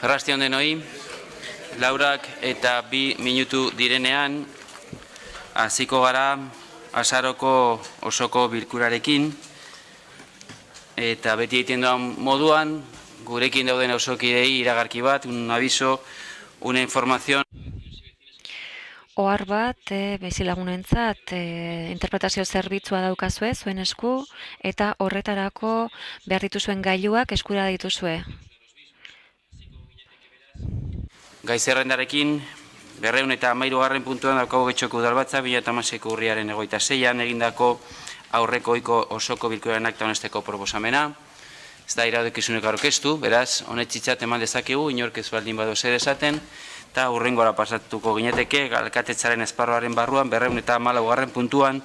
Arrasti on denoi, laurak eta 2 minutu direnean, hasiko gara azaroko osoko bilkurarekin, eta beti egiten duan moduan, gurekin dauden osokidei iragarki bat, un aviso, una información. Ohar bat, bizilagunentzat interpretazio zerbitzua daukazue zuen esku eta horretarako behar dituzuen gailuak eskura dituzue. Gai zerrendarekin, 213. puntuan daukagu Getxoko Udalbatza 2016ko urriaren 26an egindako aurreko ohiko osoko bilkuraren akta onesteko proposamena. Ez da iradokizunek aurkeztu, beraz, honetzitzat eman dezakegu, inork ez baldin badu zer esaten, eta hurrengora pasatuko gineteke, alkatetzaren esparruaren barruan, 214. puntuan,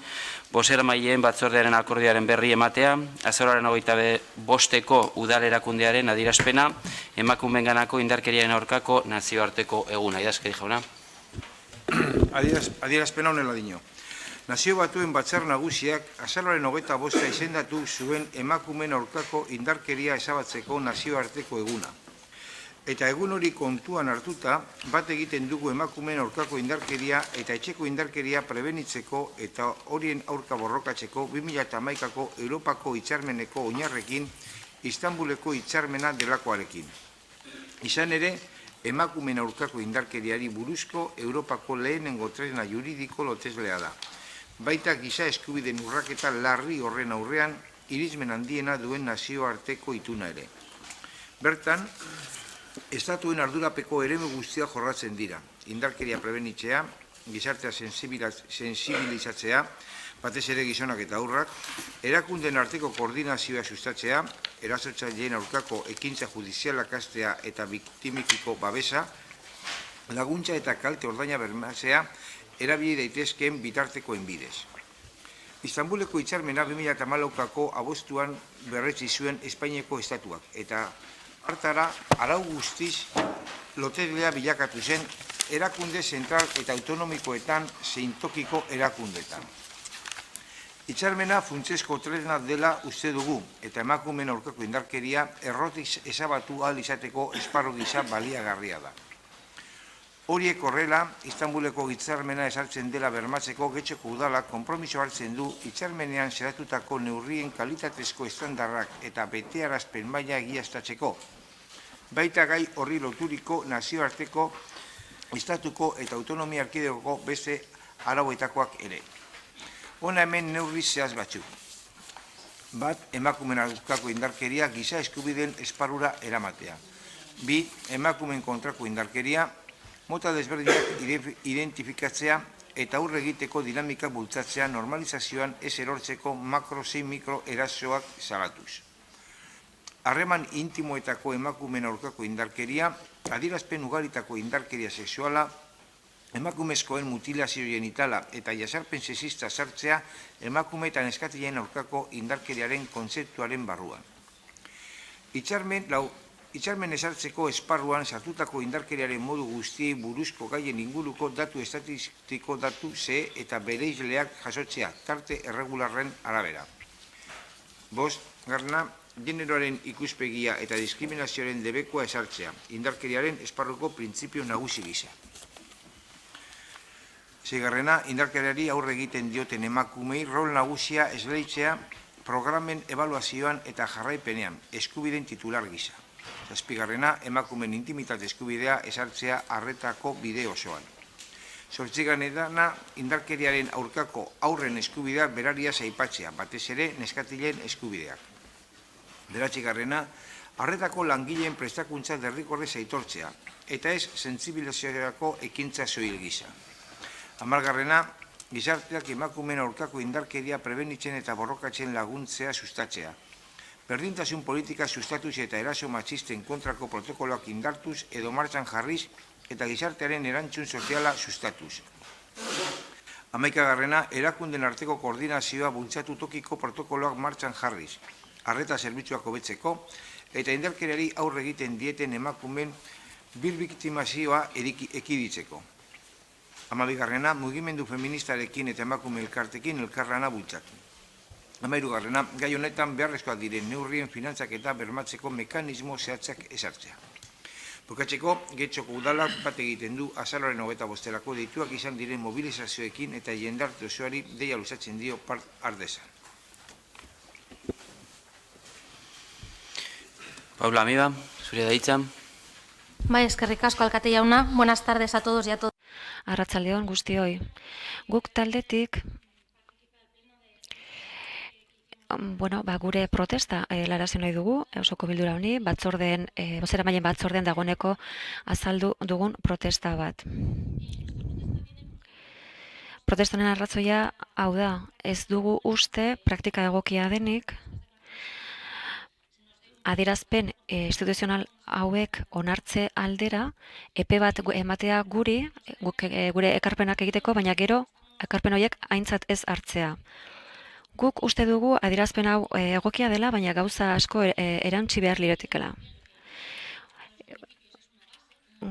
bozeramaileen batzordearen akordioaren berri ematea, azaroaren 25. udal erakundearen adierazpena, emakumeenganako indarkeriaren aurkako nazioarteko eguna. Idazkari jauna. Adierazpena honela dio. Nazio Batuen Batzar Nagusiak azaroaren 25 izendatu zuen emakumeen aurkako indarkeria ezabatzeko nazioarteko eguna. Eta egun hori kontuan hartuta, bat egiten dugu emakumeen aurkako indarkeria eta etxeko indarkeria prebenitzeko eta horien aurka borrokatzeko 2011ko Europako hitzarmeneko oinarrekin Istanbuleko hitzarmena delakoarekin. Izan ere, emakumeen aurkako indarkeriari buruzko Europako lehenengo tresna juridiko loteslea da. Baita giza eskubideen urraketa larri horren aurrean irizmen handiena duen nazioarteko ituna ere. Bertan, estatuen ardurapeko eremu guztia jorratzen dira. Indarkeria prebenitzea, gizartea sensibilizatzea, batez ere gizonak eta haurrak, erakundeen arteko koordinazioa sustatzea, erasotzaileen aurkako ekintza judizialak hastea eta biktimekiko babesa, laguntza eta kalte ordaina bermatzea, erabili daitezkeen bitartekoen bidez. Istanbuleko hitzarmena 2014ko abuztuan berretsi zuen Espainiako estatuak, eta hartara arau guztiz loteslea bilakatu zen erakunde zentral eta autonomikoetan zein tokiko erakundeetan. Hitzarmena funtsezko tresna dela uste dugu, eta emakumeen aurkako indarkeria errotik ezabatu ahal izateko esparru gisa baliagarria da. Horiek horrela, Istanbuleko hitzarmena ezartzen dela bermatzeko Getxoko Udalak konpromiso hartzen du hitzarmenean zeratutako neurrien kalitatezko estandarrak eta betearazpen maila egiaztatzeko. Baita gai horri loturiko nazioarteko, estatuko eta autonomia erkidegoko beste arauetakoak ere. Hona hemen neurri zehaz batzuk. Bat, emakumeen aurkako indarkeria giza eskubideen esparrura eramatea. 2, emakumeen kontrako indarkeria, mota desberdinak identifikatzea eta aurre egiteko dinamika bultzatzea normalizazioan ez erortzeko makro zein mikro erasoak salatuz. Harreman intimoetako emakumeen aurkako indarkeria, adierazpen ugaritako indarkeria sexuala, emakumezkoen mutilazio genitala eta jasarpen sexista sartzea emakume eta neskatileen aurkako indarkeriaren kontzeptuaren barruan. Hitzarmen ezartzeko esparruan sartutako indarkeriaren modu guztiei buruzko gaien inguruko datu estatistiko datu zehe eta bereizleak jasotzea, tarte erregularren arabera. 5. Generoaren ikuspegia eta diskriminazioaren debekoa ezartzea, indarkeriaren esparruko printzipio nagusi gisa. 6. Indarkeriari aurre egiten dioten emakumei rol nagusia esleitzea programen ebaluazioan eta jarraipenean, eskubideen titular gisa. 7. Emakumeen intimitate eskubidea ezartzea arretako bide osoan. 8. Indarkeriaren aurkako aurren eskubidea beraria aipatzea, batez ere neskatileen eskubideak. 9. Arretako langileen prestakuntza derrikorrez aitortzea, eta ez sentsibilizaziorako ekintza soil gisa. 10. Gizarteak emakumeen aurkako indarkeria prebenitzen eta borrokatzen laguntzea sustatzea. Berdintasun politika sustatuz eta eraso matxisten kontrako protokoloak indartuz edo martxan jarriz eta gizartearen erantzun soziala sustatuz. 11. Erakunden arteko koordinazioa bultzatu tokiko protokoloak martxan jarriz, arreta zerbitzuak hobetzeko eta indarkeriari aurre egiten dieten emakumeen birbiktimazioa ekiditzeko. 12. Mugimendu feministarekin eta emakume elkartekin elkarlana bultzatu. 13. Gai honetan beharrezkoak diren neurrien finantzak eta bermatzeko mekanismo zehatzak ezartzea. Bukatzeko, Getxoko udalak bat egiten du azaroaren 25-erako deituak izan diren mobilizazioekin eta jendarte osoari deia luzatzen dio part ardezan. Paula Amiba, zure da hitza. Bai, eskerrik asko alkate jauna. Buenas tardes a todos y a todas. Arratsaldeon guztioi. Guk taldetik gure protesta helarazi nahi dugu osoko bildura honi, bozeramaileen batzordean dagoeneko azaldu dugun protesta bat. Protesta honen arrazoia hau da, ez dugu uste praktika egokia denik adierazpen instituzional hauek onartze aldera epe bat ematea gure ekarpenak egiteko, baina gero ekarpen horiek aintzat ez hartzea. Guk uste dugu adierazpen hau egokia dela, baina gauza asko erantsi behar liretikela.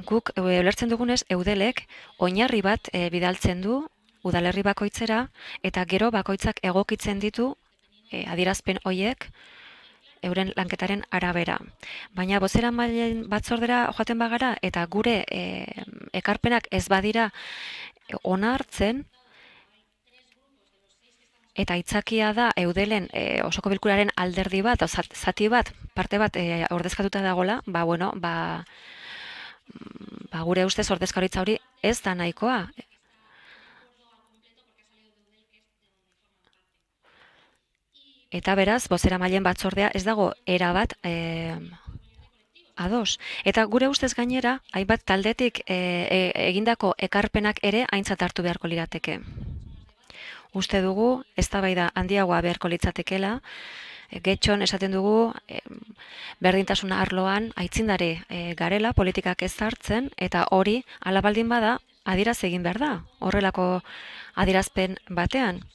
Guk ulertzen dugunez eudelek oinarri bat bidaltzen du udalerri bakoitzera eta gero bakoitzak egokitzen ditu adierazpen horiek euren lanketaren arabera. Baina bozeramaileen batzordera joaten bagara eta gure ekarpenak ez badira onartzen, eta aitzakia da eudelen osoko bilkuraren alderdi bat, zati bat, parte bat ordezkatuta dagola, gure ustez ordezkaritza hori ez da nahikoa. Eta beraz, bozeramaileen batzordea ez dago erabat ados. Eta gure ustez gainera, hainbat taldetik egindako ekarpenak ere aintzat hartu beharko lirateke. Uste dugu, eztabaida handiagoa beharko litzatekeela, Getxon esaten dugu berdintasuna arloan aitzindari garela, politikak ez hartzen, eta hori hala baldin bada adieraz egin behar da, horrelako adierazpen batean.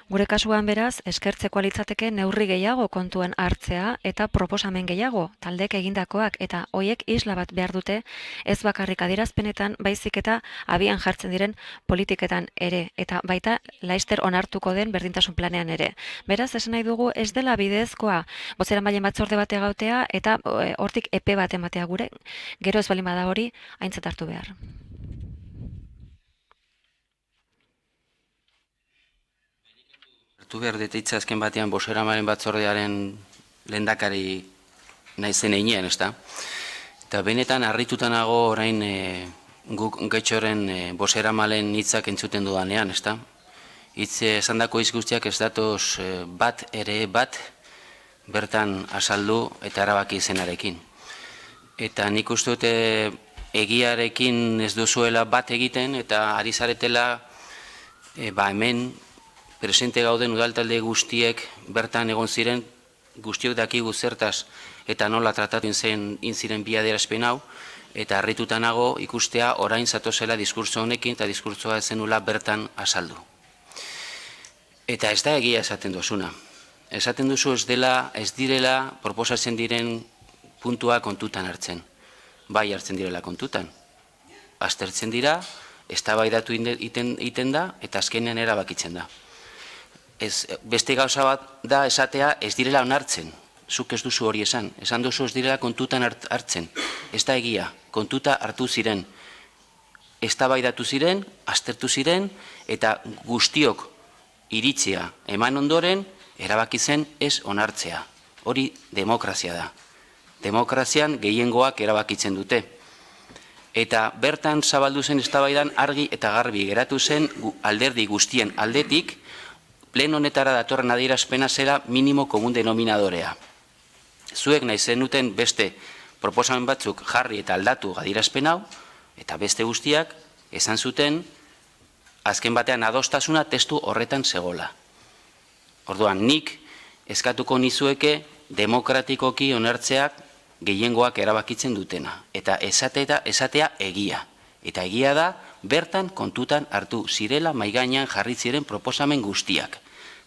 Gure kasuan beraz, eskertzeko litzateke neurri gehiago kontuan hartzea eta proposamen gehiago taldek egindakoak eta hoiek isla bat behar dute ez bakarrik adierazpenetan baizik eta abian jartzen diren politiketan ere eta baita laister onartuko den berdintasun planean ere. Beraz, esan nahi dugu ez dela bidezkoa bozeramaileen batzorde batea gautea eta hortik epe bat ematea gure, gero ez balin bada hori aintzat hartu behar. Hartu behar detitza azken batean bozeramaileen batzordearen lehendakari naizen einean, ezta? Eta benetan harrituta nago orain guk Getxoren bozeramaileen hitzak entzuten dudanean, ezta? Hitze esandako hitz guztiak ez datoz bat bertan azaldu eta erabaki izenarekin. Eta nik uste dute egiarekin ez duzuela bat egiten eta ari zaretela hemen presente gauden udaltalde guztiek bertan egon ziren, guztiok dakigu zertaz eta nola tratatu ziren bi adierazpen hau, eta harrituta nago ikustea orain zatozela diskurtso honekin eta diskurtsoa zenula bertan azaldu. Eta ez da egia esaten duzuna. Esaten duzu ez direla proposatzen diren puntua kontutan hartzen. Bai hartzen direla kontutan. Aztertzen dira, eztabaidatu egiten da eta azkenean erabakitzen da. Beste gauza bat da esatea ez direla onartzen, zuk ez duzu hori esan duzu ez direla kontutan hartzen, ez da egia, kontuta hartu ziren, eztabaidatu ziren, aztertu ziren, eta guztiok iritzia eman ondoren, erabaki zen ez onartzea, hori demokrazia da, demokrazian gehiengoak erabakitzen dute. Eta bertan zabaldu zen eztabaidan argi eta garbi geratu zen alderdi guztien aldetik, pleno honetara datorren adierazpena zera minimo komun denominadorea. Zuek nahi zenuten beste proposamen batzuk jarri eta aldatu adierazpen hau, eta beste guztiak esan zuten azken batean adostasuna testu horretan zegola. Orduan, nik eskatuko nizueke demokratikoki onartzeak gehiengoak erabakitzen dutena. Eta esatea egia. Eta egia da, bertan kontutan hartu zirela maigainan jarri ziren proposamen guztiak.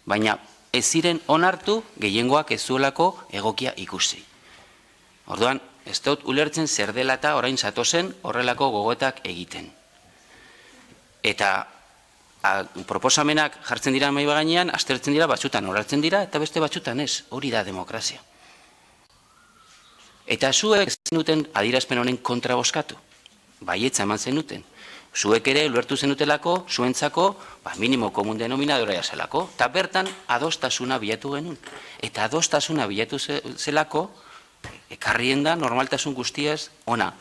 Baina ez ziren onartu gehiengoak ez zuelako egokia ikusi. Orduan, ez dut ulertzen zer dela eta orain zatozen horrelako gogoetak egiten. Eta proposamenak jartzen dira mahai gainean, aztertzen dira batzutan onartzen dira eta beste batzutan ez. Hori da demokrazia. Eta zuek zenuten adierazpen honen kontra bozkatu. Baietza eman zenuten. Zuek ere ulertu zenutelako, zuentzako, minimo komun denominadorea zelako, eta bertan adostasuna bilatu genuen. Eta adostasuna bilatu zelako, ekarrien da normaltasun guztiaz ona.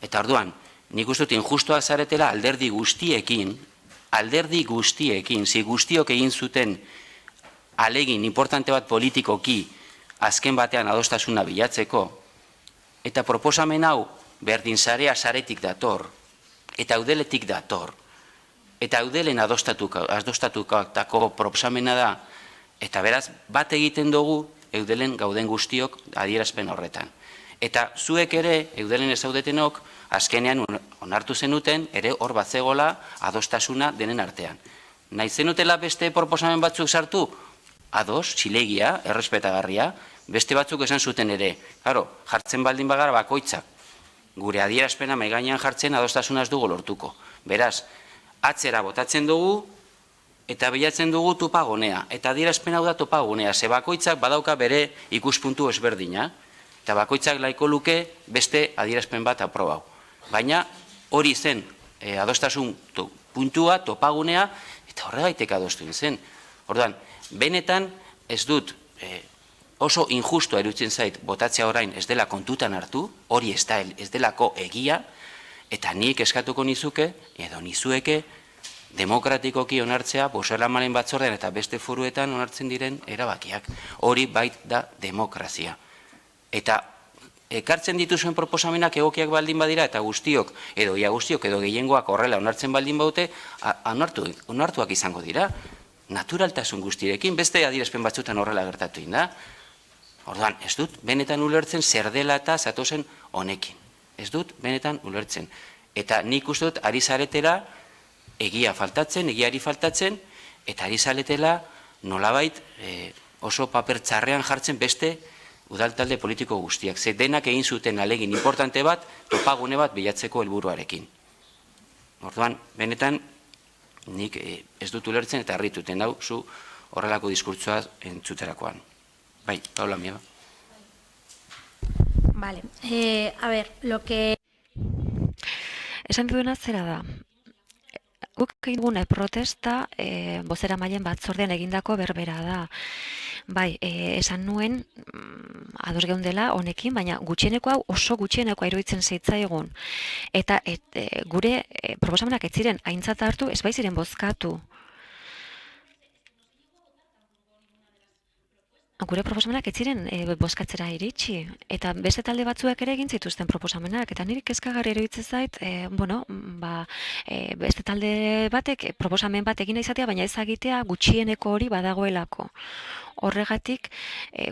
Eta orduan, nik uste dut injustua zaretela alderdi guztiekin, zi guztiok egin zuten alegin importante bat politikoki azken batean adostasuna bilatzeko, eta proposamen hau berdin sarea saretik dator, eta eudeletik dator, eta eudelen adostatukako proposamena da, eta beraz bat egiten dugu eudelen gauden guztiok adierazpen horretan. Eta zuek ere, eudelen ezaudetenok, azkenean onartu zenuten, ere hor bat zegoela adostasuna denen artean. Nahi zenutela beste proposamen batzuk sartu? Ados, txilegia, errespetagarria, beste batzuk esan zuten ere. Claro, jartzen baldin bagara bakoitzak, gure adierazpena mahai gainean jartzen adostasuna ez dugu lortuko. Beraz, atzera botatzen dugu, eta bilatzen dugu topagunea. Eta adierazpen hau da topagunea, ze bakoitzak badauka bere ikuspuntu ezberdina, eta bakoitzak laiko luke beste adierazpen bat aprobau. Baina hori zen adostasun puntua, topagunea, eta horregaitek adostu zen. Orduan, benetan ez dut oso injustua erutzen zait botatzea orain ez dela kontutan hartu, hori ez delako egia, eta nik eskatuko nizuke, edo nizueke, demokratikoki onartzea, bozeramalen batzordean eta beste foruetan onartzen diren erabakiak. Hori bait da demokrazia. Eta ekartzen dituzuen proposamenak egokiak baldin badira, eta guztiok, edo gehiengoak horrela onartzen baldin baute, onartuak izango dira. Naturaltasun guztirekin, beste adierazpen batzutan horrela gertatu da. Orduan, ez dut benetan ulertzen zer dela eta zatozen honekin. Ez dut benetan ulertzen. Eta nik uste dut ari zaretela egiari faltatzen, eta ari zaretela nolabait oso paper txarrean jartzen beste udaltalde politiko guztiak. Ze denak egin zuten alegin importante bat, topagune bat bilatzeko helburuarekin. Orduan, benetan, nik ez dut ulertzen eta harrituten hau zu horrelako diskurtsoa entzuterakoan. Bai, Paula Mieba. Vale, a ver, lo que... Esan duena zera da. Guk egin duguna protesta bozeramaileen batzordean egindako berbera da. Bai, esan nuen ados geundela honekin, baina gutxieneko hau oso gutxieneko iruditzen zitzaigun. Eta gure proposamenak ez ziren aintzat hartu, ez bai ziren bozkatu. Gure proposamenak ez ziren bozkatzera iritsi, eta beste talde batzuek ere egin zituzten proposamenak, eta niri kezkagarri iruditzen zait, beste talde batek proposamen bat egin izatea, baina ez egitea gutxieneko hori badagoelako. Horregatik,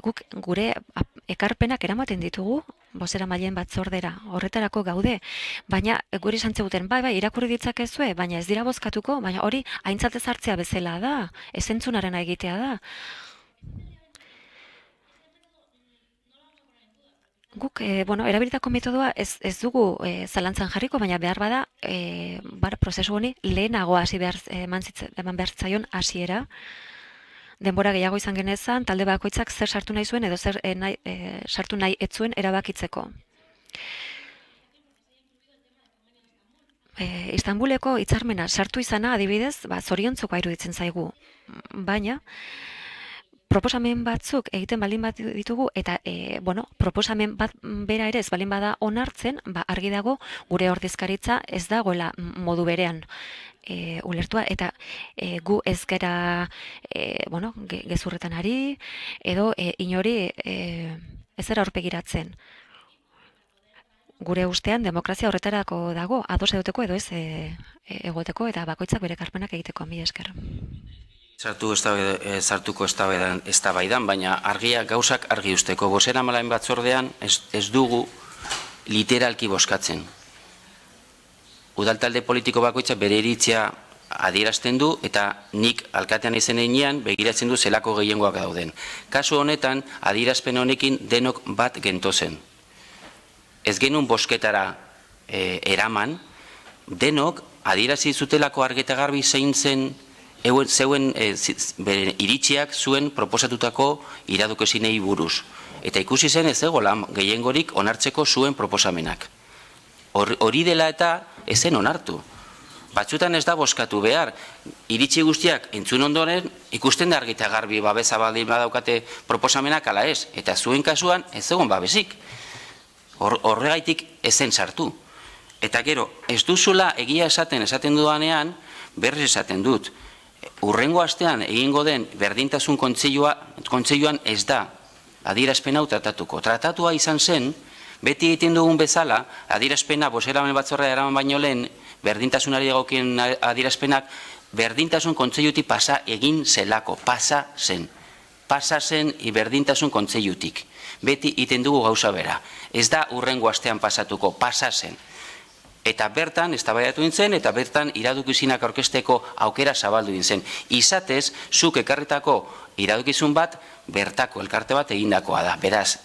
guk gure ekarpenak eramaten ditugu, bozeramaileen batzordera, horretarako gaude, baina guri esan ziguten, bai, irakurri ditzakezue, baina ez dira bozkatuko, baina hori aintzat ez hartzea bezala da, ez entzunarena egitea da. Guk, erabilitako metodoa ez dugu zalantzan jarriko, baina behar bada, prozesu honi lehenago eman behar zaion hasiera. Denbora gehiago izan genezan, talde bakoitzak zer sartu nahi zuen edo zer sartu nahi ez zuen erabakitzeko. Istanbuleko hitzarmena sartu izana adibidez, zoriontzukoa iruditzen zaigu, baina proposamen batzuk egiten baldin bat ditugu, eta proposamen bat bera ere ez baldin bada onartzen, argi dago gure ordezkaritza ez dagoela modu berean ulertua, eta gu ez gara gezurretan ari, edo inori ez era aurpegiratzen. Gure ustean demokrazia horretarako dago, ados egoteko edo ez egoteko, eta bakoitzak bere ekarpenak egiteko. Mila esker. Sartuko eztabaidan, baina gauzak argi usteko. Bozeramaileen batzordean ez dugu literalki bozkatzen. Udaltalde politiko bakoitzak bere iritzia adierazten du, eta nik alkatean izen heinean begiratzen du zelako gehiengoak dauden. Kasu honetan, adierazpen honekin denok bat gentozen. Ez genuen bozketara eraman, denok adierazi zutelako argita garbi zein zen zeuen iritziak zuen proposatutako iradokezinei buruz. eta ikusi zen ez egola gehiengorik onartzeko zuen proposamenak. Hori dela eta ezen onartu. Batzutan ez da bozkatu behar, iritsi guztiak entzun ondoren, ikusten da argi eta garbi babesa baldin badaukate proposamenak ala ez, eta zuen kasuan ez egon babesik. Horregaitik ezen sartu. Eta gero, ez duzula egia esaten dudanean, berriz esaten dut. Hurrengo astean egingo den berdintasun kontseiluan ez da adierazpen hau tratatuko. Tratatua izan zen, beti egiten dugun bezala, adierazpena bozeramen batzordea eraman baino lehen, berdintasunari egokien adierazpenak, berdintasun kontseilutik pasa egin zelako, pasa zen. Pasa zen berdintasun kontseilutik. Beti egiten dugu gauza bera. Ez da hurrengo astean pasatuko, pasa zen. Eta bertan, eztabaidatu nintzen, eta bertan iradokizunak aurkezteko aukera zabaldu nintzen. Izatez, zuk ekarritako iradokizun bat, bertako elkarte bat egindakoa da. Beraz,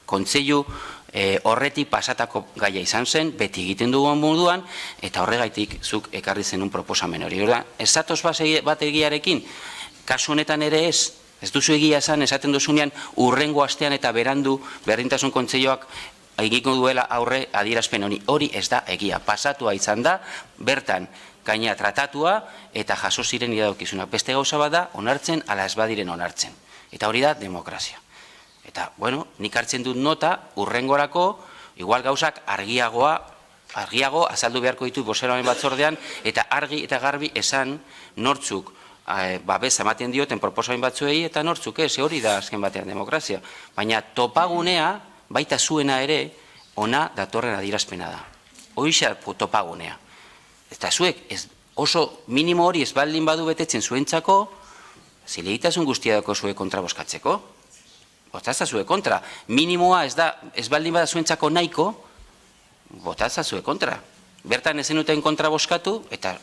kontseilu horretik pasatako gaia izan zen, beti egiten dugun moduan, eta horregaitik zuk ekarri zenun proposamen hori. Ez zatoz bat egiarekin, kasu honetan ere ez duzu egia esaten duzunean, hurrengo astean eta berandu berdintasun kontseiluak egiko duela aurre adierazpen hori ez da egia. Pasatua izan da, bertan gaina tratatua eta jaso ziren iradokizunak. Beste gauza bat da, onartzen ala ez badiren onartzen. Eta hori da demokrazia. Eta, bueno, nik hartzen dut nota, hurrengorako, igual gauzak argiago azaldu beharko ditu bozeramen batzordean, eta argi eta garbi esan nortzuk babes ematen dioten proposamen batzuei, eta nortzuk ez, hori da azken batean demokrazia. Baina topagunea, baita zuena ere, ona datorren adierazpena da. Hoixa topagunea. Eta zuek, oso minimo hori ez baldin badu betetzen zuentzako, zilegitasun guztia dako zuek kontra bozkatzeko. Botazta zuek kontra. Minimoa ez baldin bada zuentzako nahiko, botazta zuek kontra. Bertan ezen duten kontra bozkatu, eta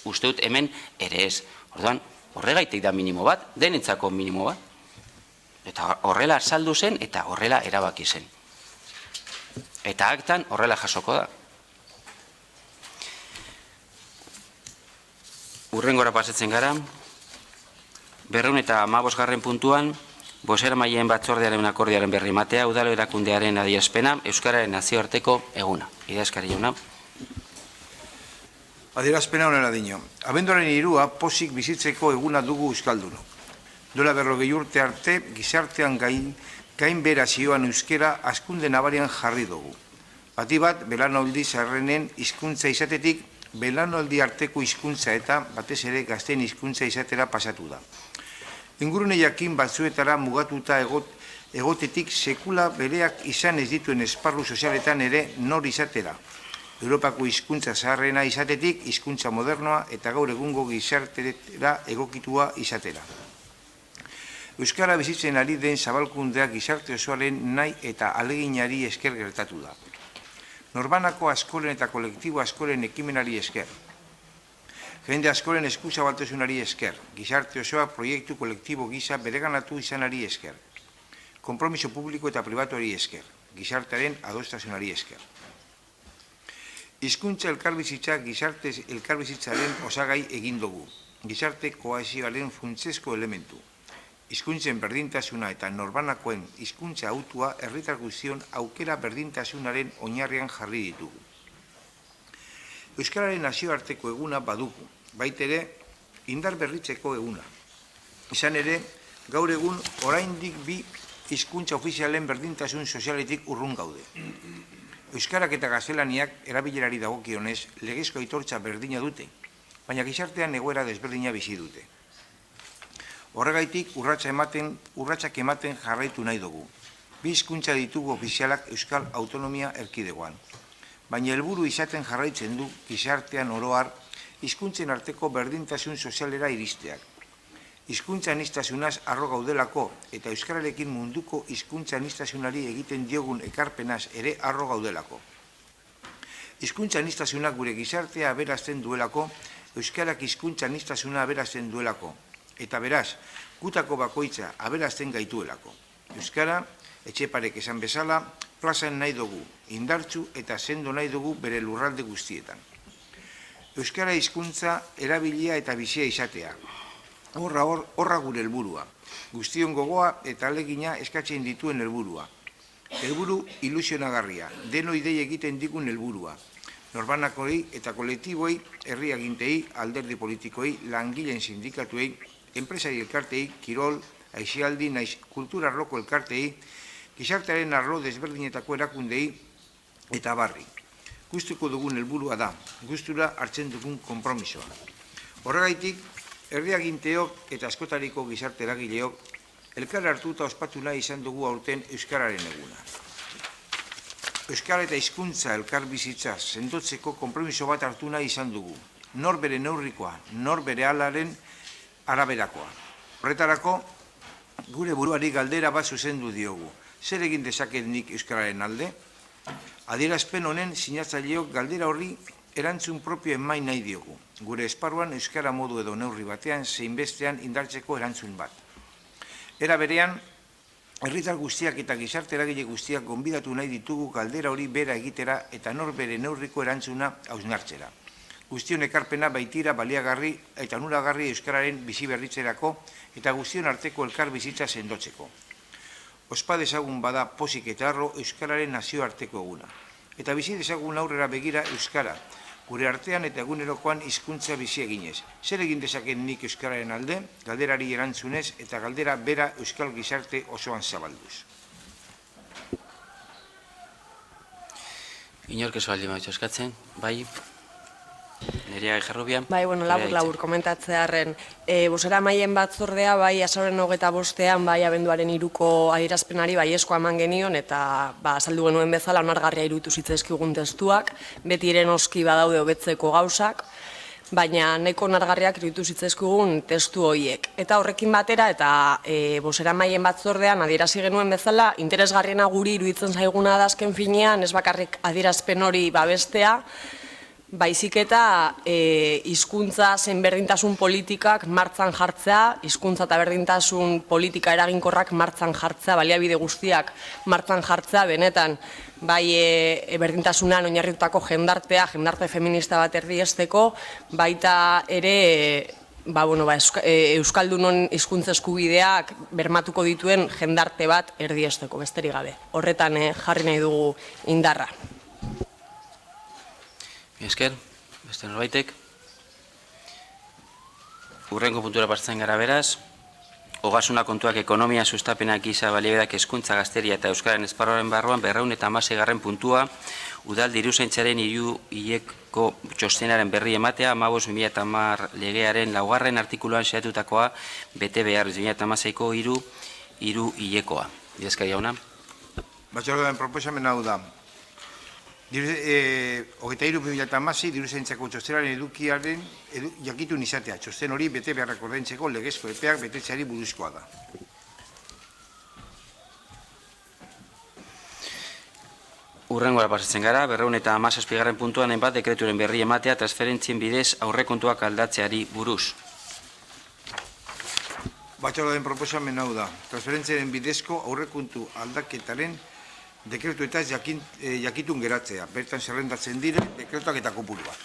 uste dut hemen ere ez. Orduan, horregaitik da minimo bat, denentzako minimo bat. Eta horrela azaldu zen, eta horrela erabaki zen. Eta aktan horrela jasoko da. Hurrengora pasatzen gara, 215. puntuan, bozeramaileen batzordearen akordiaren berri matea, udalo erakundearen adierazpena, Euskararen nazioarteko eguna. Idazkari jauna. Adierazpena honela dino. Abenduaren 3 pozik bizitzeko eguna dugu euskaldunok. Duela 40 urte arte, gizartean gainbehera zioan euskera hazkunde nabarian jarri dugu. Bati bat, belanoldi zaharrenen hizkuntza izatetik, belanoldi arteko hizkuntza eta batez ere gazteen hizkuntza izatera pasatu da. Ingurune jakin batzuetara mugatuta egotetik sekula bereak izan ez dituen esparru sozialetan ere nor izatera. Europako hizkuntza zaharrena izatetik, hizkuntza modernoa eta gaur egungo gizartera egokitua izatera. Euskara bizitzen ari den zabalkundeak gizarte osoaren nahi eta aleginari esker gertatu da. Norbanako askoren eta kolektibo askoren ekimenari esker. Jende askoren eskuzabaltasunari esker. Gizarte osoa proiektu kolektibo gisa bereganatu izanari esker. Konpromiso publiko eta pribatuari esker. Gizartearen adostasunari esker. Hizkuntza elkarbizitza gizarte elkarbizitzaren osagai egin dugu. Gizarte kohesioaren funtsezko elementu. Hizkuntzen berdintasuna eta norbanakoen hizkuntza autua herritar guztion aukera berdintasunaren oinarrian jarri ditugu. Euskararen nazioarteko eguna badugu, baitere indar berritzeko eguna. Izan ere, gaur egun oraindik bi hizkuntza ofizialen berdintasun sozialetik urrun gaude. Euskarak eta gaztelaniak erabilerari dagokionez legezko aitortza berdina dute, baina gizartean egoera desberdina bizi dute. Horregaitik urratsak ematen jarraitu nahi dugu. Bi hizkuntza ditugu ofizialak Euskal Autonomia Erkidegoan. Baina helburu izaten jarraitzen du gizartean oroar hizkuntzen arteko berdintasun sozialera iristeak. Hizkuntza aniztasunaz arro gaudelako eta euskararekin munduko hizkuntza aniztasunari egiten diogun ekarpenaz ere arro gaudelako. Hizkuntza aniztasunak gure gizartea aberazten duelako, euskarak hizkuntza aniztasuna aberazten duelako. Eta beraz, gutako bakoitza aberazten gaituelako. Euskara, etxeparek esan bezala, plazan nahi dugu, indartsu eta sendo nahi dugu bere lurralde guztietan. Euskara hizkuntza erabilia eta bizia izatea. Horra gure helburua. Guztion gogoa eta alegina eskatzen dituen helburua. Helburu ilusionagarria, denoi dei egiten digun helburua. Norbanakoi eta kolektiboi, herri agintei, alderdi politikoi, langileen sindikatuei, enpresari elkartei, kirol, aizialdi, naiz kultura arloko elkartei, gizartearen arlo desberdinetako erakundei eta barri. Gustuko dugun helburua da, gustura hartzen dugun konpromisoa. Horregaitik, herri aginteok eta askotariko gizarte eragileok elkar hartu eta ospatu nahi izan dugu aurten Euskararen eguna. Euskara eta hizkuntza elkar bizitza sendotzeko konpromiso bat hartu nahi izan dugu. Nor bere neurrikoa, nor bere alaren araberakoa. Horretarako, gure buruari galdera bat zuzendu diogu. Zer egin dezaket nik Euskararen alde? Adierazpen honen sinatzaileok galdera horri erantzun propio emain nahi diogu. Gure esparruan Euskara modu edo neurri batean zein bestean indartzeko erantzun bat. Era berean, herritar guztiak eta gizarte eragile guztiak gonbidatu nahi ditugu galdera hori bera egitera eta nor bere neurriko erantzuna hausnartzera. Guztion ekarpena baitira baliagarri eta onuragarri Euskararen bizi berritzerako eta guztion arteko elkar bizitza sendotzeko. Ospa dezagun bada pozik eta harro Euskararen nazioarteko eguna. Eta bizi dezagun aurrera begira Euskara, gure artean eta egunerokoan hizkuntza bizi eginez. Zer egin dezaken nik Euskararen alde, galderari erantzunez eta galdera bera Euskal gizarte osoan zabalduz. Inork ez baldin baitu eskatzen, bai, Nerea Jarrubia. Bai, labur komentatzearen, bozeramaile batzordea, bai, azaroaren 25ean, bai, abenduaren 3ko adierazpenari, bai, eskoa eman genion, eta, azaldu genuen bezala, onargarria iruditu zitzaizkigun testuak, beti ere noski badaude hobetzeko gauzak, baina nahiko onargarriak iruditu zitzaizkigun testu horiek. Eta horrekin batera, eta bozeramaileen batzordean adierazi genuen bezala, interesgarriena guri iruditzen zaiguna da azken finean, ez bakarrik adierazpen hori babestea, baizik eta hizkuntza zein berdintasun politikak martxan jartzea, hizkuntza eta berdintasun politika eraginkorrak martxan jartzea, baliabide guztiak martxan jartzea, benetan bai berdintasunean oinarritutako jendarte feminista bat erdiesteko, baita ere Euskaldunon hizkuntza eskubideak bermatuko dituen jendarte bat erdiesteko, besterik gabe. Horretan jarri nahi dugu indarra. Esker, beste norbaitek. Hurrengo puntura pasatzen gara beraz. Ogasuna kontuak ekonomia sustapenak giza baliabideak hezkuntza gazteria eta Euskararen esparruaren barruan 216. puntua udal diruzaintzaren 3 hileko txostenaren berri ematea 15/2010 legearen 4. artikuluan xehatutakoa bete behar 2016ko 3 hilekoa. Idazkari jauna. Batzordearen proposamen hau da. 23/2016 diruzaintzako txostenaren edukiaren jakitun izatea. Txosten hori bete beharrak ordaintzeko legezko epeak betetzeari buruzkoa da. Hurrengora pasatzen gara, 217. puntuan hainbat dekreturen berri ematea transferentzien bidez aurrekontuak aldatzeari buruz. Batzordearen proposamen hau da. Transferentziaren bidezko aurrekontu aldaketaren dekretu eta jakitun geratzea. Bertan zerrendatzen dire dekretuak eta kopuruak.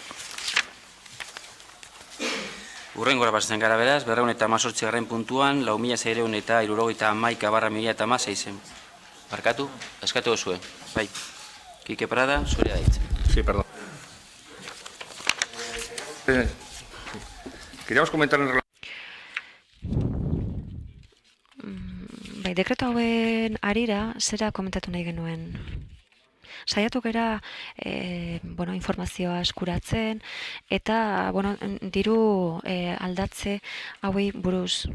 Hurrengora pasatzen gara beraz, 218. puntuan 4.671/2016. Barkatu, eskatu duzue. Bai, Kike Prada, zurea daitz. Sí, perdón. Queríamos comentar en relación. Bai, dekretu hauen arira, zera komentatu nahi genuen. Saiatu gera informazioa eskuratzen eta diru aldatze hauei buruz.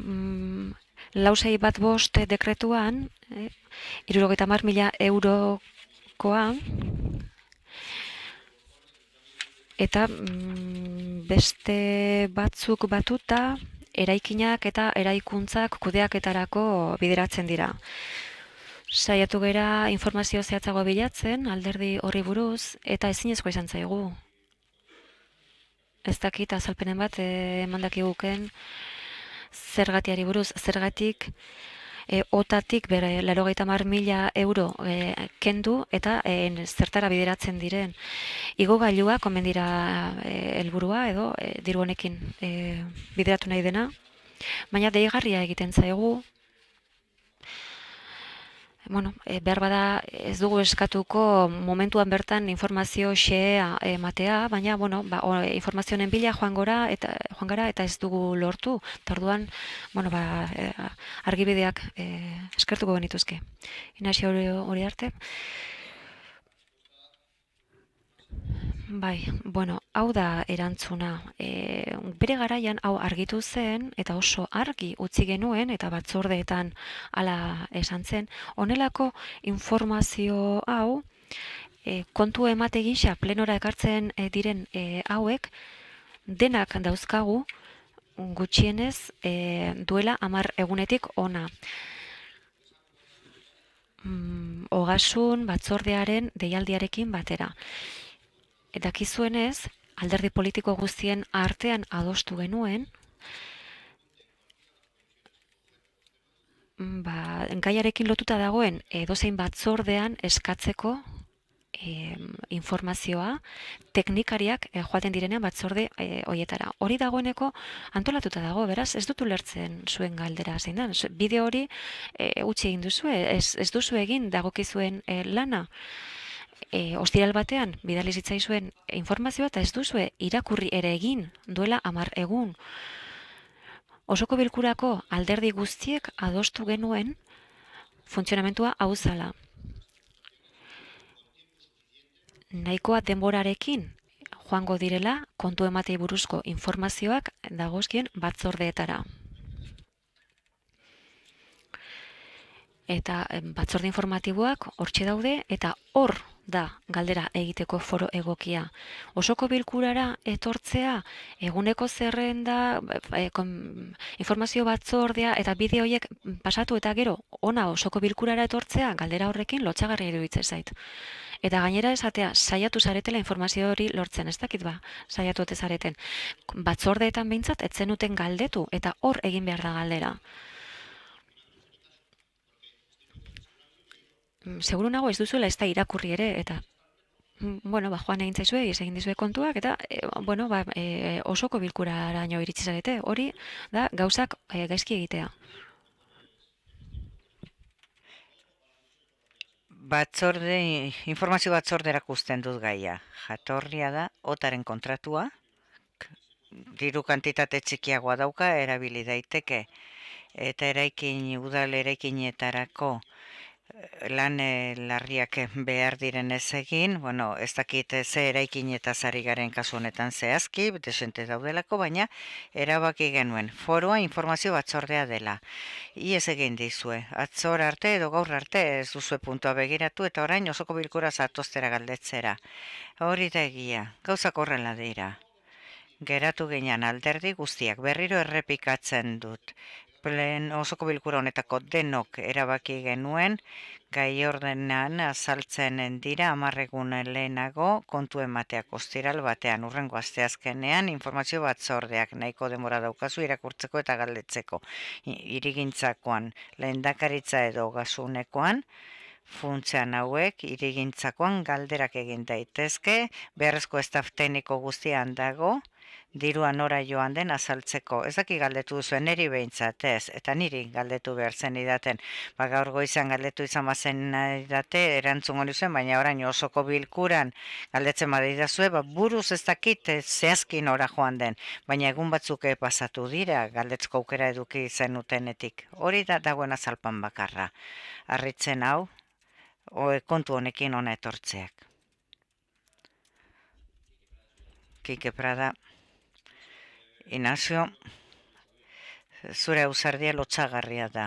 465 dekretuan 70.000 eurokoa eta beste batzuk batuta eraikinak eta eraikuntzak kudeaketarako bideratzen dira. Saiatu gera informazio zehatzago bilatzen, alderdi horri buruz, eta ezinezkoa izan zaigu. Ez dakit azalpenen bat emandakiguken zergatiari buruz, zergatik otatik 80.000 euro kendu eta zertara bideratzen diren. Igogailua komen dira helburua edo diru honekin bideratu nahi dena, baina deigarria egiten zaigu behar bada ez dugu eskatuko momentuan bertan informazio xea ematea, baina informazioen bila joan gara eta ez dugu lortu. Eta orduan, argibideak eskertuko genituzke. Inazio hori arte. Bai, hau da erantzuna. Bere garaian hau argitu zen eta oso argi utzi genuen eta batzordeetan hala esan zen. Honelako informazio hau kontu emate gisa plenora ekartzen diren hauek denak dauzkagu gutxienez duela 10 egunetik ona. Ogasun batzordearen deialdiarekin batera. Dakizuenez, alderdi politiko guztien artean adostu genuen, gaiarekin lotuta dagoen edozein batzordean eskatzeko informazioa teknikariak joaten direnean batzorde horietara. Hori dagoeneko antolatuta dago, beraz, ez dut ulertzen zuen galdera zein da. Bideo hori utzi egin duzu, ez duzu egin dagokizuen lana. Ostiral batean bidali zitzaizuen informazioa eta ez duzue irakurri ere egin duela 10 egun. Osoko bilkurako alderdi guztiek adostu genuen funtzionamentua hau zela. Nahikoa denborarekin joango direla kontu ematei buruzko informazioak dagozkien batzordeetara. Eta batzorde informatiboak hortxe daude eta hor da galdera egiteko foro egokia. Osoko bilkurara etortzea, eguneko zerrenda, informazio batzordea eta bideo horiek pasatu eta gero ona osoko bilkurara etortzea galdera horrekin lotsagarria iruditzen zait. Eta gainera esatea, saiatu zaretela informazio hori lortzen, ez dakit saiatu ote zareten. Batzordeetan behintzat etzen uten galdetu eta hor egin behar da galdera. Seguru nago ez duzuela ez da irakurri ere, eta joan egin zaizue, egin dizue kontuak, eta osoko bilkuraraino iritsi zarete. Hori da gauzak gaizki egitea. Informazio batzorderak uzten dut gaia. Jatorria da, otaren kontratua, diru kantitate txikiagoa dauka, erabili daiteke, eta udal eraikinetarako lan larriak behar diren ez egin, ez dakit ze eraikinetaz ari garen kasu honetan zehazki, desente daudelako, baina erabaki genuen. Foroa informazio batzordea dela. Iez egin dizue. Atzor arte edo gaur arte ez duzue puntua begiratu eta orain osoko bilkura zatoztera galdetzera. Hori da egia. Gauzak horrela dira. Geratu ginen alderdi guztiak berriro errepikatzen dut. Osoko bilkura honetako denok erabaki genuen, gai ordenan azaltzen dira 10 egun lehenago kontu emateak ostiral batean urrengo asteazkenean informazio batzordeak nahiko denbora daukazu irakurtzeko eta galdetzeko. Irigintzakoan, lehendakaritza edo ogasunekoan, funtzean hauek irigintzakoan galderak egin daitezke, beharrezko estaf tekniko guztian dago, dirua nora joan den azaltzeko. Ez daki galdetu zuen niri behintzat ez, eta niri galdetu behar zen idaten. Gaur goizan galdetu izan bazen idate, erantzungo nizuen, baina orain osoko bilkuran galdetzen badidazue, buruz ez dakit zehazki nora joan den, baina egun batzuk pasatu dira galdetzko aukera eduki zenutenetik. Hori da dagoen azalpan bakarra. Harritzen hau, kontu honekin ona etortzeak. Kike Prada. Inazio, zure ausardia lotsagarria da.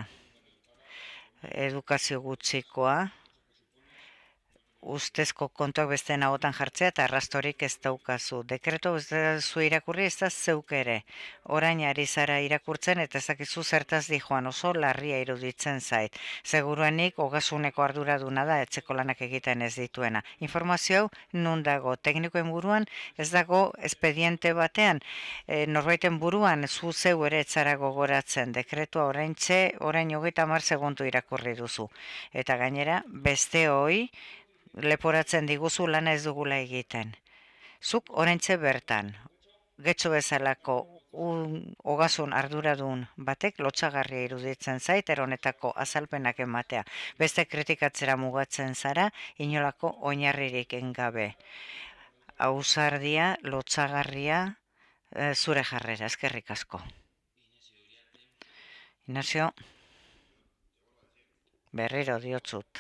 Edukazio gutxikoa, ustezko kontuak besteen ahotan jartzea eta arrastorik ez daukazu. Dekreto ez da zu irakurri ez da zeuk ere. Orain ari zara irakurtzen eta ezakizu zertaz dijoan oso larria iruditzen zait. Seguruenik ogasuneko arduraduna da etxeko lanak egiten ez dituena. Informazio hau nun dago. Teknikoen buruan ez dago espediente batean. Norbaiten buruan zu zeu ere etzara gogoratzen. Dekretua orain 30 segundu irakurri duzu. Eta gainera beste hoi leporatzen diguzu lana ez dugula egiten. Zuk oraintxe bertan, getxo bezalako ogasun arduradun batek lotsagarria iruditzen zait eronetako azalpenak ematea. Beste kritikatzera mugatzen zara inolako oinarririk gabe. Ausardia, lotsagarria, zure jarrera, eskerrik asko. Ignacio, berriro diotzut.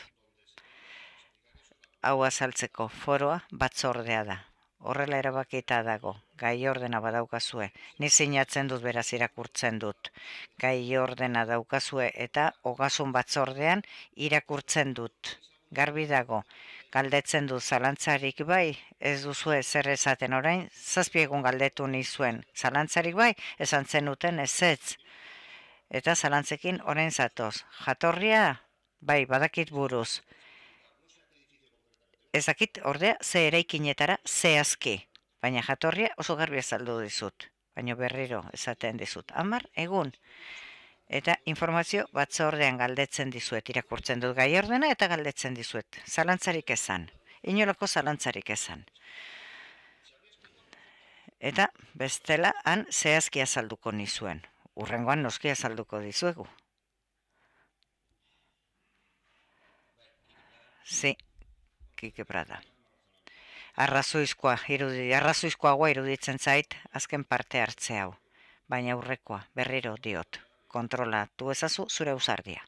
Hau azaltzeko foroa batzordea da. Horrela erabakita dago, gai ordena badaukazue. Ni sinatzen dut beraz irakurtzen dut. Gai ordena daukazue eta ogasun batzordean irakurtzen dut. Garbi dago, galdetzen dut zalantzarik bai, ez duzu ezer esaten orain, 7 egun galdetu nizuen. Zalantzarik bai, esan zenuten ezetz. Eta zalantzekin orain zatoz. Jatorria, bai, badakit buruz. Ez dakit, ordea, ze eraikinetara zehazki, baina jatorria oso garbi azaldu dizut, baina berriro esaten dizut. 10 egun, eta informazio batzordean galdetzen dizuet, irakurtzen dut gai ordena eta galdetzen dizuet. Zalantzarik esan, inolako zalantzarik esan. Eta bestela han zehazki azalduko nizuen, urrengoan noski azalduko dizuegu. Si. Kike Prada. Arrazoizkoagoa iruditzen zait azken parte hartze hau, baina aurrekoa, berriro diot, kontrolatu ezazu zure ausardia.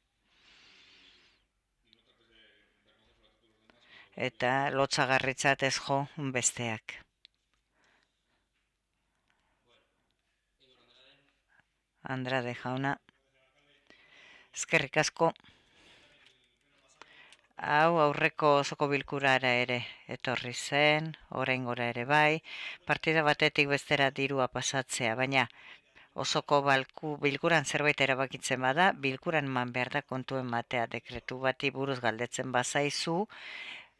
Eta lotsagarritzat ez jo besteak. Andrade jauna, eskerrik asko. Hau aurreko osoko bilkurara ere etorri zen, oraingora ere bai, partida batetik bestera dirua pasatzea, baina osoko bilkuran zerbait erabakitzen bada, bilkuran eman behar da kontuen matea dekretu bati buruz galdetzen bazaizu,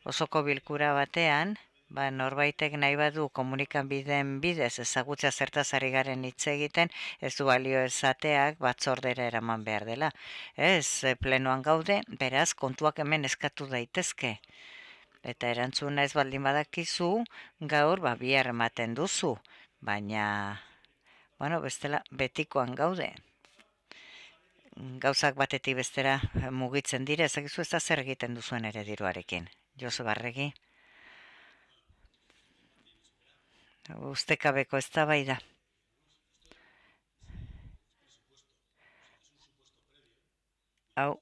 osoko bilkura batean, norbaitek nahi badu komunikabideen bidez ezagutza zertaz ari garen hitz egiten, ez du balio esateak batzordera eraman behar dela. Ez, plenoan gaude, beraz, kontuak hemen eskatu daitezke. Eta erantzuna ez baldin badakizu, gaur bihar ematen duzu, baina, bestela betikoan gaude. Gauzak batetik bestera mugitzen dire, ezagizu ez da zer egiten duzuen ere diruarekin. Joseba Arregi. Ustekabeko eztabaida. Hau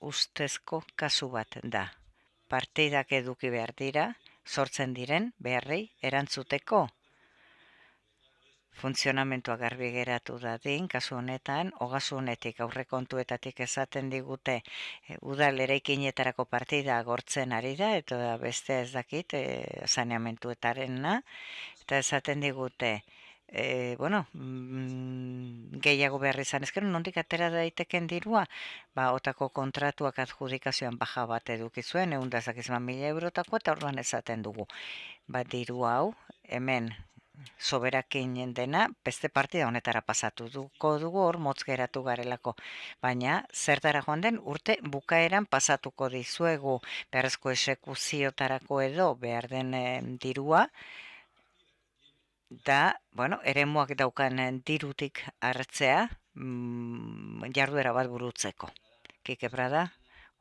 ustezko kasu bat da. Partidak eduki behar dira, sortzen diren beharrei erantzuteko. Funtzionamentua garbi geratu dadin, kasu honetan, ogasunetik aurrekontuetatik esaten digute udal eraikinetarako partida agortzen ari da, eta beste ez dakit, saneamentuetarena, eta esaten digute, gehiago behar izan ezkero, nondik atera daiteken dirua, otako kontratuak adjudikazioan baja bat edukizuen, 100.000 eurotako, eta orduan esaten dugu. Diru hau, hemen, soberakin dena, beste partida honetara pasatu dugu hor motz geratu garelako. Baina, zertara joan den, urte bukaeran pasatuko dizuegu beharrezko esekuziotarako edo behar den dirua, da, eremuak daukan dirutik hartzea, jarduera bat burutzeko. Kike Prada,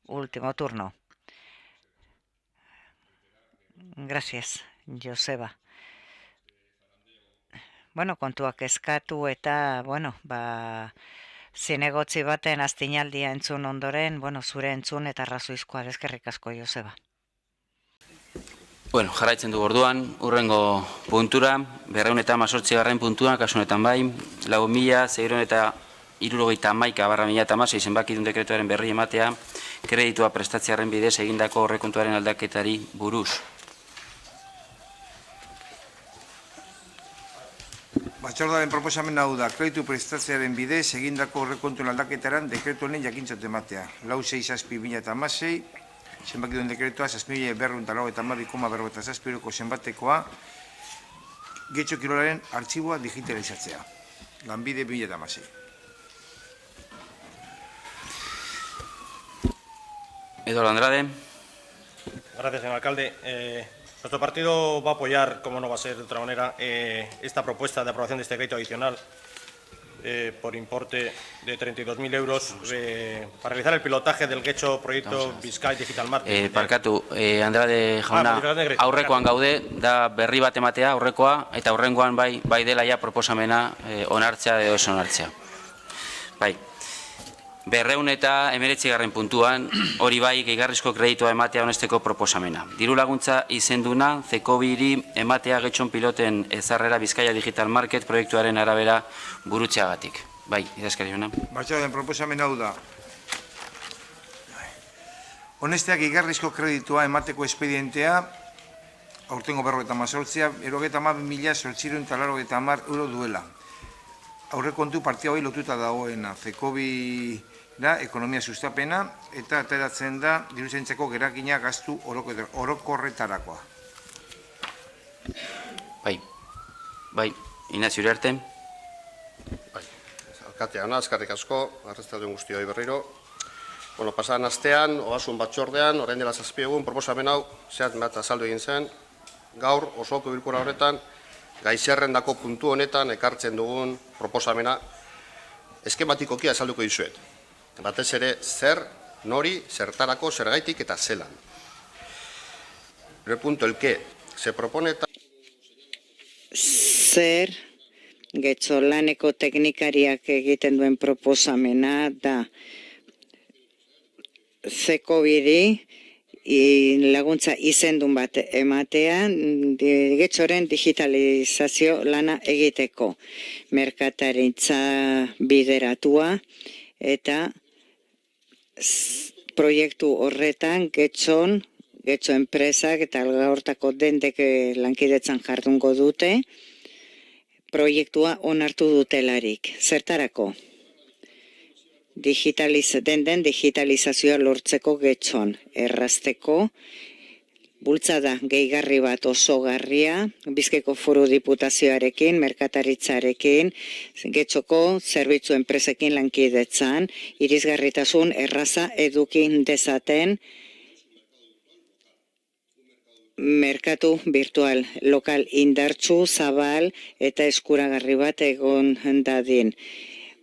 último turno. Gracias, Joseba. Kontuak eskatu eta, zinegotzi baten astinaldia entzun ondoren, zure entzun eta arrazoizkoa eskerrik asko, Joseba. Jarraitzen du orduan, urrengo puntura, 218. puntua, kasunetan bai, 4.671/2016 zenbakidun dekretuaren berri ematea, kreditua prestatzearen bidez egindako aurrekontuaren aldaketari buruz. Batzordaren proposamen hau da, kreditu prestatzearen bidez egindako aurrekontuen aldaketaran dekretu honen jakintzat ematea. 4.6/2016, zenbakidun dekretua 6.292,47 euroko zenbatekoa, Getxo Kirolaren artxiboa digitalizatzea. Lanbide 2016. Eduardo Andrade. Gracias, señor alcalde. Nuestro partido va a apoyar, como no va a ser de otra manera, esta propuesta de aprobación de este crédito adicional por importe de 32.000 euros para realizar el pilotaje del Getxo proyecto Bizkai Digital Market. Parkatu, Andrade jauna, aurrekoan gaude, da berri bat ematea aurrekoa, eta aurrengoan bai dela ja proposamena onartzea edo ez onartzea. Bai, 219. puntuan, hori bai, gehigarrizko kreditua ematea onesteko proposamena. Diru laguntza izenduna, Zekobiri ematea Getxon piloten ezarrera Bizkaia Digital Market proiektuaren arabera burutzeagatik. Bai, idazkari jona. Batzarren proposamen hau da. Honesteak gehigarrizko kreditua emateko espedientea, aurtengo 58, 72.810 euro duela. Aurrekontu partia hori lotuta dagoena, Zekobira ekonomia sustapena, eta ateratzen da diruzaintzako gerakina gastu orokorretarakoa. Bai, Inazio Uriarte. Bai, alkatea ona, eskerrik asko, arratsaldon guztioi berriro. Pasadan astean, ogasun batzordean, orain dela 7 egun, proposamen hau zehatz bat azaldu egin zen, gaur osoko bilkura horretan, gaizerrendako puntu honetan ekartzen dugun proposamena eskematikoki azalduko dizuet. Batez ere, zer, nori, zertarako, zergaitik eta zelan. El punto, el que se propone... Zer, Getxo laneko teknikariak egiten duen proposamena da Zekobiri laguntza izendun bat ematean Getxoren digitalizazio lana egiteko. Merkataritza bideratua eta proiektu horretan Getxo enpresak eta hortako dendek lankidetzan jardungo dute proiektua onartu dutelarik. Zertarako? Den digitalizazioa lortzeko Getxon, errazteko, bultzada gehigarri bat oso garria, Bizkaiko Foru Diputazioarekin, merkataritzarekin, Getxoko zerbitzu enpresekin lankidetzan, irisgarritasun erraza edukin dezaten, merkatu virtual, lokal indartsu, zabal eta eskuragarri bat egon dadin.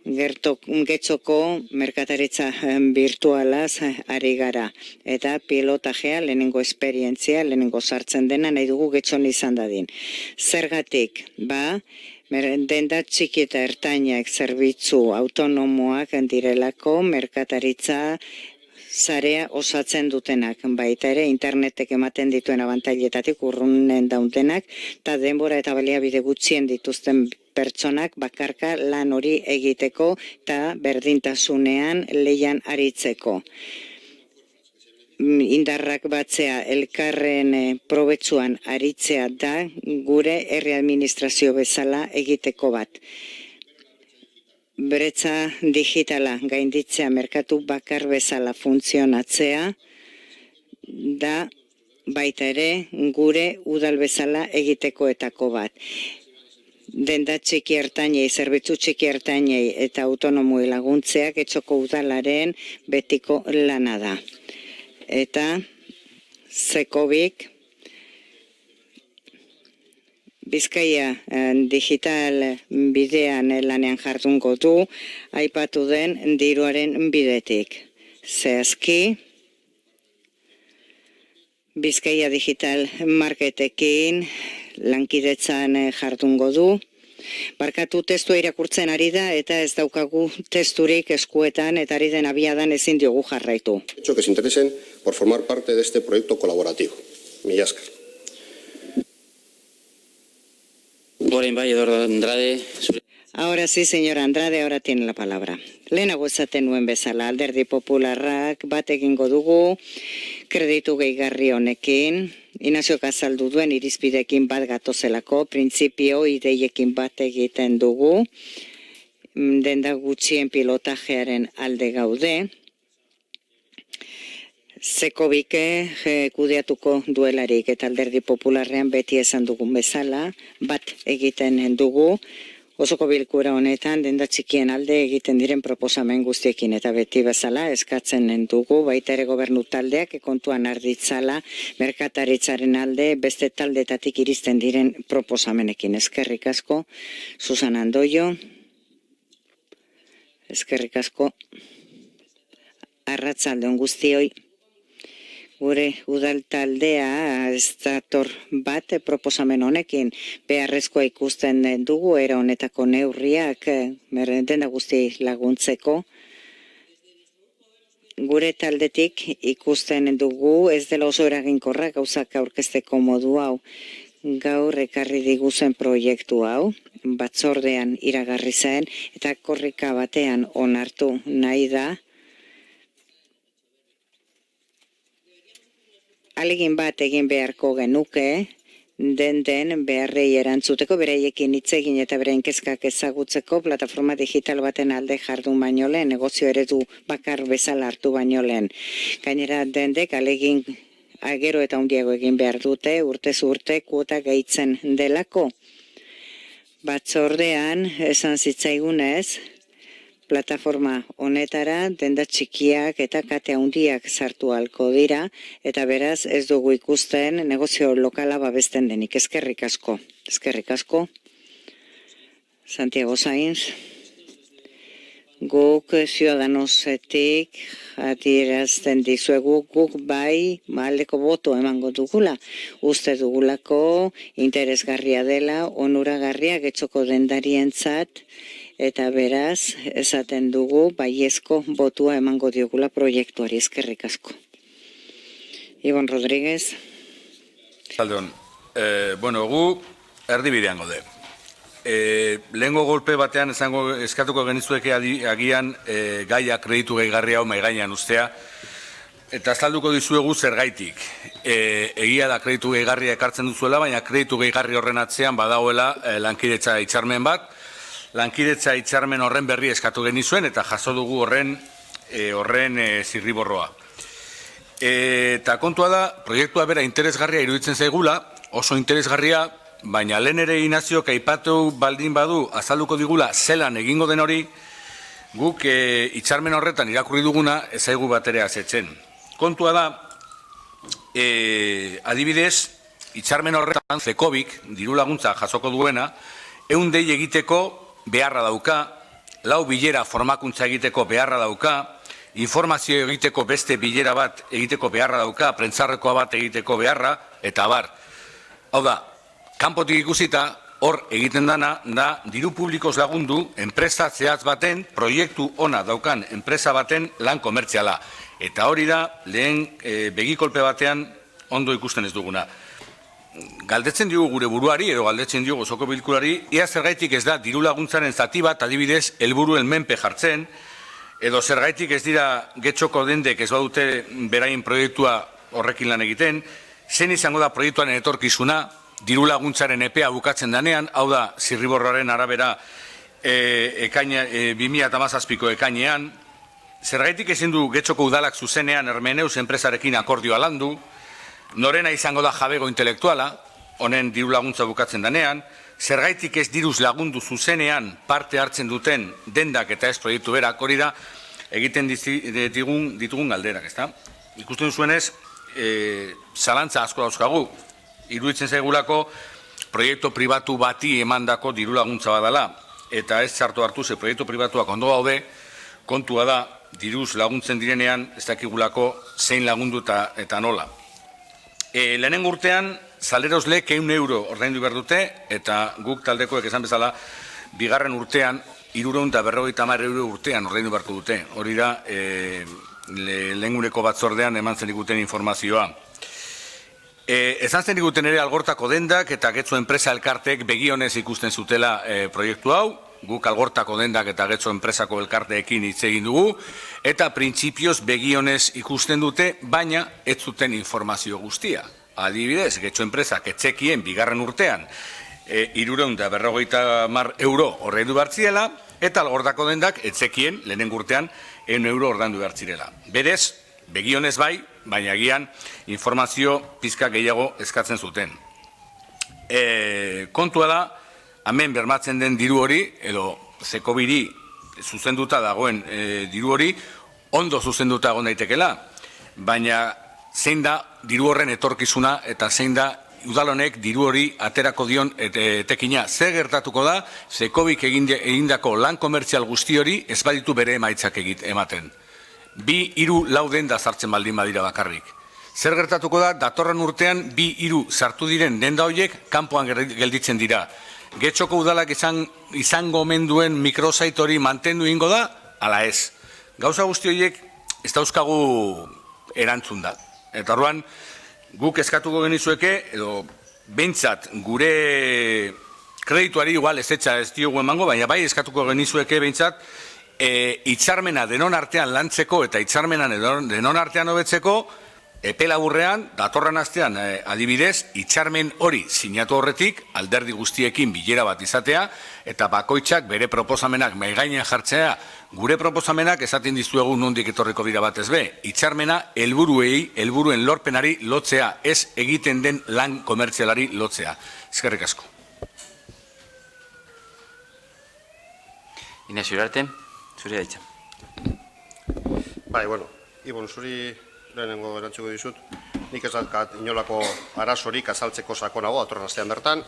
Getxoko merkataritza virtualaz ari gara eta pilotajea lehenengo esperientzia, lehenengo sartzen dena nahi dugu Getxon izan dadin. Zergatik, denda txiki eta ertainak zerbitzu autonomoak direlako merkataritza zarea osatzen dutenak, baita ere internetek ematen dituen abantailetatik urrunen daudenak, eta denbora eta baliabide gutxien dituzten pertsonak bakarka lan hori egiteko eta berdintasunean leian aritzeko. Indarrak batzea elkarren probetsuan aritzea da gure herri administrazio bezala egiteko bat. Bretza digitala gainditzea merkatu bakar bezala funtzionatzea da baita ere gure udal bezala egitekoetako bat. Denda txiki ertainei, zerbitzu txiki ertainei eta autonomoi laguntzeak Getxoko udalaren betiko lana da. Eta Zekobik Bizkaia digital bidean lanean jardungo du, aipatu den diruaren bidetik. Zehazki, Bizkaia digital marketekin lankidetzan jardungo du. Barkatu testua irakurtzen ari da eta ez daukagu testurik eskuetan eta ari den abiadan ezin diogu jarraitu. Que se interesen por formar parte de este proyecto colaborativo. Mila esker. Ahora sí, señora Andrade, ahora tiene la palabra. Lehenago esaten nuen bezala, Alderdi Popularrak bat egingo dugu, kreditu gehigarri honekin, Inaziok azaldu duen irizpidekin bat gatozelako, printzipio ideiekin bat egiten dugu, denda gutxien pilotajearen alde gaude, Zekobike kudeatuko duelarik eta Alderdi Popularrean beti esan dugun bezala, bat egiten dugu, Osoko bilkura honetan denda txikien alde egiten diren proposamen guztiekin eta beti bezala eskatzen dugu baita ere gobernu taldeak kontuan arditzala merkataritzaren alde beste taldetatik iristen diren proposamenekin. Eskerrik asko, Susan Andoio. Eskerrik asko. Arratsaldeon guztioi. Gure udal taldea ez dator bat proposamen honekin beharrezkoa ikusten dugu era honetako neurriak denda guzti laguntzeko. Gure taldetik ikusten dugu ez dela oso eraginkorra gauzak aurkezteko modu hau. Gaur ekarri diguzen proiektu hau, batzordean iragarri zen eta korrika batean onartu nahi da. Alegin bat egin beharko genuke, den beharrei erantzuteko, beraiekin hitz egin eta beraien kezkak ezagutzeko, plataforma digital baten alde jardun baino lehen, negozio eredu bakar bezala hartu baino lehen. Gainera dendek alegin gero eta handiago egin behar dute, urtez urte kuota gehitzen delako. Batzordean esan zitzaigunez, plataforma honetara denda txikiak eta kate handiak sartu ahalko dira eta beraz ez dugu ikusten negozio lokala babesten denik. Eskerrik asko. Eskerrik asko. Santiago Sainz. Guk Ciudadanosetik adierazten dizuegu guk bai aldeko boto emango dugula. Uste dugulako interesgarria dela, onuragarria getxoko dendarientzat eta beraz esaten dugu baiezko botua emango diogula proiektuari. Eskerrik asko. Ibon Rodríguez. Saldeon, gu erdibidean gaude. Lehengo golpe batean eskatuko genizueke agian gaia kreditu gehigarria hau maigainan ustea, eta azalduko dizuegu zergaitik. Egia da kreditu gehigarria ekartzen duzuela, baina kreditu gehigarri horren atzean badagoela lankidetza hitzarmen bat. Lankidetza hitzarmen horren berri eskatu genizuen eta jaso dugu horren zirriborroa. Eta kontua da, proiektua bera interesgarria iruditzen zaigula, oso interesgarria, baina lehen ere Inaziok aipatu baldin badu azalduko digula zelan egingo den hori, guk hitzarmen horretan irakurri duguna ez zaigu bat ere asetzen. Kontua da, adibidez, hitzarmen horretan Zekobik, diru laguntza jasoko duena, 100 dei egiteko beharra dauka, 4 bilera formakuntza egiteko beharra dauka, informazio egiteko beste bilera bat egiteko beharra dauka, prentzarrekoa bat egiteko beharra, eta abar. Hau da, kanpotik ikusita, hor egiten dana, da diru publikoz lagundu, enpresa zehatz baten, proiektu ona daukan enpresa baten lan komertziala. Eta hori da, lehen begikolpe batean ondo ikusten ez duguna. Galdetzen diogu gure buruari, edo galdetzen diogu osoko bilkurari, ia zergaitik ez da diru laguntzaren zati bat adibidez helburuen menpe jartzen, edo zergaitik ez dira getxoko dendek ez badute berain proiektua horrekin lan egiten, zen izango da proiektuaren etorkizuna, diru laguntzaren epea bukatzen danean, hau da zirriborroaren arabera 2017ko ekainean, zergaitik ezin du getxoko udalak zuzenean Hermeneus enpresarekin akordioa landu, norena izango da jabego intelektuala, honen diru laguntza bukatzen danean, zergaitik ez diruz lagundu zuzenean parte hartzen duten dendak eta ez proiektu berak, hori da egiten ditugun galderak, ezta? Ikusten zuenez, zalantza asko dauzkagu, iruditzen zaigulako proiektu pribatu bati emandako diru laguntza badala, eta ez txartu hartu ze proiektu pribatuak ondo gaude, kontua da, diruz laguntzen direnean, ez dakigulako zein lagundu eta nola. Lehenengo urtean, salerosleek 100 euro ordaindu behar dute, eta guk taldekoek esan bezala, bigarren urtean, 350 euro urtean ordaindu beharko dute. Hori da, lehengureko batzordean eman zen ikuten informazioa. Esan zen ikuten ere Algortako dendak eta Getxo enpresa elkarteek begionez ikusten zutela proiektu hau, guk Algortako dendak eta Getxo enpresako elkarteekin hitz egin dugu, eta printzipioz begionez ikusten dute, baina ez zuten informazio guztia. Adibidez, Getxo enpresak etzekien bigarren urtean 350 euro ordaindu behar zirela, eta Algortako dendak etzekien lehenengo urtean 100 euro ordaindu behar zirela. Berez, begionez bai, baina agian informazio pizka gehiago eskatzen zuten. Kontua da, hemen bermatzen den diru hori, edo Zekobiri zuzenduta dagoen diru hori, ondo zuzenduta egon daitekela, baina zein da diru horren etorkizuna eta zein da udalonek diru hori aterako dion etekina. Zer gertatuko da, Zekobik egindako lan komertzial guzti hori ez baditu bere emaitzak ematen. 2, 3, 4 denda sartzen baldin badira bakarrik. Zer gertatuko da, datorren urtean 2, 3 sartu diren denda horiek kanpoan gelditzen dira. Getxoko udalak izango omen duen mikrosait hori mantendu ingo da, ala ez. Gauza guzti horiek ez dauzkagu erantzun da. Eta orduan, guk eskatuko genizueke, edo behintzat gure kredituari igual ez diogu emango, baina bai eskatuko genizueke behintzat hitzarmena denon artean lantzeko eta hitzarmena denon artean hobetzeko, epe laburrean, datorren astean adibidez, hitzarmen hori sinatu horretik, alderdi guztiekin bilera bat izatea, eta bakoitzak bere proposamenak mahai gainean jartzea, gure proposamenak esaten dizuegu nondik etorriko dira batez be, hitzarmena helburuen lorpenari lotzea, ez egiten den lan komertzialari lotzea. Eskerrik asko. Ignacio Iriarte, zure daitza. Bai, bueno, Ibon, zuri lehenengo erantzuko dizut. Nik ez daukat inolako arazorik azaltzeko sakonago, datorren astean bertan.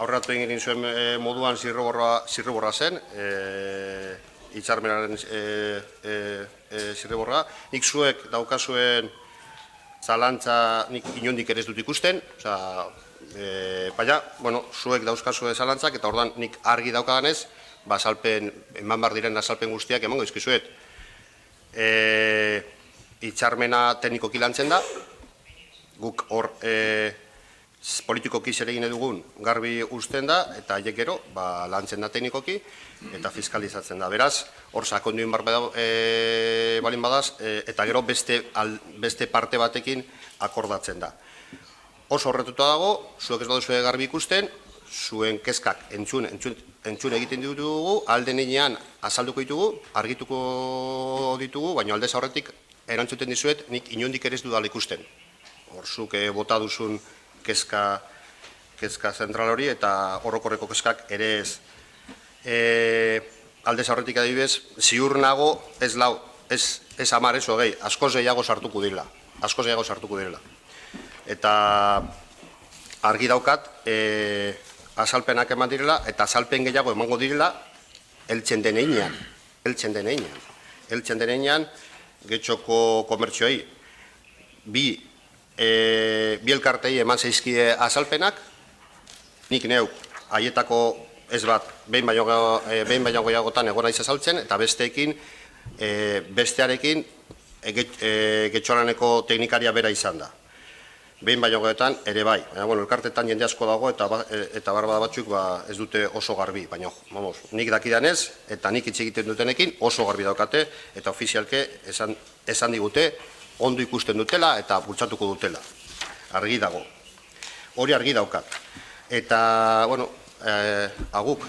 Aurreratu egin zuen moduan zirriborra zen, hitzarmenaren zirriborra. Nik zuek daukazuen zalantza nik inondik ere ez dut ikusten, baina, bueno, zuek dauzkazue zalantzak, eta ordan nik argi daukaganez, eman bar diren azalpen guztiak emango izkizuet. Hitzarmena teknikoki lantzen da, guk hor politikoki zer egin dugun garbi uzten da, eta haiek gero lantzen da teknikoki, eta fiskalizatzen da. Beraz, hor sakonduin balin badaz, eta gero beste parte batekin akordatzen da. Oso horretuta dago, zuek ez baduzue garbi ikusten, zuen kezkak entzun egiten ditugu, alde nenean azalduko ditugu, argituko ditugu, baina aldez horretik erantzuten dizuet, nik inondik ere ez dudala ikusten. Hor zuk bota duzun kezka zentral hori eta orokorreko kezkak ere ez. Aldez horretik adibidez, ziur nago ez 10 ez 20, askoz gehiago sartuko direla. Eta argi daukat, azalpenak eman direla, eta azalpen gehiago emango direla, heltzen deneinean, Getxoko komertzioei, bi elkartei eman zaizkie azalpenak, nik neuk haietako ez bat, behin baino gehiagotan egon naiz azaltzen, eta bestearekin Getxolaneko teknikaria bera izan da. Behin baino gehiagotan ere bai, baina elkartetan jende asko dago eta barbada batzuk ez dute oso garbi, baina nik dakidanez eta nik hitz egiten dutenekin oso garbi daukate eta ofizialke esan digute ondo ikusten dutela eta bultzatuko dutela. Argi dago. Hori argi daukat. Eta, aguk...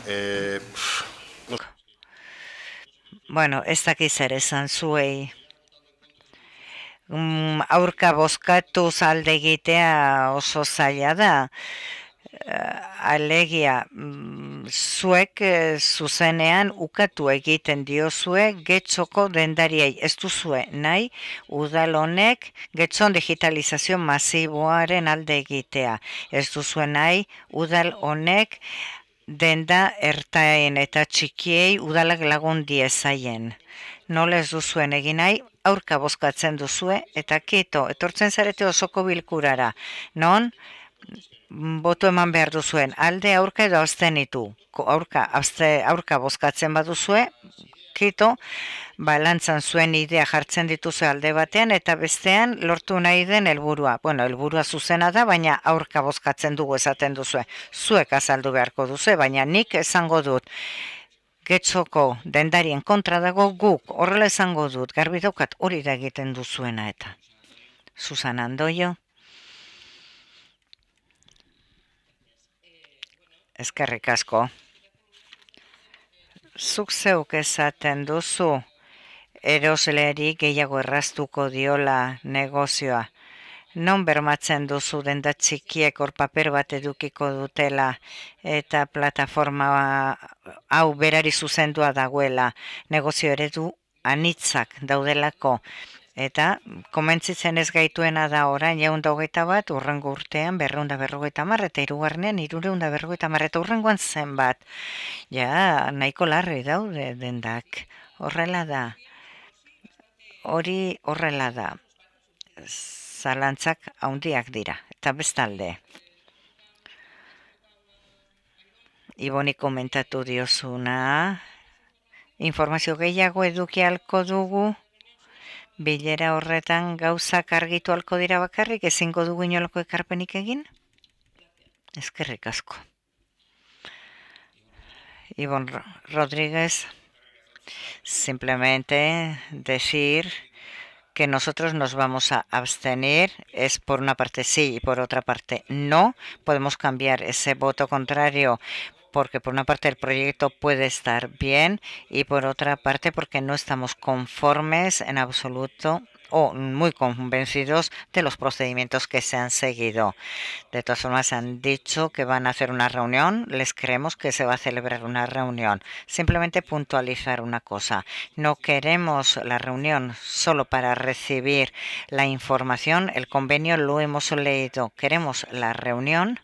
Bueno, ez dakiz ere esan zuei. Aurka bozkatuz alde egitea oso zaila da. Alegia, zuek zuzenean ukatu egiten diozue Getxoko dendariei. Ez duzue nahi, udal honek Getxon digitalizazio masiboaren alde egitea. Ez duzue nahi, udal honek denda ertaen eta txikiei udalak lagun diezaien. Nola ez duzuen egin nahi, aurka bozkatzen duzue, eta kito, etortzen zarete osoko bilkurara. Non, boto eman behar duzuen, alde aurka edo abstenitu. Aurka bozkatzen baduzue, kito, lantzan zuen idea jartzen dituzue alde batean, eta bestean lortu nahi den helburua. Bueno, helburua zuzena da, baina aurka bozkatzen dugu esaten duzue. Zuek azaldu beharko duzue, baina nik esango dut. Getxoko dendarien kontra dago guk, horrela esango dut, garbi daukat hori da egiten duzuena eta. Susan Andoio. Eskerrik asko. Zuk zeuk esaten duzu erosleri gehiago erraztuko diola negozioa. Non bermatzen duzu denda txikiek hor paper bat edukiko dutela eta plataforma hau berari zuzendua dagoela, negozio eredu anitzak daudelako. Eta komentzitzen ez gaituena da orain 121, urrengo urtean 250 eta hirugarrenean 350 eta urrengoan zenbat. Ja, nahiko larri daude dendak. Horrela da. Hori horrela da. Zalantzak handiak dira. Eta bestalde. Iboni komentatu diozuna. Informazio gehiago eduki halko dugu. Bilera horretan gauzak argitu halko dira bakarrik, ezingo dugu inolako ekarpenik egin? Eskerrik asko. Ibon Rodríguez, simplemente decir que nosotros nos vamos a abstener, es por una parte sí y por otra parte no. Podemos cambiar ese voto contrario porque por una parte el proyecto puede estar bien y por otra parte porque no estamos conformes en absoluto o muy convencidos de los procedimientos que se han seguido. De todas formas han dicho que van a hacer una reunión, les creemos que se va a celebrar una reunión. Simplemente puntualizar una cosa, no queremos la reunión solo para recibir la información, el convenio lo hemos leído, queremos la reunión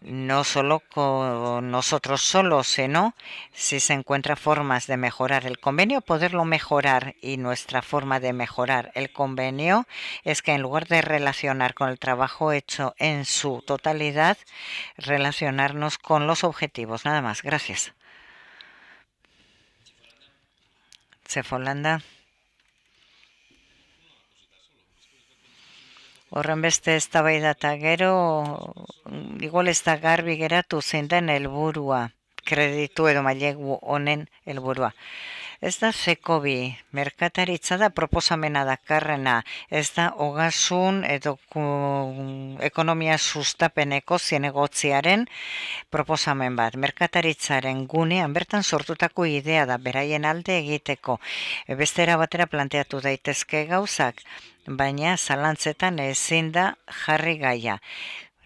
no solo con nosotros solos, sino si se encuentran formas de mejorar el convenio, poderlo mejorar. Y nuestra forma de mejorar el convenio es que en lugar de relacionar con el trabajo hecho en su totalidad, relacionarnos con los objetivos. Nada más. Gracias. Zefolanda. Horren beste eztabaida eta gero, igual ez da garbi geratu zein den helburua, kreditu edo mailegu honen helburua. Ez da Sekobi, merkataritza da proposamena dakarrena, ez da ogasun edo ekonomia sustapeneko zinegotziaren proposamen bat. Merkataritzaren gunean bertan sortutako idea da beraien alde egiteko. Bestera batera planteatu daitezke gauzak, baina zalantzetan ezin da jarri gaia.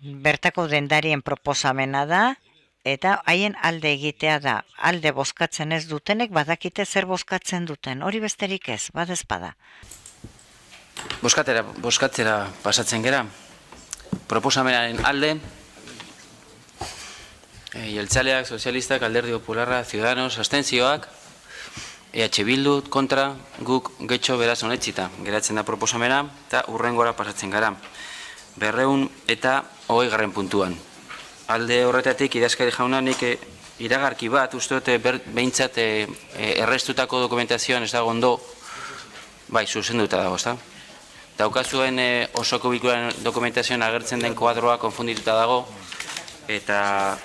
Bertako dendarien proposamena da, eta haien alde egitea da. Alde bozkatzen ez dutenek badakite zer bozkatzen duten. Hori besterik ez, badezpada. Bozkatzera pasatzen gera. Proposamenaren alde, jeltzaleak, sozialistak, Alderdi Popularra, Ciudadanos, abstentzioak, EH Bildu, kontra, guk getxo beraz onetsita. Geratzen da proposamena eta urrengora pasatzen gara. 220. puntuan. Alde horretatik idazkari jauna nik iragarki bat, uste dute behintzat errestutako dokumentazioan ez dago ondo, bai, zuzenduta dago, ezta? Daukazuen osoko bilkuraren dokumentazioan agertzen den kuadroa konfundituta dago, eta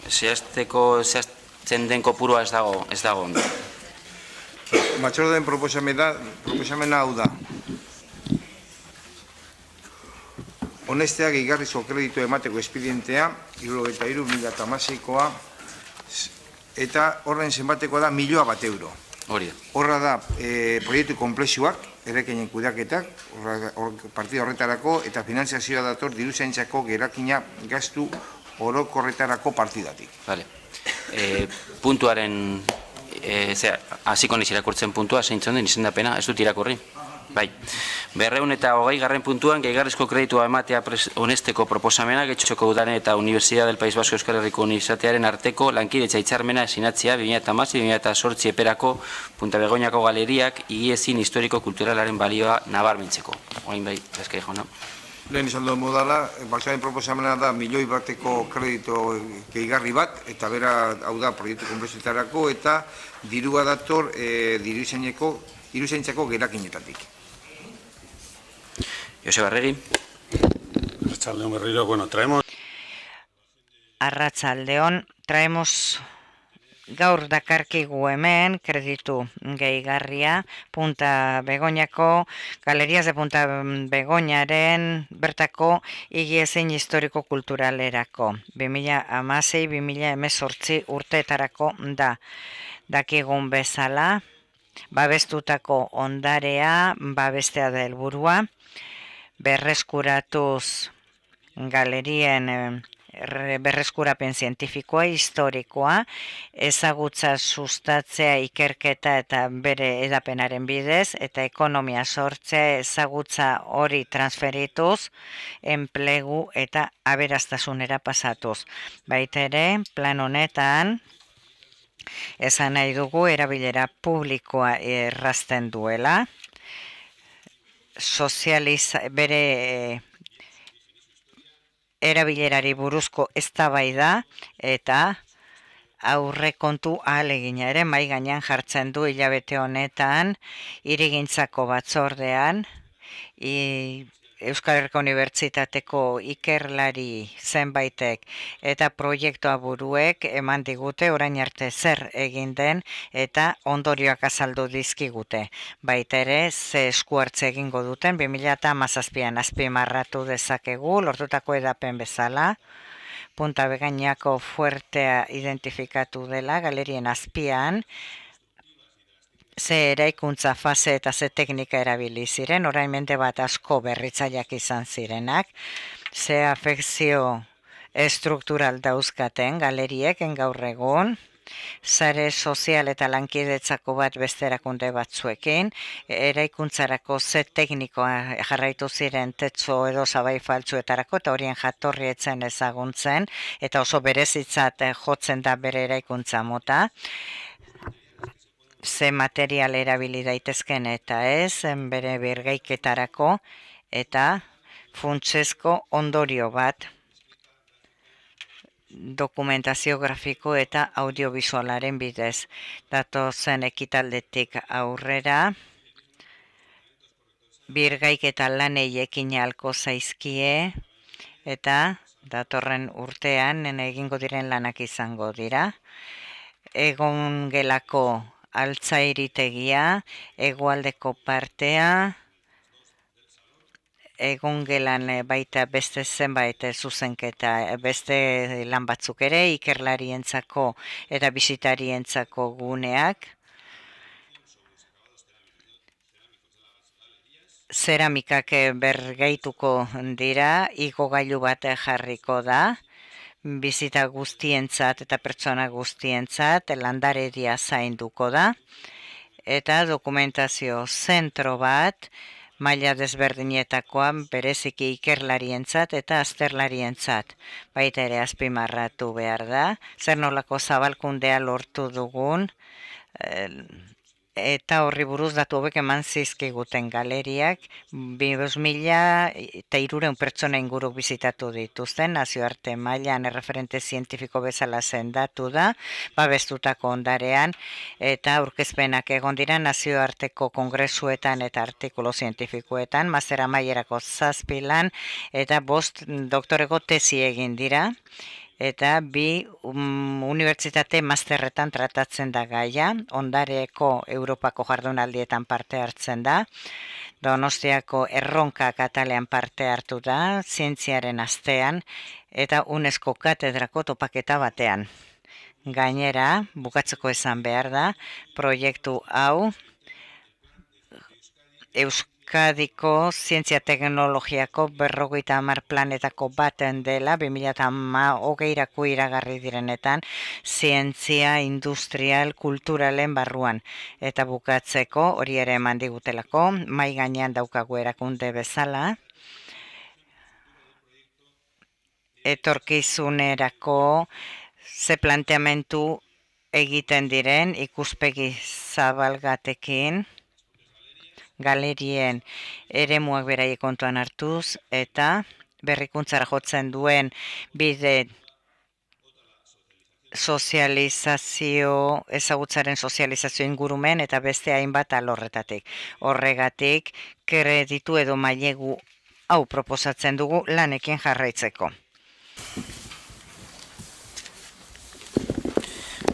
zehazten den kopurua ez dago ondo. Batzordeen proposamena hau da. Honesteak igarrizko kreditu emateko espedientea, 73.016koa, eta horren zenbatekoa da €1.000.000. Hori da. Horra da proiektu konplexuak, errekeinen kudeaketak, partida horretarako, eta finanziazioa dator diruzaintzako gerakina gastu orokorretarako partidatik. Vale. Puntuaren, hasiko niz irakurtzen puntua, zeintzen den izendapena, ez dut irakurri. Bai. 220. puntuan, gehigarrizko kreditua ematea honesteko proposamena, Getxoko Udane eta Universidad del País Vasco Euskal Herriko Unibertsitatearen arteko lankidetza hitzarmena sinatzea 2016-2018 eperako Punta Begoñako galeriak higiezin historiko kulturalaren balioa nabarmentzeko. Oain bai, ezkai jauna. Lehen izan duen modala, batzaren proposamena da €1.000.000 kredito gehigarri bat, eta bera hau da proiektu konplexuetarako, eta dirua dator diruzaintzako gerakinetatik. Joseba Arregi. Arratsaldeon berriro, bueno, traemos... Arratsaldeon, traemos gaur dakarkigu hemen kreditu gehigarria Punta Begoñako, Galerías de Punta Begoñaren bertako higiezin historiko kulturalerako. 2016-2018 urteetarako da. Dakigun bezala, babestutako ondarea, babestea da helburua, berreskuratuz galerien berreskurapen zientifikoa, historikoa, ezagutza sustatzea ikerketa eta bere edapenaren bidez, eta ekonomia sortzea ezagutza hori transferituz, enplegu eta aberastasunera pasatuz. Baita ere, plan honetan, esan nahi dugu erabilera publikoa errazten duela, bere erabilerari buruzko eztabaida eta aurrekontu ahalegina ere mahai gainean jartzen du hilabete honetan hirigintzako batzordean Euskal Herriko Unibertsitateko ikerlari zenbaitek eta proiektua buruek eman digute orain arte zer egin den eta ondorioak azaldu dizkigute. Baita ere, ze esku hartze egingo duten 2017an azpimarratu dezakegu, lortutako edapen bezala, Punta Begainako fuertea identifikatu dela galerien azpian, ze eraikuntza fase eta ze teknika erabili ziren, orain mende bat asko berritzaileak izan zirenak, ze afekzio estruktural dauzkaten galerieken gaur egun, sare sozial eta lankidetzako bat beste erakunde batzuekin, eraikuntzarako ze teknikoa jarraitu ziren tetzo edo zabai faltzuetarako eta horien jatorri etzen ezaguntzen, eta oso berezitzat jotzen da bere eraikuntza mota, ze material erabili daitezken eta ez, bere birgaiketarako eta funtsezko ondorio bat dokumentazio grafiko eta audiovisualaren bidez. Datozen ekitaldetik aurrera, birgaiketa lanei ekin ahalko zaizkie eta datorren urtean egingo diren lanak izango dira. Egon gelako altzairitegia, hegoaldeko partea, egon gelan baita beste zenbait zuzenketa, beste lan batzuk ere, ikerlarientzako eta bisitarientzako guneak, zeramikak bergaituko dira, igogailu bat jarriko da, bizita guztientzat eta pertsona guztientzat landaredia zainduko da, eta dokumentazio zentro bat maila desberdinetakoan bereziki ikerlarientzat eta azterlarientzat. Baita ere azpimarratu behar da, zer nolako zabalkundea lortu dugun, eta horri buruz datu hobek eman zizkiguten galeriak, 2.300 pertsona inguru bizitatu dituzten, nazioarte mailan erreferente zientifiko bezala sendatu da, babestutako ondarean, eta aurkezpenak egon dira nazioarteko kongresuetan eta artikulo zientifikoetan, mazera maierako 7 lan, eta 5 doktoreko tesi egin dira, eta 2 unibertsitate masterretan tratatzen da gaia, ondareko Europako jardunaldietan parte hartzen da, Donostiako erronka katalean parte hartu da, zientziaren astean, eta UNESCO katedrako topaketa batean. Gainera, bukatzeko esan behar da, proiektu hau Euskadiko zientzia teknologiako 50 planetako baten dela, 2020 iragarri direnetan, zientzia industrial kulturalen barruan. Eta bukatzeko, hori ere eman digutelako, mahai gainean daukagu erakunde bezala, etorkizunerako ze planteamentu egiten diren ikuspegi zabalgatekin, galerien eremuak beraiek kontuan hartuz eta berrikuntzara jotzen duen bide sozializazio, ezagutzaren sozializazio ingurumen eta beste hainbat alorretatik. Horregatik, kreditu edo mailegu hau proposatzen dugu lanekin jarraitzeko.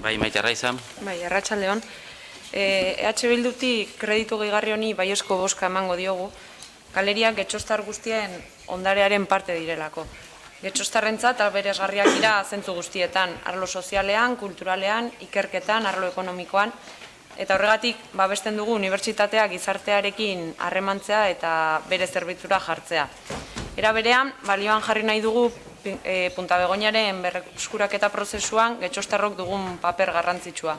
Bai, Maite Arraiza. Bai, arratsaldeon. EH Bildutik kreditu gehigarri honi baiezko bozka emango diogu, galeriak getxostar guztien ondarearen parte direlako. Getxostarrentzat aberasgarriak dira zentzu guztietan, arlo sozialean, kulturalean, ikerketan, arlo ekonomikoan, Eta horregatik babesten dugu unibertsitatea gizartearekin harremantzea eta bere zerbitzura jartzea. Era berean, balioan jarri nahi dugu Punta Begoñaren berreskuraketa prozesuan Getxostarrok dugun paper garrantzitsua.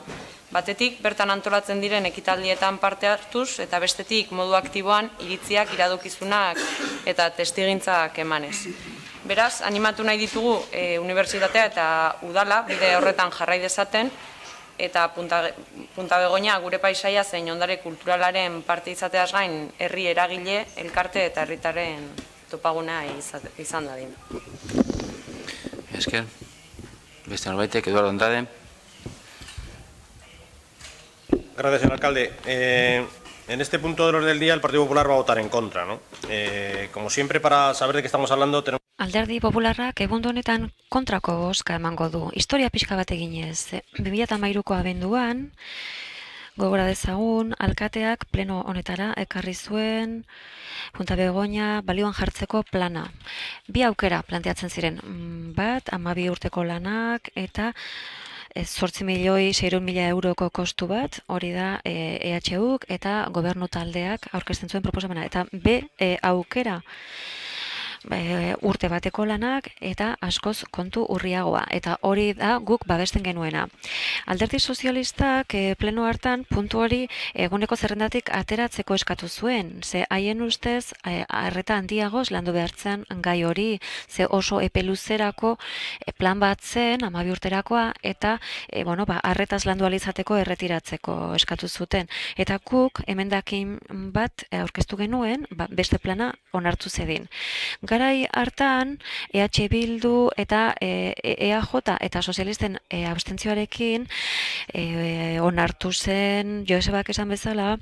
Batetik, bertan antolatzen diren ekitaldietan parte hartuz, eta bestetik modu aktiboan iritziak, iradokizunak eta testigintzak emanez. Beraz, animatu nahi ditugu unibertsitatea eta udala bide horretan jarrai dezaten, eta Punta Begoña gure paisaia zein ondare kulturalaren parte izateaz gain herri eragile, elkarte eta herritaren topaguna izan dadin. Esker, beste norbaitek, Eduardo Andrade. Gracias, señor alcalde. En este punto del orden del día el Partido Popular va a votar en contra, ¿no? Como siempre, para saber de qué estamos hablando, tenemos... Alderdi Popularrak egundu honetan kontrako bozka emango du. Historia pixka bat eginez. 2013ko abenduan, gogora dezagun, alkateak pleno honetara ekarri zuen Punta Begoña balioan jartzeko plana. Bi aukera planteatzen ziren. Bat, 12 urteko lanak eta 8.600.000 euroko kostu bat, hori da EHUk eta gobernu taldeak aurkezten zuen proposamena. Eta B aukera, urte bateko lanak eta askoz kontu urriagoa. Eta hori da guk babesten genuena. Alderdi sozialistak pleno hartan puntu hori eguneko zerrendatik ateratzeko eskatu zuen. Ze haien ustez arreta handiagoz landu behartzen gai hori. Ze oso epe luzerako plan bat zen, 12 urterakoa, eta arretaz landu alizateko erretiratzeko eskatu zuten. Eta guk emendakin bat aurkeztu genuen, beste plana onartu zedin. Garai hartan, EH Bildu eta EAJ eta sozialisten abstentzioarekin onartu zen, Josebak esan bezala,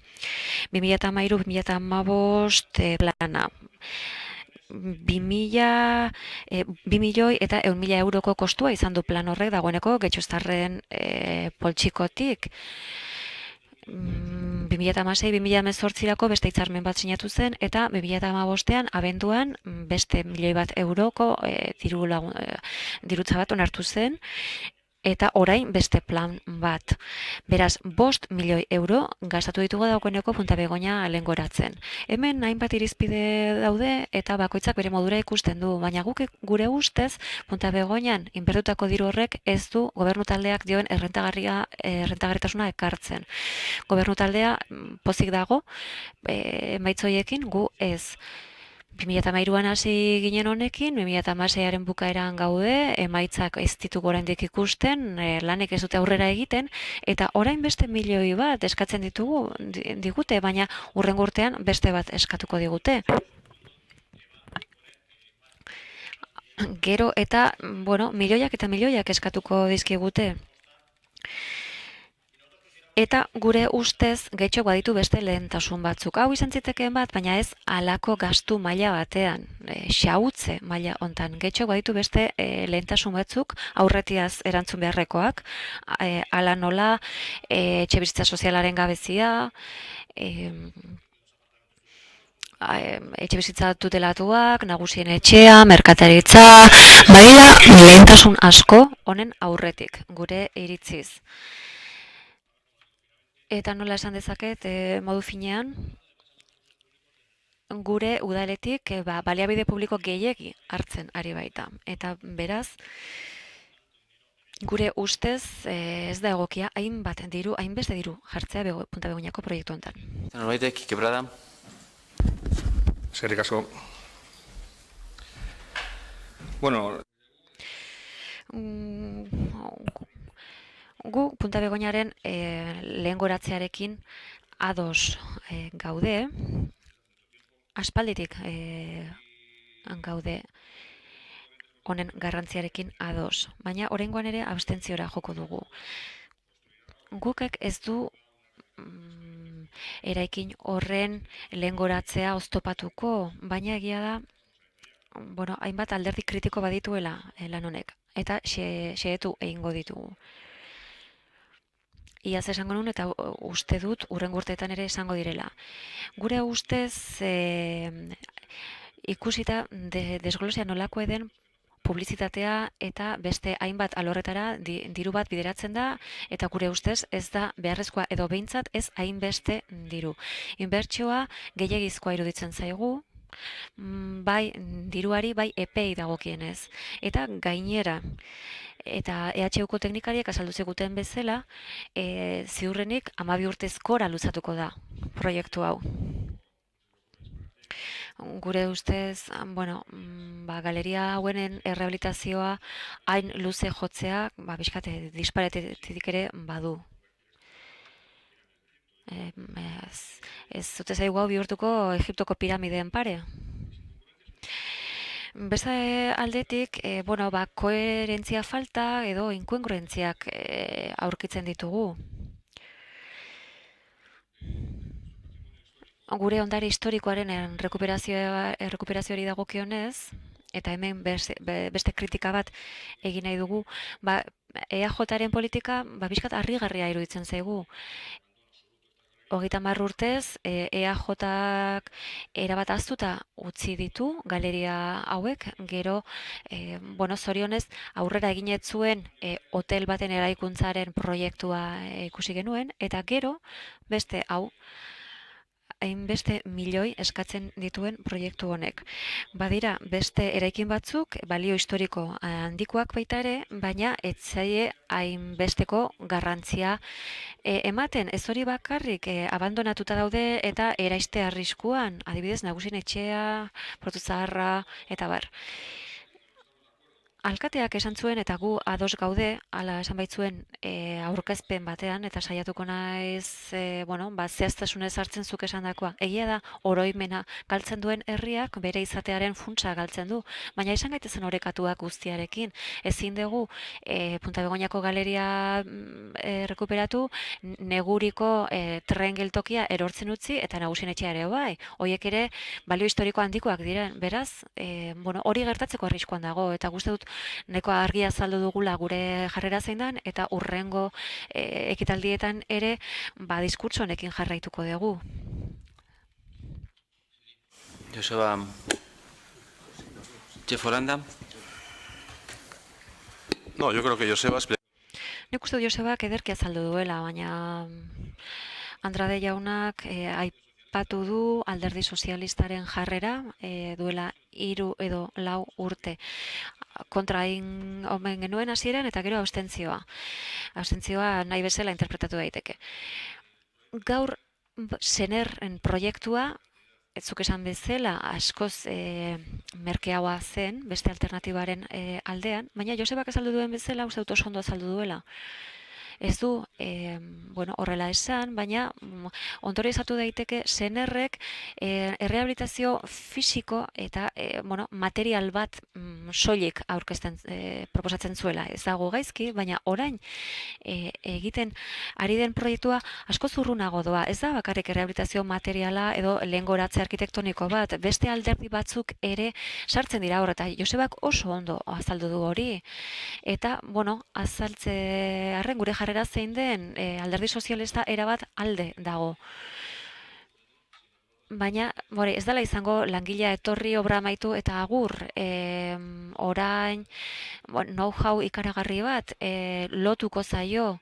2013-2015 plana. 2 milioi eta 100.000 euroko kostua izan du plan horrek dagoeneko Getxostarren poltsikotik. 2016-2018 beste hitzarmen bat sinatu zen, eta 2015ean abenduan beste 1 milioi bat euroko dirutza bat onartu zen, eta orain beste plan bat. Beraz, 5 milioi euro gastatu ditugu daukeneko Punta Begoña lengoratzen. Hemen hainbat irizpide daude eta bakoitzak bere modura ikusten du, baina guk gure ustez Punta Begoñan inbertutako diru horrek ez du gobernu taldeak dioen errentagarritasuna ekartzen. Gobernu taldea pozik dago, emaitzoiekin gu ez. 2013an hasi ginen honekin, 2016aren bukaeran gaude, emaitzak ez ditugu oraindik ikusten, lanek ez dute aurrera egiten, eta orain beste milioi bat eskatzen digute, baina hurrengo urtean beste bat eskatuko digute. Gero eta, milioiak eta milioiak eskatuko dizkigute. Eta gure ustez Getxok baditu beste lehentasun batzuk. Hau izan zitekeen bat, baina ez halako gastu maila batean, xahutze maila hontan. Getxok baditu beste lehentasun batzuk, aurretiaz erantzun beharrekoak, hala nola, etxebizitza sozialaren gabezia, etxebizitza tutelatuak, nagusien etxea, merkataritza, badira lehentasun asko honen aurretik, gure iritziz. Eta nola esan dezaket, modu finean, gure udaletik baliabide publiko gehiegi hartzen ari baita. Eta beraz, gure ustez ez da egokia hainbeste diru jartzea Punta Begoñako proiektu honetan. Norbaitek, Kebrada. Eskerrik asko. Gu Punta Begoñaren lehengoratzearekin ados gaude, aspalditik gaude honen garrantziarekin ados, baina oraingoan ere abstentziora joko dugu. Gukek ez du eraikin horren lehengoratzea oztopatuko, baina egia da, hainbat alderdi kritiko badituela lan honek, eta xehetu egingo ditugu. Iaz esango nun eta uste dut hurrengo urteetan ere esango direla. Gure ustez ikusita desglosia nolako eden publizitatea eta beste hainbat alorretara diru bat bideratzen da, eta gure ustez ez da beharrezkoa edo behintzat ez hainbeste diru. Inbertsioa gehiegizkoa iruditzen zaigu, bai diruari, bai epei dagokienez. Eta gainera, eta EHUko teknikariek azaldu ziguten bezala, ziurrenik 12 urtez gora luzatuko da proiektu hau. Gure ustez, galeria hauen errehabilitazioa hain luze jotzea, bizkate disparetetik ere badu. Ez zute zaigu hau bihurtuko Egiptoko piramideen pare. Beste aldetik, koherentzia falta edo inkongruentziak aurkitzen ditugu. Gure ondare historikoaren rekuperazioari dagokionez, eta hemen beste kritika bat egin nahi dugu, EAJaren politika bizkat harrigarria iruditzen zaigu. 30 urtez, EAJak erabat ahaztuta utzi ditu galeria hauek, gero, zorionez, aurrera egin ez zuen hotel baten eraikuntzaren proiektua ikusi genuen, eta gero, beste hau, hainbeste milioi eskatzen dituen proiektu honek. Badira, beste eraikin batzuk, balio historiko handikoak baita ere, baina ez zaie hainbesteko garrantzia ematen. Ez hori bakarrik abandonatuta daude eta eraiste arriskuan, adibidez, Nagusien etxea, Portu Zaharra, eta bar. Alkateak esan zuen eta gu ados gaude, hala esan baitzuen aurkezpen batean, eta saiatuko naiz, zehaztasunez hartzen zuk esandakoa. Egia da, oroimena galtzen duen herriak bere izatearen funtsa galtzen du, baina izan gaitezen orekatuak guztiarekin. Ezin dugu Punta Begoñako galeria rekuperatu, Neguriko tren geltokia erortzen utzi, eta Nagusien etxea ere bai. Horiek ere balio historiko handikoak diren, beraz, hori gertatzeko arriskuan dago, eta guzti dut neko argia azaldu dugula gure jarrera zein dan, eta urrengo ekitaldietan ere diskurtso honekin jarraituko dugu. Joseba Jeforanda. No, yo creo que Joseba... Nik uste Josebak ederki azaldu duela, baina Andrade jaunak aipatu du Alderdi Sozialistaren jarrera duela 3 edo 4 urte. Kontra egin omen genuen hasieran eta gero abstentzioa. Abstentzioa nahi bezala interpretatu daiteke. Gaur Senerren proiektua, ez zuk esan bezala, askoz merkeagoa zen, beste alternatibaren aldean, baina Josebak azaldu duen bezala, uste dut oso ondo azaldu duela. Ez du, horrela esan, baina ondoriozatu daiteke Senerrek errehabilitazio fisiko eta material bat soilik aurkezten proposatzen zuela. Ez dago gaizki, baina orain egiten ari den proiektua asko zurrunago doa. Ez da bakarrik errehabilitazio materiala edo lehengoratze arkitektoniko bat, beste alderdi batzuk ere sartzen dira hor, eta Josebak oso ondo azaldu du hori. Eta, azaltze arren gure jarrera zein den Alderdi Sozialista erabat alde dago. Baina, ez dela izango langilea etorri obra amaitu eta agur, orain know-how ikaragarri bat lotuko zaio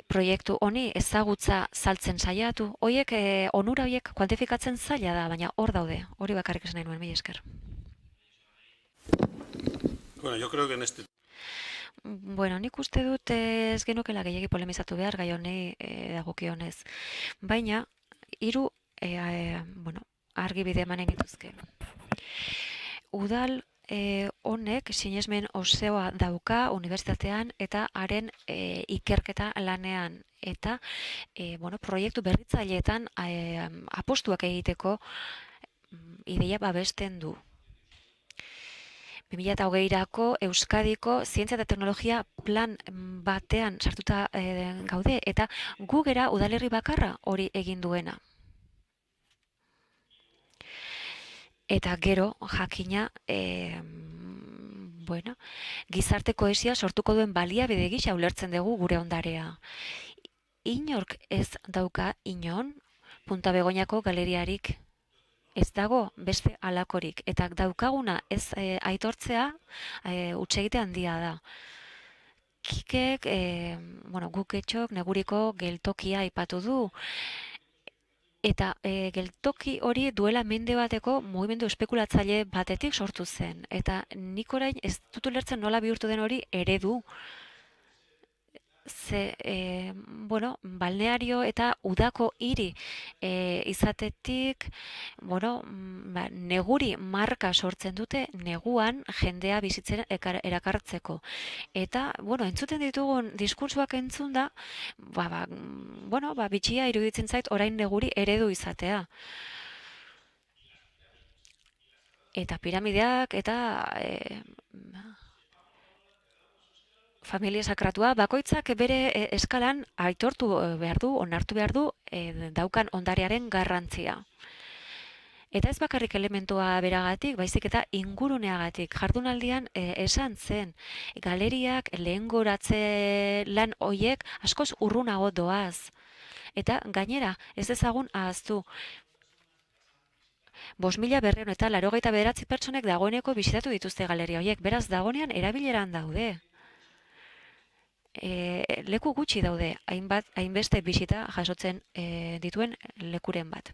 proiektu honi ezagutza saltzen saiatu. Horiek, onura horiek kuantifikatzen zaila da, baina hor daude. Hori bakarrik esan nahi nuen, mila esker. Bueno, yo creo que en este... Nik uste dut ez genukela gehiegi polemizatu behar gai honi dagokionez. Baina, 3 argibide emanen dituzke. Udal honek sinesmen osoa dauka unibertsitatean eta haren ikerketa lanean. Eta proiektu berritzaileetan apostuak egiteko ideia babesten du. 2020-rako Euskadiko Zientzia eta Teknologia plan batean sartuta gaude, eta gu gera udalerri bakarra hori egin duena. Eta gero, jakina, gizarte kohesioa sortuko duen baliabide gisa ulertzen dugu gure ondarea. Inork ez dauka inon Punta Begoñako galeriarik ez dago beste alakorik. Eta daukaguna ez aitortzea hutsegite handia da. Kikek, guk etxok, neguriko geltokia aipatu du. Eta geltoki hori duela mende bateko mugimendu espekulatzaile batetik sortu zen. Eta nik orain ez dut ulertzen nola bihurtu den hori eredu. Ze, balneario eta udako hiri izatetik, neguri marka sortzen dute neguan jendea bizitzen erakartzeko. Eta, entzuten ditugun diskurtsoak entzun da, bitxia iruditzen zait orain neguri eredu izatea. Eta piramideak eta familia sakratua, bakoitzak bere eskalan aitortu behar du, onartu behar du daukan ondarearen garrantzia. Eta ez bakarrik elementua beragatik, baizik eta inguruneagatik. Jardunaldian esan zen, galeriak lehengoratze lan hoiek askoz urrunago doaz. Eta gainera, ez dezagun ahaztu, 5.289 pertsonek dagoeneko bisitatu dituzte galeria hoiek, beraz dagoenean erabileran daude. Leku gutxi daude, hainbeste bisita jasotzen dituen lekuren bat.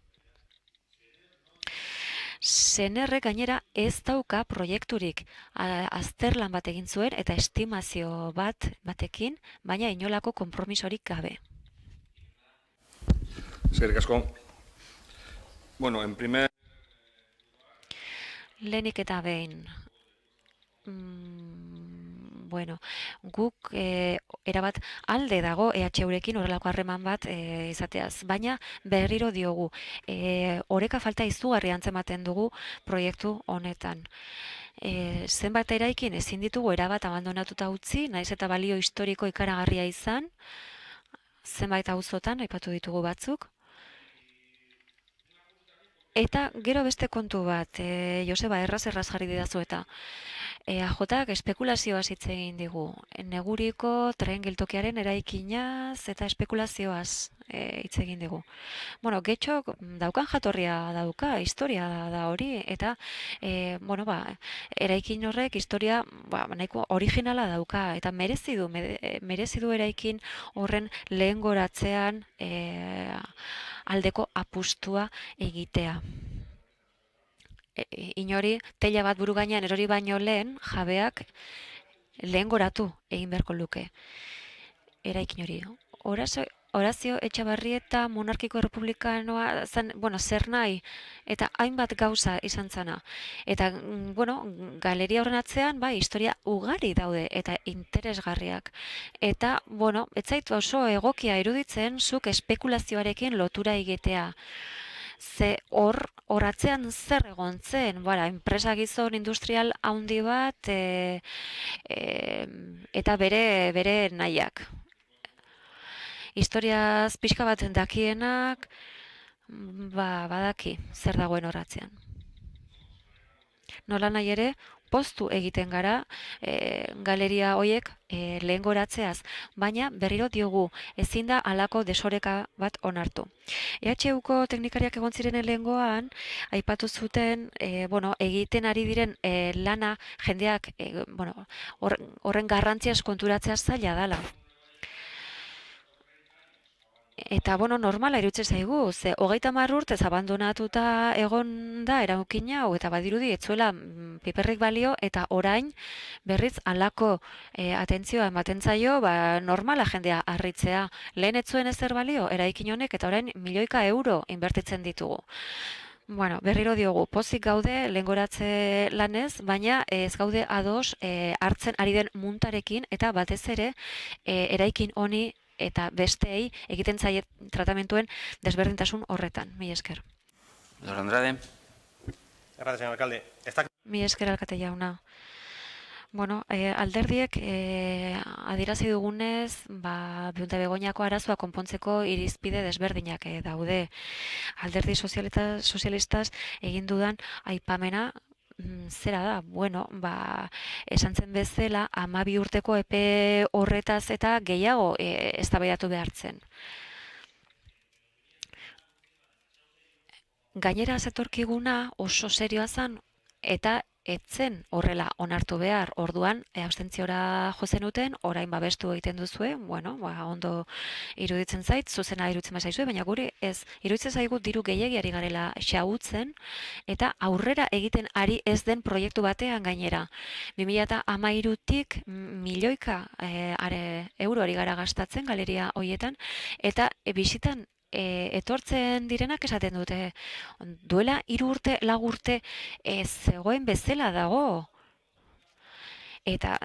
Senerrek gainera ez dauka proiekturik azterlan bat egin zuen eta estimazio batekin, baina inolako konpromisorik gabe. Eskerrik asko. En primer... Lehenik eta behin. Guk erabat alde dago EHUrekin horrelako harreman bat izateaz, baina berriro diogu, oreka falta izugarri antzematen dugu proiektu honetan. Zenbat eraikin ezin ditugu erabat abandonatuta utzi, naiz eta balio historiko ikaragarria izan, zenbait auzotan aipatu ditugu batzuk. Eta gero beste kontu bat, Joseba, erraz jarri didazu eta EAJak espekulazioaz hitz egin digu. Neguriko tren geltokiaren eraikinaz eta espekulazioaz hitz egin digu. Getxok daukan jatorria dauka, historia da hori, eta eraikin horrek historia nahiko originala dauka, eta merezi du eraikin horren lehengoratzean aldeko apustua egitea. Inori, teila bat buru gainean erori baino lehen, jabeak lehengoratu egin beharko luke. Eraikin hori. Horazio Etxabarrieta monarkiko republikanoa zen, zer nahi, eta hainbat gauza izan zana. Eta, galeria horren atzean, historia ugari daude eta interesgarriak. Eta, ez zait oso egokia iruditzen zuk espekulazioarekin lotura egitea. Ze hor atzean zer egon zen, enpresa gizon industrial handi bat eta bere nahiak. Historiaz pixka bat dakienak, badaki zer dagoen horatzean. Nola nahi ere, poztu egiten gara galeria hoiek lehengoratzeaz, baina berriro diogu ezin da halako desoreka bat onartu. EHUko teknikariak egon ziren lehengoan, aipatu zuten egiten ari diren lana jendeak horren garrantziaz konturatzea zaila dela. Eta, normala iruditzen zaigu, ze 30 urtez abandonatuta egon da eraukin hau, eta badirudi etzuela piperrik balio, eta orain berriz halako atentzioa ematen zaio, normala jendea harritzea. Lehen etzuen ezer balio, eraikin honek, eta orain milioika euro inbertitzen ditugu. Berriro diogu, pozik gaude lehengoratze lanez, baina ez gaude ados hartzen ari den muntarekin, eta batez ere eraikin honi eta besteei egiten zaie tratamentua desberdintasun horretan. Mila esker. Don Andrade. Gracias, señor alcalde. Mila esker, alkate jauna. Alderdiek adierazi dugunez, Biunte Begoñako arazoa konpontzeko irizpide desberdinak daude. Alderdi sozialistas egin dudan aipamena zera da, esan zen bezala, 12 urteko epe horretaz eta gehiago eztabaidatu behartzen. Gainera zetorkiguna oso serioa zen eta etzen horrela onartu behar. Orduan, abstentziora jo zenuten, orain babestu egiten duzue, bueno, ondo iruditzen zait, zuzena iruditzen bazaizue, baina guri ez, iruditzen zaigu diru gehiagiari garela xahutzen eta aurrera egiten ari ez den proiektu batean gainera. 2013tik milioika euro ari gara gastatzen galeria hoietan eta bisitan etortzen direnak esaten dute, duela 3 urte, 4 urte zegoen bezala dago. Eta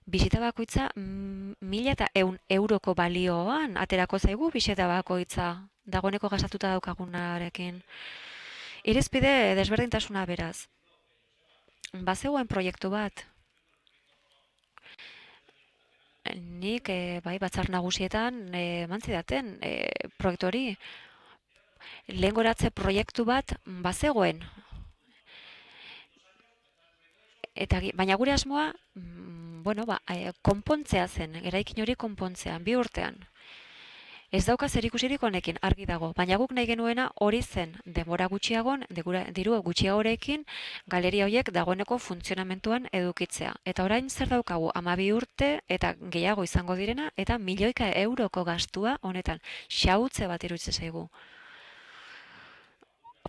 bisita bakoitza 1.100 euroko balioan aterako zaigu bisita bakoitza dagoeneko gastatuta daukagunarekin. Irizpide desberdintasuna beraz. Bazegoen proiektu bat. Nik batzar nagusietan eman zidaten proiektu hori. Lehengoratze proiektu bat bazegoen. Baina gure asmoa, konpontzea zen, eraikin hori konpontzea, 2 urtean. Ez dauka zerikusirik honekin, argi dago, baina guk nahi genuena hori zen, denbora gutxiagon, diru gutxiagorekin, galeria horiek dagoeneko funtzionamentuan edukitzea. Eta orain zer daukagu, 12 urte eta gehiago izango direna, eta 1.000 euroko gastua honetan, xahutze bat iruditzen zaigu.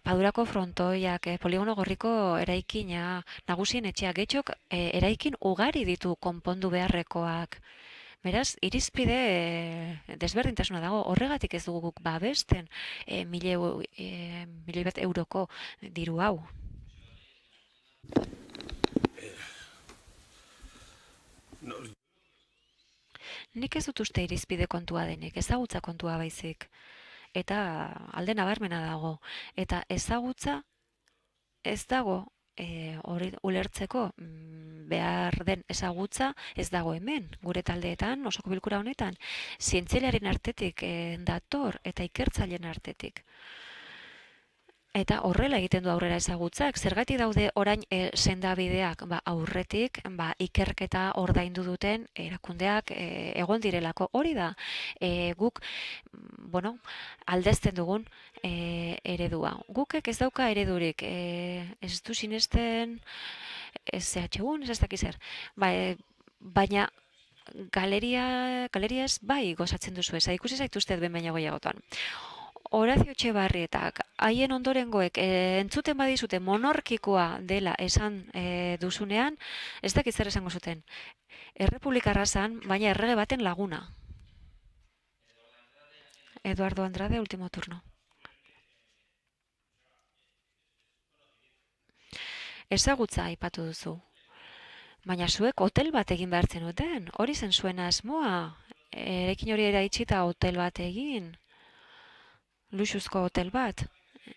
Padurako frontoiak, poligono gorriko eraikina, nagusien etxeak getxok, eraikin ugari ditu konpondu beharrekoak. Beraz, irizpide desberdintasuna dago, horregatik ez dugu guk babesten 1.000 euroko diru hau. Nik ez dut uste irizpide kontua denik, ezagutza kontua baizik. Eta alde nabarmena dago. Eta ezagutza ez dago hori ulertzeko behar den ezagutza ez dago hemen, gure taldeetan, osoko bilkura honetan, zientzialaren artetik dator eta ikertzaileen artetik. Eta horrela egiten du aurrera ezagutzak. Zergatik daude orain sendabideak aurretik ikerketa ordaindu duten erakundeak egon direlako. Hori da guk aldezten dugun eredua. Gukek ez dauka eredurik. Ez du sinesten ZHU-n, ez dakit zer. Baina galeria ez bai gozatzen duzu ez. Ikusi zaituztet ben baina gehiagotan. Horacio Etxebarrietak, haien ondorengoek entzuten badizute monarkikoa dela esan duzunean, ez dakit zer esango zuten. Errepublikarra zan, baina errege baten laguna. Eduardo Andrade, último turno. Ezagutza aipatu duzu. Baina zuek hotel bat egin behartzen duten, hori zen zuen asmoa. Eraikin hori eraitsita hotel bat egin. Luxuzko hotel bat.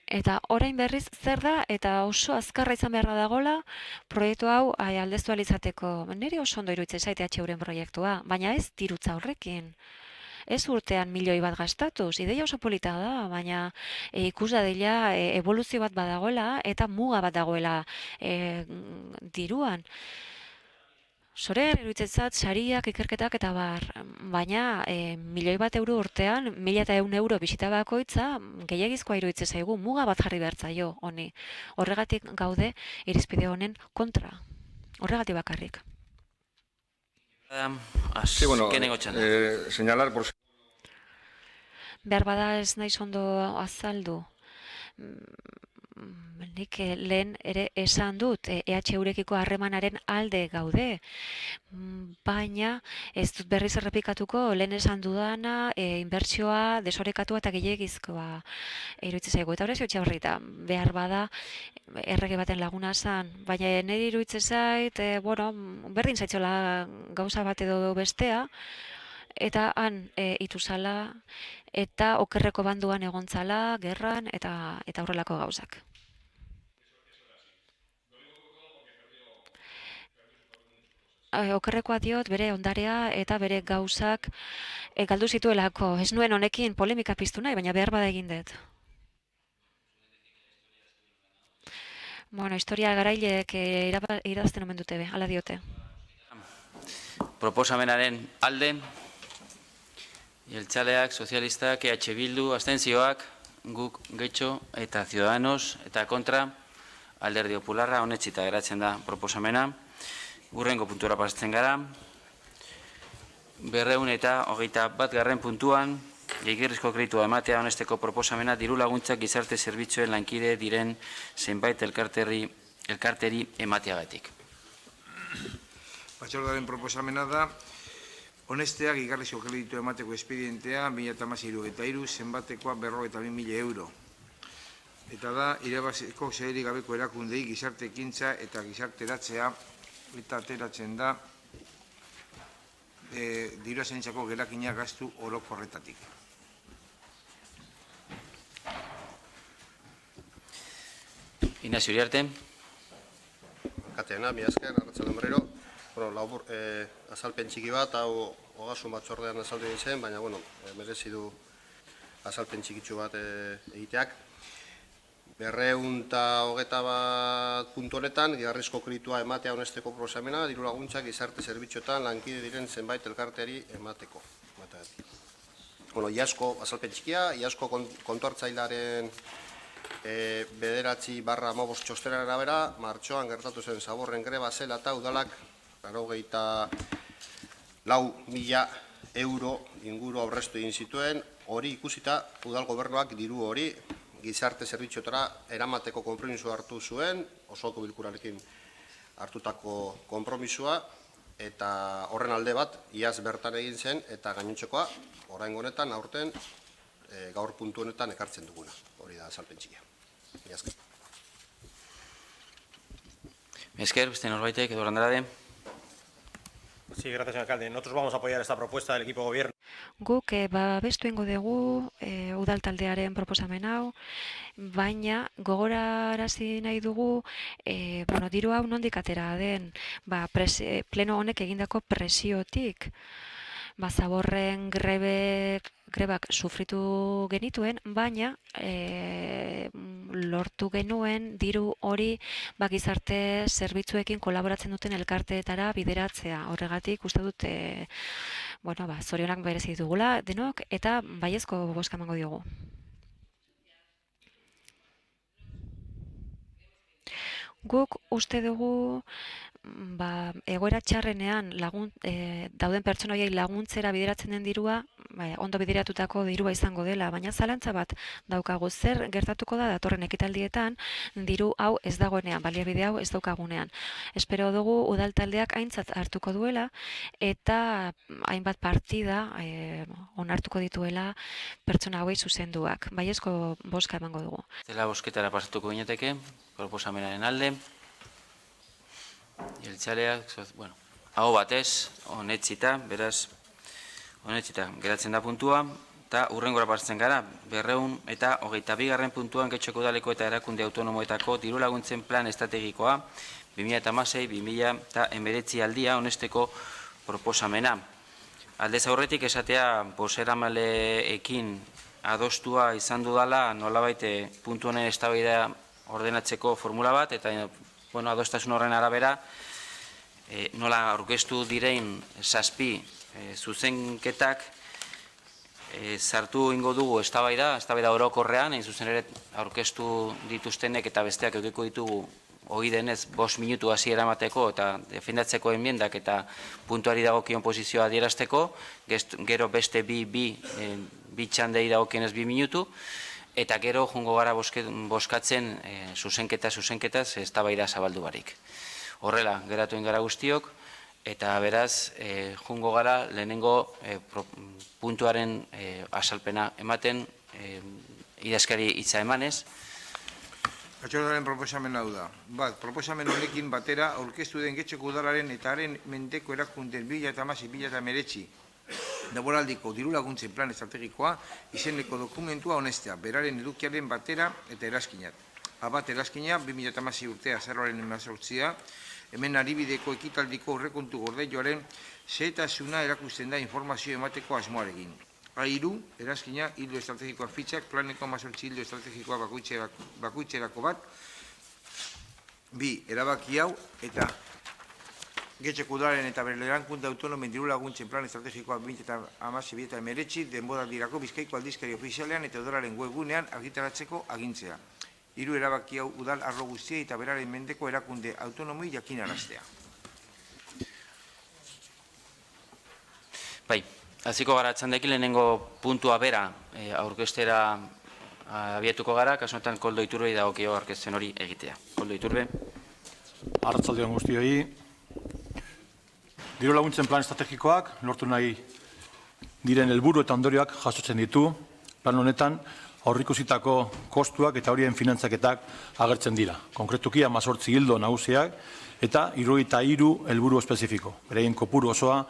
Eta orain berriz zer da, eta oso azkarra izan beharra dagola, proiektu hau aldeztu alizateko. Niri oso ondo iruditzen zait EHUren proiektua, baina ez dirutza horrekin. Ez urtean 1.000.000 bat gastatuz, ideia oso polita da, baina ikus dadila evoluzio bat badagoela eta muga bat dagoela diruan. Zore iruditzen zat, sariak, ikerketak eta bar, baina 1.000.000 bat euro urtean, 1.100 euro bisita bakoitza, gehiagizkoa iruditzen zaigu, muga bat jarri behartzaio honi. Horregatik gaude irizpide honen kontra. Horregatik bakarrik. Sí, bueno, señalar por... Behar bada ez naiz ondo azaldu. Nik lehen ere esan dut EHUrekiko harremanaren alde gaude, baina ez dut berriz errepikatuko lehen esan dudana inbertsioa desorekatua eta gehiagizkoa iruditzen zaigu. Eta Horacio Etxebarrieta behar bada errege baten laguna zan, baina niri iruditzen zait, berdin zaitzola gauza bat edo bestea, eta han ituzala eta okerreko banduan egontzala, gerran eta horrelako gauzak. Okerrekoa diot bere ondarea eta bere gauzak galdu zituelako. Ez nuen honekin polemika piztu nahi, baina behar bada egin dut. Historia garaileek iradazten omen dute be, hala diote. Proposamenaren alde, jeltzaleak, sozialistak, EH Bildu, abstentzioak, guk Getxo eta Ciudadanos eta kontra Alderdi Popularra onetsita geratzen da proposamena. Hurrengo puntura pasatzen gara. 221. puntuan, gehiegizko kreditua ematea onesteko proposamena diru laguntzak gizarte zerbitzuen lankide diren zenbait elkarteri emateagatik. Batzordearen proposamena da, onestea gehiegizko kreditua emateko espedientea 2013 zenbatekoa 52.000 euro. Eta da, irabaziko zeherik gabeko erakundei gizarte ekintza eta gizarteratzea eta ateratzen da diru zaintzako gerakina gastu orokorretatik. Ignacio Uriarte. Kateana, mi esker, arratsaldon berriro. Labur, azalpen txiki bat, hau ogasun batzordean azaldu egin zen, baina, merezi du azalpen txikitsu bat egiteak. 221 puntu honetan, gehiagizko kreditua ematea onesteko proposamena, diru laguntzak gizarte zerbitzuetan lankide diren zenbait elkarteari emateko. Iazko azalpen txikia, iazko kontuhartzailaren 9/15 txostenaren arabera, martxoan gertatu zen zaborren greba zela eta udalak 94.000 euro inguru aurreztu egin zituen, hori ikusita udal gobernuak diru hori gizarte zerbitzuetara eramateko konpromisua hartu zuen, osoko bilkurarekin hartutako konpromisua, eta horren alde bat, iaz bertan egin zen, eta gainontzekoa, oraingo honetan, aurten, gaur puntu honetan ekartzen duguna. Hori da azalpen txikia. Iazke. Esker, beste norbaitek, Eduardo Andrade. Sí, gracias, señor alcalde. Nosotros vamos a apoyar esta propuesta del equipo de gobierno. Guk babestu ingo dugu udal taldearen proposamen hau, baina gogorarazi nahi dugu diru hau nondik atera den pleno honek egindako presiotik. Zaborren grebak sufritu genituen, baina lortu genuen diru hori gizarte zerbitzuekin kolaboratzen duten elkarteetara bideratzea. Horregatik uste dut zorionak berezi dugula denok eta baiezko bozka emango diogu. Guk uste dugu egoera txarrenean dauden pertsona horiei laguntzera bideratzen den dirua, ondo bideratutako dirua izango dela, baina zalantza bat daukagu zer gertatuko da datorren ekitaldietan diru hau ez dagoenean, baliabide hau ez daukagunean. Espero dugu udal taldeak aintzat hartuko duela eta hainbat partida onartuko dituela pertsona hauei zuzenduak. Baiezko bozka emango dugu. Zela bozketara pasatuko gineteke, proposamenaren alde. Jeltzaleak, hau batez, onetsita, beraz, onetsita geratzen da puntua, eta hurrengora pasatzen gara, 222. puntuan Getxoko udaleko eta erakunde autonomoetako diru laguntzen plan estrategikoa 2016-2019 aldia onesteko proposamena. Aldez aurretik esatea bozeramaleekin adostua izan dudala nolabait puntu honen eztabaida ordenatzeko formula bat, eta adostasun horren arabera nola aurkeztu direin 7 zuzenketak sartu ingo dugu eztabaida orokorrean, hain zuzen ere aurkeztu dituztenek eta besteak edukiko ditugu ohi denez 5 minutu hasiera emateko eta defendatzeko enmiendak eta puntuari dagokion posizioa adierazteko, gero beste bi txandei dagokienez 2 minutu, eta gero jungo gara bozkatzen zuzenketaz eztabaida zabaldu barik. Horrela, geratu ingara guztiok, eta beraz, jungo gara lehenengo puntuaren azalpena ematen, idazkari hitza emanez. Batzordearen proposamen hau da. Proposamen honekin batera aurkeztu den Getxoko udalaren eta haren mendeko erakunden 2016-2019 laboraldiko diru laguntzen plan estrategikoa izeneko dokumentua onestea, beraren edukiaren batera eta erazkinat. Abat erazkina 2016 urtea azaroaren 18, hemen aribideko ekitaldiko aurrekontu gordeioaren xehetasuna erakusten da informazio emateko asmoarekin. A3, erazkina, hildo estrategikoa fitxak, planeko 18 hildo estrategikoa bakoitzerako bat. 2, erabaki hau eta Getxoko udalaren eta bere erankunde autonomen diru laguntzen plan estrategikoa 2016-2019 denboraldirako Bizkaiko aldizkari ofizialean eta udalaren webgunean argitaratzeko agintzea. 3 erabaki hau udal arlo guztia eta beraren mendeko erakunde autonomi jakinaraztea. Bai, hasiko gara txandekin lehenengo puntua bera aurkestera abiatuko gara, kasunetan Koldo Iturbei dagokio aurkezten hori egitea. Koldo Iturbe. Arratsalde on guztioi. Diru laguntzen plan estrategikoak lortu nahi diren helburu eta ondorioak jasotzen ditu. Plan honetan aurreikusitako kostuak eta horien finantzaketak agertzen dira. Konkretuki 18 ildo nagusiak eta 73 helburu espezifiko. Beraien kopuru osoa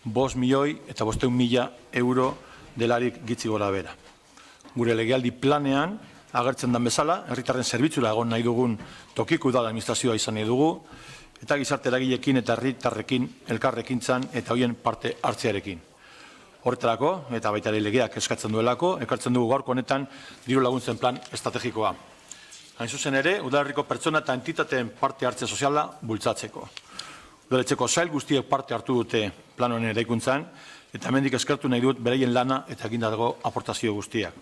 5.500.000 euro delarik gitzi gora bera. Gure legealdi planean agertzen den bezala, herritarren zerbitzura egon nahi dugun tokiko udal administrazioa izan nahi dugu, eta gizarte eragileekin eta herritarrekin elkarrekintzan eta hoien parte hartzearekin. Horretarako, eta baita ere legeak eskatzen duelako, ekartzen dugu gaurko honetan diru laguntzen plan estrategikoa. Hain zuzen ere, udalerriko pertsona eta entitateen parte hartze soziala bultzatzeko. Udaletxeko sail guztiek parte hartu dute plan honen eraikuntzan, eta hemendik eskertu nahi dut beraien lana eta egindago aportazio guztiak.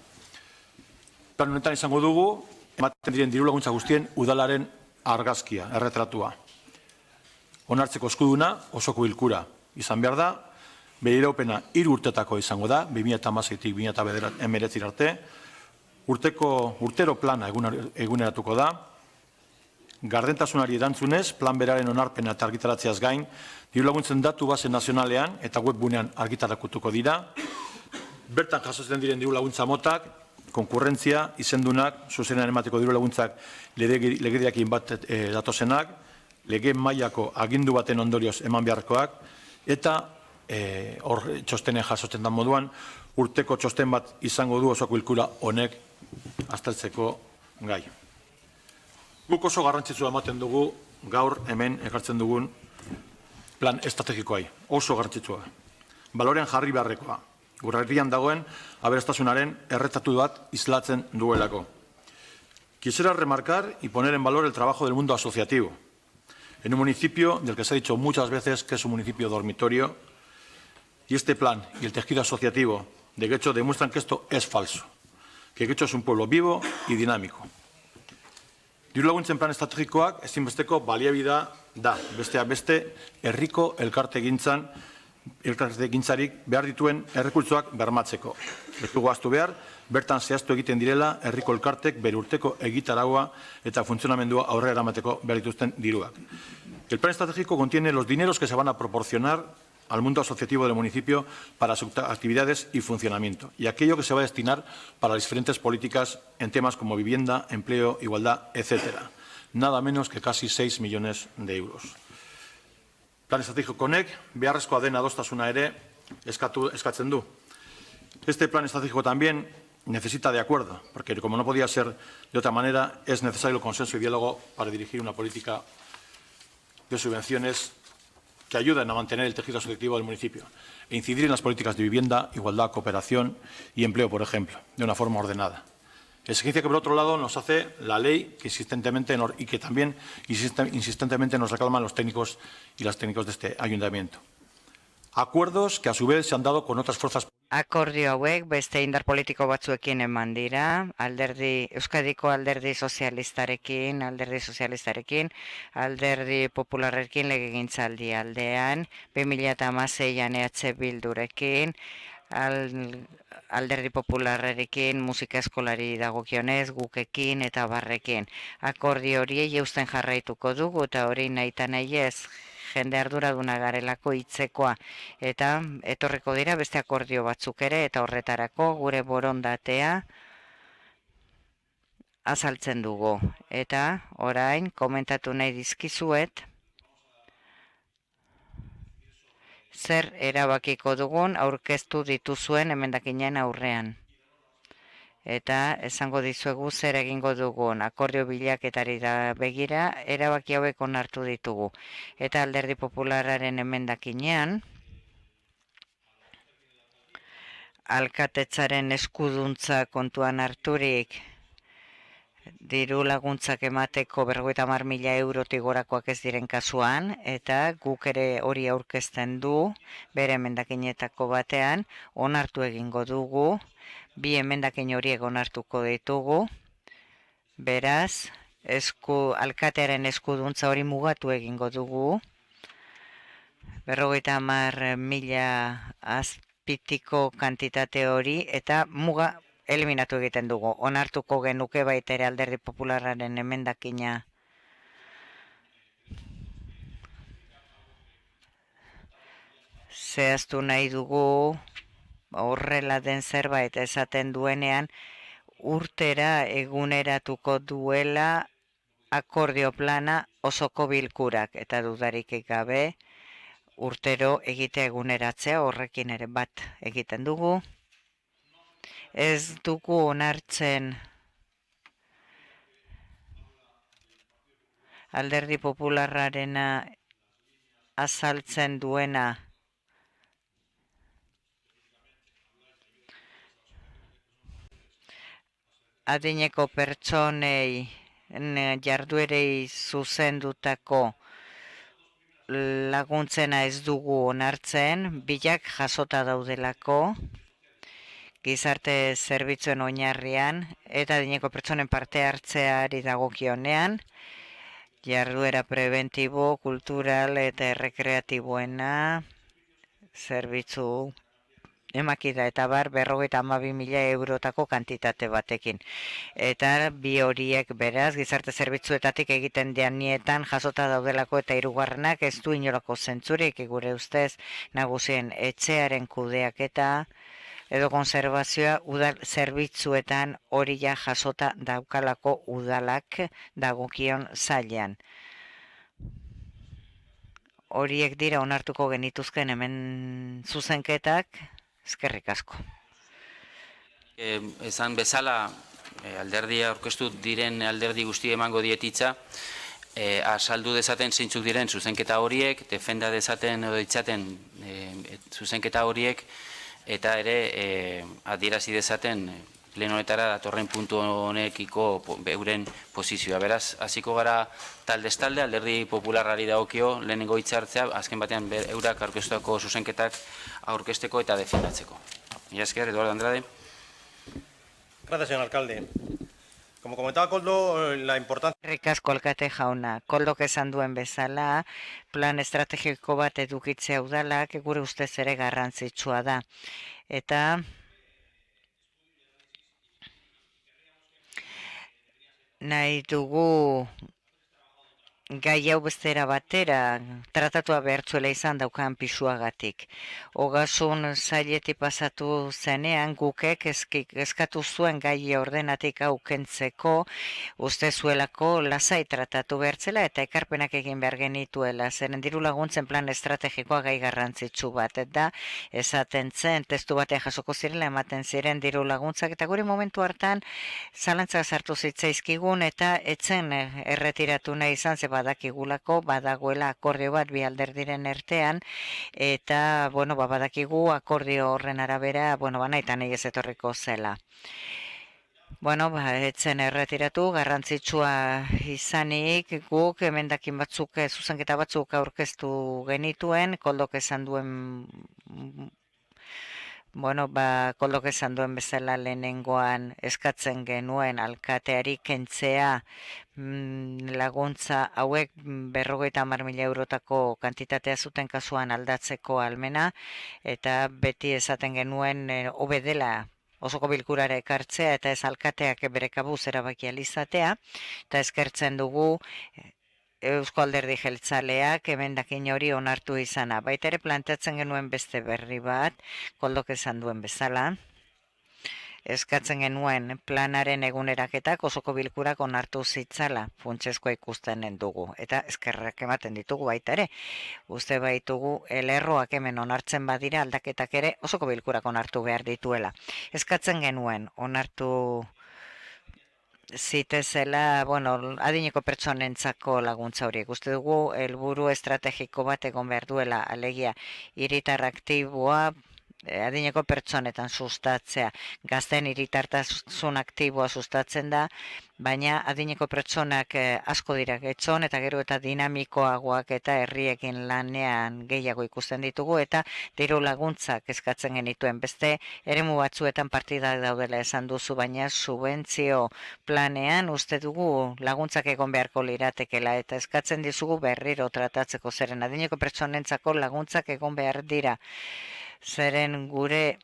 Plan honetan izango dugu, ematen diren diru laguntza guztien udalaren argazkia, erretratua. Onartzeko eskuduna osoko bilkura izan behar da, bere iraupena 3 urtetako izango da, 2016-tik 2019 arte, urtero plana eguneratuko da, gardentasunari erantzunez, plan beraren onarpena eta argitaratzeaz gain, diru laguntzen datu base nazionalean eta webgunean argitarakutuko dira, bertan jasotzen diren diru laguntza motak, konkurrentzia, izendunak, zuzenean emateko diru laguntzak legediakin bat datozenak, lege mailako agindu baten ondorioz eman beharkoak, eta hor txostenen jasotzen den moduan, urteko txosten bat izango du osoko bilkura honek aztertzeko gai. Guk oso garrantzitsua ematen dugu gaur hemen ekartzen dugun plan estrategikoai, oso garrantzitsua. Balorean jarri beharrekoa. Gure herrian dagoen aberastasunaren erretratu bat islatzen duelako. Quisiera remarcar y poner en valor el trabajo del mundo asociativo. En un municipio del que se ha dicho muchas veces que es un municipio dormitorio, y este plan y el tejido asociativo de Getxo demuestran que esto es falso, que Getxo es un pueblo vivo y dinámico. Diru laguntzen plan estrategikoak ezinbesteko baliabida da, besteak beste herriko elkartegintzarik behar dituen errekurtsoak bermatzeko. Ez dugu ahaztu behar, bertan zehaztu egiten direla herriko elkartek bere urteko egitaraua eta funtzionamendua aurrera eramateko behar dituzten diruak. El plan estratégico contiene los dineros que se van a proporcionar al mundo asociativo del municipio para sus actividades y funcionamiento, y aquello que se va a destinar para las diferentes políticas en temas como vivienda, empleo, igualdad, etc. Nada menos que casi 6 millones de euros. Plan estrategiko honek beharrezkoa den adostasuna ere eskatzen du. Este plan estratégico también necesita de acuerdo, porque como no podía ser de otra manera, es necesario el consenso y diálogo para dirigir una política de subvenciones que ayuden a mantener el tejido asociativo del municipio e incidir en las políticas de vivienda, igualdad, cooperación y empleo, por ejemplo, de una forma ordenada. Exigencia que, por otro lado, nos hace la ley que también insistentemente nos reclaman los técnicos y las técnicos de este ayuntamiento. Acuerdos que, a su vez, se han dado con otras fuerzas. Akordio hauek beste indar politiko batzuekin eman dira, Euskadiko alderdi sozialistarekin, alderdi popularrekin legegintzaldi aldean, 2016an EH Bildurekin, alderdi popularrekin, musika eskolari dagokionez, gukekin eta barrekin. Akordio horiei eusten jarraituko dugu eta hori nahita nahi ez, jende arduraduna garelako hitzekoa eta etorriko dira beste akordio batzuk ere eta horretarako gure borondatea azaltzen dugu. Eta orain komentatu nahi dizkizuet zer erabakiko dugun aurkeztu dituzuen emendakinen aurrean. Eta esango dizuegu zer egingo dugun akordio bilaketari da begira erabaki hauek onartu ditugu. Eta alderdi popularraren emendakinean alkatetzaren eskuduntza kontuan harturik diru laguntzak emateko 50.000 eurotik gorakoak ez diren kasuan, eta guk ere hori aurkezten du, bere emendakinetako batean, onartu egingo dugu, bi emendakin horiek onartuko ditugu, beraz, alkatearen eskuduntza hori mugatu egingo dugu, 50.000 azpitiko kantitate hori, eta muga eliminatu egiten dugu. Onartuko genuke baita ere Alderdi Popularraren emendakina zehaztu nahi dugu horrela den zerbait esaten duenean urtera eguneratuko duela akordio plana osoko bilkurak eta dudarik gabe urtero egitea eguneratzea horrekin ere bat egiten dugu. Ez dugu onartzen Alderdi Popularrarena azaltzen duena adineko pertsonei jarduerei zuzendutako laguntzena ez dugu onartzen, bilak jasota daudelako, gizarte zerbitzuen oinarrian eta adineko pertsonen parte hartzeari dagokionean, jarduera preventibo, kultural eta errekreatiboena, zerbitzu emakida eta bar 52.000 eurotako kantitate batekin. Eta bi horiek beraz, gizarte zerbitzuetatik egiten dianietan jasota daudelako eta hirugarrenak ez du inolako zentzurik gure ustez nagusien etxearen kudeaketa edo konservazioa udal zerbitzuetan hori ja jasota daukalako udalak dagokion zailean. Horiek dira onartuko genituzken hemen zuzenketak, eskerrik asko. Esan bezala, alderdia aurkeztu diren alderdi guzti emango dietitza, azaldu dezaten zeintzuk diren zuzenketa horiek, defenda dezaten edo ditzaten zuzenketa horiek, eta ere adierazi dezaten plenoetara datorren puntu honekiko euren posizioa. Beraz, hasiko gara taldez-talde, Alderdi Popularrari dagokio lehenengo hitzartzea, azken batean eurak aurkeztutako zuzenketak aurkezteko eta defendatzeko. Mila esker, Eduardo Andrade. Gracias, señor alcalde. Como comentaba Koldo, la importancia... Eskerrik asko alkate jauna, Koldok esan duen bezala, plan estrategiko bat edukitzea udalak gure ustez ere garrantzitsua da. Eta nahi dugu gai hau bestera batera tratatua behartzuela izan daukan pisuagatik. Ogasun zailetik pasatu zenean gukek eskatu zuen gai ordenatik hau kentzeko uste zuelako lasai tratatu behartzela eta ekarpenak egin behar genituela. Zeren diru laguntzen plan estrategikoa gai garrantzitsu bat eta esaten zen testu batean jasoko zirela ematen ziren diru laguntzak eta gure momentu hartan zalantzak sartu zitzaizkigun eta etzen erretiratu nahi izan ze badakigulako badagoela akordio bat bi alderdiren ertean eta badakigu akordio horren arabera nahitan nahi ez etorriko zela. Etzen erretiratu garrantzitsua izanik guk emendakin batzuk zuzenketa batzuk aurkeztu genituen Koldok esan duen Koldok esan duen bezala lehenengoan eskatzen genuen alkateari kentzea laguntza hauek 50.000 eurotako kantitatea zuten kasuan aldatzeko almena eta beti esaten genuen hobe dela osoko bilkurara ekartzea eta ez alkateak bere kabuz erabaki izatea eta eskertzen dugu Eusko Alderdi Jeltzaleak emendakin hori onartu izana. Baita ere planteatzen genuen beste berri bat, Koldok esan duen bezala. Eskatzen genuen planaren eguneraketak osoko bilkurak onartu zitzala, funtsezkoa ikusten dugu. Eta eskerrak ematen ditugu baita ere. Uste baitugu lerroak hemen onartzen badira aldaketak ere osoko bilkurak onartu behar dituela. Eskatzen genuen onartu zitezela, adineko pertsonentzako laguntza horiek. Uste dugu helburu estrategiko bat egon behar duela, alegia hiritar aktiboa adineko pertsonetan sustatzea. Gazten hiritartasun aktiboa sustatzen da, baina adineko pertsonak asko dira getxon eta gero eta dinamikoagoak eta herriekin lanean gehiago ikusten ditugu eta diru laguntzak eskatzen genituen. Beste eremu batzuetan partidak daudela esan duzu, baina subentzio planean uste dugu laguntzak egon beharko liratekela eta eskatzen dizugu berriro tratatzeko zeren adineko pertsonentzako laguntzak egon behar dira. Zeren gure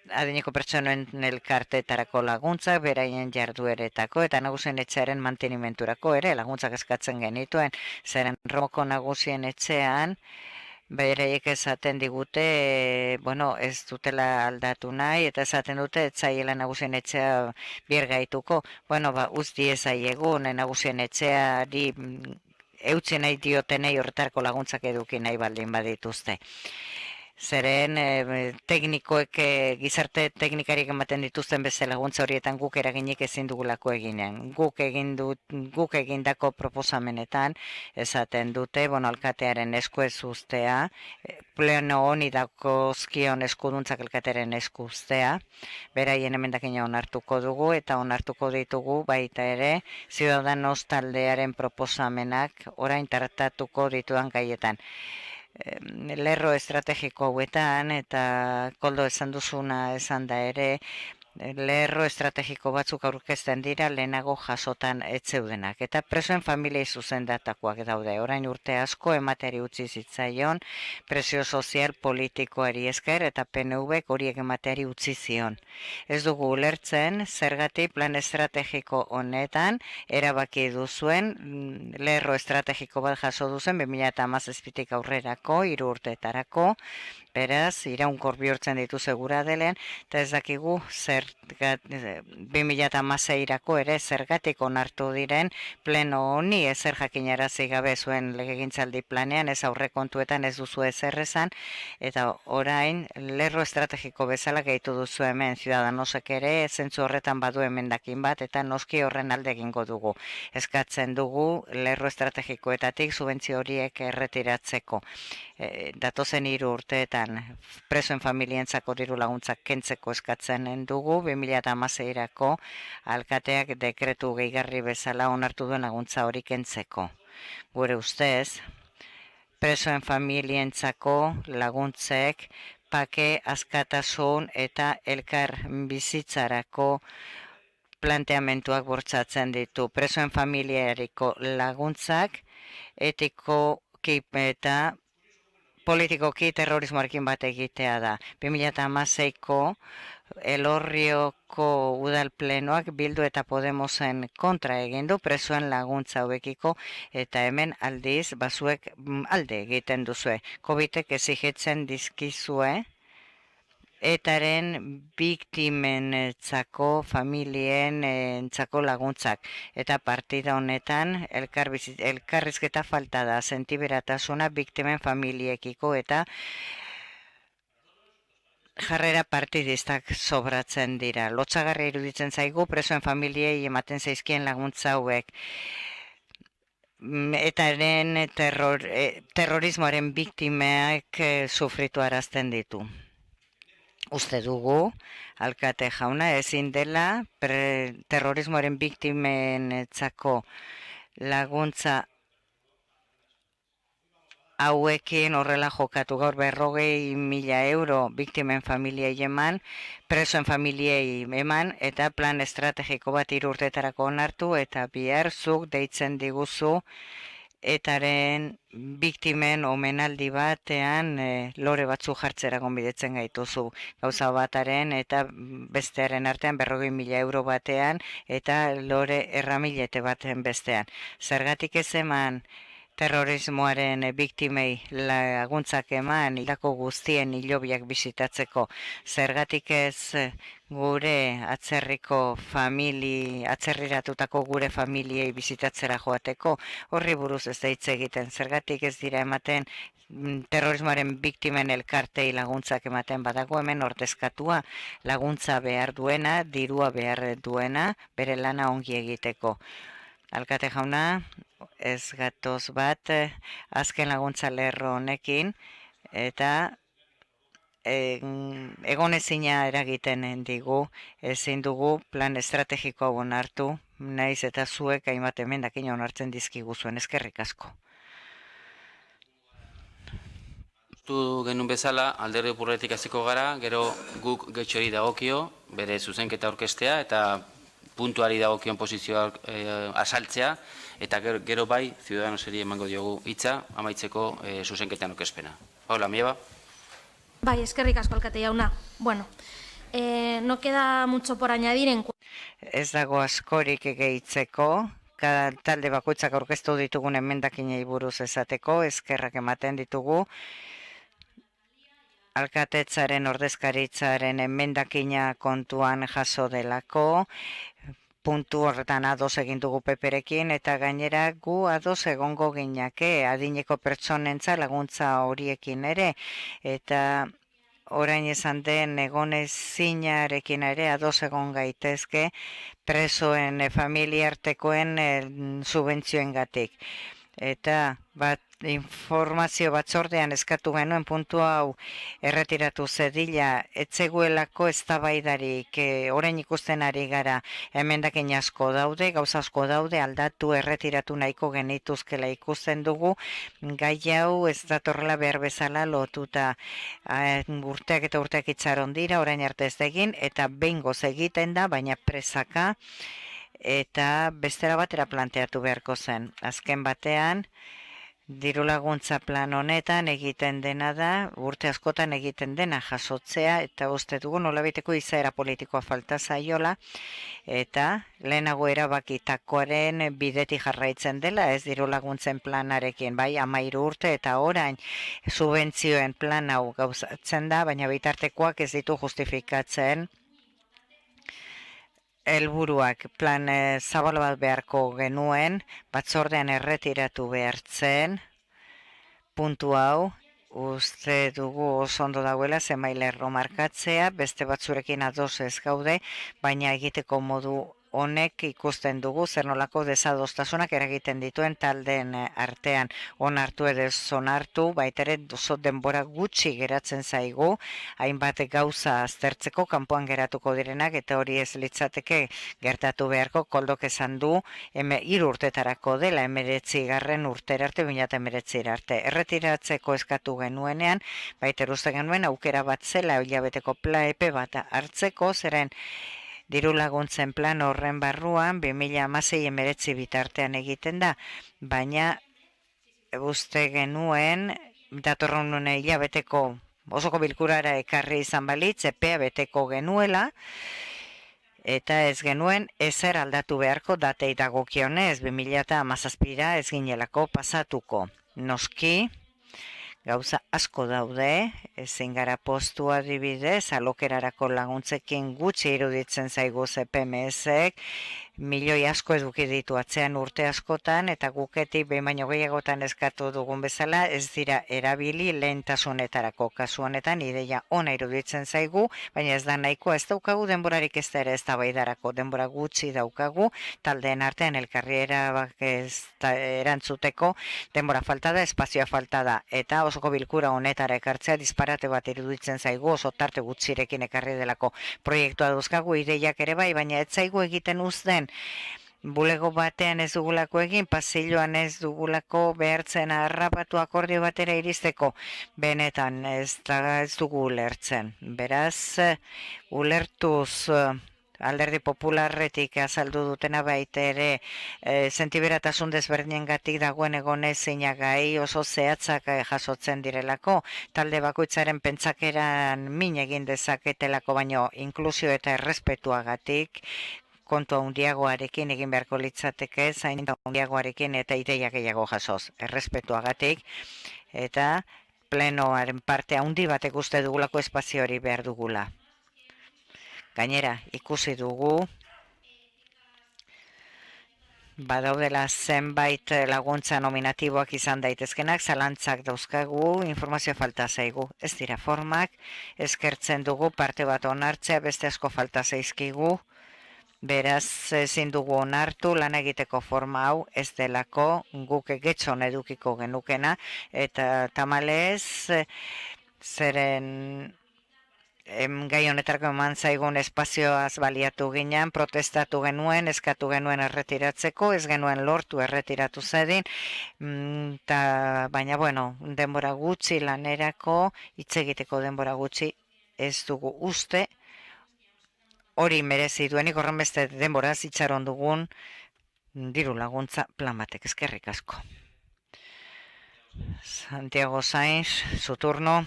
adineko pertsonen elkarteetarako laguntzak, beraien jardueretako eta nagusien etxearen mantenimenturako ere laguntzak eskatzen genituen. Zeren Romoko nagusien etxean beraiek esaten digute, ez dutela aldatu nahi eta esaten dute etzaiela nagusien etxea birgaituko. Uz diezaiegun nagusien etxeari eutzi nahi diotenei horretarako laguntzak eduki nahi baldin badituzte. Zeren teknikoek gizarte teknikariek ematen dituzten bezala laguntza horietan guk eraginik ezin dugulako eginen. Guk egindako proposamenetan esaten dute, alkatearen esku ez uztea, pleno honi dakozkion eskuduntzak alkatearen esku uztea, beraien emendakina onartuko dugu eta onartuko ditugu baita ere Ciudadanos taldearen proposamenak orain tratatuko ditudan gaietan. Lerro estrategiko hauetan eta koldo esan duzuna esan da ere, lerro estrategiko batzuk aurkezten dira lehenago jasotan etzeudenak. Eta presoen familiei zuzendatakoak daude. Orain urte asko emateari utzi zitzaion, presio sozial politikoari esker eta PNVk horiek emateari utzi zion. Ez dugu ulertzen, zergatik plan estrategiko honetan erabaki duzuen, lerro estrategiko bat jaso duzen 2017tik aurrerako, 3 urteetarako, beraz, iraunkor bihurtzen ditu segura delen, eta ez dakigu 2016irako ere zergatik onartu diren pleno honi ezer jakinarazi gabe zuen legegintzaldi planean, ez aurrekontuetan ez duzu ezer esan, eta orain lerro estrategiko bezala gehitu duzu hemen Ciudadanosek ere, zentzu horretan badu emendakin bat, eta noski horren alde egingo dugu. Eskatzen dugu lerro estrategikoetatik subentzio horiek erretiratzeko. Datozen 3 urteetan presoen familientzako diru laguntzak kentzeko eskatzen dugu, 2016irako alkateak dekretu gehigarri bezala onartu duen laguntza hori kentzeko. Gure ustez, presoen familientzako laguntzek pake askatasun eta elkar bizitzarako planteamentuak bortzatzen ditu. Presoen familiariko laguntzak etikoki eta politikoki terrorismoarekin bat egitea da. 2016ko Elorrioko udal plenoak Bildu eta Podemosen kontra egin du presoen laguntza hauekiko eta hemen aldiz bazuek alde egiten duzue. Covidek exigitzen dizkizue etaren biktimentzako familientzako laguntzak. Eta partida honetan elkarrizketa falta da, sentiberatasuna biktimen familiekiko eta jarrera partidistak sobratzen dira. Lotsagarria iruditzen zaigu presoen familiei ematen zaizkien laguntza hauek. Etaren terrorismoaren biktimeak sufritu arazten ditu. Uste dugu, alkate jauna, ezin dela terrorismoaren biktimentzako laguntza hauekin horrela jokatu. Gaur 40.000 euro biktimen familiei eman, presoen familiei eman, eta plan estrategiko bat 3 urteetarako onartu, eta bihar zuk deitzen diguzu etaren biktimen omenaldi batean lore batzu jartzera gonbidetzen gaituzu. Gauza bataren eta bestearen artean 40.000 euro batean eta lore erramilete baten bestean. Zergatik ez eman terrorismoaren biktimei laguntzak eman hildako guztien hilobiak bisitatzeko? Zergatik ez gure atzerriratutako gure familiei bisitatzera joateko? Horri buruz ez da hitz egiten. Zergatik ez dira ematen terrorismoaren biktimen elkartei laguntzak ematen? Badago hemen ordezkatua laguntza behar duena, dirua behar duena, bere lana ongi egiteko. Alkate jauna, ez gatoz bat azken laguntza lerro honekin, eta egonezina eragiten digu, ezin dugu plan estrategiko hau onartu, naiz eta zuek hainbat emendakin onartzen dizkigu zuen, eskerrik asko. Zu genuen bezala, Alderdi Popularretik hasiko gara, gero guk Getxori dagokio, bere zuzenketa aurkeztea eta puntuari dagokion posizioa asaltzea, eta gero bai, Ciudadanoseri emango diogu hitza, amaitzeko zuzenketan aurkezpena. Paula, Mieba. Bai, eskerrik asko alkate jauna. Bueno, no queda mucho por añadir en... Ez dago askorik gehitzeko, talde bakoitzak aurkeztu ditugun emendakinei buruz esateko, eskerrak ematen ditugu, alkatetzaren ordezkaritzaren emendakina kontuan jaso delako, puntu horretan ados egin dugu peperekin, eta gainera gu ados egongo ginake adineko pertsonentza laguntza horiekin ere, eta orain esan den egonezinarekin ere ados egon gaitezke presoen familiartekoen subentzioengatik. Eta informazio batzordean eskatu genuen puntu hau erretiratu zedila, etzeguelako eztabaidarik orain ikusten ari gara emendakin asko daude, gauza asko daude, aldatu erretiratu nahiko genituzkela ikusten dugu, gai hau ez datorrela behar bezala lotuta urteak eta urteak itxaron dira, orain arte ez egin, eta behingoz egiten da, baina presaka, eta bestera batera planteatu beharko zen. Azken batean, diru laguntza plan honetan egiten dena da, urte askotan egiten dena jasotzea, eta uste dugu nolabiteko izaera politikoa falta zaiola, eta lehenago erabakitakoaren bideti jarraitzen dela, ez diru laguntzen planarekin, bai 13 urte, eta orain subentzioen plan hau gauzatzen da, baina bitartekoak ez ditu justifikatzen helburuak. Plan zabal bat beharko genuen, batzordean erretiratu behartzen, puntu hau, uste dugu oso ondo dauela zenbait markatzea, beste batzurekin ados ez gaude, baina egiteko modu honek ikusten dugu zer nolako desadostasunak eragiten dituen taldeen artean. Onartu edo ez onartu, baitere oso denbora gutxi geratzen zaigu, hainbat gauza aztertzeko kanpoan geratuko direnak, eta hori ez litzateke gertatu beharko, Koldok esan du, 3 urtetarako dela, 19. urtera arte, 2019 arte. Erretiratzeko eskatu genuenean, baiter uste genuen aukera bat zela, hilabeteko epe bat hartzeko, zeren diru laguntzen plan horren barruan 2016-19 bitartean egiten da, baina uste genuen datorren hilabeteko osoko bilkurara ekarri izan balitz, epea beteko genuela, eta ez genuen ezer aldatu beharko datei dagokionez, 2017 ez ginelako pasatuko. Noski, gauza asko daude, ezin gara postu adibidez, alokerarako laguntzekin gutxi iruditzen zaigu CPMS-ek, milioi asko eduki ditu atzean urte askotan, eta guketik behin baino gehiagotan eskatu dugun bezala, ez dira erabili lehentasunetarako. Kasu honetan ideia ona iruditzen zaigu, baina ez da nahikoa, ez daukagu denborarik ez da ere ez tabaidarako, denbora gutxi daukagu, taldeen artean elkarri erantzuteko denbora falta da, espazioa falta da, eta osoko bilkura honetara ekartzea disparate bat iruditzen zaigu, oso tarte gutxirekin ekarri delako proiektua dauzkagu, ideiak ere bai, baina ez zaigu egiten uzten bulego batean ez dugulako egin, pasilloan ez dugulako behartzen harrapatu akordio batera iristeko, benetan ez dugu ulertzen. Beraz, ulertuz Alderdi Popularretik azaldu dutena baita ere sentiberatasun desberdinengatik dagoen egonezina gai oso zehatzak jasotzen direlako, talde bakoitzaren pentsakeran min egin dezaketelako, baino inklusio eta errespetuagatik kontu handiagoarekin egin beharko litzateke, zain handiagoarekin eta ideia gehiago jasoz, errespetuagatik, eta plenoaren parte handi batek uste dugulako espazio hori behar dugula. Gainera, ikusi dugu, badaudela zenbait laguntza nominatiboak izan daitezkenak, zalantzak dauzkagu, informazio falta zaigu. Ez dira formak, eskertzen dugu parte bat onartzea, beste asko falta zaizkigu, Beraz, ezin dugu onartu lan egiteko forma hau ez delako guk getxon edukiko genukena, eta tamalez, zeren gai honetarako eman zaigun espazioaz baliatu ginen, protestatu genuen, eskatu genuen erretiratzeko, ez genuen lortu erretiratu zedin, baina, bueno, denbora gutxi lanerako, hitz egiteko denbora gutxi ez dugu uste, hori merezi duenik horren beste denbora itxaron dugun diru laguntza plan batek. Eskerrik asko. Santiago Sainz, su turno.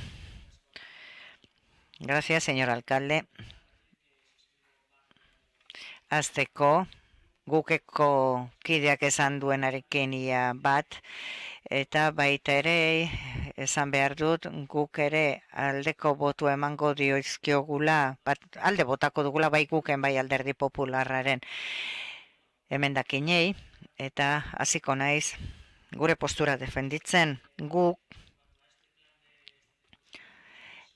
Gracias, señor alcalde. Azteko, gukeko kideak esan duenarekin ia bat, eta baita ere, esan behar dut, guk ere aldeko botu emango dioizkiogula, alde botako dugula bai guken bai Alderdi Popularraren emendakinei, eta hasiko naiz gure postura defenditzen, guk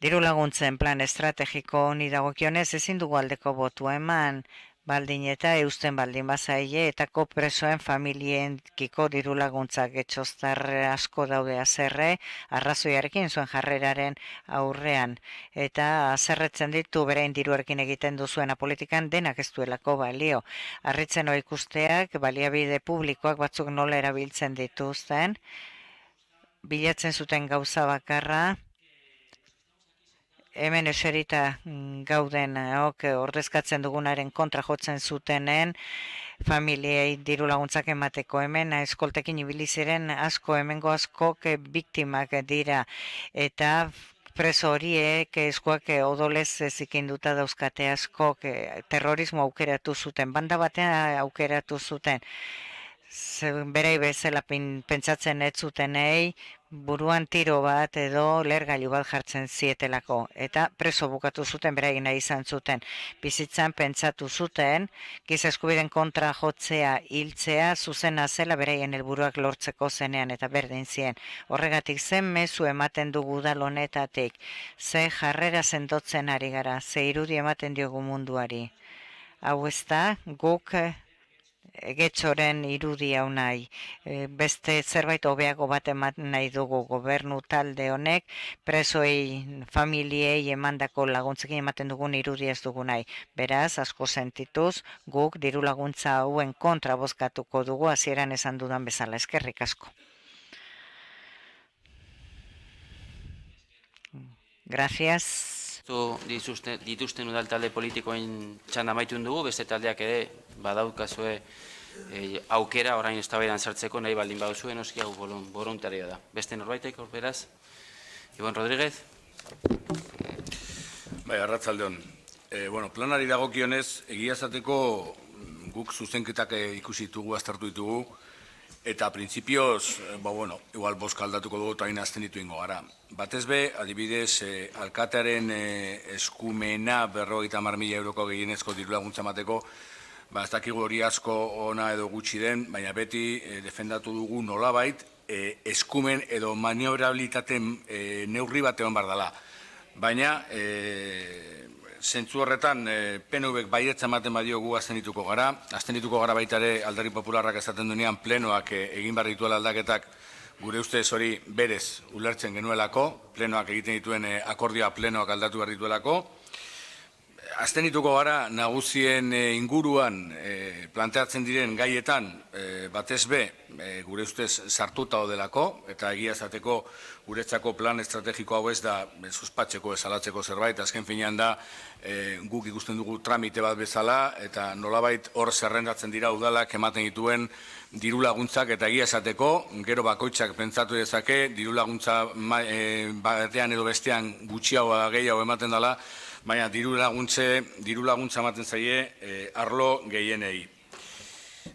diru laguntzen plan estrategiko honi dagokionez ezin dugu aldeko botua eman, baldin eta eusten baldin bazaile eta presoen familienkiko diru laguntzak getxoztar asko daude azerre, arrazoiarekin zuen jarreraren aurrean, eta azerretzen ditu berein diruarekin egiten duzuena politikan denak ez duelako balio. Harritzen ikusteak baliabide publikoak batzuk nola erabiltzen dituzten, bilatzen zuten gauza bakarra, hemen eserita gauden ordezkatzen dugunaren kontra jotzen zutenen familiei diru laguntzak emateko, hemen eskoltekin ibili ziren asko, hemengo askok biktimak dira, eta preso horiek eskuak odolez zikinduta dauzkate askok terrorismo aukeratu zuten, banda batean aukeratu zuten, berei bezala pentsatzen ez zutenei, buruan tiro bat edo lehergailu bat jartzen zietelako, eta preso bukatu zuten beraien nahi izan zuten. Bizitzan pentsatu zuten, giza eskubideen kontra jotzea, hiltzea, zuzena zela beraien helburuak lortzeko zenean eta berdin zien. Horregatik zen mezu ematen dugu udal honetatik, ze jarrera sendotzen ari gara, ze irudi ematen diogu munduari. Hau ez da, guk getxoren irudi hau nahi, beste zerbait hobeago bat ematen nahi dugu gobernu talde honek, presoei, familiei emandako laguntzekin ematen dugun irudi ez dugu nahi. Beraz, asko sentituz, guk diru laguntza hauen kontra bozkatuko dugu, hasieran esan dudan bezala. Eskerrik asko. Gracias. Dituzten udal talde politikoen txanda maitun dugu, beste taldeak ere badaukazue aukera orain eztabaidan sartzeko nahi baldin baduzue, noski hau boluntaria da. Beste norbaitek beraz? Ibon Rodríguez? Bai, arratsalde on. Planari dagokionez, egia esateko guk zuzenketak ikusi ditugu, aztertu ditugu, eta printzipioz, igual boska aldatuko dugu eta hain azten ditu ingo gara. Batez be, adibidez, alkatearen eskumena 50.000 euroko gehienezko diru laguntza emateko, ez dakigu hori asko ona edo gutxi den, baina beti defendatu dugu nolabait, eskumen edo maniobrabilitaten neurri bat egon bar dela. Baina, zentzu horretan, PNV-ek baietza ematen badiogu aztenituko gara baita ere Alderdi Popularrak esaten duenean plenoak egin behar dituela aldaketak, gure ustez hori berez ulertzen genuelako, plenoak egiten dituen akordioa plenoak aldatu behar dituelako. Aztenituko gara nagusien inguruan planteatzen diren gaietan batez be gure ustez sartuta odelako, eta egia esateko guretzako plan estrategiko hau ez da suspatzeko esalatzeko zerbait, azken finean da guk ikusten dugu tramite bat bezala, eta nolabait hor zerrendatzen dira udalak ematen dituen diru laguntzak, eta egia esateko, gero bakoitzak pentsatu dezake, diru laguntza batean edo bestean gutxiago gehiago ematen dela, baina diru laguntza ematen zaie arlo gehienei.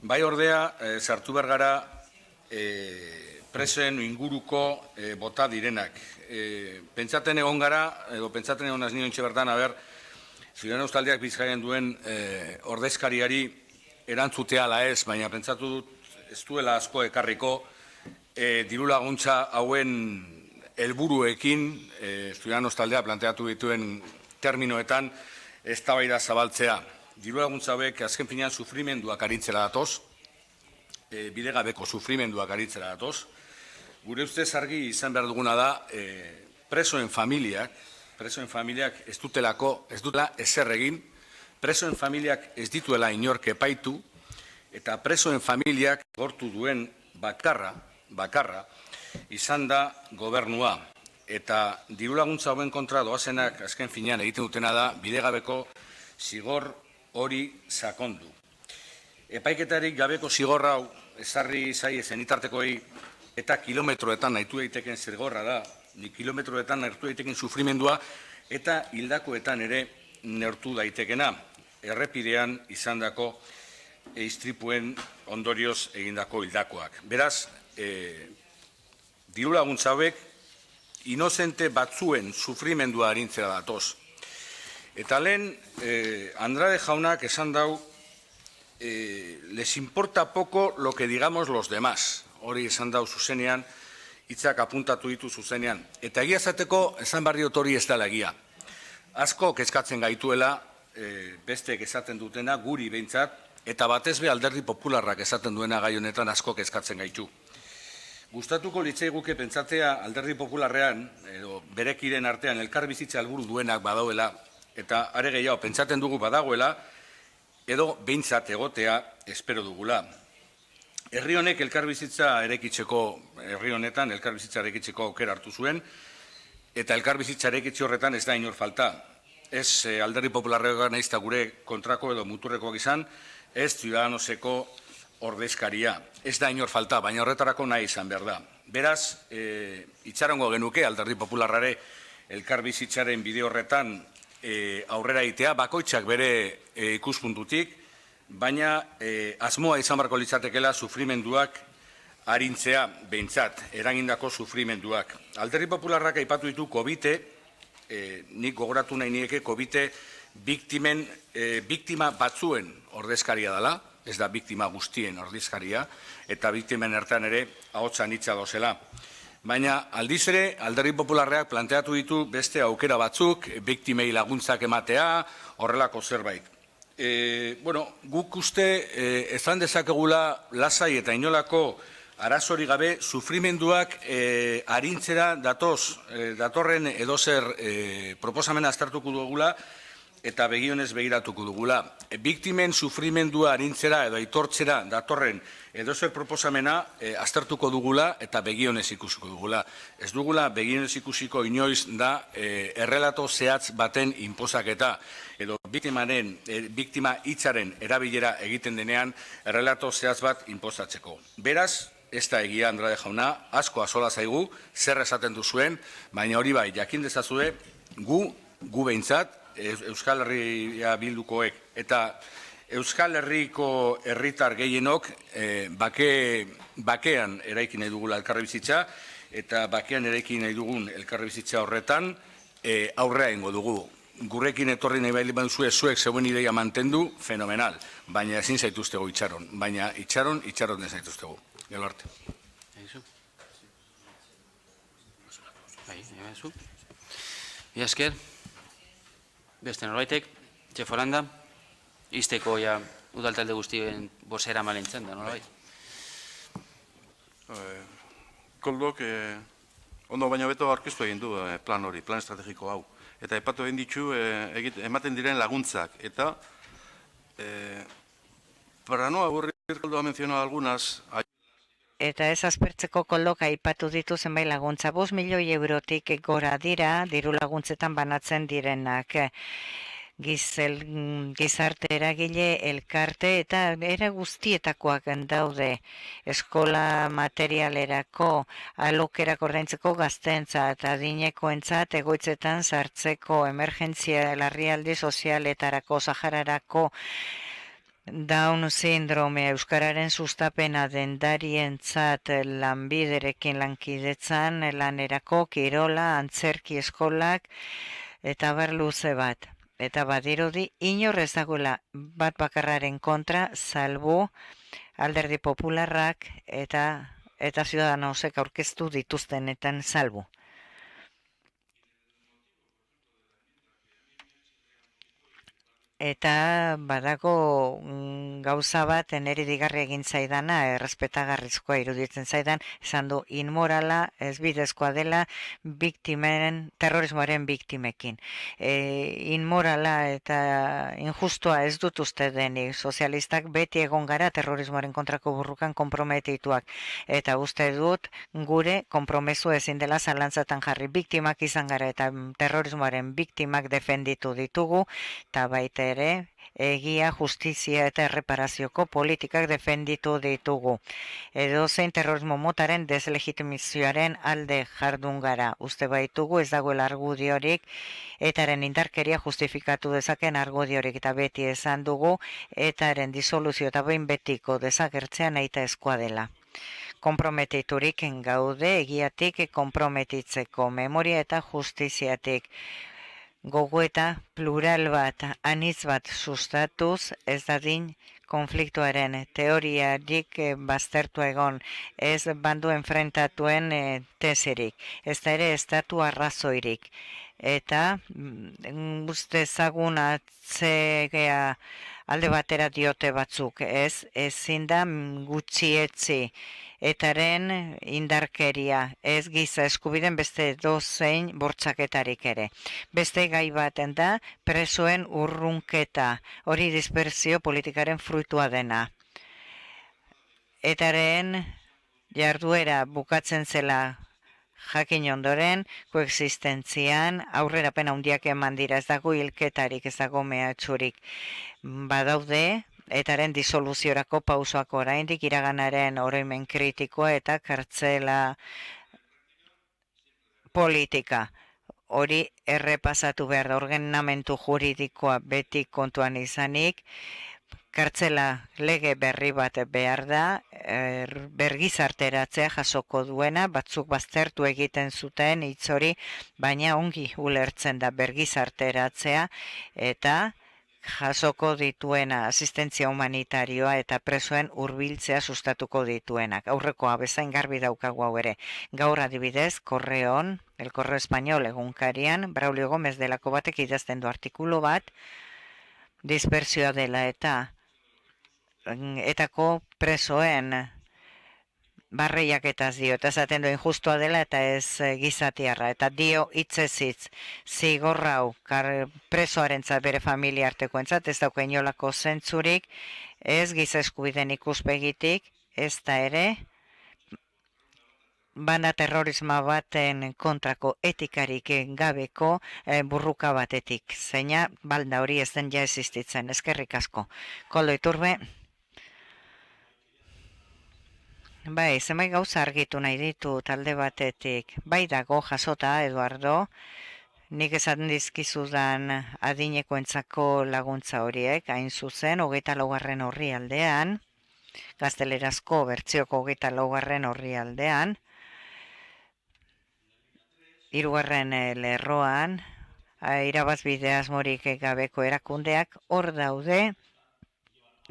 Bai ordea, sartu behar gara presoen inguruko bota direnak. Pentsaten egon gara, edo pentsaten egon az niontxe bertan, Ciudadanos taldeak Bizkaian duen ordezkariari erantzutea ala ez, baina pentsatu dut ez duela asko ekarriko diru laguntza hauen helburuekin Ciudadanos taldea planteatu dituen terminoetan eztabaida zabaltzea. diru laguntza hauek azken finean sufrimenduak arintzera datoz, bidegabeko sufrimenduak arintzera datoz. Gure ustez argi izan behar duguna da, presoen familiak ez dutela ezer egin, presoen familiak ez dituela inork epaitu, eta presoen familiak gortu duen bakarra, izan da gobernua. Eta diru laguntza hauen kontra doazenak azken finean egiten dutena da, bidegabeko zigor hori sakondu. Epaiketarik gabeko zigor hau ezarri zaie zenitartekoei eta kilometroetan nahitu daiteken zigorra da, ni kilometroetan nahitu daiteken sufrimendua eta hildakoetan ere neurtu daitekena, errepidean izandako istripuen ondorioz egindako hildakoak. Beraz, diru laguntza hauek inozente batzuen sufrimendua arintzera datoz. Eta lehen, Andrade jaunak esan dau, les importa poco lo que digamos los demás. Hori esan dau zuzenean, hitzak apuntatu ditu zuzenean. Eta egia zateko, esan barri hori ez dela egia. Asko kezkatzen gaituela, besteek esaten dutena, guri behintzat, eta batez be Alderdi Popularrak esaten duena gai honetan asko kezkatzen gaitu. Gustatuko litzaiguke pentsatzea Alderdi Popularrean, edo berekiren artean elkarbizitza helburu duenak badauela, eta are gehiago pentsatzen dugu badagoela, edo behintzat egotea espero dugula. Herri honek elkarbizitza erekitzeko aukera hartu zuen, eta elkarbizitza erekitze horretan ez da inor falta. Ez Alderdi Popularreko nahiz eta gure kontrako edo muturrekoak izan, ez Ciudadanoseko ordezkaria. Ez da inor falta, baina horretarako nahi izan behar da. Beraz, itxarongo genuke Alderdi Popularrare elkarbizitzaren bide horretan aurrera egitea, bakoitzak bere ikuspuntutik, baina asmoa izan barko litzatekela sufrimenduak arintzea behintzat, eragindako sufrimenduak. Alderdi Popularrak aipatu ditu Covite, nik gogoratu nahi nieke Covite biktima batzuen ordezkaria dela, ez da biktima guztien ordezkaria, eta biktimen artean ere ahotsan hitza dozela. Baina aldiz ere, Alderdi Popularrak planteatu ditu beste aukera batzuk, biktimei laguntzak ematea, horrelako zerbait. Guk uste ezan dezakegula lasai eta inolako arazori gabe sufrimenduak arintzera datorren edozer proposamena aztertuko dugula eta begionez begiratuko dugula. Biktimen sufrimendua arintzera edo aitortzera datorren edozer proposamena aztertuko dugula eta begionez ikusiko dugula. Ez dugula begionez ikusiko inoiz da errelato zehatz baten inposaketa edo biktima hitzaren erabilera egiten denean errelato zehatz bat inposatzeko. Beraz, ez da egia Andrade jauna, asko azola zaigu, zer esaten duzuen, baina hori bai, jakin dezazue, gu behintzat, Euskal Herria Bildukoek eta Euskal Herriko herritar gehienok bakean eraikin nahi dugula elkarrebizitza eta bakean eraikin nahi dugun elkarrebizitza horretan aurrea ingo dugu. Gurekin etorri nahi behar duzue zuek zeuen ideia mantendu, fenomenal, baina ezin zaituztego itxaron, baina itxaron ez zaituztego. Gero arte. Mila esker. Beste norbaitek, Txeforanda, izteko udaltalde guztien bosera malentzen da, norbait? Koldok, ondo baina beto aurkeztu egin du plan hori, plan estrategiko hau. Eta epatu egin ditu ematen diren laguntzak. Eta, para no aburrir, Koldo ha mencionado algunas... Eta ez aspertzeko Koldok aipatu ditu zenbait laguntza 5 milioi eurotik gora dira diru laguntzetan banatzen direnak. Gizarte eragile, elkarte eta era guztietakoak daude eskola materialerako, alokerak ordaintzeko gaztentzat, adinekoentzat egoitzetan sartzeko, emergentzia larrialdi sozialetarako, Sahararako, Down sindrome, euskararen sustapena dendarientzat lanbiderekin lankidetzan, lanerako, kirola, antzerki eskolak, eta bar luze bat. Eta badirudi, inor ez dagoela bat bakarraren kontra, salbu Alderdi Popularrak eta Ciudadanosek aurkeztu dituztenetan salbu. eta badago gauza bat neri digarri egin zaidana, errespetagarrizkoa iruditzen zaidan, esan du inmorala, ez bidezkoa dela terrorismoaren biktimekin. Inmorala eta injustua ez dut uste denik, sozialistak beti egon gara terrorismoaren kontrako burrukan konprometituak, eta uste dut gure konpromesu ezin dela zalantzatan jarri, biktimak izan gara eta terrorismoaren biktimak defenditu ditugu, eta baita ere, egia, justizia eta erreparazioko politikak defenditu ditugu. Edozein terrorismo motaren deslegitimizioaren alde jardun gara. Uste baitugu ez dagoela argudiorik, etaren indarkeria justifikatu dezaken argudiorik, eta beti esan dugu, etaren disoluzio eta behin betiko desagertzea nahita eskoa dela. Konprometiturik gaude, egiatik konprometitzeko, memoria eta justiziatik. Gogoeta plural bat, anitz bat sustatuz, ez dadin konfliktuaren teoriarik baztertu egon, ez bandu enfrentatuen tesirik, ez da ere estatu arrazoirik. Eta uste ezagun atzegea alde batera diote batzuk, ezin da gutxietzi etaren indarkeria, ez giza eskubiden beste dozein bortxaketarik ere. Beste gai baten da presoen urrunketa, hori dispersio politikaren fruitua dena. Etaren jarduera bukatzen zela jakin ondoren, koexistentzian, aurrerapen handiak eman dira, ez dago hilketarik, ez dago mehatxurik. Badaude, etaren disoluziorako pausoak oraindik iraganaren oroimen kritikoa eta kartzela politika. Hori errepasatu behar da, ordenamentu juridikoa beti kontuan izanik, kartzela lege berri bat behar da, bergizarteratzea jasoko duena, batzuk baztertu egiten zuten hitz hori, baina ongi ulertzen da bergizarteratzea, eta jasoko dituena asistentzia humanitarioa eta presoen hurbiltzea sustatuko dituenak. Aurrekoa bezain garbi daukagu hau ere. Gaur adibidez, Korreon, El Correo Español egunkarian, Braulio Gómez delako batek idazten du artikulu bat, dispersioa dela etako presoen barreiaketaz dio, eta esaten du injustua dela eta ez gizatiarra, eta dio hitzez zigorrau presoarentzat bere familia artekoentzat, ez dauka inolako zentzurik, ez giza eskubiden ikuspegitik, ez da ere, banda terrorisma baten kontrako etikarik gabeko burruka batetik, zeina balda hori ez den ja existitzen, eskerrik asko. Koldo Iturbe. Bai, zenbait gauza argitu nahi ditu talde batetik. Bai dago jasota, Eduardo, nik esan dizkizudan adinekoentzako laguntza horiek, hain zuzen, 24. orrialdean, gaztelerazko bertsioko 24. orrialdean, 3. lerroan, irabazbide asmorik gabeko erakundeak hor daude,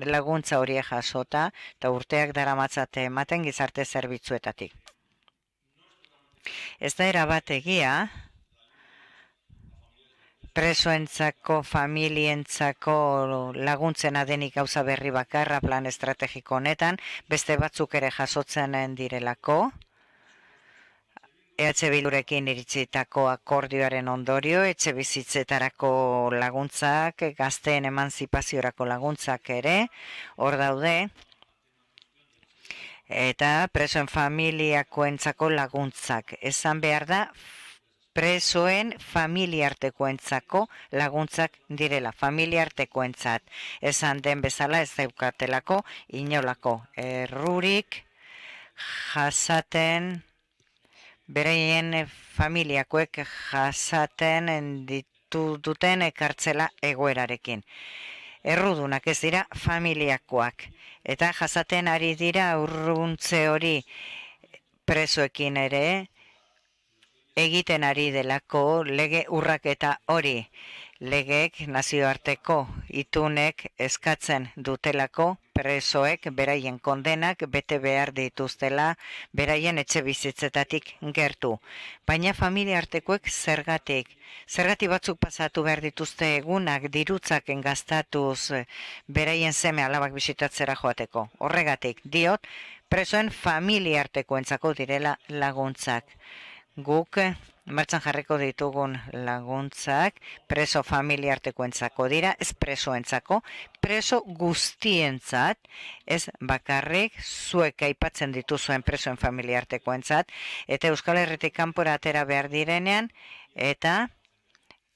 laguntza horiek jasota eta urteak daramatzate ematen gizarte zerbitzuetatik. Ez da erabat egia, presoentzako, familientzako laguntzen adenik gauza berri bakarra plan estrategiko honetan, beste batzuk ere jasotzen direlako, EH Bildurekin iritsitako akordioaren ondorio, etxe bizitzetarako laguntzak, gazteen emanzipaziorako laguntzak ere, hor daude, eta presoen familiakoentzako laguntzak. Esan behar da, presoen familiartekoentzako laguntzak direla, familiartekoentzat. Esan den bezala ez daukatelako inolako errurik jasaten, bereien familiakoek jasaten duten kartzela egoerarekin. Errudunak ez dira familiakoak, eta jasaten ari dira urruntze hori presoekin ere, egiten ari delako lege urraketa hori. Legeek nazioarteko itunek eskatzen dutelako presoek beraien kondenak bete behar dituztela beraien etxe bizitzetatik gertu. Baina familia artekoek zergatik batzuk pasatu behar dituzte egunak dirutzak gaztatuz beraien seme alabak bisitatzera joateko. Horregatik diot presoen familia artekoentzako direla laguntzak. Guk martxan jarriko ditugun laguntzak preso familiartekoentzako dira, ez presoentzako, preso guztientzat, ez bakarrik zuek aipatzen dituzuen presoen familiartekoentzat, eta Euskal Herritik kanpora atera behar direnean, eta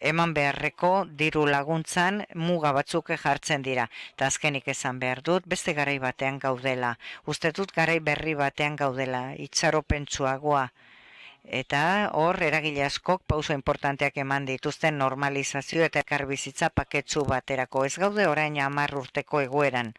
eman beharreko diru laguntzan muga batzuk jartzen dira. Eta azkenik esan behar dut, beste garai batean gaudela, uste dut garai berri batean gaudela, itxaropentsuagoa, eta hor eragile askok pauso importanteak eman dituzten normalizazio eta elkarbizitza paketsu baterako. Ez gaude orain 10 urteko egoeran.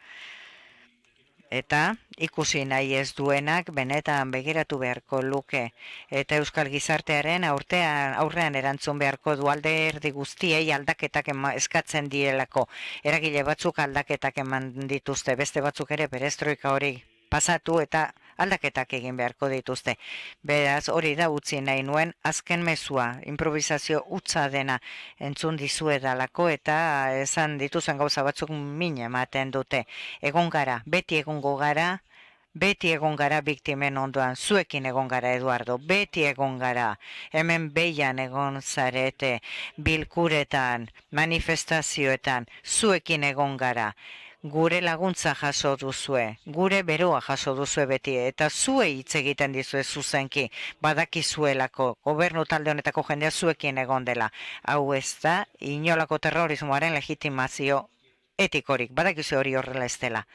Eta ikusi nahi ez duenak benetan begiratu beharko luke. Eta euskal gizartearen aurrean erantzun beharko du alderdi guztiei aldaketak eskatzen direlako. Eragile batzuk aldaketak eman dituzte, beste batzuk ere perestroika hori pasatu eta aldaketak egin beharko dituzte. Beraz, hori da utzi nahi nuen, azken mezua, improvisazio utza dena entzun dizuedalako eta esan dituzen gauza batzuk min ematen dute. Egon gara, beti egongo gara, beti egon gara biktimen ondoan, zuekin egon gara, Eduardo, beti egon gara. Hemen behian egon zarete, bilkuretan, manifestazioetan, zuekin egon gara. Gure laguntza jaso duzue, gure beroa jaso duzue beti, eta zuei hitz egiten dizue zuzenki, badakizuelako, gobernu talde honetako jendea zuekin egon dela. Hau ez da, inolako terrorismoaren legitimazio etikorik, badakizu hori horrela ez dela,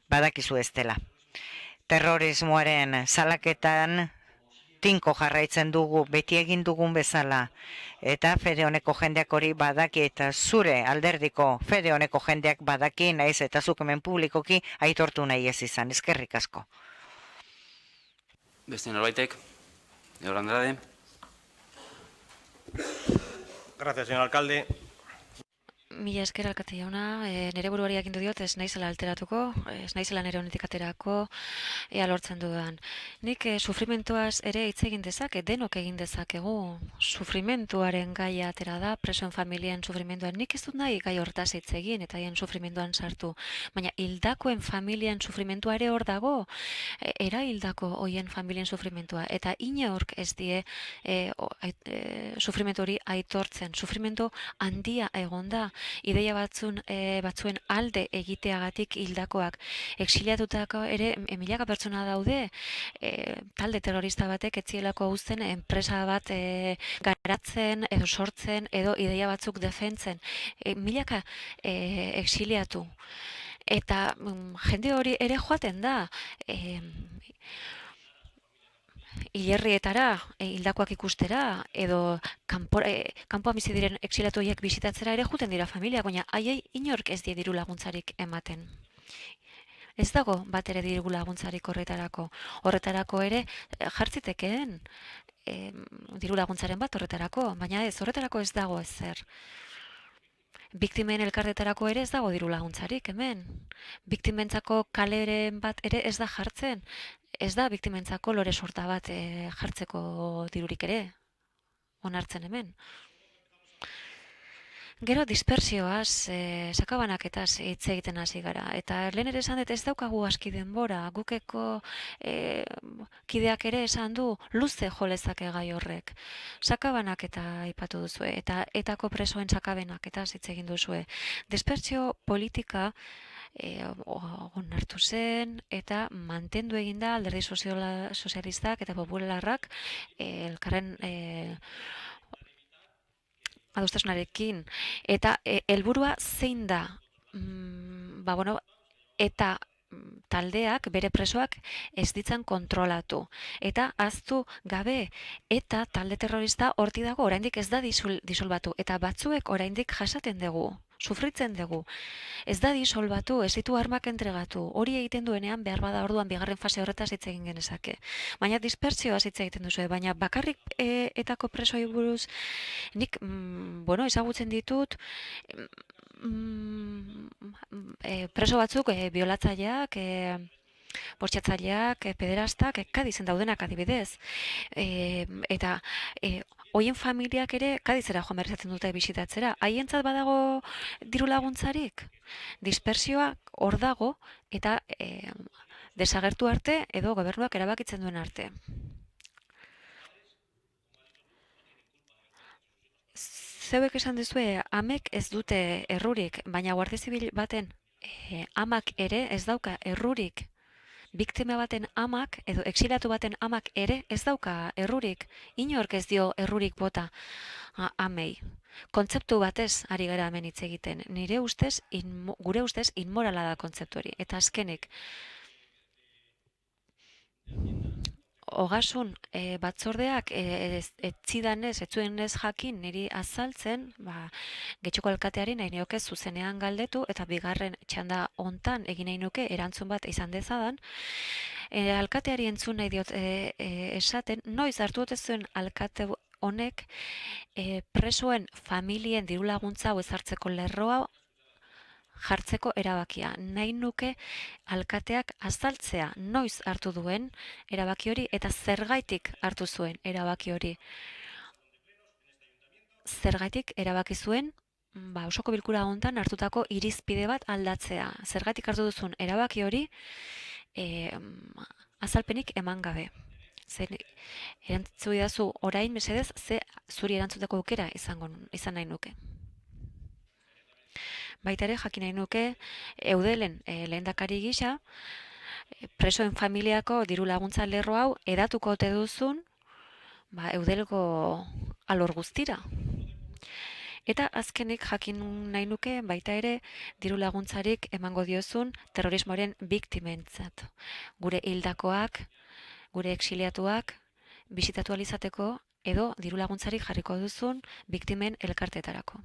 badakizu ez dela. Terrorismoaren salaketan tinko jarraitzen dugu, beti egin dugun bezala, eta fede honeko jendeak hori badaki, eta zure alderdiko fede honeko jendeak badaki, naiz eta zuk hemen publikoki aitortu nahi ez izan. Eskerrik asko. Beste norbaitek, Eor Andrade. Gracias, señor alcalde. Mila esker alkate jauna, nire buruari agindu diot, ez naizela alteratuko, ez naizela nire honetik aterako, ea lortzen dudan. Nik sufrimentuaz ere hitz egin dezake, denok egin dezakegu, sufrimentuaren gaia atera da, presoen familien sufrimentuan. Nik ez dut nahi gai hortaz hitz egin eta haien sufrimentuan sartu, baina hildakoen familien sufrimentua ere hor dago, era hildako hoien familien sufrimentua, eta inork ez die sufrimentu hori aitortzen, sufrimentu handia egon da, ideia batzuen alde egiteagatik hildakoak. Exiliatutako ere milaka pertsona daude, talde terrorista batek etzielako uzten enpresa bat garatzen edo sortzen edo ideia batzuk defentzen. Milaka exiliatu. Eta jende hori ere joaten da, hilerrietara, hildakoak ikustera, edo kanpoan bizi diren exiliatu horiek bisitatzera ere juten dira familia, baina haiei inork ez die diru laguntzarik ematen. Ez dago bat ere diru laguntzarik horretarako. Horretarako ere jartzitekeen diru laguntzaren bat horretarako, baina ez, horretarako ez dago ezer. Biktimen elkartetarako ere ez dago diru laguntzarik hemen. Biktimentzako kaleren bat ere ez da jartzen. Ez da biktimentzako lore sorta bat jartzeko dirurik ere onartzen hemen. Gero dispersioaz, sakabanaketaz hitz egiten hasi gara. Eta lehen ere esan dut ez daukagu aski denbora. Gukeko kideak ere esan du luze jolezake gai horrek. Sakabanaketa aipatu duzue eta etako presoen sakabanaketaz hitz egin duzue. Dispersio politika onartu zen eta mantendu eginda alderdi sozialistak eta popularrak elkarren adostasunarekin. Eta helburua zein da? Eta taldeak, bere presoak ez ditzan kontrolatu. Eta ahaztu gabe, eta talde terrorista horti dago oraindik ez da disolbatu. Eta batzuek oraindik jasaten dugu sufritzen dugu. Ez da disolbatu, ez ditu armak entregatu, hori egiten duenean behar bada orduan bigarren fase horretaz hitz egin genezake. Baina dispertsioaz hitz egiten duzu, baina bakarrik etako presoei buruz, nik, ezagutzen ditut, preso batzuk biolatzaileak, bortxatzaileak, pederastak, Kadizen daudenak adibidez. Eta hoien familiak ere Kadizera joan behar izaten dute bisitatzera. Haientzat badago diru laguntzarik? Dispersioa hor dago eta desagertu arte edo gobernuak erabakitzen duen arte. Zeuek esan duzue, amek ez dute errurik, baina Guardia Zibil baten amak ere ez dauka errurik. Biktima baten amak, edo exiliatu baten amak ere ez dauka errurik. Inork ez dio errurik bota amei. Kontzeptu batez ari gara hemen hitz egiten. Gure ustez inmorala da kontzeptu hori. Eta azkenik, Ogasun batzordeak etzidanez, etzuenez jakin niri azaltzen, Getxoko alkateari nahi nioke zuzenean galdetu eta bigarren txanda hontan egin nahi nuke erantzun bat izan dezadan. Alkateari entzun nahi diot esaten, noiz hartu dute zuen alkate honek presoen familien diru laguntza hau ezartzeko lerroa jartzeko erabakia. Nahi nuke alkateak azaltzea noiz hartu duen erabaki hori eta zergaitik hartu zuen erabaki hori. Zergaitik erabaki zuen osoko bilkura hontan hartutako irizpide bat aldatzea. Zergaitik hartu duzun erabaki hori azalpenik eman gabe. Erantzu idazu orain mesedez ze zuri erantzuteko aukera izan nahi nuke. Baita ere, jakin nahi nuke, Eudelen lehendakari gisa, presoen familiako diru laguntza lerro hau edatuko ote duzun, Eudelgo alor guztira. Eta azkenik jakin nahi nuke, baita ere, diru laguntzarik emango diozun terrorismoaren biktimentzat. Gure hildakoak, gure exiliatuak, bisitatu alizateko, edo diru laguntzarik jarriko duzun biktimen elkartetarako.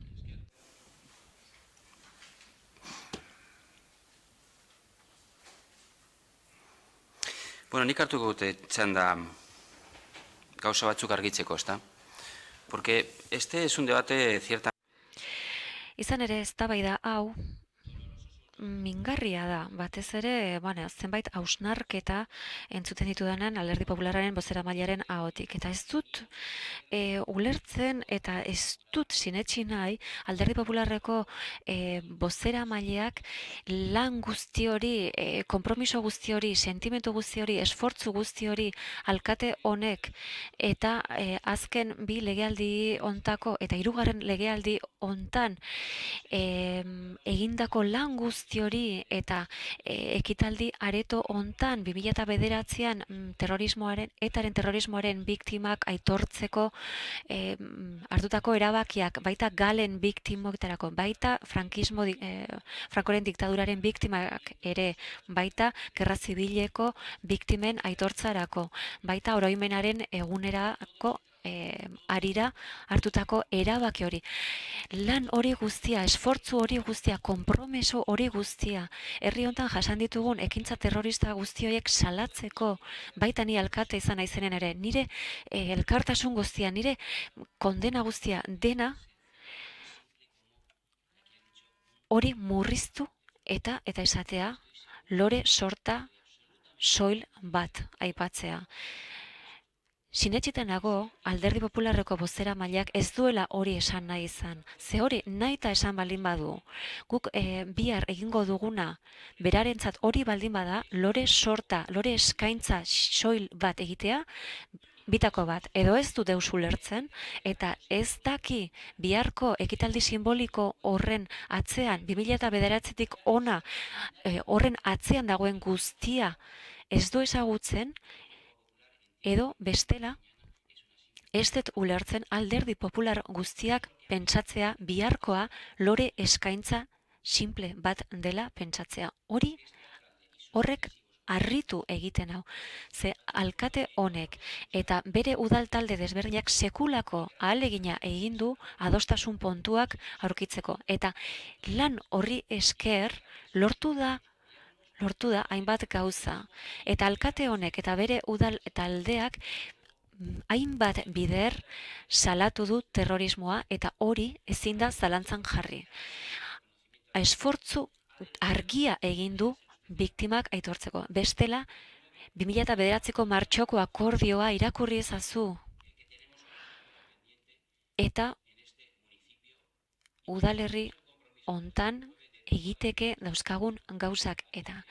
Bueno, nik hartuko dute txanda gauza batzuk argitzeko, ezta? Porque este es un debate cierta... Izan ere, eztabaida hau mingarria da, batez ere, zenbait hausnarketa entzuten ditudanan Alderdi Popularraren bozeramailearen ahotik. Eta ez dut ulertzen eta ez dut sinetsi nahi Alderdi Popularreko bozeramaileak lan guzti hori, konpromiso guzti hori, sentimentu guzti hori, esfortzu guzti hori alkate honek eta azken bi legealdi hontako eta hirugarren legealdi hontan egindako lan guzti hori eta ekitaldi areto hontan 2009an etaren terrorismoaren biktimak aitortzeko hartutako erabakiak, baita Galen biktimoetarako, baita Frankoren diktaduraren biktimak ere, baita Gerra Zibileko biktimen aitortzarako, baita oroimenaren egunerako arira hartutako erabaki hori. Lan hori guztia, esfortzu hori guztia, konpromeso hori guztia, herri hontan jasan ditugun ekintza terrorista guzti horiek salatzeko, baita ni alkate izan naizenen ere, nire elkartasun guztia, nire kondena guztia dena hori murriztu eta esatea lore sorta soil bat aipatzea. Sinetxiten nago, Alderdi Popularreko bozeramaileak ez duela hori esan nahi izan. Ze hori nahi eta esan baldin badu. Guk bihar egingo duguna, berarentzat hori baldin bada, lore sorta, lore eskaintza soil bat egitea, bitako bat, edo ez du deus ulertzen, eta ez daki biharko ekitaldi simboliko horren atzean, 2009tik ona horren atzean dagoen guztia ez du ezagutzen, edo bestela, ez dut ulertzen Alderdi Popular guztiak pentsatzea biharkoa lore eskaintza simple bat dela pentsatzea. Horrek harritu egiten hau. Ze alkate honek eta bere udal talde desberdinak sekulako ahalegina egin du adostasun puntuak aurkitzeko. Eta lan horri esker lortu da hainbat gauza. Eta alkate honek eta bere udal taldeak hainbat bider salatu du terrorismoa eta hori ezin da zalantzan jarri. Esfortzu argia egin du biktimak aitortzeko. Bestela, 2009ko martxoko akordioa irakurri ezazu. Eta udalerri hontan egiteke dauzkagun gauzak eta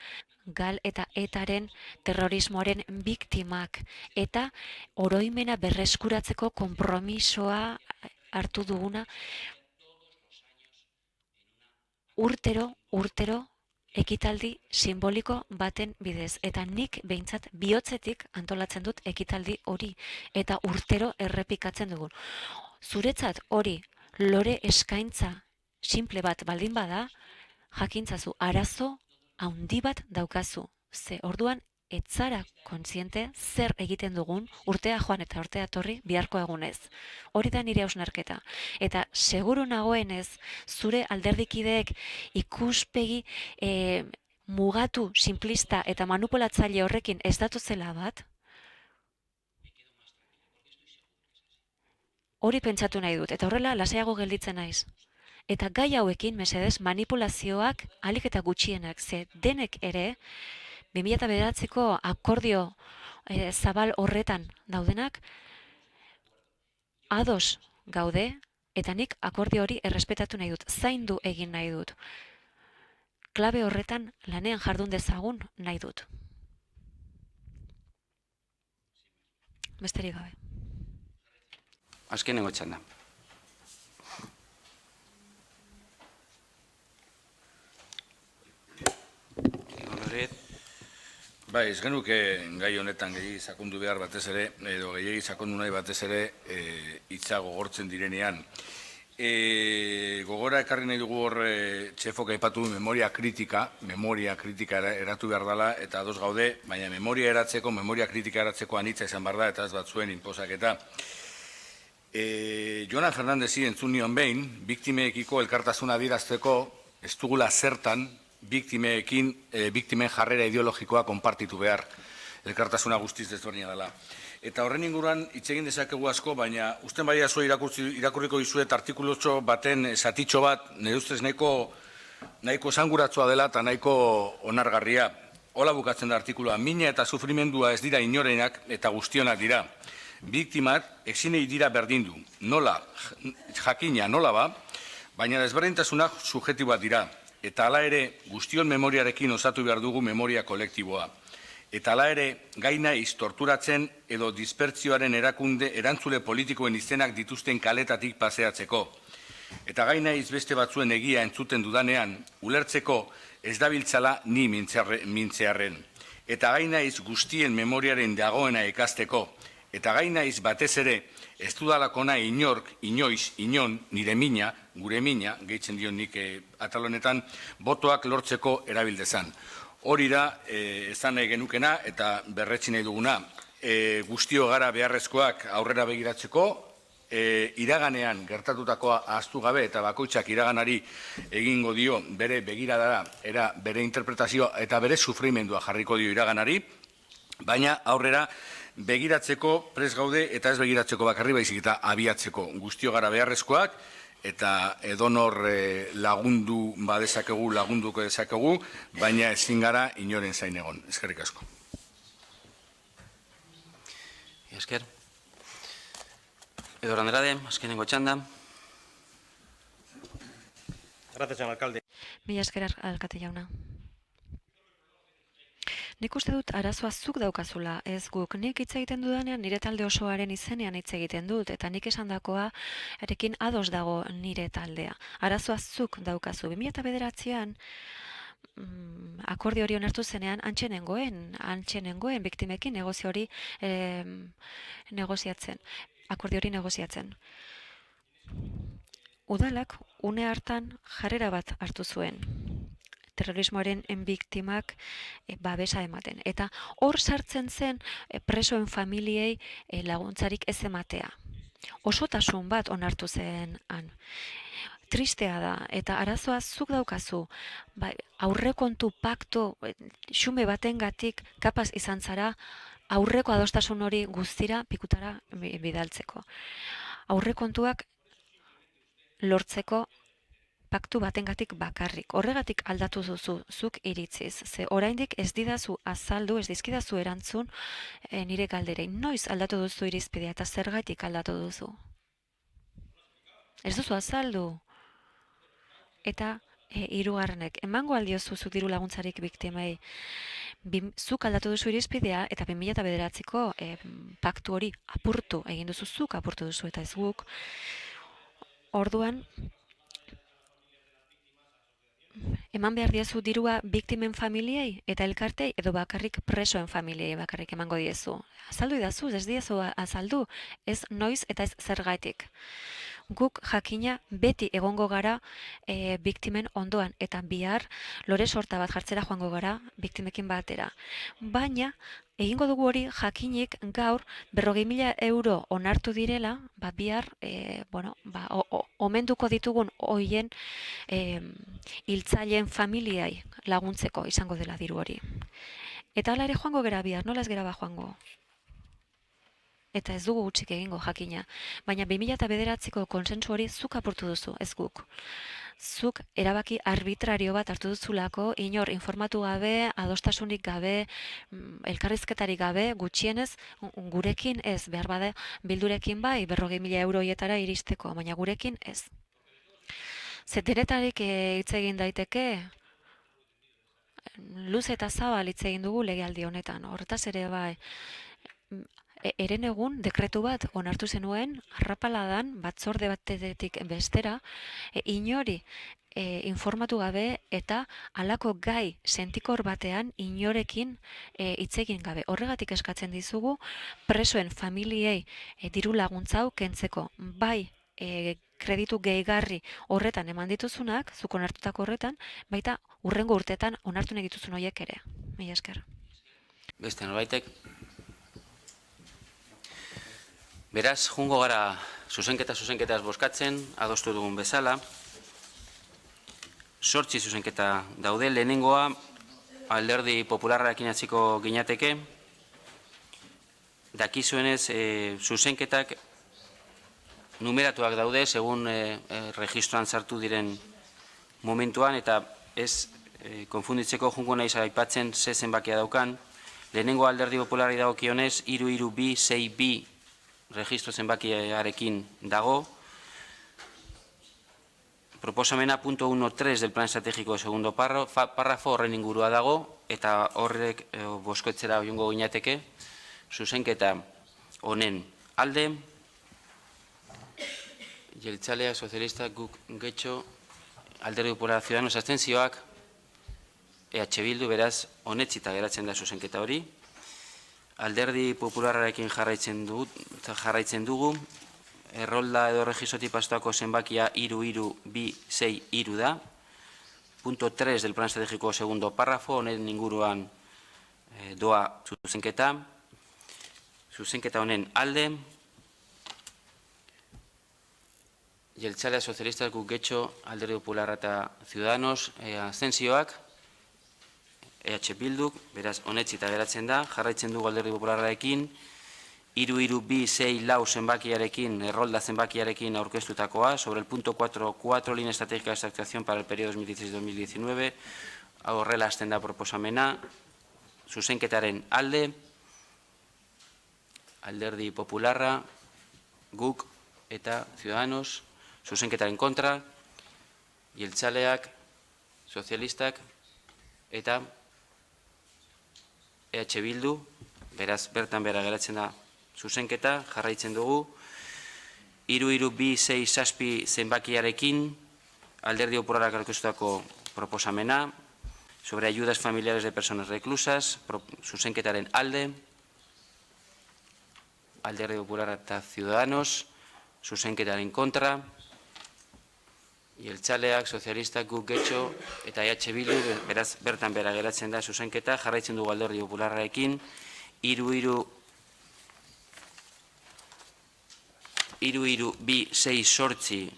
gal eta etaren terrorismoaren biktimak eta oroimena berreskuratzeko konpromisoa hartu duguna urtero ekitaldi simboliko baten bidez. Eta nik behintzat bihotzetik antolatzen dut ekitaldi hori eta urtero errepikatzen dugun. Zuretzat hori lore eskaintza simple bat baldin bada, jakintzazu arazo handi bat daukazu. Ze orduan etzara kontziente zer egiten dugun urtea joan eta urtea torri biharko egunez. Hori da nire hausnarketa. Eta seguru nagoenez zure alderdikideek ikuspegi mugatu, simplista eta manipulatzaile horrekin ez datuzela bat, hori pentsatu nahi dut, eta horrela lasaiago gelditzen naiz. Eta gai hauekin, mesedez, manipulazioak ahalik eta gutxienak, ze denek ere, 2009ko akordio zabal horretan daudenak, ados gaude, eta nik akordio hori errespetatu nahi dut, zaindu egin nahi dut. Klabe horretan lanean jardun dezagun nahi dut. Besterik gabe. Azkenengo txanda. Bai, ez genuke gai honetan gehiagi sakondu behar batez ere, edo gehiagi sakondu nahi batez ere, hitza gogortzen direnean. Gogora ekarri nahi dugu hor txefok aipatu memoria kritika eratu behar dela, eta ados gaude, baina memoria kritika eratzeko anitza izan behar da, eta ez bat zuen inposaketa. Jonan Fernandezi entzun nion behin, biktimeekiko elkartasuna adierazteko ez dugula zertan biktimen jarrera ideologikoa konpartitu behar, elkartasuna guztiz desberdina dela. Eta horren inguruan hitz egin dezakegu asko, baina usten bai azo irakurriko dizuet artikulotxo baten zatitxo bat, nire ustez nahiko esanguratsua dela eta nahiko onargarria. Hola bukatzen da artikulua, mina eta sufrimendua ez dira inorenak eta guztionak dira. Biktimak exinei dira berdindu, jakina nola ba, baina desberdintasunak subjektiboak dira. Eta hala ere, guztion memoriarekin osatu behar dugu memoria kolektiboa. Eta hala ere, gai naiz torturatzen edo dispertzioaren erantzule politikoen izenak dituzten kaletatik paseatzeko. Eta gai naiz beste batzuen egia entzuten dudanean, ulertzeko ez dabiltzala ni mintzearren. Eta gai naiz guztien memoriaren dagoena ikasteko. Eta gai naiz batez ere, ez dudalako nahi inork, inoiz, inon, nire mina, gure mina, gehitzen dion nik atalonetan, botoak lortzeko erabildezan. Hori da, ezan nahi genukena eta berretsi nahi duguna. Guztio gara beharrezkoak aurrera begiratzeko, iraganean gertatutakoa ahaztu gabe eta bakoitzak iraganari egingo dio bere begiradara, bere interpretazioa eta bere sufrimendua jarriko dio iraganari, baina aurrera begiratzeko prest gaude eta ez begiratzeko bakarri baizik eta abiatzeko. Guztio gara beharrezkoak eta edonor lagundu badezakegu, lagunduko dezakegu, baina ezin gara inoren zain egon. Eskerrik asko. Esker. Edor Andrade, azkenengo txanda. Gracias, señor alcalde. Mila esker alkate jauna. Nik uste dut arazoa zuk daukazula, ez guk. Nik hitz egiten dudanean nire talde osoaren izenean hitz egiten dut, eta nik esandakoa erekin ados dago nire taldea. Arazoa zuk daukazu. 2009an akordio hori onartu zenean antxenengoen biktimekin negozio hori negoziatzen. Akordio hori negoziatzen. Udalak une hartan jarrera bat hartu zuen. terrorismoaren biktimak babesa ematen. Eta hor sartzen zen presoen familiei laguntzarik ez ematea. Osotasun bat onartu zen han. Tristea da, eta arazoa zuk daukazu, aurrekontu pakto xume batengatik kapaz izan zara aurreko adostasun hori guztira pikutara bidaltzeko. Aurrekontuak lortzeko paktu batengatik bakarrik. Horregatik aldatu duzu zuk iritziz. Ze oraindik ez didazu azaldu, ez dizkidazu erantzun nire galderei. Noiz aldatu duzu irizpidea eta zergatik aldatu duzu? Ez duzu azaldu. Eta hirugarrenek, emango aldiozu zuk diru laguntzarik biktimei. Zuk aldatu duzu irizpidea eta 2009ko paktu hori apurtu egin duzu, zuk apurtu duzu eta ez guk. Orduan, eman behar diezu dirua biktimen familiei eta elkartei edo bakarrik presoen familiei bakarrik emango diezu. Azaldu idazu, ez diezu azaldu, ez noiz eta ez zergatik. Guk jakina beti egongo gara biktimen ondoan eta bihar lore sorta bat jartzera joango gara biktimekin batera. Baina, egingo dugu hori jakinik gaur 40.000 euro onartu direla, bihar omenduko ditugun hoien hiltzaileen familiai laguntzeko izango dela diru hori. Eta hala ere joango gera bihar, nola ez gera ba joango? Eta ez dugu gutxik egingo jakina. Baina 2009ko konsensu hori zuk apurtu duzu, ez guk. Zuk erabaki arbitrario bat hartu duzulako, inor informatu gabe, adostasunik gabe, elkarrizketarik gabe, gutxienez, gurekin ez, behar bada, bildurekin bai, 40.000 euroietara iristeko, baina gurekin ez. Zeteretarik hitz egin daiteke, luz eta zabal hitz egin dugu legealdi honetan, horretaz ere bai, eren egun dekretu bat onartu zenuen, arrapaladan batzorde batetik bestera, inori informatu gabe eta halako gai sentikor batean inorekin hitz egin gabe. Horregatik eskatzen dizugu presoen familiei diru laguntza hau kentzeko. Bai, kreditu gehigarri horretan eman dituzunak, zuk onartutako horretan, baita hurrengo urteetan onartu nahi dituzun horiek ere. Mila esker. Beste norbaitek. Beraz, jungo gara zuzenketaz bozkatzen, adostu dugun bezala. 8 zuzenketa daude, lehenengoa Alderdi Popularrarekin hasiko ginateke. Dakizuenez, zuzenketak numeratuak daude, segun registroan sartu diren momentuan, eta ez konfunditzeko jungo naiz aipatzen ze zenbakia daukan. Lehenengo Alderdi Popularrari dagokionez 33262 registro zenbakiarekin dago. Proposamena punto 1.3 del plan estratégico de segundo párrafo horren ingurua dago, eta horrek bozkoetzera joango ginateke, zuzenketa honen alde, jeltzalea, sozialista, guk getxo, Alderdi Popular Ciudadanos abstentzioak, EH Bildu, beraz, onetsita geratzen da zuzenketa hori. Alderdi Popularrarekin jarraitzen dugu, errolda edo registrotik pastuako zenbakia 33263 da. Punto 3 del plan estratégico segundo párrafo, honen inguruan doa zuzenketa. Zuzenketa honen alde, jeltzalea, sozialistak, guk getxo, Alderdi Popularra eta Ciudadanos, abstentzioak, EH Bilduk, beraz, onetsita geratzen da, jarraitzen dugu Alderdi Popularrarekin, 33264 zenbakiarekin, errolda zenbakiarekin aurkeztutakoa, sobre el punto 4.4, línea estratégica de actuación para el periodo 2016-2019, horrela hasten da proposamena, zuzenketaren alde, Alderdi Popularra, guk eta Ciudadanos, zuzenketaren kontra, jeltzaleak, sozialistak, eta EH Bildu, beraz, bertan bera geratzen da zuzenketa, jarraitzen dugu, 33267 zenbakiarekin, Alderdi Popularrak aurkeztutako proposamena, sobre ayudas familiares de personas reclusas, zuzenketaren alde, Alderdi Popularra eta Ciudadanos, zuzenketaren kontra, Jeltzaleak, sozialistak, guk getxo eta EH Bildu, beraz bertan bera geratzen da zuzenketa, jarraitzen dugu Alderdi Popularrarekin, 3-2-6-8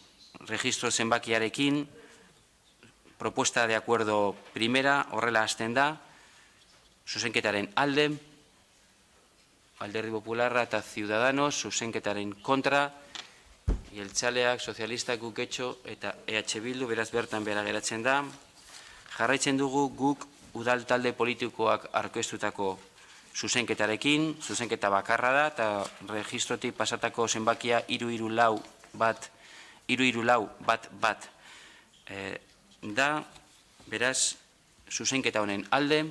registro zenbakiarekin, propuesta de acuerdo primera, horrela hasten da, zuzenketaren alde, Alderdi Popularra eta Ciudadanos, zuzenketaren kontra, Jeltzaleak, sozialistak, guk getxo eta EH Bildu, beraz bertan bera geratzen da. Jarraitzen dugu guk udal talde politikoak aurkeztutako zuzenketarekin, zuzenketa bakarra da, eta registrotik pasatako zenbakia 3-4-1 da, beraz, zuzenketa honen alde,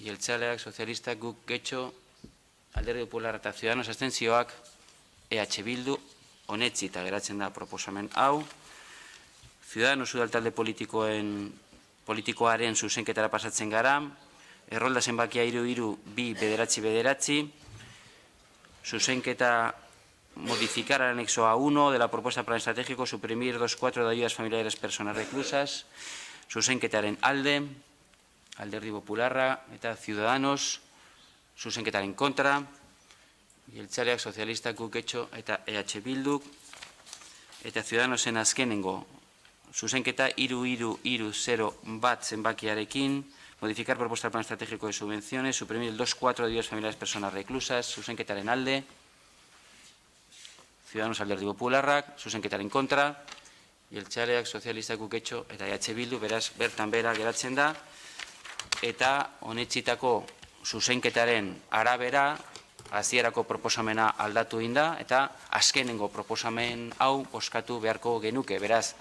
Jeltzaleak, sozialistak, guk getxo, Alderdi Popularra eta Ciudadanos abstentzioak, EH Bildu, onetzi eta geratzen da proposamen hau. Ciudadanos udal talde politikoaren zuzenketara pasatzen gara, errolda zenbakia 3-2-2-9, zuzenketa modificar el anexo A1 de la propuesta de plan estratégico, suprimir 2.4 de ayudas familiares personas reclusas, zuzenketaren alde, Alderdi Popularra eta Ciudadanos, zuzenketaren kontra, Jeltzaleak, sozialistak, guk getxo eta EH Bilduk, eta Ciudadanosen azkenengo zuzenketa 3-3-0 zenbakiarekin, modificar propuesta del plan estratégico de subvenciones, suprimir el 2.4 de ayudas familiares personas reclusas, zuzenketaren alde, Ciudadanos, Alderdi Popularrak, zuzenketaren kontra, Jeltzaleak, sozialistak, guk getxo eta EH Bildu, beraz bertan bera geratzen da, eta honetxitako zuzenketaren arabera, hasierako proposamena aldatu inda, eta azkenengo proposamen hau bozkatu beharko genuke. Beraz,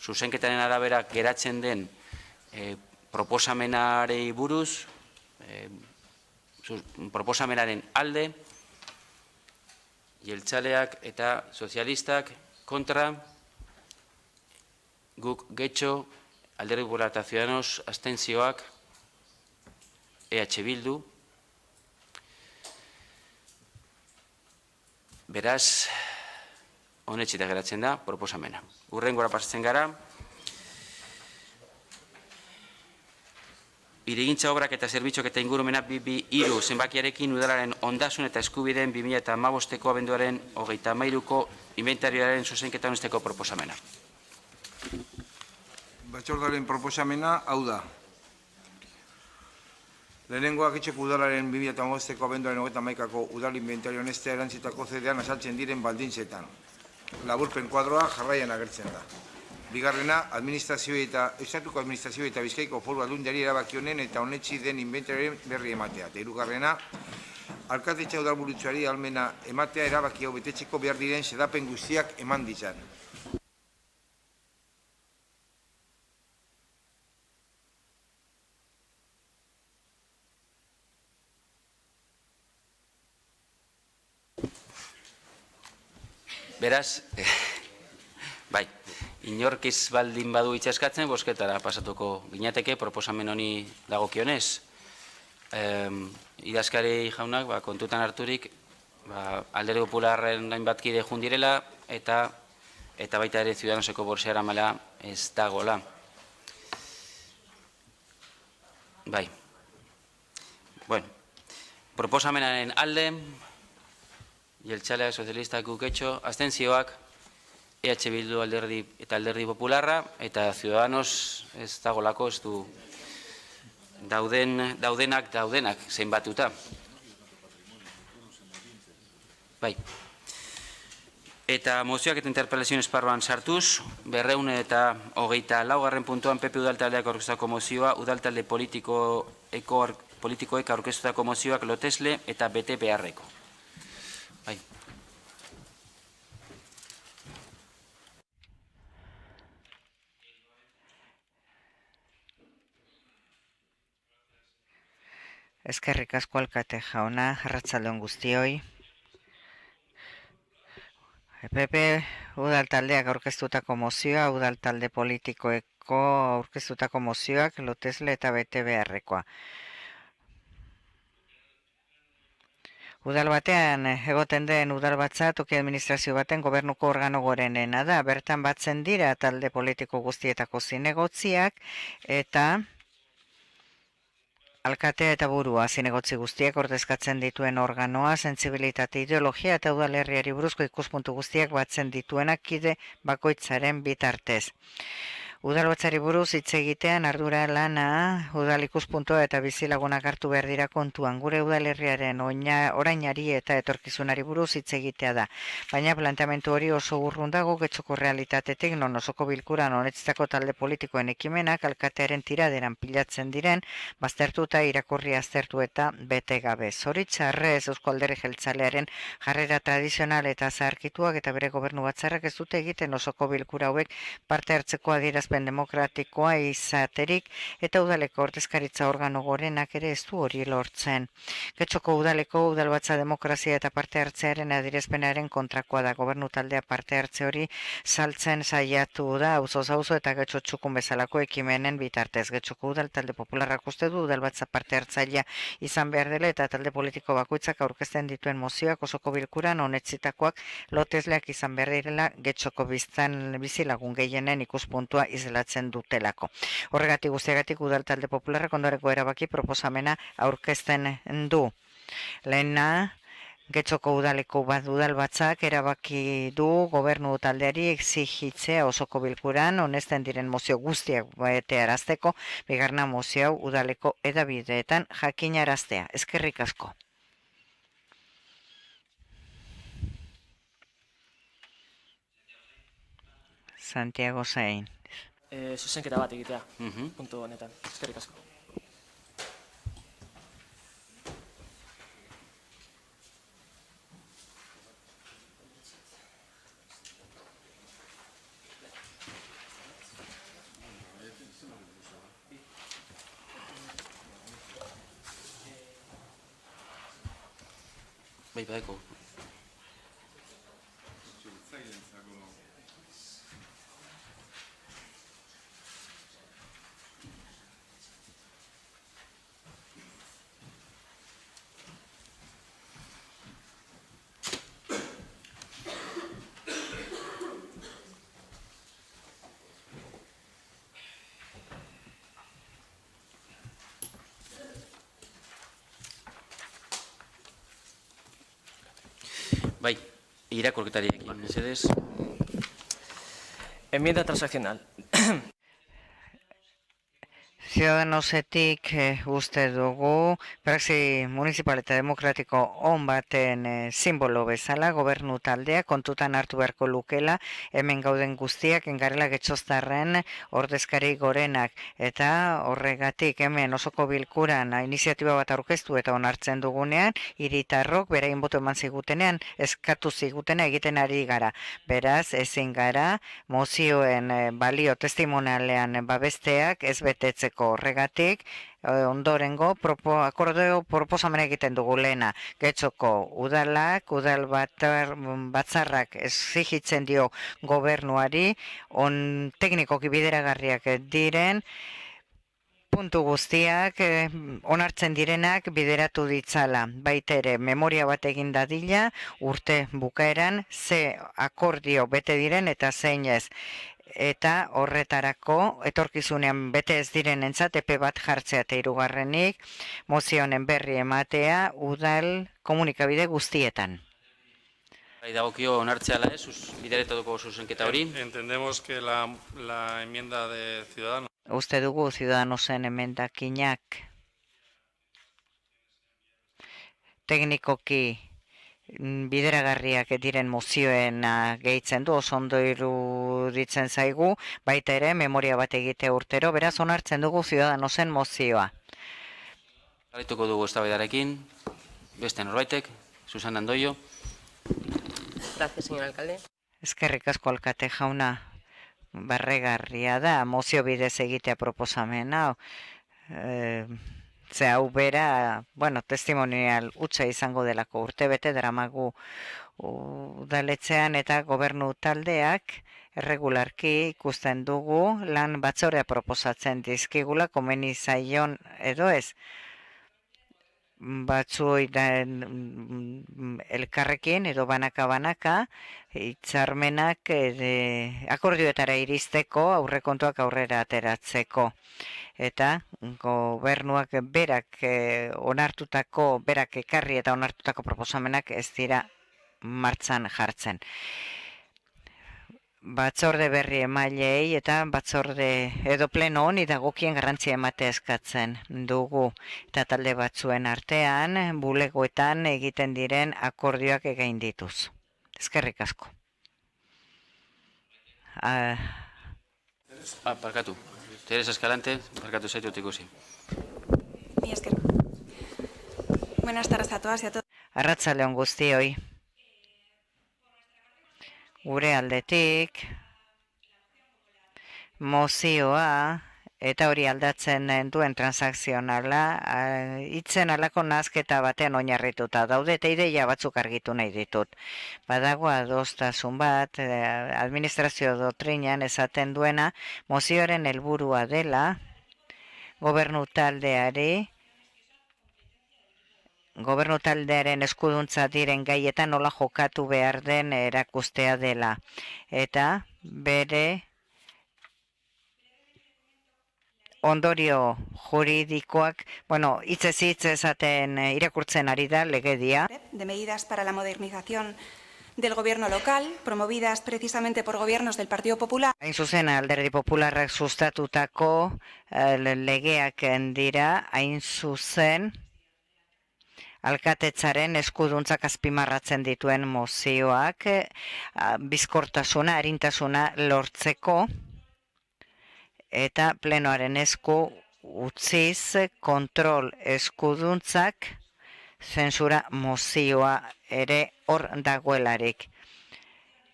zuzenketaren arabera geratzen den proposamenarei buruz, proposamenaren alde, Jeltzaleak eta sozialistak kontra, guk getxo, Alderdi Popularra eta Ciudadanos abstentzioak, EH Bildu. Beraz, honetxita geratzen da proposamena. Hurrengora pasatzen gara. Hirigintza obrak eta zerbitzuak eta ingurumena 2-3 zenbakiarekin udalaren ondasun eta eskubideen 2015ko abenduaren 33ko inventarioaren zuzenketa honesteko proposamena. Batzordaren proposamena hau da. Lehenengoak etxeko udalaren 2015ko abenduaren 31ko udal inventario honestea erantzitako zedean azaltzen diren baldintzetan. Laburpen kuadroa jarraian agertzen da. Bigarrena, Estatuko administrazioa eta Bizkaiko Foru Aldundiari erabaki honen eta honetzi den inventarioaren berri ematea. Eta hirugarrena, alkatetxa udalburutzuari ahalmena ematea erabaki hau betetzeko behar diren xedapen guztiak eman ditzan. Beraz, bai, inorkiz baldin badu itxaskatzen, bozketara pasatuko ginateke proposamen honi dagokionez. Idazkari jaunak, kontutan harturik, Alderdi Popularren hainbat kide jundirela, eta baita ere Ciudadanoseko borseara mala ez dagola. Bai. Bueno, proposamenaren alde, Jeltzaleak, sozialistak, guk getxo, abstentzioak, EH Bildu eta Alderdi Popularra, eta Ciudadanos ez dagolako, ez du daudenak zeinbatuta. Bai. Eta mozioak eta interpelazioen esparruan sartuz, 224. puntuan PP udaltaldeak aurkeztutako mozioa, udaltalde politikoek aurkeztutako mozioak lotesle eta bete beharreko. Bai. Eskerrik asko alkate jauna, arratsalde on guztioi. PP udal taldeak aurkeztutako mozioa, udal talde politikoeko aurkeztutako mozioak lotesle eta bete beharrekoa. Udal batean egoten den udalbatza toki administrazio baten gobernuko organo gorenena da. Bertan batzen dira talde politiko guztietako zinegotziak eta alkatea eta burua zinegotzi guztiak ordezkatzen dituen organoa, sentsibilitate ideologia eta udalerriari buruzko ikuspuntu guztiak batzen dituenak kide bakoitzaren bitartez. Udalbatzari buruz hitz egitean ardura lana, udal ikuspuntua eta bizilagunak hartu behar dira kontuan. Gure udalerriaren orainari eta etorkizunari buruz hitz egitea da. Baina planteamendu hori oso urrun dago Getxoko realitatetik non osoko bilkuran honetzitako talde politikoen ekimenak alkatearen tiraderan pilatzen diren, baztertuta irakurri aztertu eta bete gabe. Zoritxarrez Eusko Alderdi Jeltzalearen jarrera tradizional eta zaharkituak eta bere gobernu batzarrak ez dute egiten osoko bilkura hauek parte hartzeko adierazpen demokratikoa izaterik eta udaleko ordezkaritza organo gorenak ere ez du hori lortzen. Getxoko udaleko udalbatza demokrazia eta parte hartzearen adierazpenaren kontrakoa da. Gobernu taldea parte hartze hori saltzen saiatu da auzoz auzo eta Getxo txukun bezalako ekimenen bitartez. Getxoko udal talde popularrak uste du udalbatza parte hartzailea izan behar dela eta talde politiko bakoitzak aurkezten dituen mozioak osoko bilkuran honetzitakoak lotesleak izan behar direla Getxoko bizilagun gehienen ikuspuntua islatzen dutelako. Horregatik guztiagatik udal talde popularrak ondoreko erabaki proposamena aurkezten du. Lehena, Getxoko udaleko udalbatzak erabaki du gobernu taldeari exigitzea osoko bilkuran honesten diren mozio guztiak betearazteko, bigarna mozio hau udaleko hedabideetan jakinaraztea. Eskerrik asko. Santiago Zain. Zuzenketa bat egitea, puntu honetan. Eskerrik asko. Bai, badeko. Bai, irakurketariekin, mesedez. Enmienda transaccional. Ciudadanosetik uste dugu, praxi municipal eta demokratiko on baten simbolo bezala, gobernu taldea kontutan hartu beharko lukela, hemen gauden guztiak, engarela Getxoztarren ordezkari gorenak, eta horregatik hemen osoko bilkuran iniziatiba bat aurkeztu eta onartzen dugunean, hiritarrok beraien boto eman zigutenean, eskatu zigutena egiten ari gara. Beraz, ezin gara, mozioen balio testimonialean babesteak ez betetzeko. Horregatik, ondorengo akordeo proposamena egiten dugu lehena. Getxoko udalak, udal batzarrak exigitzen dio gobernuari, teknikoki bideragarriak diren, puntu guztiak onartzen direnak bideratu ditzala. Baita ere, memoria bat egin dadila, urte bukaeran, ze akordio bete diren eta zein ez. Eta horretarako etorkizunean bete ez diren entzat epe bat jartzea eta hirugarrenik mozionen berri ematea udal komunikabide guztietan. Dagokio onartzeala ez, bideretatuko zuzenketa hori. Entendemos que la enmienda de Ciudadanos. Uste dugu Ciudadanosen emendakinak teknikoki bideragarriak diren mozioen gehitzen du, oso ondo iruditzen zaigu, baita ere memoria bat egite urtero, beraz onartzen dugu Ciudadanosen mozioa. Jarraituko dugu eztabaidarekin, beste norbaitek, Susana Andoio. Gracias, señor alcalde. Eskerrik asko alkate jauna, barregarria da, mozio bidez egitea proposamen hau. Ze hau bera, testimonial utza izango delako urtebete dramagu udaletzean eta gobernu taldeak erregularki ikusten dugu lan batzorea proposatzen dizkigula komeni zaion edo ez. batzuoi elkarrekin edo banaka-banaka hitzarmenak akordioetara iristeko aurrekontuak aurrera ateratzeko. Eta gobernuak berak ekarri eta onartutako proposamenak ez dira martxan jartzen. Batzorde berri emailei eta batzorde edo pleno honi dagokien garrantzia ematea eskatzen dugu. Eta talde batzuen artean, bulegoetan egiten diren akordioak egin dituz. Eskerrik asko. Barkatu. Teresa Escalante, barkatu zaitut ikusi. Mi esker. Buenas tardes a todas y a todos. Arratsalde on guztioi. Gure aldetik mozioa eta hori aldatzen duen transakzionala hitzen alako nazketa batean oinarrituta daude eta ideia batzuk argitu nahi ditut. Badago adostasun bat administrazio doktrinan esaten duena mozioaren helburua dela gobernu taldearen eskuduntza diren gaietan nola jokatu behar den erakustea dela. Eta bere ondorio juridikoak, hitzez hitz esaten irakurtzen ari da legedia. De medidas para la modernización del gobierno local, promovidas precisamente por gobiernos del Partido Popular. Hain zuzen Alderdi Popularrak sustatutako legeak dira, hain zuzen alkatetzaren eskuduntzak azpimarratzen dituen mozioak bizkortasuna, arintasuna lortzeko eta plenoaren esku utziz kontrol eskuduntzak zentsura mozioa ere hor dagoelarik.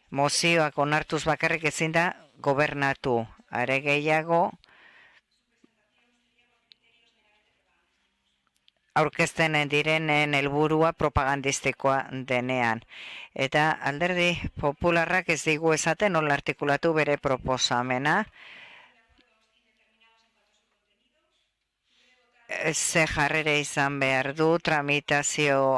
Mozioak onartuz bakarrik ezin da gobernatu, are gehiago aurkezten direnen helburua propagandistikoa denean. Eta Alderdi Popularrak ez digu esaten nola artikulatu bere proposamena. Ze jarrera izan behar du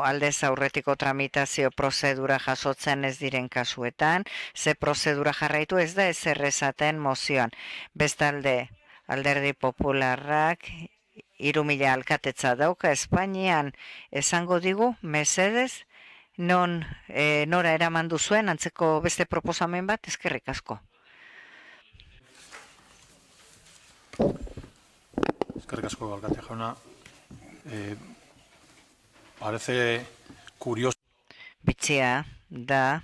aldez aurretiko tramitazio prozedura jasotzen ez diren kasuetan, ze prozedura jarraitu ez da ezer esaten mozioan. Bestalde Alderdi Popularrak 3.000 alkatetza dauka Espainian, esango digu, mesedez, nora eraman duzuen antzeko beste proposamen bat, eskerrik asko. Eskerrik asko, alkate jauna. Parece curioso. Bitxia da,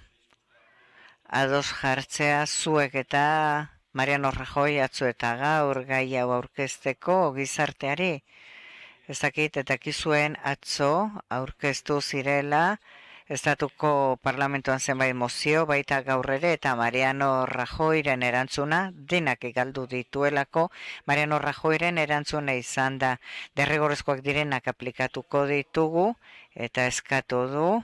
ados jartzea zuek eta Mariano Rajoy atzo eta gaur gai hau aurkezteko gizarteari. Ez dakit eta kizuen atzo aurkeztu zirela Estatuko Parlamentuan zenbait mozio baita gaur ere eta Mariano Rajoyren erantzuna denak galdu dituelako. Mariano Rajoyren erantzuna izan da derrigorrezkoak direnak aplikatuko ditugu eta eskatu du.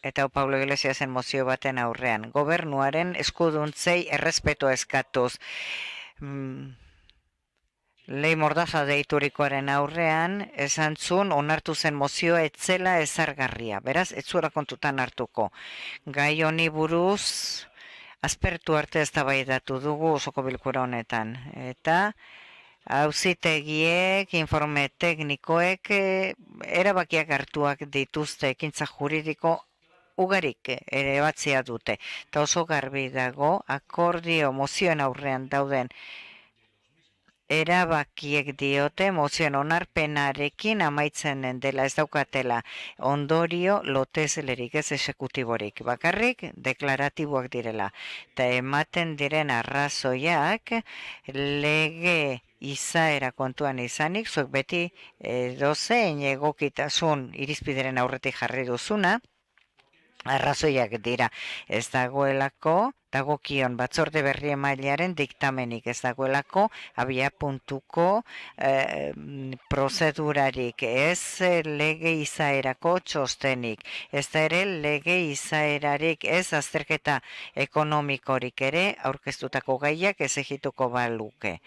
Eta Pablo Iglesiasen mozio baten aurrean. Gobernuaren eskuduntzei errespetua eskatuz. Lei Mordaza deiturikoaren aurrean, esan zuen onartu zen mozioa etzela ezargarria. Beraz, ez zuela kontutan hartuko. Gai honi buruz, aspertu arte eztabaidatu dugu osoko bilkura honetan. Eta auzitegiek, informe teknikoek, erabakiak hartuak dituzte ekintza juridiko ugarik ere batzia dute. Eta oso garbi dago, akordio mozioen aurrean dauden erabakiek diote mozioen onarpenarekin amaitzen dela ez daukatela ondorio lotezlerik ez exekutiborik. Bakarrik deklaratiboak direla. Eta ematen diren arrazoiak lege izaera kontuan izanik, zuek beti dozein egokitasun irizpideren aurretik jarri duzuna, arrazoiak dira. Ez dagoelako, dagokion batzorde berri emailearen diktamenik, ez dagoelako abiapuntuko prozedurarik, ez lege izaerako txostenik, ez da ere lege izaerarik, ez azterketa ekonomikorik ere aurkeztutako gaiak ez egituko baluke.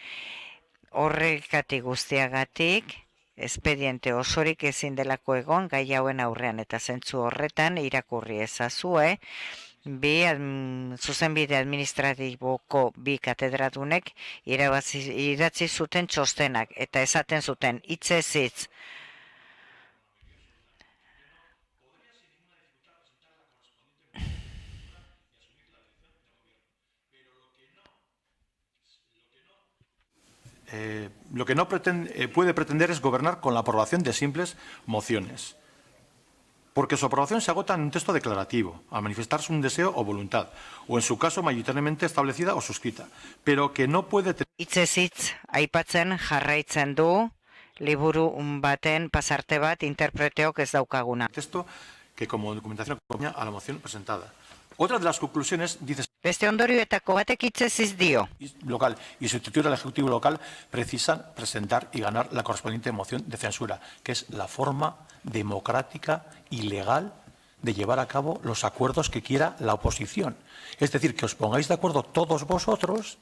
Horregatik guztiagatik, espediente osorik ezin delako egon gai hauen aurrean, eta zentzu horretan irakurri ezazue, zuzenbide administratiboko bi katedradunek idatzi zuten txostenak, eta esaten zuten hitzez hitz. Lo que no puede pretender es gobernar con la aprobación de simples mociones, porque su aprobación se agota en un texto declarativo, al manifestarse un deseo o voluntad, o en su caso mayoritariamente establecida o suscrita, pero que no puede tener... Hitzez hitz aipatzen jarraitzen du liburu baten pasarte bat interpreteok ez daukaguna. Texto que como documentación acompaña a la moción presentada. Otra de las conclusiones dice... Beste ondorioetako batek hitzez hitz dio. Local y su estructura del Ejecutivo local precisan presentar y ganar la correspondiente moción de censura, que es la forma democrática y legal de llevar a cabo los acuerdos que quiera la oposición. Es decir, que os pongáis de acuerdo todos vosotros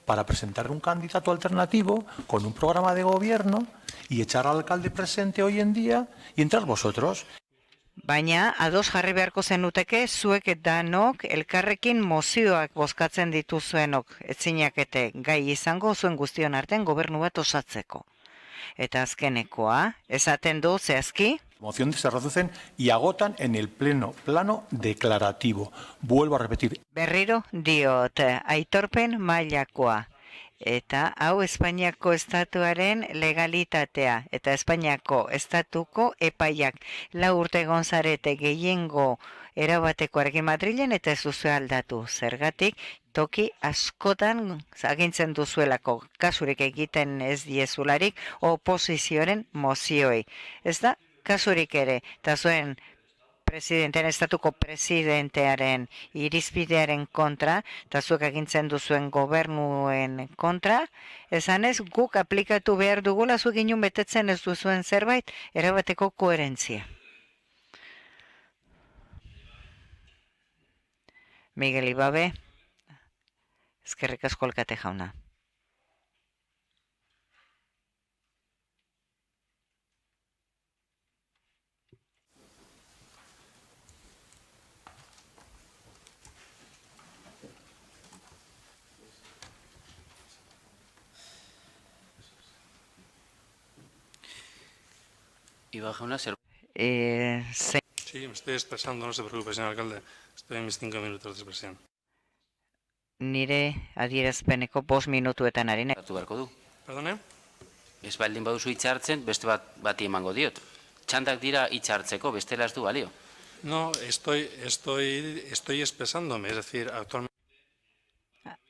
para presentar un candidato alternativo con un programa de gobierno y echar al alcalde presente hoy en día y entrar vosotros. Baina, ados jarri beharko zenuteke, zuek danok elkarrekin mozioak bozkatzen dituzuenok etzinakete gai izango zuen guztion artean gobernu bat osatzeko. Eta azkenekoa, esaten du zehazki, Mociones se reducen y agotan en el plano declarativo. Vuelvo a repetir. Berriro diot, aitorpen mailakoa. Eta hau Espainiako estatuaren legalitatea eta Espainiako estatuko epaiak 4 urte egon zarete gehiengo erabatekoarekin Madrilen eta ez duzu aldatu. Zergatik toki askotan agintzen duzuelako kasurik egiten ez diezularik oposizioaren mozioi. Ez da kasurik ere, eta zuen estatuko presidentearen irizpidearen kontra, eta zuek agintzen duzuen gobernuen kontra, esanez guk aplikatu behar dugula zuek inun betetzen ez duzuen zerbait, erabateko koherentzia. Miguel Ibabe, eskerrik asko alkate jauna. Iba jauna, zer... Sí, me estoy expresando, no se preocupe, señor alcalde. Estoy en mis 5 minutos de expresión. Nire adierazpeneko 5 minutuetan ari nahi. Hartu beharko du. Perdone? Ez baldin baduzu hitza hartzen, beste bati emango diot. Txandak dira hitza hartzeko, bestela ez du balio. No, estoy expresándome, es decir, actualmente...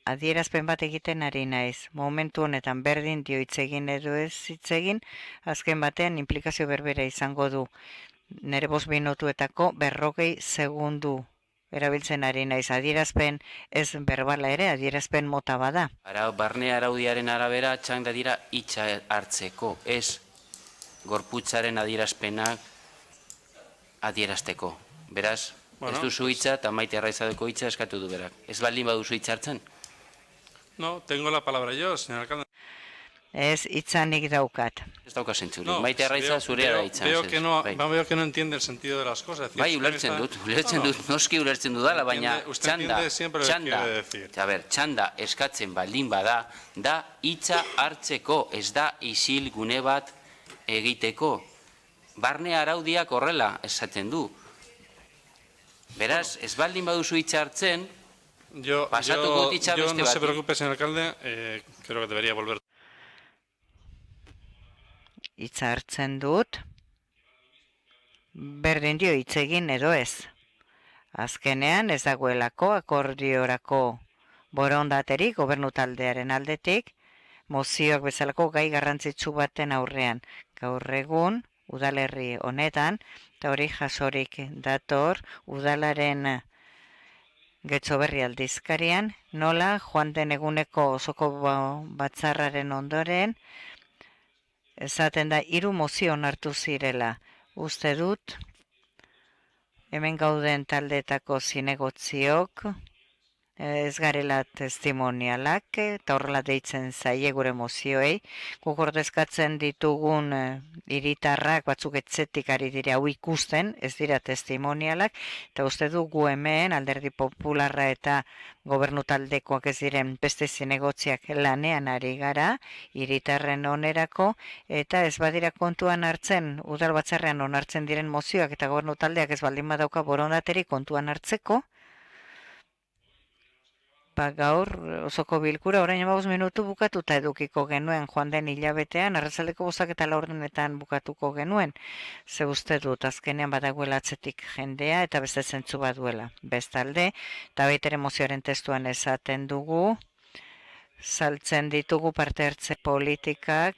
Adierazpen bat egiten ari naiz. Momentu honetan berdin dio hitz egin edo ez hitz egin, azken batean implikazio berbera izango du. Nere 5 minutuetako 40 segundu erabiltzen ari naiz. Adierazpen ez berbala ere, adierazpen mota bada. Barne araudiaren arabera txanda dira hitza hartzeko, ez gorputzaren adierazpenak adierazteko. Beraz, ez duzu hitza eta Maite Arraizadeko hitza eskatu du berak. Ez baldin baduzu hitza hartzen? No, tengo la palabra yo, señor alcalde. Ez hitzanik daukat. Ez dauka zentzurik. Maite Arraiza zurea da hitzan. Veo que no entiende el sentido de las cosas. Bai, ulertzen dut, noski ulertzen dudala, baina txanda eskatzen baldin bada, da hitza hartzeko, ez da isil gune bat egiteko. Barne araudiak horrela esaten du. Beraz, ez baldin baduzu hitza hartzen, pasatuko hitza beste bat. No se preocupe, señor alcalde, creo que debería volver. Hitza hartzen dut, berdin dio hitz egin edo ez. Azkenean ez dagoelako akordiorako borondaterik gobernu taldearen aldetik, mozioak bezalako gai garrantzitsu baten aurrean. Gaur egun, udalerri honetan, eta hori jasorik dator, udalaren Getxoberri aldizkarian, nola joan den eguneko osoko batzarraren ondoren, esaten da 3 mozio onartu zirela. Uste dut, hemen gauden taldeetako zinegotziok, ez garela testimonialak, eta horrela deitzen zaie gure mozioei. Guk ordezkatzen ditugun hiritarrak batzuk etxetik ari dira hau ikusten, ez dira testimonialak, eta uste dugu hemen Alderdi Popularra eta gobernu taldekoak ez diren beste zinegotziak lanean ari gara, hiritarren onerako, eta ez badira kontuan hartzen, udal batzarrean onartzen diren mozioak eta gobernu taldeak ez baldin badauka borondateri kontuan hartzeko, gaur osoko bilkura orain 15 minutu bukatuta edukiko genuen joan den hilabetean, arratsaldeko 5:04 bukatuko genuen. Ze uste dut azkenean badagoela atzetik jendea eta beste zentzu baduela. Bestalde, eta baitere mozioaren testuan esaten dugu, saltzen ditugu parte hartze politikak,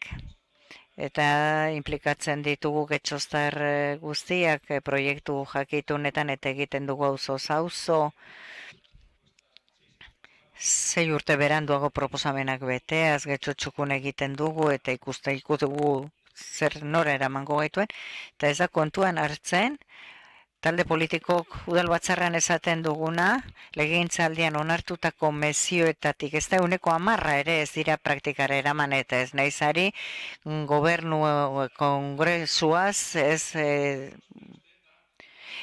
eta implikatzen ditugu getxoztar guztiak proiektu jakitunetan eta egiten dugu auzo, 6 urte beranduago proposamenak beteaz, getxo txukun egiten dugu eta ikudugu zer nora eramango gaituen, eta ez da kontuan hartzen, talde politikok udal batzarran esaten duguna, legegintzaldian onartutako mezioetatik, ez da 10% ere ez dira praktikara eraman eta ez naizari gobernu kongresuaz ez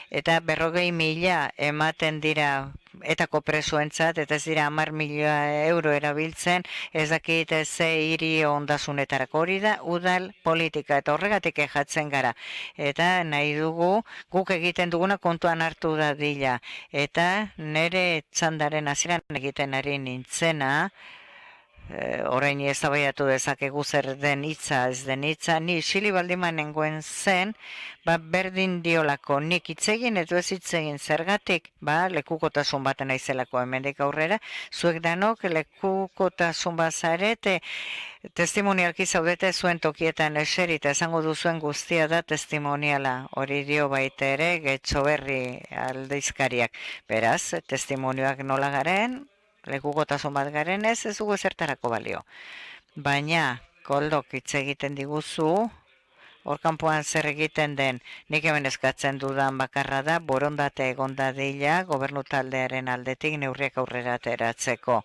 eta 40.000 ematen dira etako presoentzat, eta ez dira 10.000 euro erabiltzen, ez dakit ze hiri ondasunetarako hori da, udal politika, eta horregatik ejatzen gara. Eta nahi dugu, guk egiten duguna kontuan hartu da dila, eta nire txandaren hasieran egiten ari nintzena, orain eztabaidatu dezakegu zer den hitza, ez den hitza, ni xili baldiman nengoen zen, berdin diolako nik hitzegin edo ez hitzegin zergatik, lekukotasun bat naizelako hemendik aurrera, zuek danok lekukotasun bat zarete, testimonialki zaudete zuen tokietan eserita, esango duzuen guztia da testimoniala, hori dio baita ere Getxoberri aldizkariak. Beraz, testimonioak nola garen, lekukotasun bat garen ez dugu zertarako balio. Baina, Koldok hitz egiten diguzu, hor kanpoan zer egiten den, nik hemen eskatzen dudan bakarra da, borondate egon dadila gobernu taldearen aldetik neurriak aurrera ateratzeko.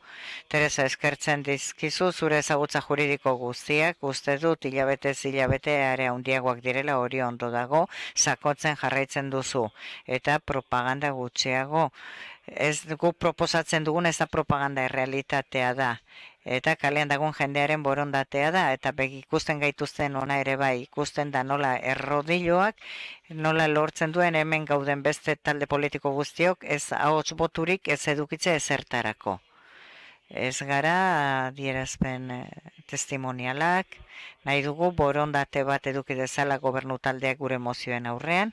Teresa, eskertzen dizkizu zure ezagutza juridiko guztiak, uste dut hilabete area handiagoak direla hori ondo dago, sakotzen jarraitzen duzu, eta propaganda gutxiago. Ez guk proposatzen dugun ez da propaganda errealitatea da. Eta kalean dagoen jendearen borondatea da, eta ikusten gaituzten ona ere bai, ikusten da nola errodiloak, nola lortzen duen hemen gauden beste talde politiko guztiok, ez ahots boturik ez edukitze ezertarako. Ez gara adierazpen testimonialak, nahi dugu borondate bat eduki dezala gobernu taldeak gure mozioen aurrean,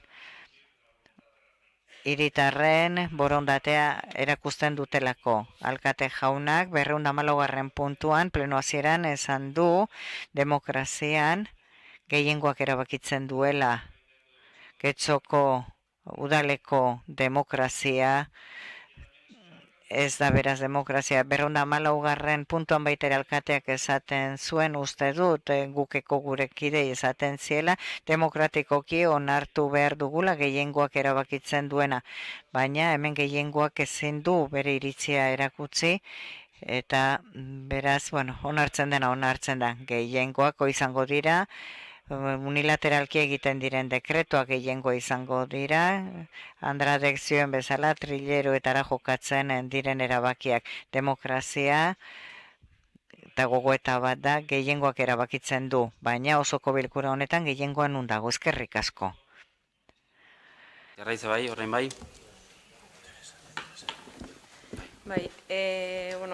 hiritarren borondatea erakusten dutelako. Alkate jaunak 214. puntuan pleno hasieran esan du demokrazian gehiengoak erabakitzen duela. Getxoko udaleko demokrazia ez da beraz demokrazia. 214. puntuan baitera alkateak esaten zuen uste dut gukeko gure kidei esaten ziela demokratikoki onartu behar dugula gehiengoak erabakitzen duena. Baina hemen gehiengoak ezin du bere iritzia erakutsi eta beraz, onartzen da. Gehiengoak izango dira, unilateralki egiten diren dekretuak gehiengo izango dira, Andradek zioen bezala trileroetara jokatzen diren erabakiak. Demokrazia eta gogoeta bat da gehiengoak erabakitzen du, baina osoko bilkura honetan gehiengoan undago, eskerrik asko. Jarraize bai, horrein bai.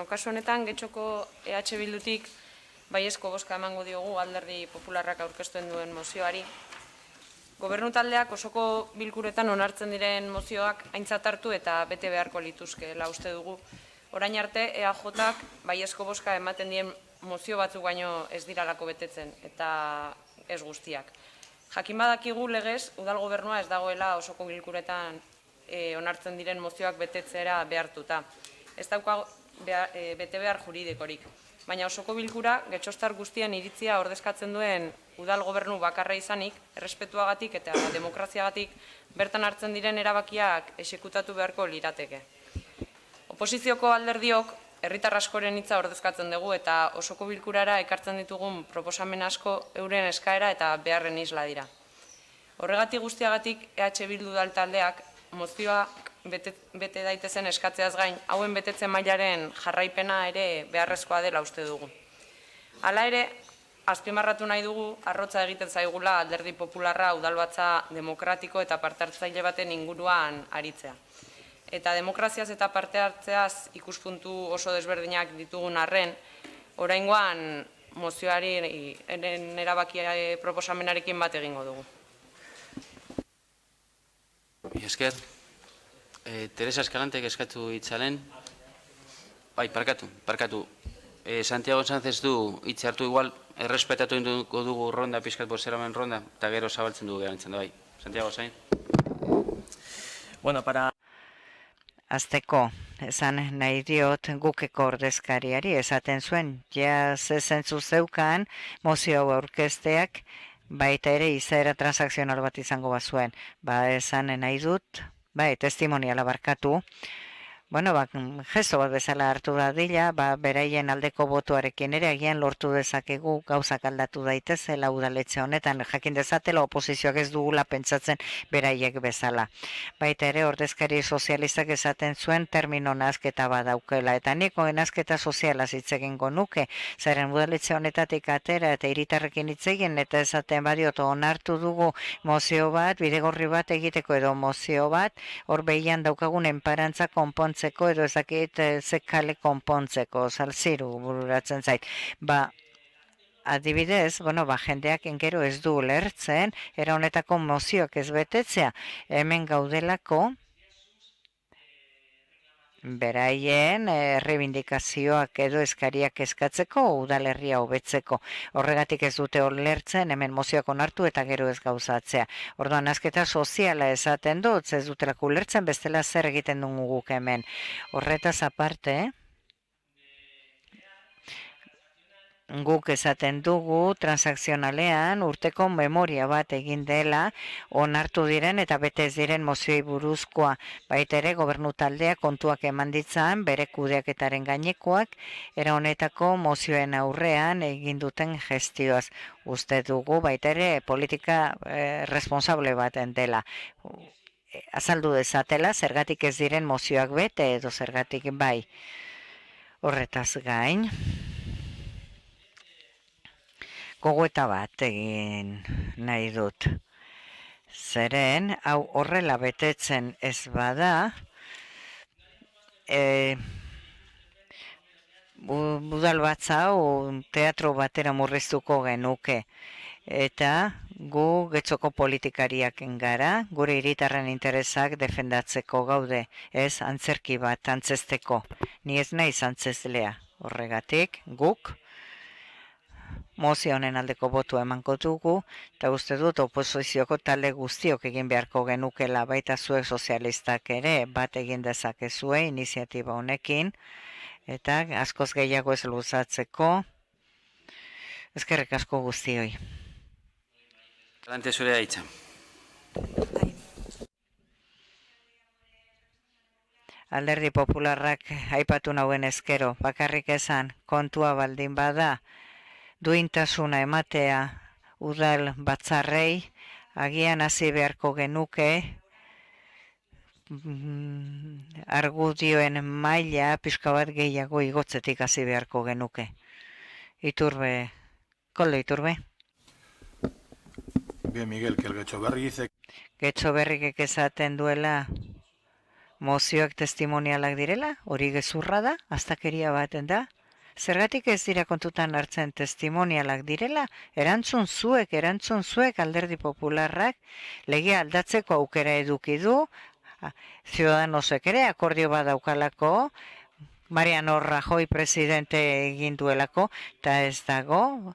Kasu honetan, Getxoko EH Bildutik baiezko bozka emango diogu Alderdi Popularrak aurkezten duen mozioari. Gobernu taldeak osoko bilkuretan onartzen diren mozioak aintzat hartu eta bete beharko lituzkeela uste dugu. Orain arte, EAJak baiezko bozka ematen dien mozio batzuk baino ez diralako betetzen, eta ez guztiak. Jakin badakigu legez, udal gobernua ez dagoela osoko bilkuretan onartzen diren mozioak betetzera behartuta. Ez dauka bete behar juridikorik. Baina osoko bilkura, getxostar guztien iritzia ordezkatzen duen udal gobernu bakarra izanik, errespetuagatik eta demokraziagatik, bertan hartzen diren erabakiak exekutatu beharko lirateke. Oposizioko alderdiok herritar askoren hitza ordezkatzen dugu eta osoko bilkurara ekartzen ditugun proposamen asko euren eskaera eta beharren isla dira. Horregatik guztiagatik EH Bildu taldeak mozioak bete daitezen eskatzeaz gain, hauen betetze mailaren jarraipena ere beharrezkoa dela uste dugu. Hala ere, azpimarratu nahi dugu, arrotza egiten zaigula alderdi popularra udalbatza demokratiko eta parte hartzaile baten inguruan aritzea. Eta demokraziaz eta parte hartzeaz ikuspuntu oso desberdinak ditugun arren, oraingoan mozioari erabaki proposamenarekin bat egingo dugu. Esker. Teresa Escalantek eskatu hitzalen. Bai, parkatu. Santiago Sánchez du hitz hartu igual, errespetatu induko dugu ronda, pixkat bozeramen ronda, eta gero zabaltzen dugu garantzen da, bai. Santiago, zain. Bueno, para... Azteko, esan nahi diot gukeko ordezkariari esaten zuen, ja zezentzu zeukan mozio aurkezteak, baita ere izaera transakzional bat izango bazuen. Esan nahi dut, testimoniala barkatu. Bueno, gesto bat bezala hartu dadila, beraien aldeko botuarekin ere agian lortu dezakegu gauzak aldatu daitezela udaletxe honetan, jakin dezatela oposizioak ez dugula pentsatzen beraiek bezala. Baita ere ordezkari sozialistak esaten zuen termino nazketa badaukela, eta niko nazketa sozialaz hitz egingo nuke, zaren udaletxe honetatik atera eta hiritarrekin hitz egin, eta esaten badioto onartu dugu mozio bat, bidegorri bat egiteko edo mozio bat, hor behian daukagun enparantza konpontzeko edo ezakit zekale konpontzeko, salziru bururatzen zait. Adibidez, jendeak engero ez du lertzen, era honetako mozioak ez betetzea, hemen gaudelako, beraien reivindikazioak edo eskariak eskatzeko udalerria hobetzeko. Horregatik ez dute lertzen, hemen mozioak onartu eta gero ez gauzatzea. Orduan nazketa soziala esaten dut, ez dutelako ulertzen, bestela zer egiten dugu guk hemen. Horretaz aparte, guk esaten dugu transakzionalean urteko memoria bat egin dela onartu diren eta bete ez diren mozioi buruzkoa. Baita ere gobernu taldea kontuak eman ditzan bere kudeaketaren gainekoak era honetako mozioen aurrean egin duten gestioaz. Uste dugu baita ere politika responsable baten dela. Azaldu dezatela zergatik ez diren mozioak bete edo zergatik bai. Horretaz gain, gogoeta bat egin nahi dut. Zeren, hau horrela betetzen ez bada, udalbatza hau teatro batera murriztuko genuke. Eta gu getxoko politikariak gara, gure hiritarren interesak defendatzeko gaude, ez antzerki bat antzesteko. Ni ez naiz antzezlea. Horregatik, guk mozio honen aldeko botu emango dugu, eta uste dut oposizioko talde guztiok egin beharko genukela, baita zuek sozialistak ere bat egin dezakezue iniziatiba honekin, eta askoz gehiago ez luzatzeko, eskerrik asko guztioi. Galante zure haitza. Alderdi popularrak aipatu nauen eskero, bakarrik esan, kontua baldin bada, duintasuna ematea udal batzarrei, agian hasi beharko genuke, argudioen maila pixka bat gehiago igotzetik hasi beharko genuke. Iturbe, Koldo Iturbe. Bien, Miguel, que el Getxoberri dice... Getxoberrikek esaten duela mozioak testimonialak direla, hori gezurra da, astakeria baten da. Zergatik ez dira kontutan hartzen testimonialak direla, erantzun zuek alderdi popularrak, legea aldatzeko aukera eduki du, Ciudadanosek ere akordio bat daukalako, Mariano Rajoy presidente egin duelako, eta ez dago,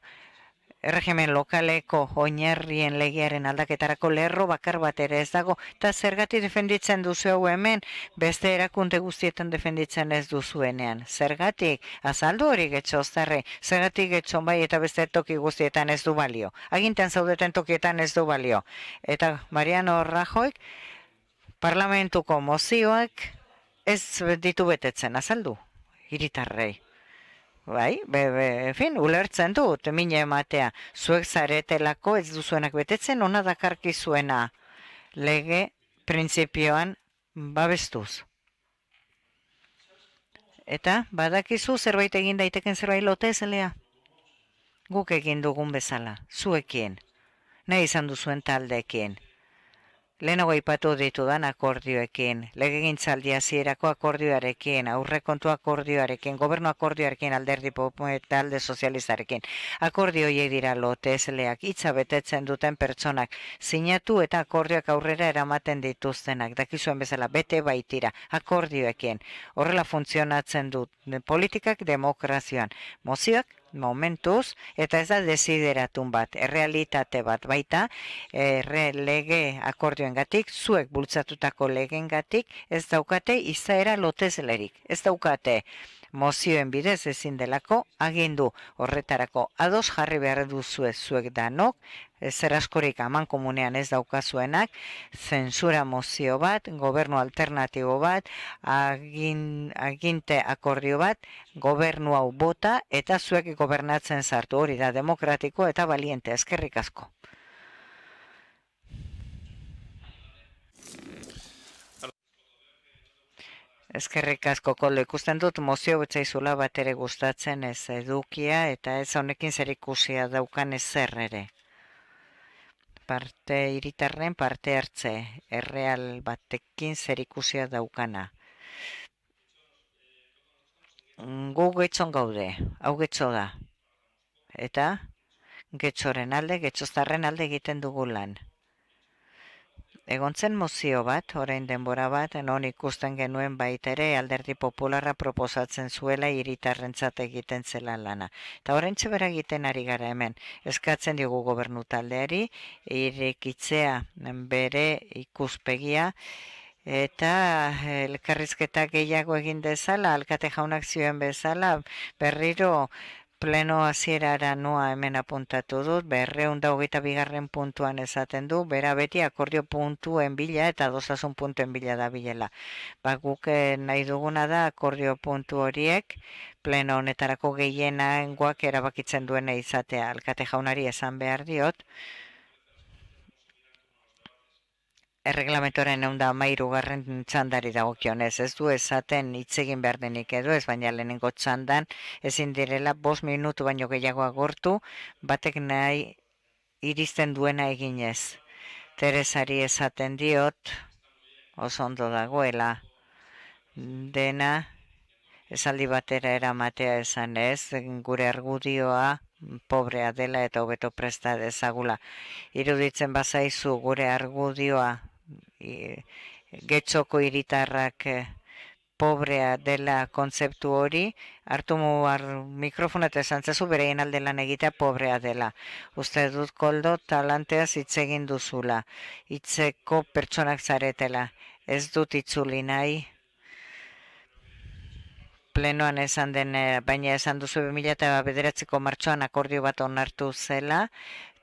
erregimen lokaleko oinarrien legearen aldaketarako lerro bakar bat ere ez dago, eta zergatik defenditzen duzu hemen, beste erakunde guztietan defenditzen ez duzuenean. Zergatik, azaldu hori Getxoztarre, zergatik Getxon bai eta beste toki guztietan ez du balio. Aginten zaudeten tokietan ez du balio. Eta Mariano Rajoy, parlamentuko mozioak ez ditu betetzen, azaldu, hiritarrei. Bai, ulertzen dut, mine ematea, zuek zaretelako ez duzuenak betetzen, ona dakarki zuena lege printzipioan babestuz. Eta, badakizu zerbait egin daiteken zerbait lotezelea? Guk egin dugun bezala, zuekin, nahi izan duzuen taldeekin. Lehenago aipatu ditudan akordioekin, legegintzaldi hasierako akordioarekin, aurrekontu akordioarekin, gobernu akordioarekin, alderdi eta alde sozialistarekin. Akordio horiek dira lotezleak, hitza betetzen duten pertsonak, sinatu eta akordioak aurrera eramaten dituztenak, dakizuen bezala, bete baitira, akordioekin. Horrela funtzionatzen dut politikak demokrazioan. Mozioak momentuz, eta ez da desideratun bat, errealitate bat baita, lege akordioengatik, zuek bultzatutako legeengatik, ez daukate izaera lotezlerik, ez daukate mozioen bidez ezin delako agindu horretarako ados jarri behar duzue zuek danok, zer askorik amankomunean ez daukazuenak, zensura mozio bat, gobernu alternatibo bat, aginte akordio bat, gobernu hau bota eta zuek gobernatzen sartu, hori da demokratiko eta baliente, eskerrik asko. Eskerrik asko, Koldo, ikusten dut mozio betzaizula bat ere gustatzen ez edukia eta ez honekin zer ikusia daukan ezer ere. Hiritarren parte hartze, erreal batekin zer ikusia daukana. Gu getxon gaude, hau getxo da. Eta getxoren alde, getxoztarren alde egiten dugu lan. Egontzen mozio bat, orain denbora bat, non ikusten genuen baita ere alderdi popularra proposatzen zuela hiritarrentzat egiten zela lana. Eta orain txebera egiten ari gara hemen, eskatzen diogu gobernu taldeari, irekitzea bere ikuspegia, eta elkarrizketa gehiago egin dezala, alkate jaunak zioen bezala, berriro pleno hasierara noa hemen apuntatu dut, 222. puntuan esaten du, bera beti akordio puntuen bila eta adostasun puntuen bila da bilela. Guk nahi duguna da akordio puntu horiek, pleno honetarako gehienengoak erabakitzen duena izatea, alkate jaunari esan behar diot, erreglamentoren 113. txandari dagokionez, ez du esaten hitz egin behar denik edo ez, baina lehenengo txandan ezin direla 5 minutu baino gehiago agortu, batek nahi iristen duena eginez. Teresari esaten diot, oso ondo dagoela, dena esaldi batera eramatea esan ez, gure argudioa pobrea dela eta hobeto presta dezagula. Iruditzen bazaizu gure argudioa getxoko hiritarrak pobrea dela kontzeptu hori, hartu mikrofona eta esan zezu bereien alde lan egitea pobrea dela. Uste dut, Koldo, talanteaz hitz egin duzula, hitzeko pertsonak zaretela, ez dut itzuli nahi, plenoan esan den, baina esan duzu 2009ko martxoan akordio bat onartu zela,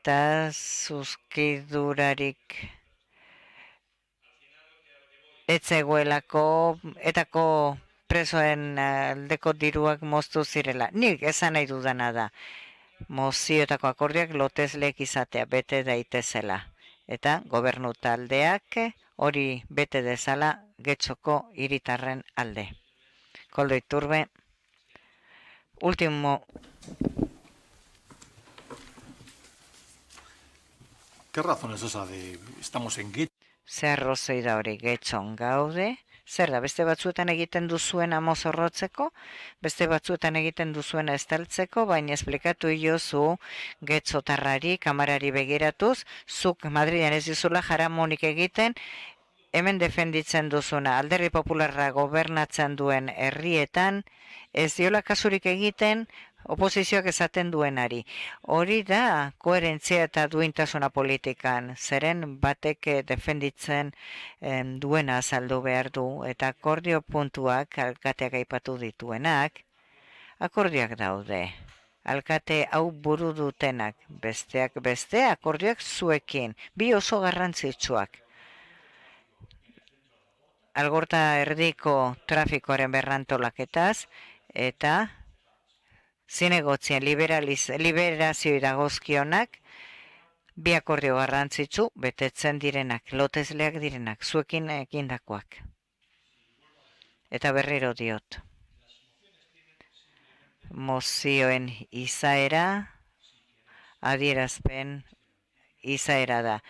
eta zuzkidurarik etzegoelako etako presoen aldeko diruak moztu zirela. Nik esan nahi dudana da, mozioetako akordioak lotezleek izatea bete daitezela. Eta gobernu taldeak hori bete dezala getxoko hiritarren alde. Koldo Iturbe, último. ¿Qué razón es esa de estamos en Getxo? Zer arrazoi da hori getxon gaude? Zer da, beste batzuetan egiten duzuena mozorrotzeko, beste batzuetan egiten duzuena estaltzeko, baina esplikatu iozu getxotarrari, kamarari begiratuz, zuk Madrilen ez dizula jaramonik egiten, hemen defenditzen duzuna, alderdi popularra gobernatzen duen herrietan, ez diola kasurik egiten oposizioak esaten duenari. Hori da koherentzia eta duintasuna politikan, zeren batek defenditzen duena azaldu behar du, eta akordio puntuak alkateak aipatu dituenak, akordioak daude. Alkate hau buru dutenak, besteak beste, akordioak zuekin, bi oso garrantzitsuak. Algorta erdiko trafikoaren berrantolaketaz eta zinegotzien liberazioa dagozkionak bi akordio garrantzitsu betetzen direnak, lotesleak direnak, zuekin egindakoak. Eta berriro diot. Mozioen izaera, adierazpen izaera da.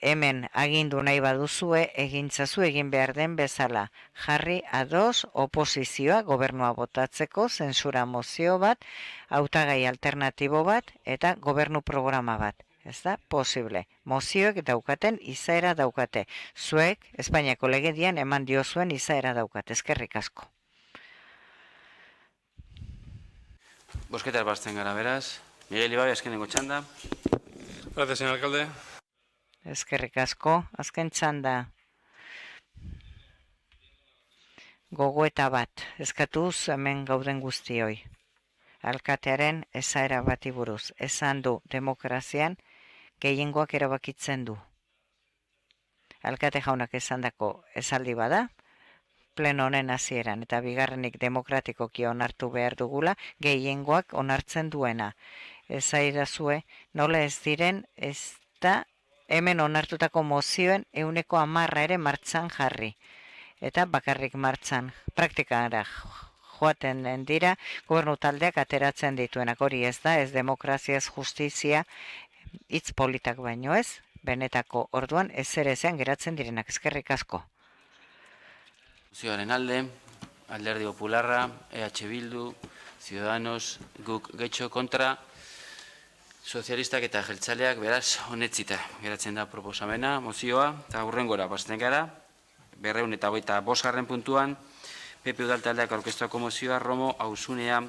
Hemen agindu nahi baduzue, egintzazu egin behar den bezala. Jarri ados oposizioa gobernua botatzeko zentsura mozio bat, hautagai alternatibo bat eta gobernu programa bat. Ez da posible. Mozioek daukaten izaera daukate. Zuek, Espainiako legedian eman diozuen izaera daukate. Eskerrik asko. Bozketar bastzen gara beraz. Miguel Ibai, azkenengo txanda. Gracias, señor alcalde. Eskerrik asko, azken txanda. Gogoeta bat, eskatuz hemen gauden guztioi. Alkatearen esaera bati buruz, esan du demokrazian gehiengoak erabakitzen du. Alkate jaunak esandako esaldi bada, pleno honen hasieran eta bigarrenik demokratikoki onartu behar dugula, gehiengoak onartzen duena. Esaidazue, nola ez diren, ez da hemen onartutako mozioen 10% ere martxan jarri. Eta bakarrik martxan, praktikara joaten dira, gobernu taldeak ateratzen dituenak. Hori ez da, ez demokrazia, ez justizia, hitz politak baino ez, benetako orduan ezer ezean geratzen direnak. Eskerrik asko. Mozioaren alde, Alderdi Popularra, EH Bildu, Ciudadanos, guk getxo kontra, sozialistak eta jeltzaleak beraz honetzita geratzen da proposamena, mozioa, eta hurrengora bazten gara, 225. puntuan, PP Udaltaldeak aurkeztuako mozioa Romo auzunea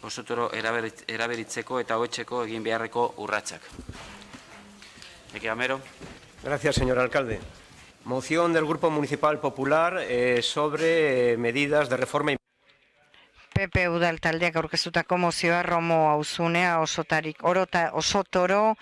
Osotoro eraberitzeko eta hobetzeko egin beharreko urratsak. Eki Amero. Gracias, señor alcalde. Moción del Grupo Municipal Popular sobre medidas de reforma. PP Udaltaldeak aurkeztutako mozioa Romo auzunea Osotoro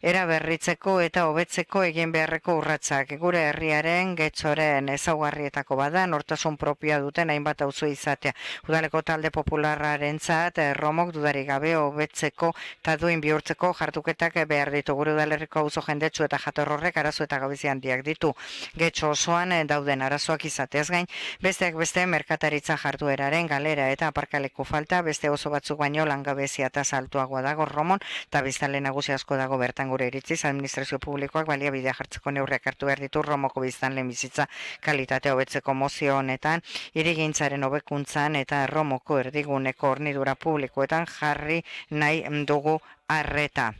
eraberritzeko eta hobetzeko egin beharreko urratsak. Gure herriaren getxoren ezaugarrietako bada, nortasun propioa duten hainbat auzo izatea. Udaleko talde popularrarentzat Romok dudarik gabe hobetzeko eta duin bihurtzeko jarduketak behar ditu. Gure udalerriko auzo jendetsu eta jatorrorrek arazo eta gabezi handiak ditu. Getxo osoan dauden arazoak izateaz gain, besteak beste merkataritza jardueraren galera eta aparkaleko falta, beste oso batzuk baino langabezia eta saltuagoa dago Romon, eta biztanle nagusi asko dago bertan gure iritziz, administrazio publikoak baliabidea jartzeko neurriak hartu behar ditu Romoko biztanle bizitza kalitatea hobetzeko mozio honetan, hirigintzaren hobekuntzan eta Romoko erdiguneko hornidura publikoetan jarri nahi dugu arreta.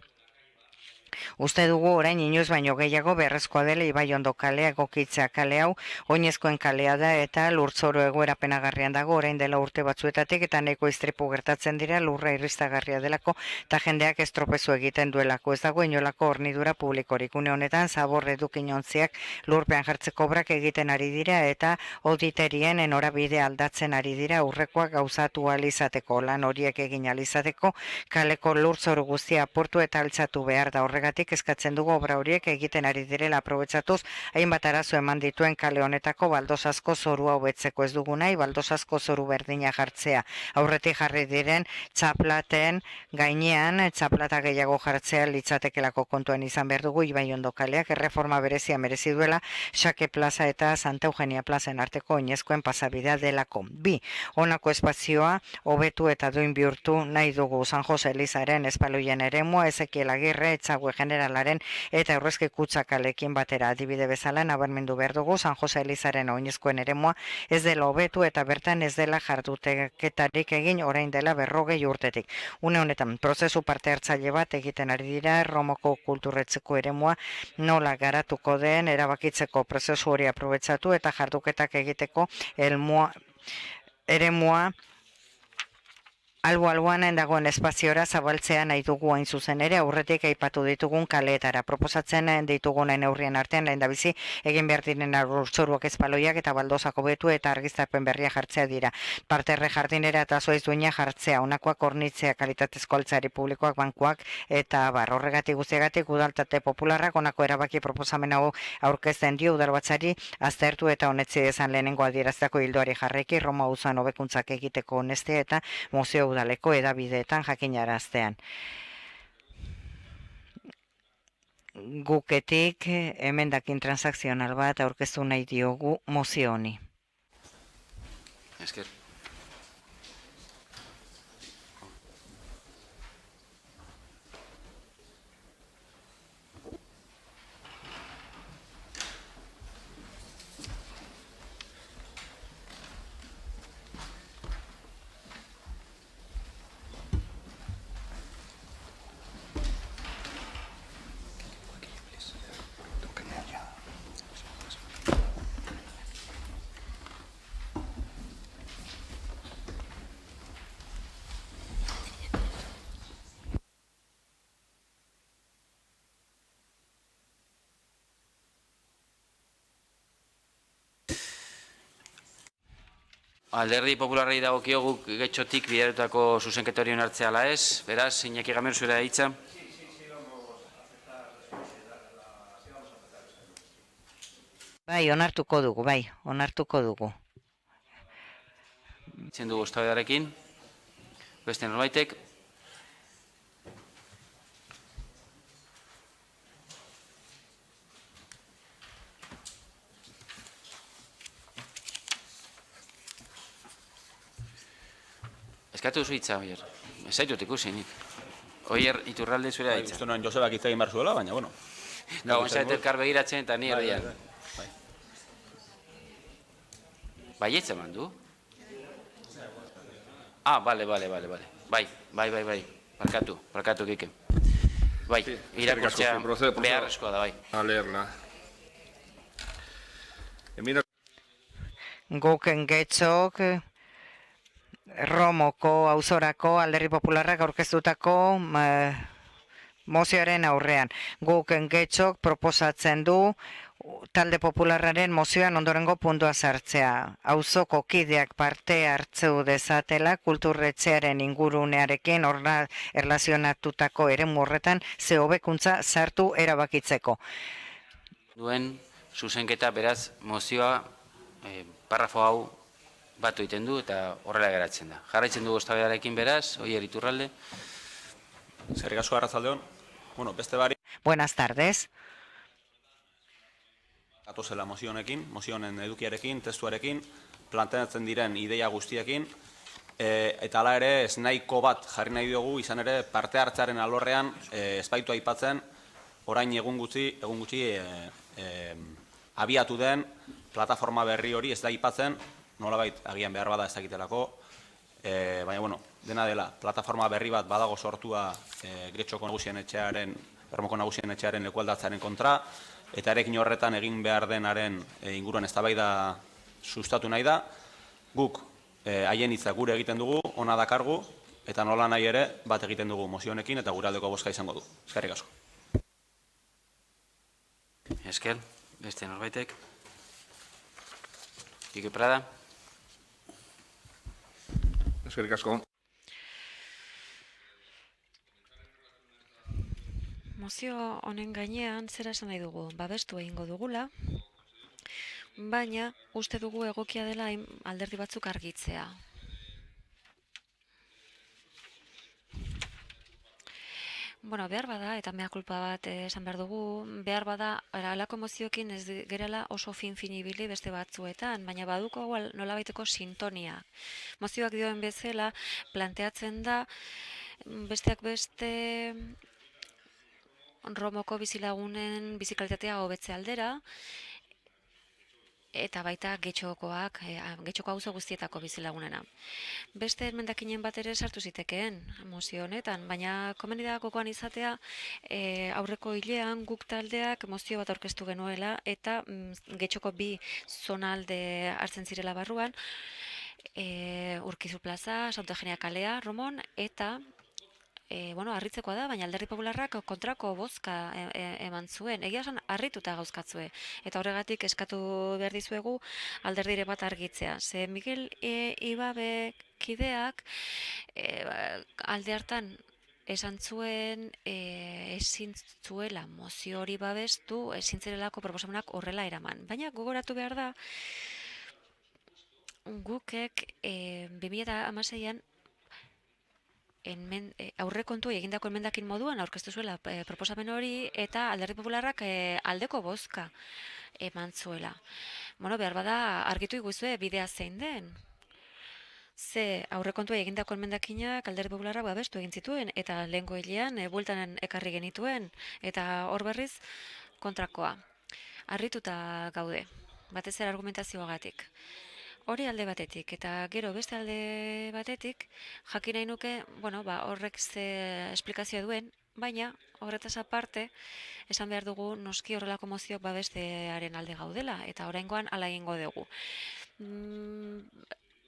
Uste dugu orain inoiz baino gehiago beharrezkoa dela Ibaiondo kalea egokitzea kale hau, oinezkoen kalea da eta lurtzoro egoera penagarrian dago orain dela urte batzuetatik eta nahiko istripu gertatzen dira lurra irristagarria delako eta jendeak estropezu egiten duelako. Ez dago inolako hornidura publikorik. Une honetan zabor edukinontziak lurpean jartzeko obrak egiten ari dira eta auditerien norabide aldatzen ari dira aurrekoak gauzatu ahal izateko, lan horiek egin ahal izateko, kaleko lurtzoro guztia apurtu eta altzatu behar da. Horregatik eskatzen dugu obra horiek egiten ari direla aprobetxatuz, hainbat arazo eman dituen kale honetako baldosazko zorua hobetzeko. Ez dugu nahi baldosazko zoru berdina jartzea. Aurretik jarri diren txaplaten gainean txaplata gehiago jartzea litzatekelako kontuan izan behar dugu. Ibaiondo kaleak erreforma berezia merezi duela Xake Plaza eta Santa Eugenia Plazen arteko oinezkoen pasabidea delako. 2. Honako espazioa hobetu eta duin bihurtu nahi dugu. San Jose Elizaren espaloien eremua, Ezekiel Agirre, Etxague Generalaren eta Aurrezki Kutsakalekin batera adibide bezala nabarmendu behar dugu San Jose Elizaren oinezkoen eremua ez dela hobetu eta bertan ez dela jarduteketarik egin orain dela 40 urtetik. Une honetan prozesu parte hartzaile bat egiten ari dira Romoko kulturretzeko eremua nola garatuko den erabakitzeko prozesu hori aprobetxatu eta jarduketak egiteko eremua albo-alboan dagoen espaziora zabaltzea nahi dugu hain zuzen ere, aurretik aipatu ditugun kaleetara. Proposatzen ditugunen neurrien artean lehendabizi egin behar diren lurzoruak espaloiak eta baldozako betu eta argiztapen berria jartzea dira. Parterre jardinera eta zuaiz duina jartzea, honakoak hornitzea, kalitatezko altzari publikoak, bankuak eta bar. Horregatik guztiagatik udaltate popularrak honako erabaki proposamen hau aurkezten dio udalbatzari aztertu eta honetzi dezan lehenengo adieraztako hildoari jarraiki Roma auzoan hobekuntzak egiteko honestea eta mozio udaleko edabideetan jakinaraztean. Guketik emendakin transakzional bat aurkeztu nahi diogu mozio honi. Esker. Alderdi popularrei dagokio getxotik bideratutako zuzenketa hori onartzea ala ez. Beraz, Iñaki Gamer zurea hitza. Bai, onartuko dugu. Itzen dugu eztabaidarekin. Beste norbaitek. Eskatu duzu hitza, Oier. Ez zaitut ikusi, nik. Oier, Iturralde zurea hitza. Uste noen Josebak hitz egin behar zuela, baina, bueno. Gau, zaite elkar begiratzen eta ni erdian. Baietza eman du? Ah, bale. Bai. Barkatu, Kike. Bai, irakurtzea beharrezkoa da, bai. Alerna. Guken getxok Romoko auzorako Alderdi Popularrak aurkeztutako mozioaren aurrean. Guken getxok proposatzen du talde popularraren mozioan ondorengo puntua sartzea. Auzoko kideak parte hartzeu dezatela kulturretxearen ingurunearekin erlazionatutako eremu horretan ze hobekuntza sartu erabakitzeko. Duen zuzenketa beraz mozioa parrafo hau batu egiten du eta horrela geratzen da. Jarraitzen dugu eztabaidarekin beraz, Oier Iturralde. Eskerrik asko arratsaldeon. Bueno, beste bari. Buenas tardes. Gatozela mozio honekin, mozio honen edukiarekin, testuarekin, planteatzen diren ideia guztiekin, eta hala ere ez nahiko bat jarri nahi diogu, izan ere parte hartzaren alorrean espaitu aipatzen, orain egun gutxi abiatu den plataforma berri hori ez da aipatzen, nolabait agian behar bada ez dakitelako, baina bueno, dena dela, plataforma berri bat badago sortua Getxoko nagusien etxearen, Ermoko nagusien etxearen lekualdatzaren kontra, eta erekin horretan egin behar denaren inguruan eztabaida sustatu nahi da. Guk haien hitza gure egiten dugu, ona dakargu, eta nola nahi ere bat egiten dugu mozio honekin eta gure aldeko bozka izango du. Eskerrik asko. Esker, beste norbaitek. Kike Prada. Eskerrik asko. Mozio honen gainean zera esan nahi dugu, babestu egingo dugula, baina uste dugu egokia dela alderdi batzuk argitzea. Bueno, behar bada, eta mea kulpa bat esan behar dugu, behar bada, alako mozioekin ez gerela oso fin-finibili beste batzuetan, baina baduko nolabaiteko sintonia. Mozioak dioen bezala planteatzen da, besteak beste Romoko bizilagunen bizikalitatea hobetze aldera, eta baita Getxoko auzo guztietako bizilagunena. Beste emendakinen bat ere sartu zitekeen mozio honetan, baina komeni da gogoan izatea aurreko hilean guk taldeak mozio bat aurkeztu genuela eta Getxoko bi zonalde hartzen zirela barruan, Urkizu plaza, Santa Eugenia kalea, Romon, eta harritzekoa da, baina Alderdi Popularrak kontrako bozka eman zuen. Egia esan, harrituta gauzkatzue. Eta horregatik eskatu behar dizuegu alderdire bat argitzea. Ze Miguel Ibabe kideak alde hartan esan zuen ezin zuela mozio hori babestu, ezin zirelako proposamenak horrela eraman. Baina gogoratu behar da, gukek 2016an aurrekontuei egindako emendakin moduan aurkeztu zuela proposamen hori eta Alderdi Popularrak aldeko bozka eman zuela. Behar bada argitu iguzue bidea zein den. Ze aurrekontuei egindako emendakinak Alderdi Popularrak babestu egin zituen eta lehengo hilean bueltan ekarri genituen eta hor berriz kontrakoa. Harrituta gaude, batez ere argumentazioagatik. Hori alde batetik, eta gero beste alde batetik, jakin nahi nuke, horrek ze esplikazioa duen, baina horretaz aparte, esan behar dugu noski horrelako mozioak babestearen alde gaudela, eta oraingoan hala egingo dugu.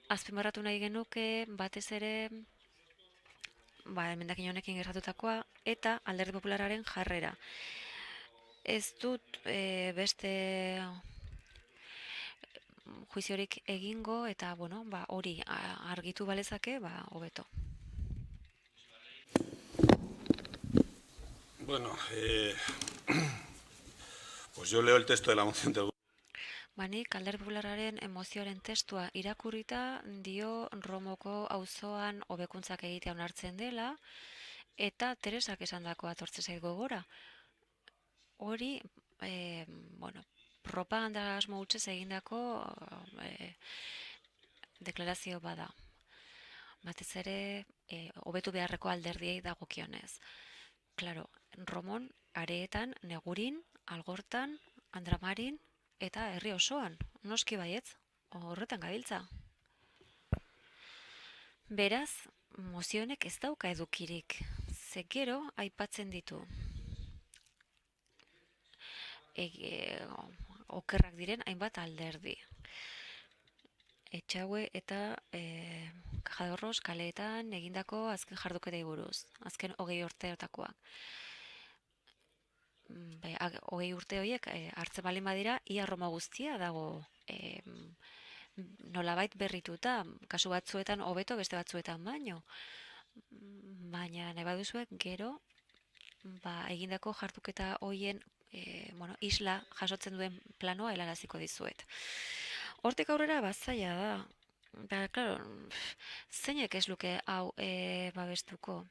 Azpimarratu nahi genuke, batez ere, emendakin honekin gertatutakoa, eta Alderdi Popularraren jarrera. Ez dut beste juiziorik egingo eta hori argitu balezake, hobeto. Bueno, pues yo leo el texto de la moción del Nik Alderdi Popularraren mozioaren testua irakurrita dio Romoko auzoan hobekuntzak egitea onartzen dela eta Teresak esandakoa etortzen zait gogora. Hori, propaganda asmo hutsez egindako deklarazio bada. Batez ere, hobetu beharreko alderdiei dagokionez. Claro, Romon, Areetan, Negurin, Algortan, Andramarin eta herri osoan. Noski baietz, horretan gabiltza. Beraz, mozionek ez dauka edukirik. Ze gero aipatzen ditu. Okerrak diren hainbat alderdi. Etxaue eta Kajadorros kaleetan egindako azken jarduketei buruz, azken 20 urteotakoak. 20 urte horiek hartzen baldin badira, ia Roma guztia dago nolabait berrituta, kasu batzuetan hobeto beste batzuetan baino. Baina nahi baduzuek gero egindako jarduketa horien isla jasotzen duen planoa helaraziko dizuet. Hortik aurrera zaila da. Claro, zeinek ez luke hau babestuko?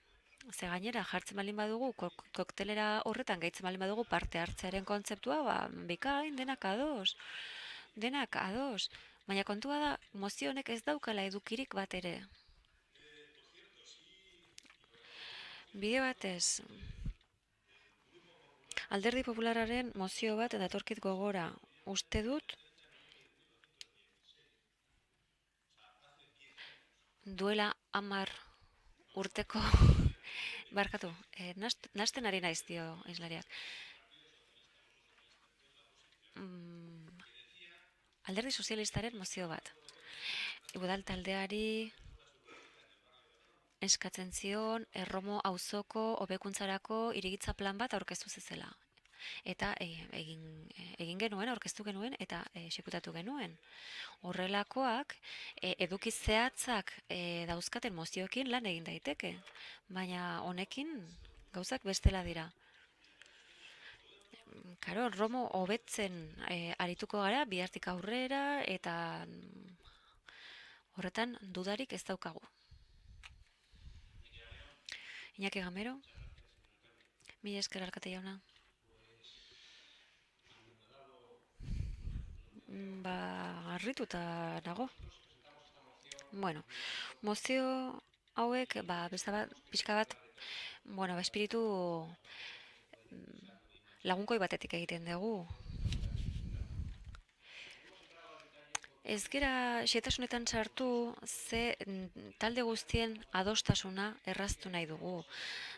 Ze gainera jartzen baldin badugu, koktelera horretan gaitzen baldin badugu parte hartzearen kontzeptua, bikain, denak ados. Denak ados. Baina kontua da, mozio honek ez daukala edukirik bat ere. Bide batez, Alderdi Popularraren mozio bat datorkit gogora. Uste dut, duela 10 urteko, barkatu, nasten ari naiz dio hizlariak. Alderdi Sozialistaren mozio bat. Udal taldeari eskatzen zion Erromo auzoko hobekuntzarako hirigintza plan bat aurkeztu zezela. Eta egin genuen, aurkeztu genuen eta exekutatu genuen. Horrelakoak eduki zehatzak dauzkaten mozioekin lan egin daiteke, baina honekin gauzak bestela dira. Karo, Romo hobetzen arituko gara, bihartik aurrera eta horretan dudarik ez daukagu. Iñaki Gamero, mila esker alkate jauna. Harrituta nago. Bueno, mozio hauek, pixka bat, espiritu lagunkoi batetik egiten dugu. Ez gera xetasunetan sartu ze talde guztien adostasuna erraztu nahi dugu.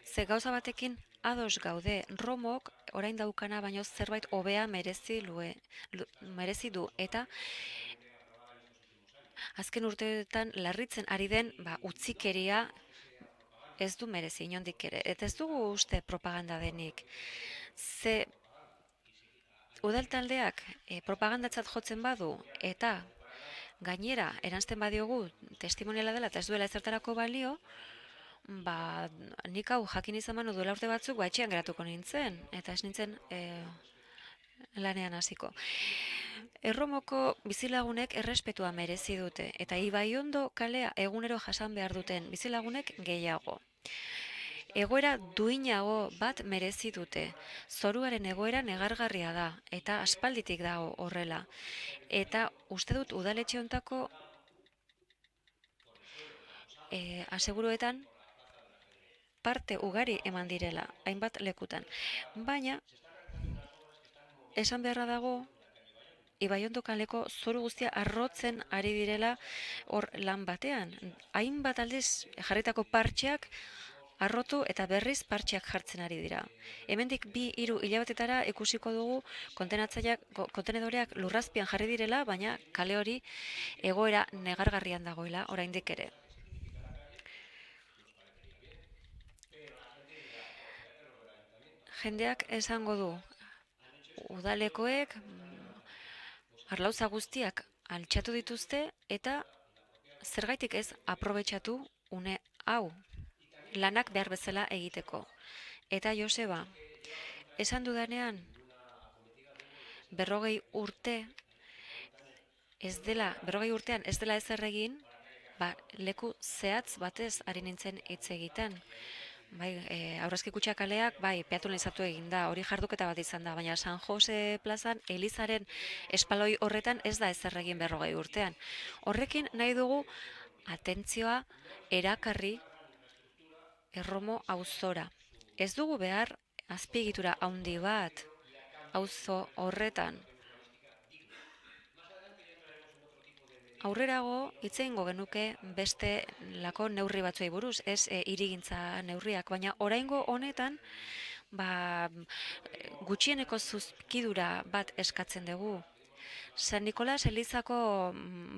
Ze gauza batekin ados gaude, Romok orain daukana baino zerbait hobea merezi du eta azken urteetan larritzen ari den utzikeria ez du merezi inondik ere. Eta ez dugu uste propaganda denik. Ze udal taldeak propagandatzat jotzen badu eta gainera eransten badiogu testimoniala dela eta ez duela ezertarako balio, nik hau jakin izan manu duela urte batzuk etxean geratuko nintzen, eta ez nintzen lanean hasiko. Erromoko bizilagunek errespetua merezi dute, eta Ibaiondo kalea egunero jasan behar duten bizilagunek gehiago. Egoera duinago bat merezi dute. Zoruaren egoera negargarria da, eta aspalditik dago horrela. Eta uste dut udaletxe hontako aseguruetan parte ugari eman direla, hainbat lekutan. Baina, esan beharra dago, Ibaiondo kaleko zoru guztia arrotzen ari direla hor lan batean. Hainbat aldiz jarritako partxeak arrotu eta berriz partxeak jartzen ari dira. Hemendik 2-3 hilabetetara ikusiko dugu kontenedoreak lurrazpian jarri direla, baina kale hori egoera negargarrian dagoela oraindik ere. Jendeak esango du, udalekoek arlauza guztiak altxatu dituzte eta zergaitik ez aprobetxatu une hau lanak behar bezala egiteko. Eta Joseba, esan dudanean 40 urtean ez dela ezer egin, leku zehatz batez ari nintzen hitz egiten. Aurrezki Kutxa kaleak, peatonalizatu egin da, hori jarduketa bat izan da, baina San Jose plazan, Elizaren espaloi horretan ez da ezer egin 40 urtean. Horrekin nahi dugu atentzioa erakarri Erromo auzora. Ez dugu behar azpiegitura handi bat auzo horretan. Aurrerago hitz egingo genuke beste lako neurri batzuei buruz, ez hirigintza neurriak, baina oraingo honetan gutxieneko zuzkidura bat eskatzen dugu. San Nikolas Elizako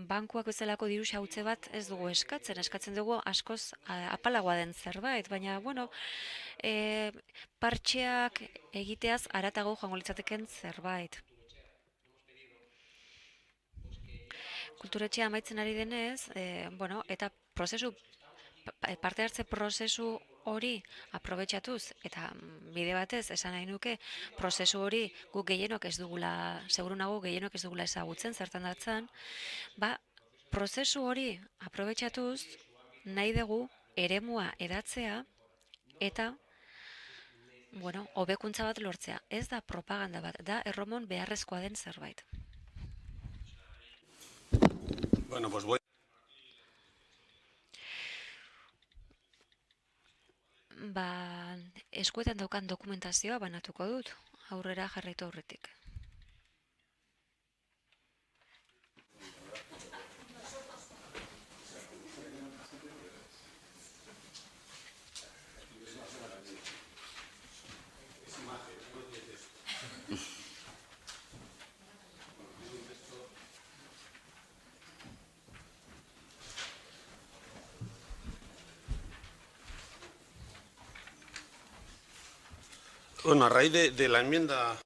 bankuak bezalako diru xautze bat ez dugu eskatzen dugu askoz apalagoa den zerbait, baina partxeak egiteaz haratago joango litzateken zerbait. Kulturetxea amaitzen ari denez, eta parte hartze prozesu hori aprobetxatuz, eta bide batez esan nahi nuke, prozesu hori guk gehienok ez dugula, seguru nago gehienok ez dugula ezagutzen, zertan datzan, prozesu hori aprobetxatuz nahi dugu eremua edatzea eta hobekuntza bat lortzea. Ez da propaganda bat, da Erromon beharrezkoa den zerbait. Bueno, pues voy. Eskuetan daukan dokumentazioa banatuko dut, aurrera jarraitu aurretik. Bueno, a raíz de la enmienda...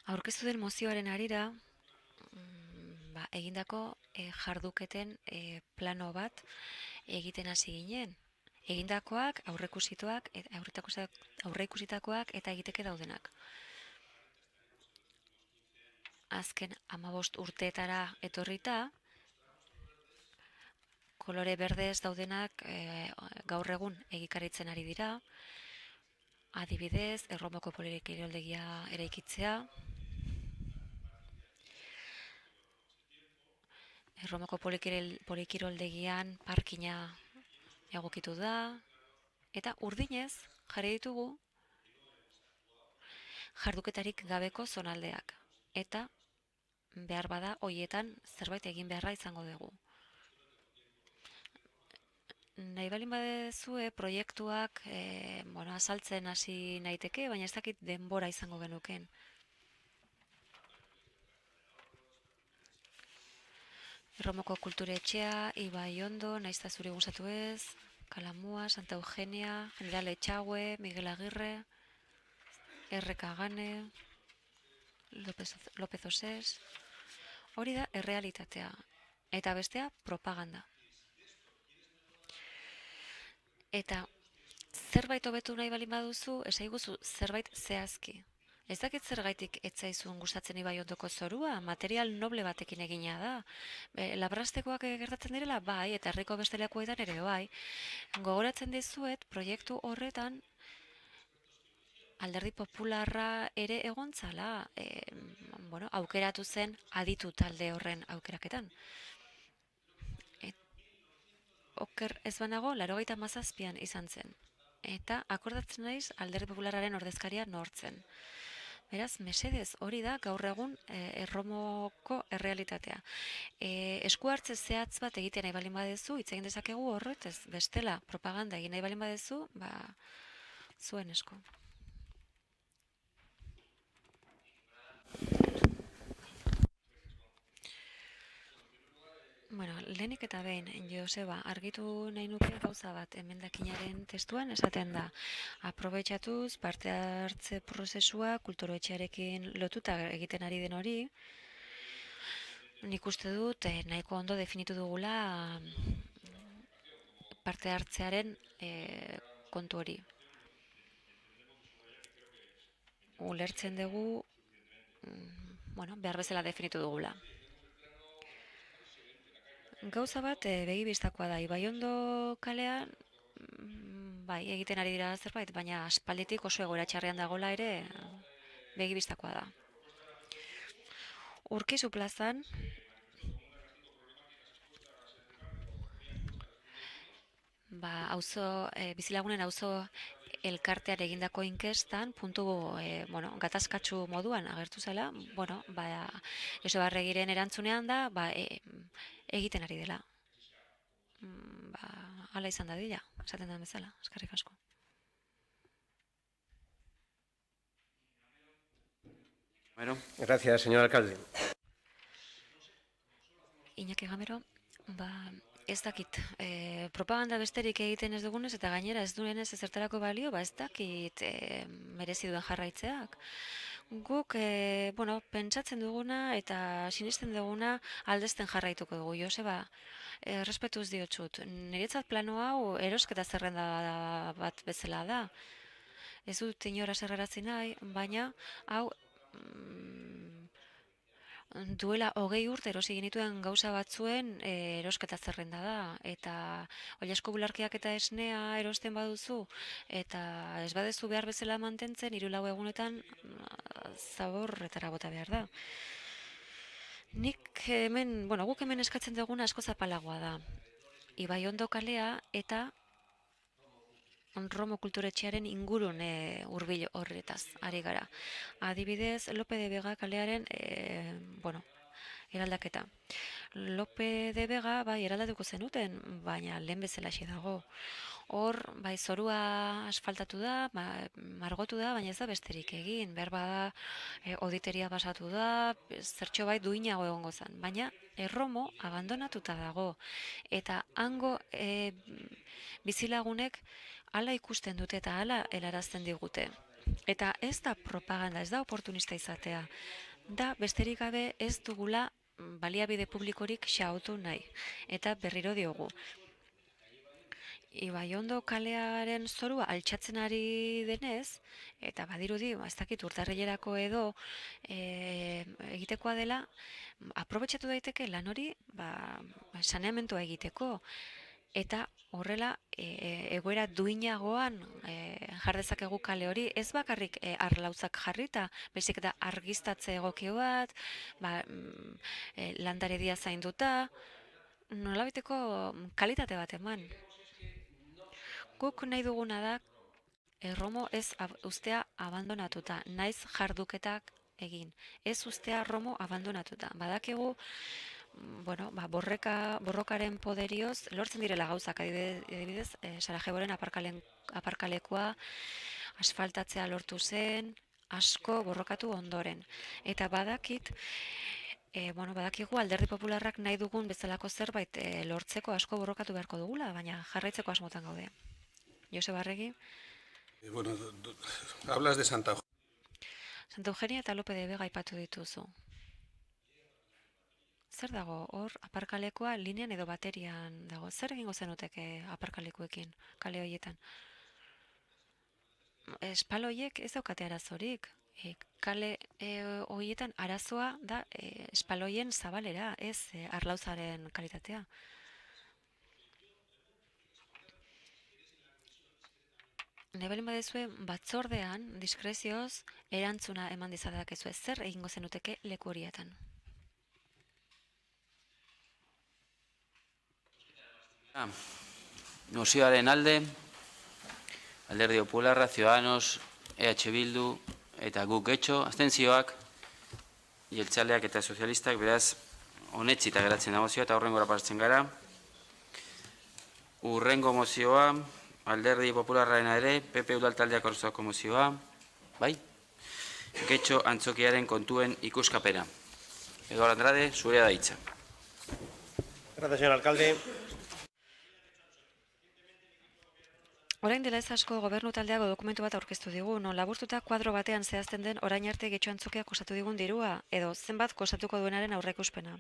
Aurkeztu den mozioaren harira, egindako jarduketen plano bat egiten hasi ginen. Egindakoak, aurreikusitakoak eta egiteke daudenak. Azken 15 urteetara etorrita, kolore berdez daudenak gaur egun egikaritzen ari dira. Adibidez, Erromoko polikiroldegia eraikitzea. Erromoko polikiroldegian parkina egokitu da. Eta urdinez jarri ditugu jarduketarik gabeko zonaldeak. Eta behar bada hoietan zerbait egin beharra izango dugu. Nahi balin badezue proiektuak azaltzen hasi naiteke, baina ez dakit denbora izango genuken. Erromoko kulturetxea, Ibaiondo, naizta zuri gustatu ez, Kalamua, Santa Eugenia, General Etxaue, Miguel Agirre, R. Kagane, López Osés. Hori da errealitatea. Eta bestea propaganda. Eta zerbait hobetu nahi balin baduzu, esaiguzu zerbait zehazki. Ez dakit zergaitik etzaizun gustatzen Ibaiondoko zorua, material noble batekin egina da. Labrastekoak gertatzen direla, bai, eta herriko beste lekuetan ere, bai. Gogoratzen dizuet, proiektu horretan, Alderdi Popularra ere egontzala, aukeratu zen aditu talde horren aukeraketan. Oker ez banago, 97an izan zen. Eta akordatzen naiz Alderdi Popularraren ordezkaria nortzen. Beraz, mesedez, hori da gaur egun Erromoko errealitatea. Esku hartze zehatz bat egiten nahi balin badezu, hitz egin dezakegu horretez, bestela propaganda egin nahi balin badezu, zuen esku. Bueno, lehenik eta behin, Joseba, argitu nahi nuke gauza bat emendakinaren testuan esaten da. Aprobetxatuz, parte hartze prozesua kulturoetxearekin lotuta egiten ari den hori, nik uste dut nahiko ondo definitu dugula parte hartzearen kontu hori. Ulertzen dugu, behar bezala definitu dugula. Gauza bat begibistakoa da, Ibaiondo kalean, bai, egiten ari dira zerbait, baina aspalditik oso egoera txarrean dagoela ere begibistakoa da. Urkizu plazan, bizilagunen auzo elkartean egindako inkestan, puntu gatazkatsu moduan agertu zela, Joseba Arregiren erantzunean da, egiten ari dela. Hala izan dadila, esaten den bezala, eskerrik asko. Gracias, señor alcalde. Iñaki Gamero, ez dakit, propaganda besterik egiten ez dugunez eta gainera ez duenez ezertarako balio, ez dakit merezi duen jarraitzeak. Guk, pentsatzen duguna eta sinisten duguna aldezten jarraituko dugu, Joseba, errespetuz diotsut. Niretzat plano hau erosketa zerrenda bat bezala da. Ez dut inora zerrarazi nahi, baina hau duela 20 urte erosi genituen gauza batzuen erosketa zerrenda da, eta oilasko bularkiak eta esnea erosten baduzu, eta ez badezu behar bezala mantentzen, 3-4 egunetan zaborretara bota behar da. Guk hemen eskatzen duguna asko zapalagoa da. Ibaiondo kalea eta Romo kulturetxearen ingurun hurbil horretaz ari gara. Adibidez, Lope de Vega kalearen eraldaketa. Lope de Vega eraldatuko zenuten, baina lehen bezalaxe dago. Hor, zorua asfaltatu da, margotu da, baina ez da besterik egin. Behar bada, oditeria basatu da, zertxo duinago egongo zen. Baina, Erromo abandonatuta dago. Eta hango bizilagunek hala ikusten dute eta hala helarazten digute. Eta ez da propaganda, ez da oportunista izatea. Da, besterik gabe ez dugula baliabide publikorik xaotu nahi. Eta berriro diogu. Ibaiondo kalearen zorua altxatzen ari denez, eta badirudi, ez dakit urtarrilerako edo egitekoa dela, aprobetxatu daiteke lan hori saneamentua egiteko. Eta horrela egoera duinagoan jar dezakegu kale hori, ez bakarrik arlautzak jarrita, baizik eta argiztatze egokio bat, landaredia zainduta, nolabiteko kalitate bat eman. Guk nahi duguna da Erromo ez ustea abandonatuta, naiz jarduketak egin. Ez ustea Romo abandonatuta. Badakigu, borrokaren poderioz lortzen direla gauzak, adibidez, Sarajevoren aparkalekua asfaltatzea lortu zen, asko borrokatu ondoren. Eta badakit, Badakigu alderdi popularrak nahi dugun bezalako zerbait lortzeko asko borrokatu beharko dugula, baina jarraitzeko asmotan gaude. Joseba Arregi. Bueno, hablas de Santa Eugenia eta Lope de Vega aipatu dituzu. Zer dago, hor aparkalekoa linean edo baterian dago? Zer egingo zenuteke aparkalekuekin, kale horietan? Espaloiek ez daukate arazorik. Kale horietan arazoa da espaloien zabalera, ez arlauzaren kalitatea. Nebelin badezue batzordean, diskrezioz, erantzuna eman dizadak ezue. Zer egingo zenuteke leku horietan? Mozioaren alde, Alderdi Popularra, Ciudadanos, EH Bildu eta guk getxo, abstentzioak, jeltzaleak eta sozialistak, beraz, onetsita geratzen da mozioa eta horrengora pasatzen gara. Urrengo mozioa, Alderdi Popularraena ere, PP Udaltaldeak aurkeztutako mozioa, bai? Getxo antzokiaren kontuen ikuskapena. Eduardo Andrade, zurea da hitza. Gracias, señor alcalde. Orain dela ez asko gobernu taldeago dokumentu bat aurkeztu digu, non laburtuta kuadro batean zehazten den orain arte Getxo antzokia kostatu digun dirua, edo zenbat kostatuko duenaren aurreikuspena.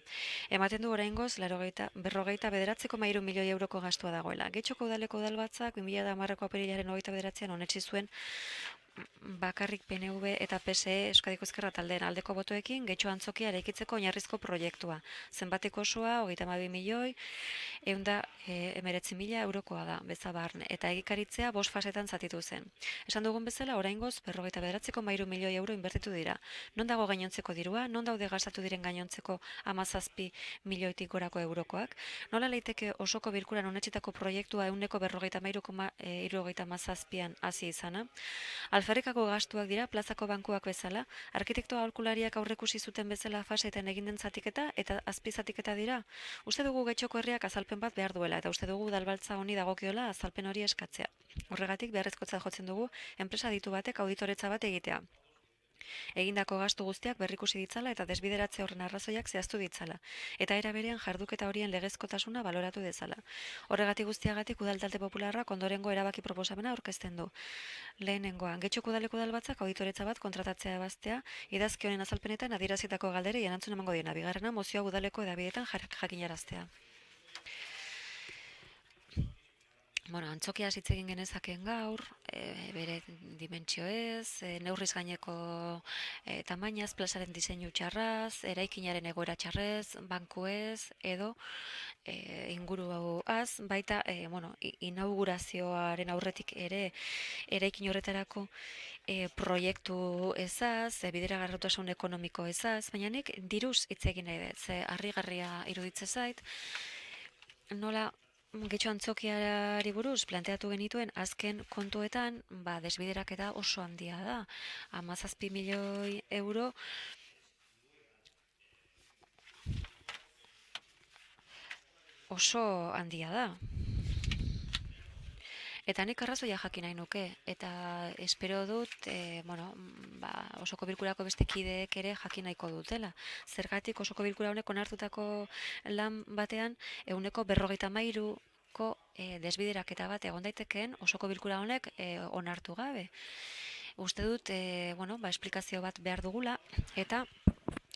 Ematen du oraingoz 49,3 milioi euroko gastua dagoela. Getxoko udaleko udalbatzak 2010ko apirilaren 29an onetsi zuen bakarrik PNV eta PSE Euskadiko Ezkerra taldeen aldeko botoekin Getxo antzokia eraikitzeko oinarrizko proiektua. Zenbateko osoa 32.119.000 eurokoa da, bezabarne, eta egikaritzea 5 fasetan zatitu zen. Esan dugun bezala, oraingoz 49,3 milioi euro inbertitu dira. Non dago gainontzeko dirua, non daude gastatu diren gainontzeko 17 milioitik gorako eurokoak, nola leiteke osoko bilkuran onetsitako proiektua 153,77an hasi izana, alferrikako gastuak dira plazako bankuak bezala, arkitekto aholkulariak aurrekusi zuten bezala faseetan egin den zatiketa eta azpi zatiketa dira. Uste dugu Getxoko herriak azalpen bat behar duela eta uste dugu udalbaltza honi dagokiola azalpen hori eskatzea. Horregatik beharrezkotzat jotzen dugu enpresa ditu batek auditoretza bat egitea. Egindako gastu guztiak berrikusi ditzala eta desbideratze horren arrazoiak zehaztu ditzala, eta era berean jarduketa horien legezkotasuna baloratu dezala. Horregatik guztiagatik Udaltalde Popularrak ondorengo erabaki proposamena aurkezten du. Lehenengoa, Getxoko udaleko udalbatzak auditoretza bat kontratatzea ebaztea, idazki honen azalpenetan adierazitako galderei erantzun emango diena. Bigarrena, mozioa udaleko edabideetan jakinaraztea. Antzokia hitz egin genezakeen gaur, bere dimentsioez, neurriz gaineko tamainaz, plazaren diseinu txarraz, eraikinaren egoera txarrez, bankuez, edo inguruaz, baita inaugurazioaren aurretik ere eraikin horretarako proiektu ezaz, bideragarritasun ekonomiko ezaz, baina nik diruz hitz egin nahi dut, ze harrigarria iruditze zait, nola Getxo antzokiari buruz planteatu genituen azken kontuetan, desbideraketa oso handia da. 17 milioi euro oso handia da. Eta nik arrazoia jakin nahi nuke, eta espero dut, osoko bilkurako beste kideek ere jakin nahiko dutela. Zergatik osoko bilkura honek onartutako lan batean, 53ko desbideraketa bat egon daitekeen osoko bilkura honek onartu gabe. Uste dut, esplikazio bat behar dugula, eta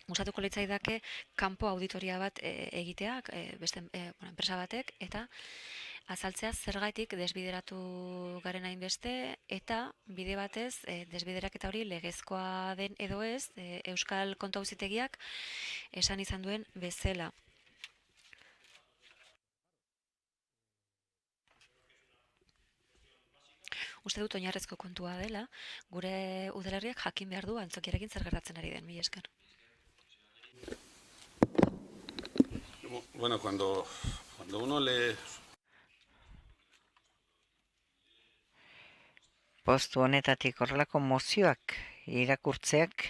gustatuko litzaidake kanpo auditoria bat egiteak, beste enpresa batek, eta azaltzea zergatik desbideratu garen hainbeste eta bide batez desbideraketa hori legezkoa den edo ez Euskal Kontu Auzitegiak esan izan duen bezala. Uste dut oinarrezko kontua dela, gure udalerriak jakin behar du antzokiarekin zer gertatzen ari den, mila esker. Bueno, cuando uno le... Postu honetatik horrelako mozioak irakurtzeak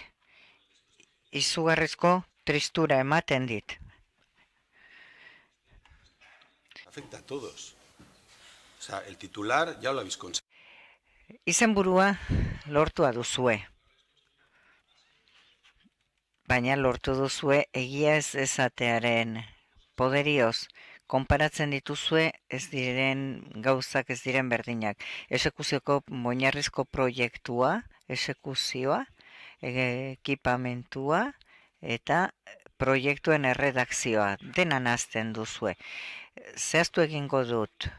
izugarrizko tristura ematen dit. Afecta a todos. O sea, el titular ya lo habéis conseguido. Izenburua lortua duzue. baina lortu duzue egia ez esatearen poderioz. Konparatzen dituzue ez diren gauzak ez diren berdinak. Esekuzioko oinarrizko proiektua, esekuzioa, ekipamentua eta proiektuen erredakzioa dena nazten duzue. Zehaztu egingo dut.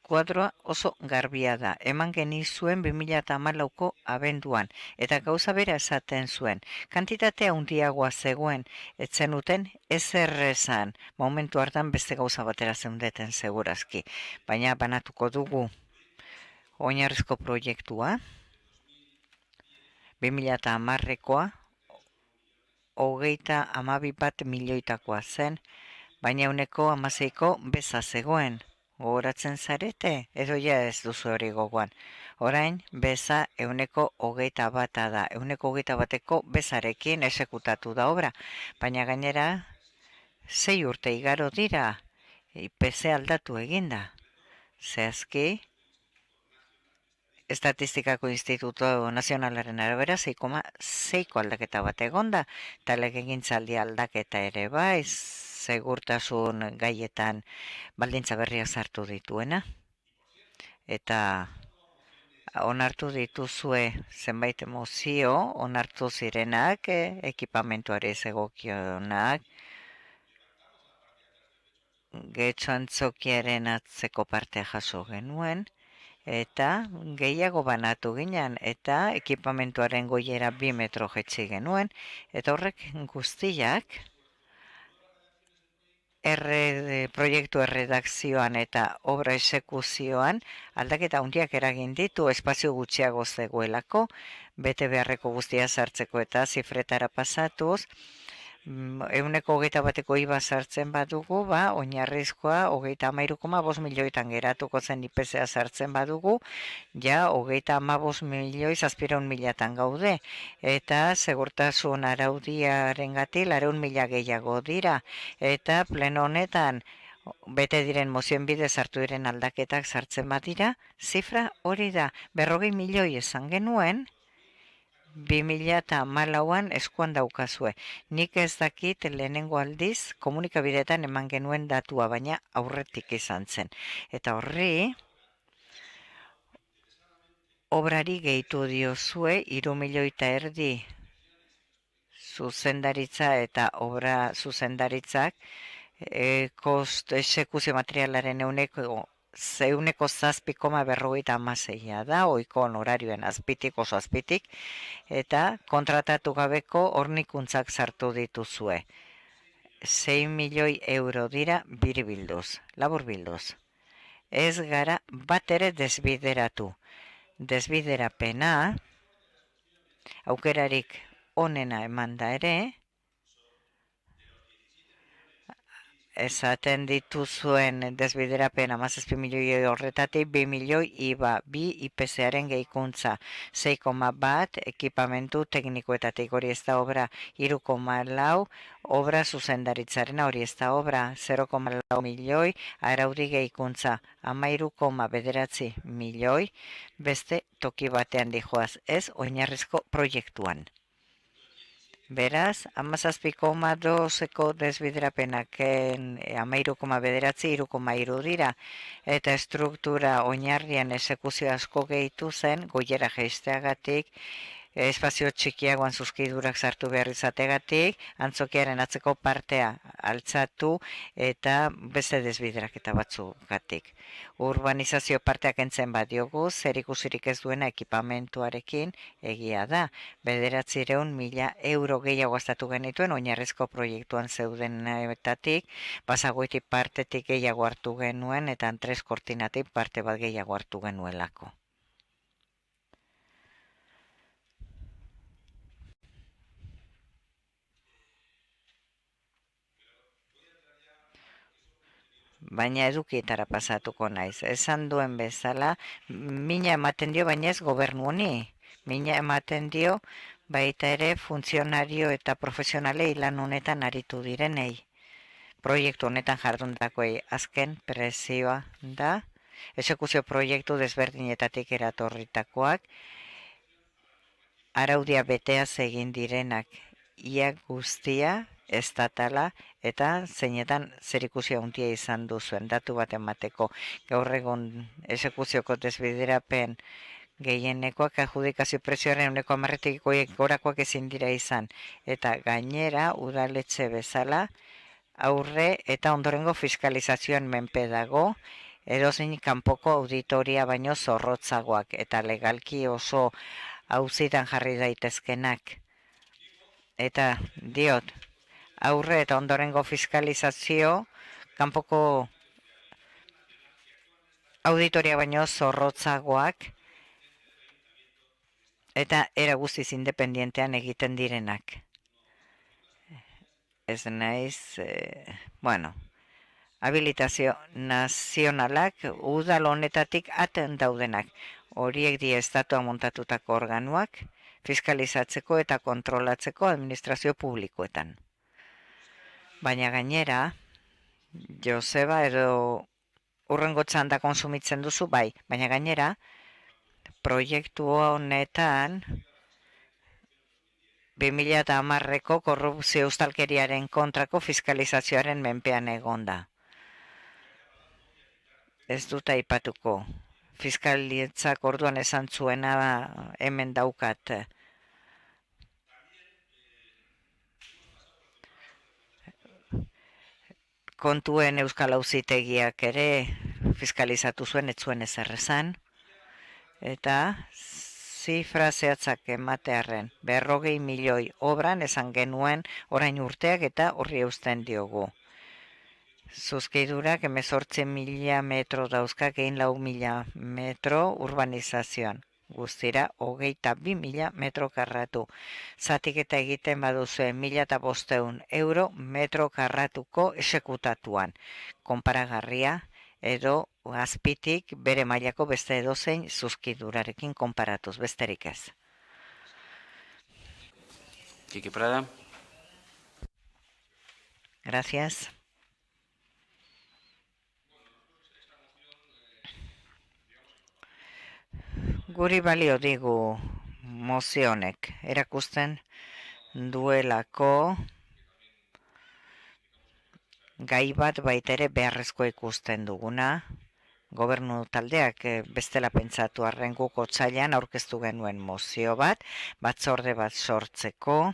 Kuadroa oso garbia da. Eman genizuen 2014ko abenduan, eta gauza bera esaten zuen. Kantitatea handiagoa zegoen, etzenuten ezer esan. Momentu hartan beste gauza batera zeundeten segurazki. Baina banatuko dugu oinarrizko proiektua, 2010koa, 32 milioitakoa zen, baina 16ko beza zegoen. Gogoratzen zarete, edo ja ez duzu hori gogoan. Orain, beza 21 da. 21ko bezarekin esekutatu da obra, baina gainera 6 urte igaro dira, IPC aldatu eginda. Zehazki, Estatistikako Instituto Nazionalaren arabera 6,6ko aldaketa bat egonda, eta legegintzaldi aldaketa ere bai, segurtasun gaietan baldintza berriak sartu dituena. Eta onartu dituzue zenbait mozio, onartu zirenak, ekipamentuari zegokionak, Getxo Antzokiaren atzeko partea jaso genuen, eta gehiago banatu ginen, eta ekipamentuaren goiera 2 metro jetxi genuen, eta horrek guztiak proiektu erredakzioan eta obra esekuzioan aldaketa handiak eragin ditu, espazio gutxiago zegoelako, bete beharreko guztia sartzeko eta zifretara pasatuz, 121ko IVA sartzen badugu, oinarrizkoa 33,5 milioitan geratuko zen IPCa sartzen badugu, ja 35 milioi 700.000 gaude, eta segurtasun araudiaren gati 400.000 gehiago dira, eta pleno honetan bete diren mozioen bidez hartu diren aldaketak sartzen badira, zifra hori da, 40 milioi esan genuen, 2014an eskuan daukazue. Nik ez dakit lehenengo aldiz komunikabideetan eman genuen datua, baina aurretik izan zen. Eta horri, obrari gehitu diozue 3,5 milioi zuzendaritza eta obra zuzendaritzak, esekuzio materialaren 7,56 da, oiko honorarioen azpitik, oso azpitik, eta kontratatu gabeko hornikuntzak sartu dituzue. 6 milioi euro dira biribilduz, labur bilduz. Ez gara bat ere desbideratu. Desbiderapena, aukerarik onena eman da ere, esaten dituzuen desbiderapen 17 milioi horretatik 2 milioi IVA, 2 IPCaren gehikuntza, 6,1 ekipamentu teknikoetatik, hori ez da obra, 3,4 obra zuzendaritzaren, hori ez da obra, 0,4 milioi araudi gehikuntza, 13,9 milioi beste toki batean dijoaz, ez oinarrizko proiektuan. Beraz, 17,2ko desbiderapenak 13,9, 3,3 dira, eta estruktura oinarrian esekuzio asko gehitu zen, goiera jeisteagatik, espazio txikiagoan zuzkidurak sartu behar izategatik, antzokiaren atzeko partea altzatu eta beste desbideraketa batzugatik. Urbanizazio parteak entzen badiogu, zer ikusirik ez duena ekipamentuarekin egia da. 900.000 euro gehiago gastatu genituen oinarrizko proiektuan zeudenetatik, Basagoiti partetik gehiago hartu genuen eta Antres Kortinatik parte bat gehiago hartu genuelako. Baina edukietara pasatuko naiz. Esan duen bezala, mina ematen dio, baina ez gobernu honi. Mina ematen dio, baita ere funtzionario eta profesionalei lan honetan aritu direnei. Proiektu honetan jardundakoei azken presioa da, esekuzio proiektu desberdinetatik eratorritakoak, araudia beteaz egin direnak, ia guztia estatala eta zeinetan zerikusi handia izan duzuen datu bat emateko. Gaur egun esekuzioko desbiderapen gehienekoak adjudikazio prezioaren 10%tik gorakoak ezin dira izan. Eta gainera udaletxe bezala aurre eta ondorengo fiskalizazioan menpe dago, edozein kanpoko auditoria baino zorrotzagoak eta legalki oso auzitan jarri daitezkenak. Eta diot, aurre eta ondorengo fiskalizazio kanpoko auditoria baino zorrotzagoak eta era guztiz independientean egiten direnak. Ez naiz, habilitazio nazionalak udal honetatik aten daudenak. Horiek die estatua montatutako organuak fiskalizatzeko eta kontrolatzeko administrazio publikoetan. Baina gainera, Joseba edo urrengo txanda konsumitzen duzu, bai, baina gainera, proiektu honetan 2010ko korrupzio ustalkeriaren kontrako fiskalizazioaren menpean egonda. Ez dut aipatuko. Fiskalitzak orduan esan zuena hemen daukat. Kontuen Euskal Auzitegiak ere fiskalizatu zuen, ez zuen ezer esan. Eta zifra zehatzak ematearren 40 milioi obran esan genuen orain urteak eta horri eusten diogu. Zuzkidurak 18.000 metro dauzkak, 4.000 metro urbanizazioan. Guztira, 22.000 metro karratu. Zatik eta egiten baduzue 1.500 euro metro karratuko esekutatuan. Konparagarria edo azpitik bere mailako beste edozein zuzkidurarekin konparatuz, besterik ez. Kiki Prada. Gracias. Guri balio digu mozionek erakusten duelako gai bat baitere beharrezko ikusten duguna. Gobernu taldeak bestela pentsatu arren guk otsailean aurkeztu genuen mozio bat, batzorde bat sortzeko.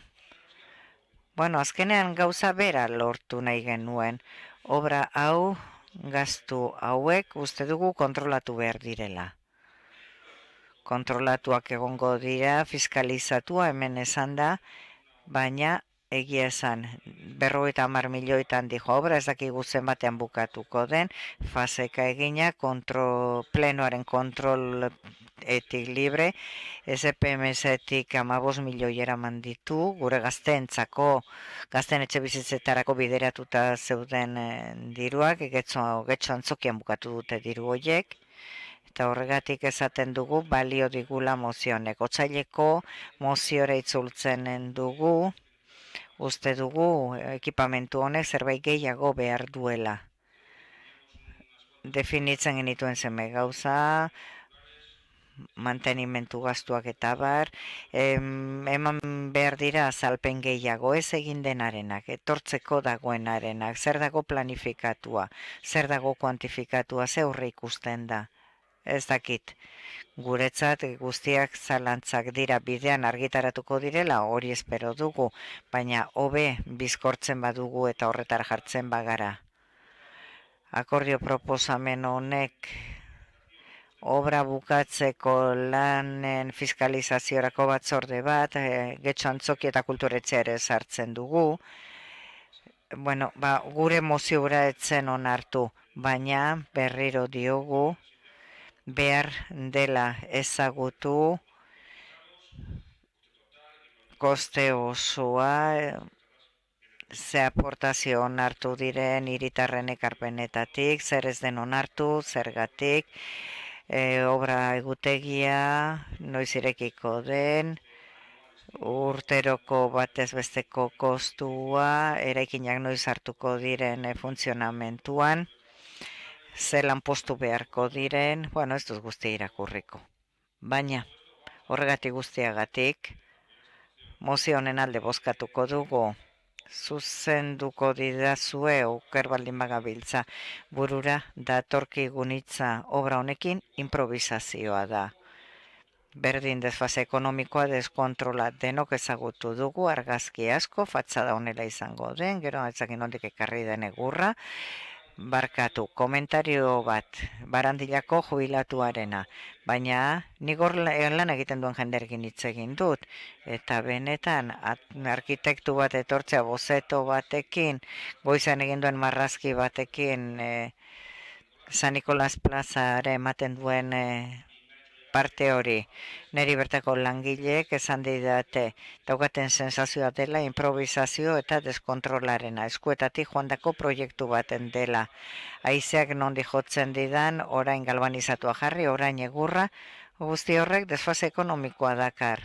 Azkenean gauza bera lortu nahi genuen. Obra hau, gastu hauek uste dugu kontrolatu behar direla. Kontrolatuak egongo dira, fiskalizatua hemen esan da, baina egia esan, 50 milioitan dijo obra, ez dakigu zenbatean bukatuko den, faseka egina, plenoaren kontroletik libre, SPMS-etik 15 milioi eraman ditu, gure gazteen etxe bizitzetarako bideratuta zeuden diruak, getxo antzokian bukatu dute diru horiek, eta horregatik esaten dugu balio digula mozionek. Otsaileko moziora itzultzen dugu, uste dugu ekipamentu honek zerbait gehiago behar duela. Definitzen genituen zeme gauza, mantenimentu gastuak eta bar, eman behar dira azalpen gehiago, ez egin denarenak, etortzeko dagoenarenak, zer dago planifikatua, zer dago kuantifikatua, ze horre ikusten da. Ez dakit, guretzat guztiak zalantzak dira bidean argitaratuko direla, hori espero dugu, baina hobe bizkortzen badugu eta horretar jartzen bagara. Akordio proposamen honek obra bukatzeko lanen fiskalizaziorako batzorde bat, getxo antzoki eta kulturetxe ere sartzen dugu. Gure moziora etzen onartu, baina berriro diogu, behar dela ezagutu koste osoa, ze aportazio onartu diren hiritarren ekarpenetatik, zer ez den onartu, zergatik, obra egutegia, noiz irekiko den, urteroko batez besteko kostua, eraikinak noiz hartuko diren funtzionamentuan, zelan postu beharko diren, ez dut guztia irakurriko. Baina, horregatik guztiagatik, mozio honen alde bozkatuko dugu. Zuzenduko didazue oker baldin bagabiltza burura datorkigun hitza obra honekin improvisazioa da. Berdin desfase ekonomikoa deskontrola denok ezagutu dugu, argazki asko, fatxada honela izango den, gero etzakin ondik ekarri den egurra, barkatu, komentario bat, barandilako jubilatuarena, baina nigor lan egiten duen jenderekin hitz egin dut, eta benetan arkitektu bat etortzea bozeto batekin, goizan egin duen marrazki batekin, San Nicolas Plazara ematen duen parte hori, niri bertako langileek esan didate, daukaten sensazioa dela improvisazio eta deskontrolarena, eskuetatik joandako proiektu baten dela. Haizeak nondi jotzen didan, orain galvanizatua jarri, orain egurra, guzti horrek desfase ekonomikoa dakar.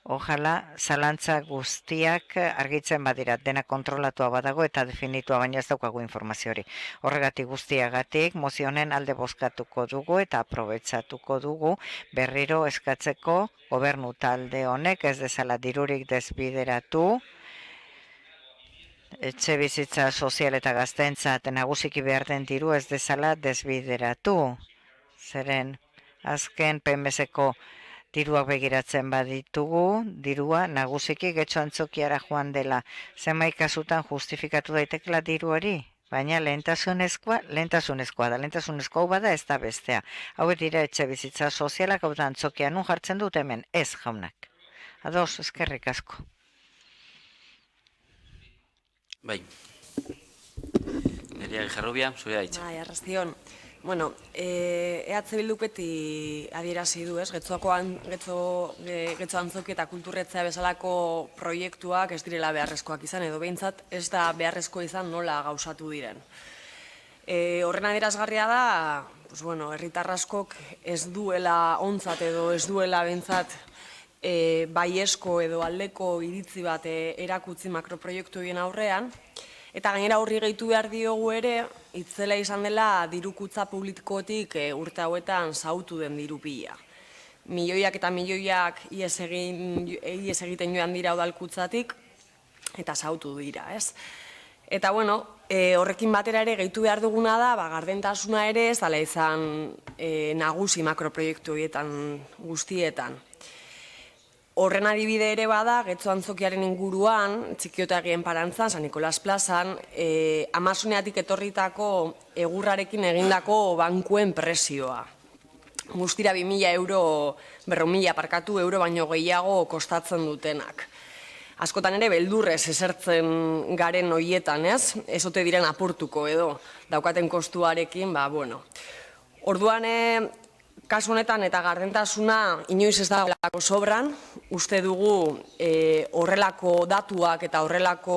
Ojala, zalantza guztiak argitzen badira, dena kontrolatua badago eta definitua, baina ez daukagu informazio hori. Horregatik guztiagatik, mozionen alde bozkatuko dugu eta aprobetsatuko dugu berriro eskatzeko gobernu talde honek ez dezala dirurik desbideratu, etxe bizitza sozial eta gaztentzat nagusiki behar den diru ez dezala desbideratu. Zeren, azken PMS-eko diruak begiratzen baditugu, dirua nagusiki Getxo Antzokiara joan dela. Zenbait kasutan justifikatu daitekela diru hori, baina lehentasunezkoa da, lehentasunezkoa bada ez da bestea. Hau dira etxe bizitza sozialak, hau da Antzokia nun jartzen dut hemen, ez jaunak. Ados, eskerrik asko. Bai. Nerea Gijarrubia, zurea hitza. Bai, arrastion. Bueno, EH Bilduk beti adierazi du, ez? Getxo Antzoki eta kulturretzea bezalako proiektuak ez direla beharrezkoak izan, edo behintzat ez da beharrezkoa izan nola gauzatu diren. Horren adierazgarria da, herritar askok ez duela ontzat edo ez duela behintzat baiesko edo aldeko iritzi bat erakutzi makroproiektu egin aurrean, eta gainera horri gehitu behar diogu ere, itzela izan dela dirukutza publikotik urte hauetan zautu den diru pila. Milioiak eta milioiak ies egiten joan dira udalkutzatik, eta zautu dira, ez? Eta horrekin batera ere gehitu behar duguna da, gardentasuna ere ez dela izan nagusi makroproiektu horietan guztietan. Horren adibide ere bada, Getxo Antzokiaren inguruan, Txikiotegien parantzan, San Nicolas Plazan, Amazoneatik etorritako egurrarekin egindako bankuen presioa. Guztira 2.000 euro, 4.000 euro baino gehiago kostatzen dutenak. Askotan ere beldurrez esertzen garen hoietan, ez? Ez ote diren apurtuko edo, daukaten kostuarekin, Orduan, kasu honetan eta gardentasuna inoiz ez dagoelako sobran, uste dugu horrelako datuak eta horrelako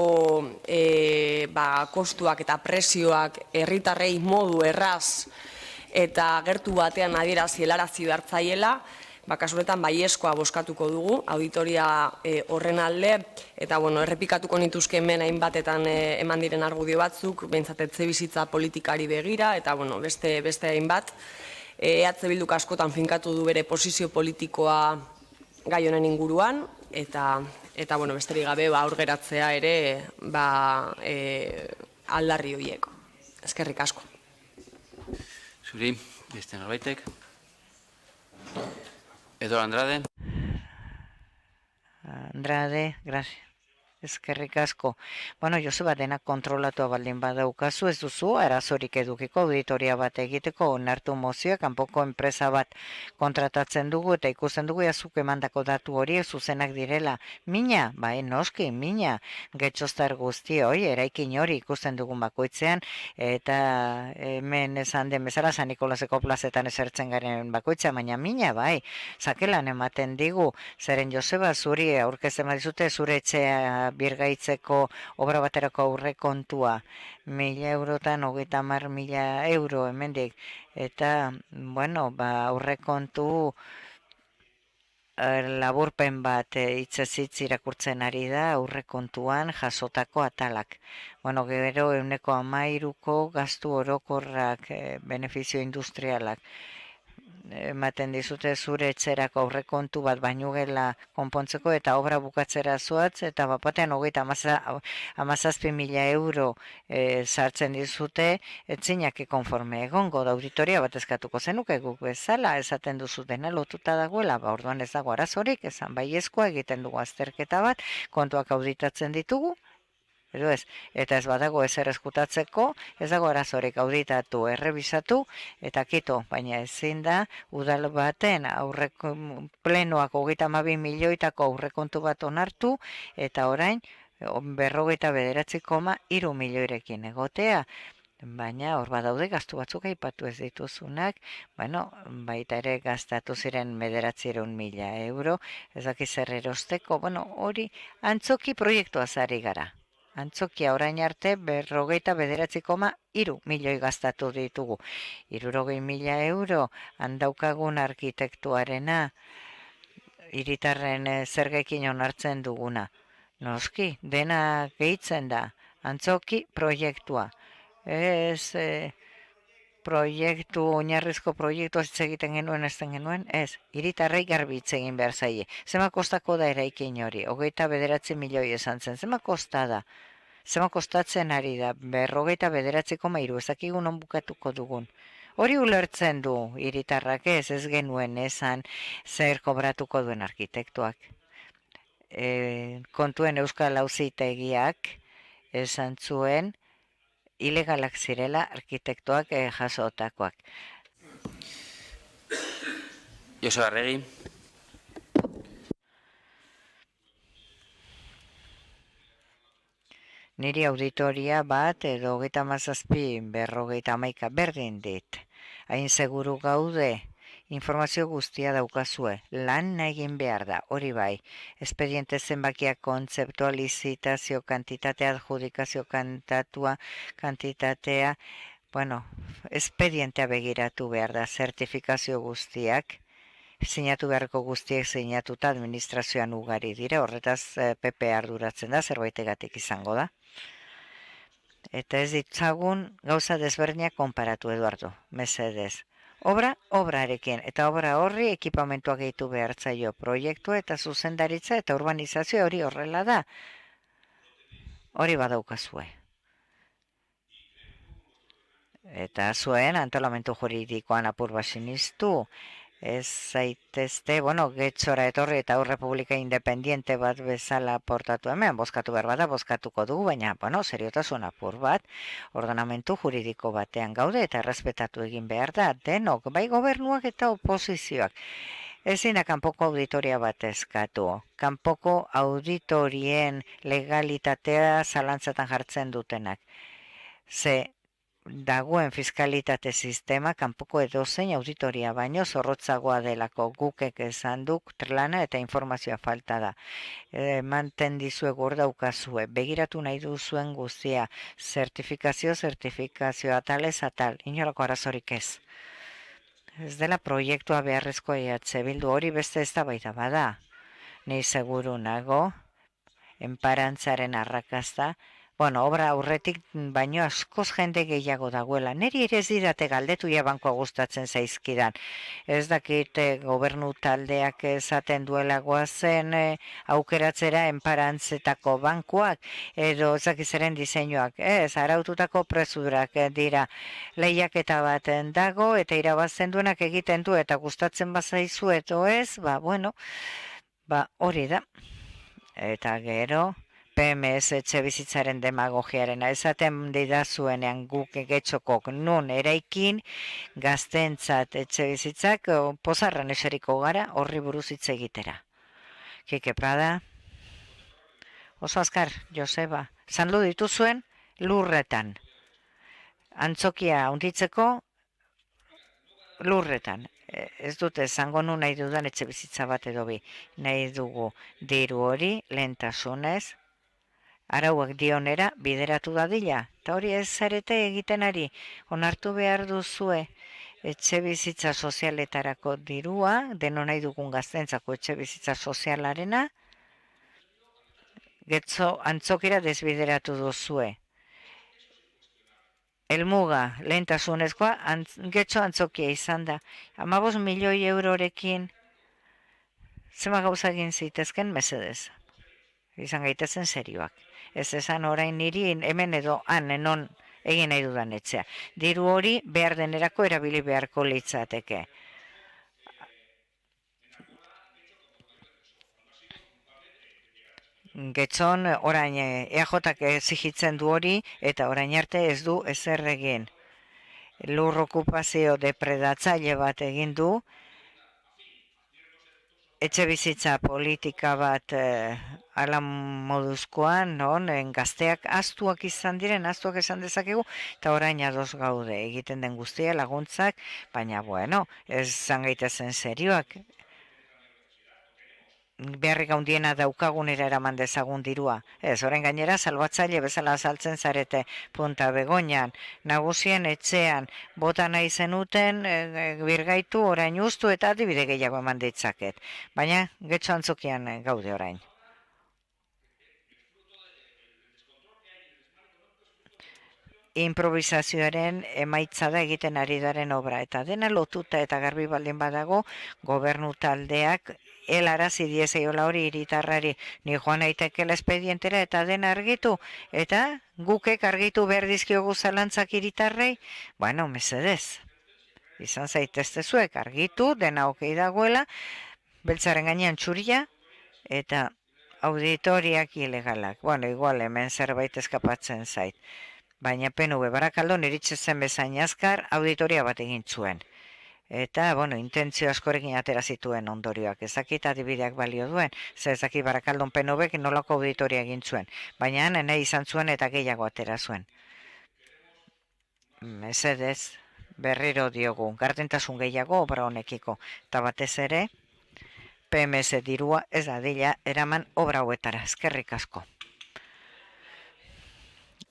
kostuak eta presioak herritarrei modu erraz eta gertu batean adierazi helarazi behartzaiela, kasu honetan baiezkoa bozkatuko dugu, auditoria horren alde, eta errepikatuko nituzke hemen hainbatetan eman diren argudio batzuk, behintzat etxebizitza politikari begira, eta beste hainbat. EH Bilduk askotan finkatu du bere posizio politikoa gai honen inguruan, eta besterik gabe aurgeratzea ere aldarri horiek. Eskerrik asko. Zuri, beste norbaitek. Edo Andrade. Andrade, gracias. Eskerrik asko. Joseba dena kontrolatua baldin badaukazu, ez duzu arazorik edukiko auditoria bat egiteko onartu mozioa, kanpoko enpresa bat kontratatzen dugu eta ikusten dugu jazuk emandako datu horiek zuzenak direla. Mina, noski, mina, getxoztar guzti hori, eraikin hori ikusten dugun bakoitzean, eta hemen esan den bezala San Nikolaseko plazetan esertzen garen bakoitzea, baina mina, zakelan ematen digu, zeren Joseba zuri aurkezen badizute zure etxea birgaitzeko obra baterako aurrekontua 1.000 eurotan 30.000 euro hemendik, eta aurrekontu laburpen bat hitzez irakurtzen ari da aurrekontuan jasotako atalak. Gero 13% gastu orokorrak, benefizio industrialak. ematen dizute zure etxerako aurrekontu bat baino gela konpontzeko eta obra bukatzera zuatz, eta bapatean 17.000 euro sartzen dizute, etzinake konforme egongo da auditoria bat eskatuko zenuke guk bezala, esaten duzu dena lotuta dagoela, orduan ez dago arazorik, esan baiezkoa egiten dugu azterketa bat, kontuak auditatzen ditugu, edo ez, eta ez badago ezer eskutatzeko, ez dago arazorik auditatu, errebisatu, eta kito, baina ezin da, udal baten aurreko plenoak 32 milioitako aurrekontu bat onartu, eta orain 59,3 milioirekin egotea, baina hor badaude gastu batzuk aipatu ez dituzunak, baita ere gastatu ziren 900.000 euro, ez dakiz zer erosteko, hori antzoki proiektuaz ari gara. Antzokia orain arte 59,3 milioi gastatu ditugu. 60.000 euro handaukagun arkitektuarena, hiritarren zergekin onartzen duguna. Noski, dena gehitzen da, antzoki proiektua. Ez proiektu, oinarrizko proiektua hitz egiten genuen, ez, hiritarrei garbi hitz egin behar zaie. Zema kostako da eraikin hori, 29 milioi esan zen, zema kostatzen ari da, 59,3, ezakigun on bukatuko dugun. Hori ulertzen du hiritarrak ez genuen esan zer kobratuko duen arkitektuak. Kontuen Euskal Auzitegiak esan zuen, ilegalak zirela arkitektoak jasotakoak. Joseba Arregi. Niri auditoria bat edo 37,50 berdin dit. Hain seguru gaude, informazio guztia daukazue, lan egin behar da, hori bai. Espediente zenbakiak kontzeptualizitazio kantitatea, adjudikazio kantitatea, espedientea begiratu behar da, zertifikazio guztiak, sinatu beharko guztiek sinatuta administrazioan ugari dira, horretaz PP arduratzen da, zerbaitegatik izango da. Eta ez ditzagun gauza desberdinak konparatu, Eduardo, mesedez. Obrarekin, eta obra horri ekipamentua gehitu behartzaio proiektua eta zuzendaritza eta urbanizazio hori horrela da. Hori badaukazue. Eta zuen antolamentu juridikoan apur basinistu, ez zaitezte, Getxora etorri eta Republika Independiente bat bezala portatu hemen, bozkatu behar bada, bozkatuko dugu, baina, seriotasun apur bat, ordenamentu juridiko batean gaude eta errespetatu egin behar da, denok, bai gobernuak eta oposizioak. Ezin da kanpoko auditoria bat eskatu, kanpoko auditorien legalitatea zalantzatan jartzen dutenak. Ze dagoen fiskalitate sistema kanpoko edozein auditoria baino zorrotzagoa delako gukek esan duk lana eta informazioa falta da. Manten dizue gordaukazue, begiratu nahi duzuen guztia, zertifikazio atalez atal, inolako arazorik ez. Ez dela proiektua beharrezkoa Bildu hori beste eztabaida bada. Ni seguru nago, enparantzaren arrakasta, obra aurretik baino askoz jende gehiago dagoela. Neri ere ez didate galdetu bankoa gustatzen zaizkidan. Ez dakite gobernu taldeak esaten duela goazen aukeratzera enparantzetako bankuak, edo ezakizaren diseinuak. Ez, araututako prezurak dira lehiaketa baten dago, eta irabazten duenak egiten du, eta gustatzen bazaizu, edo ez, hori da. Eta gero, PMS etxebizitzaren demagogiarena esaten didazuenean guk Getxokok nun eraikin gaztentzat etxebizitzak pozarran eseriko gara horri buruz hitz egitera. Kike Prada, oso azkar, Joseba, zandu dituzuen lurretan. Antzokia hunditzeko lurretan. Ez dute zango nu nahi dudan etxebizitza bat edo bi. Nahi dugu diru hori lehentasunez, arauak dionera bideratu dadila. Eta hori ez zarete egiten ari, onartu behar duzue etxebizitza sozialetarako dirua, deno nahi dugun gaztentzako etxebizitza sozialarena, Getxo antzokira desbideratu duzue. helmuga lehentasunezkoa Getxo antzokia izan da. 15 milioi eurorekin zema gauza egin zitezken mesedez. Izan gaitezen serioak. Ez esan orain niri hemen edo enon egin nahi dudan etxea. Diru hori behar denerako erabili beharko litzateke. Getxon orain EAJak exigitzen du hori eta orain arte ez du ezer egin. Lur okupazio depredatzaile bat egin du, etxe bizitza politika bat ala moduzkoan, gazteak astuak izan diren, astuak esan dezakegu, eta orain ados gaude egiten den guztia laguntzak, baina bueno, ez zan gaitezen serioak. Beharrik handiena daukagunera eraman dezagun dirua. Ez, orain gainera salbatzaile bezala saltzen zarete Punta Begoñan, nagusien etxean, bota nahi zenuten, birgaitu orain ustu eta adibide gehiago eman ditzaket. Baina Getxo antzokian gaude orain. Improvisazioaren emaitza da egiten ari daren obra, eta dena lotuta eta garbi baldin badago gobernu taldeak helarazi diezaiola hori hiritarrari, ni joan aitekela espedientera eta dena argitu, eta gukek argitu behar dizkiogu zalantzak hiritarrei, bueno, mesedez, izan zaitezte zuek argitu, dena okei dagoela, beltzaren gainean txuria, eta auditoriak ilegalak, bueno, igual hemen zerbait eskapatzen zait. Baina PNV Barakaldon iritsezen bezain azkar auditoria bat egin zuen. Eta, bueno, intentzio askorekin atera zituen ondorioak. Ezakit adibideak balio duen, ezakit Barakaldon PNVek nolako auditoria egin zuen. Baina nahi izan zuen eta gehiago atera zuen. Mesedez, berriro diogu, gardentasun gehiago obra honekiko. Eta batez ere, PMS dirua ez dadila eraman obra hauetara. Eskerrik asko.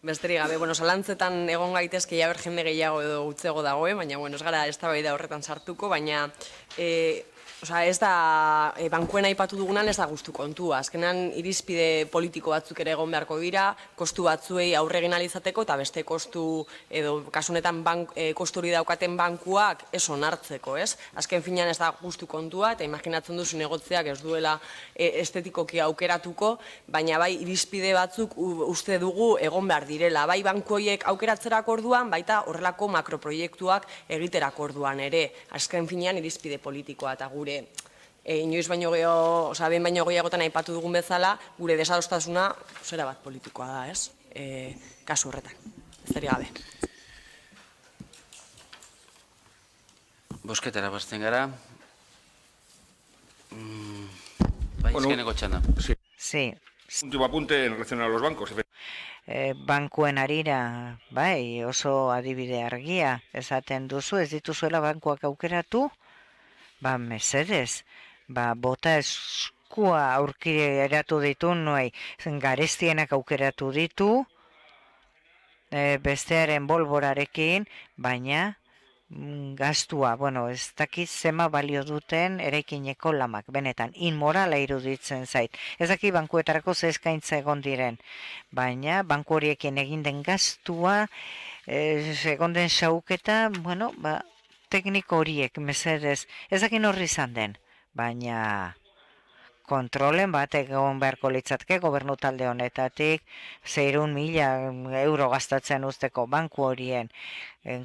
Besterik gabe, zalantzetan egon gaitezke jaber jende gehiago edo utzego dagoen, baina ez gara eztabaida horretan sartuko, baina ez da, bankuen aipatu dugunan ez da gustu kontua. Azkenan irizpide politiko batzuk ere egon beharko dira, kostu batzuei aurre egin ahal izateko eta beste kostu, edo kasunetan kostu hori daukaten bankuak ez onartzeko, ez? Azken finean ez da gustu kontua eta imaginatzen duzu negotziak ez duela estetikoki aukeratuko, baina bai irizpide batzuk uste dugu egon behar direla. Bai banku horiek aukeratzerak orduan, baita horrelako makroproiektuak egiterak orduan ere. Azken finean irizpide politikoa eta gure inoiz baino gehiago, behin baino gehiagotan aipatu dugun bezala, gure desadostasuna zera bat politikoa da, ez? Kasu horretan. Besterik gabe. Bosketara basten gara. Bai, izkeneko txanda. Sí. Último apunte en relación a los bancos. Bankuen arira, bai, oso adibide argia, esaten duzu, ez dituzuela bankuak aukeratu, mesedez, bota eskua aurkeratu ditu nuei, garestienak aukeratu ditu, bestearen bolborarekin, baina gastua, ez dakit zema balio duten eraikineko lamak, benetan, inmorala iruditzen zait. Ez dakit bankuetarako zeskaintza egon diren, baina banku horiekin egin den gastua, egon den xauketa, tekniko horiek, mesedez, ez dakit horri izan den, baina kontrolen bat egon beharko litzateke gobernu talde honetatik 600.000 euro gastatzen usteko banku horien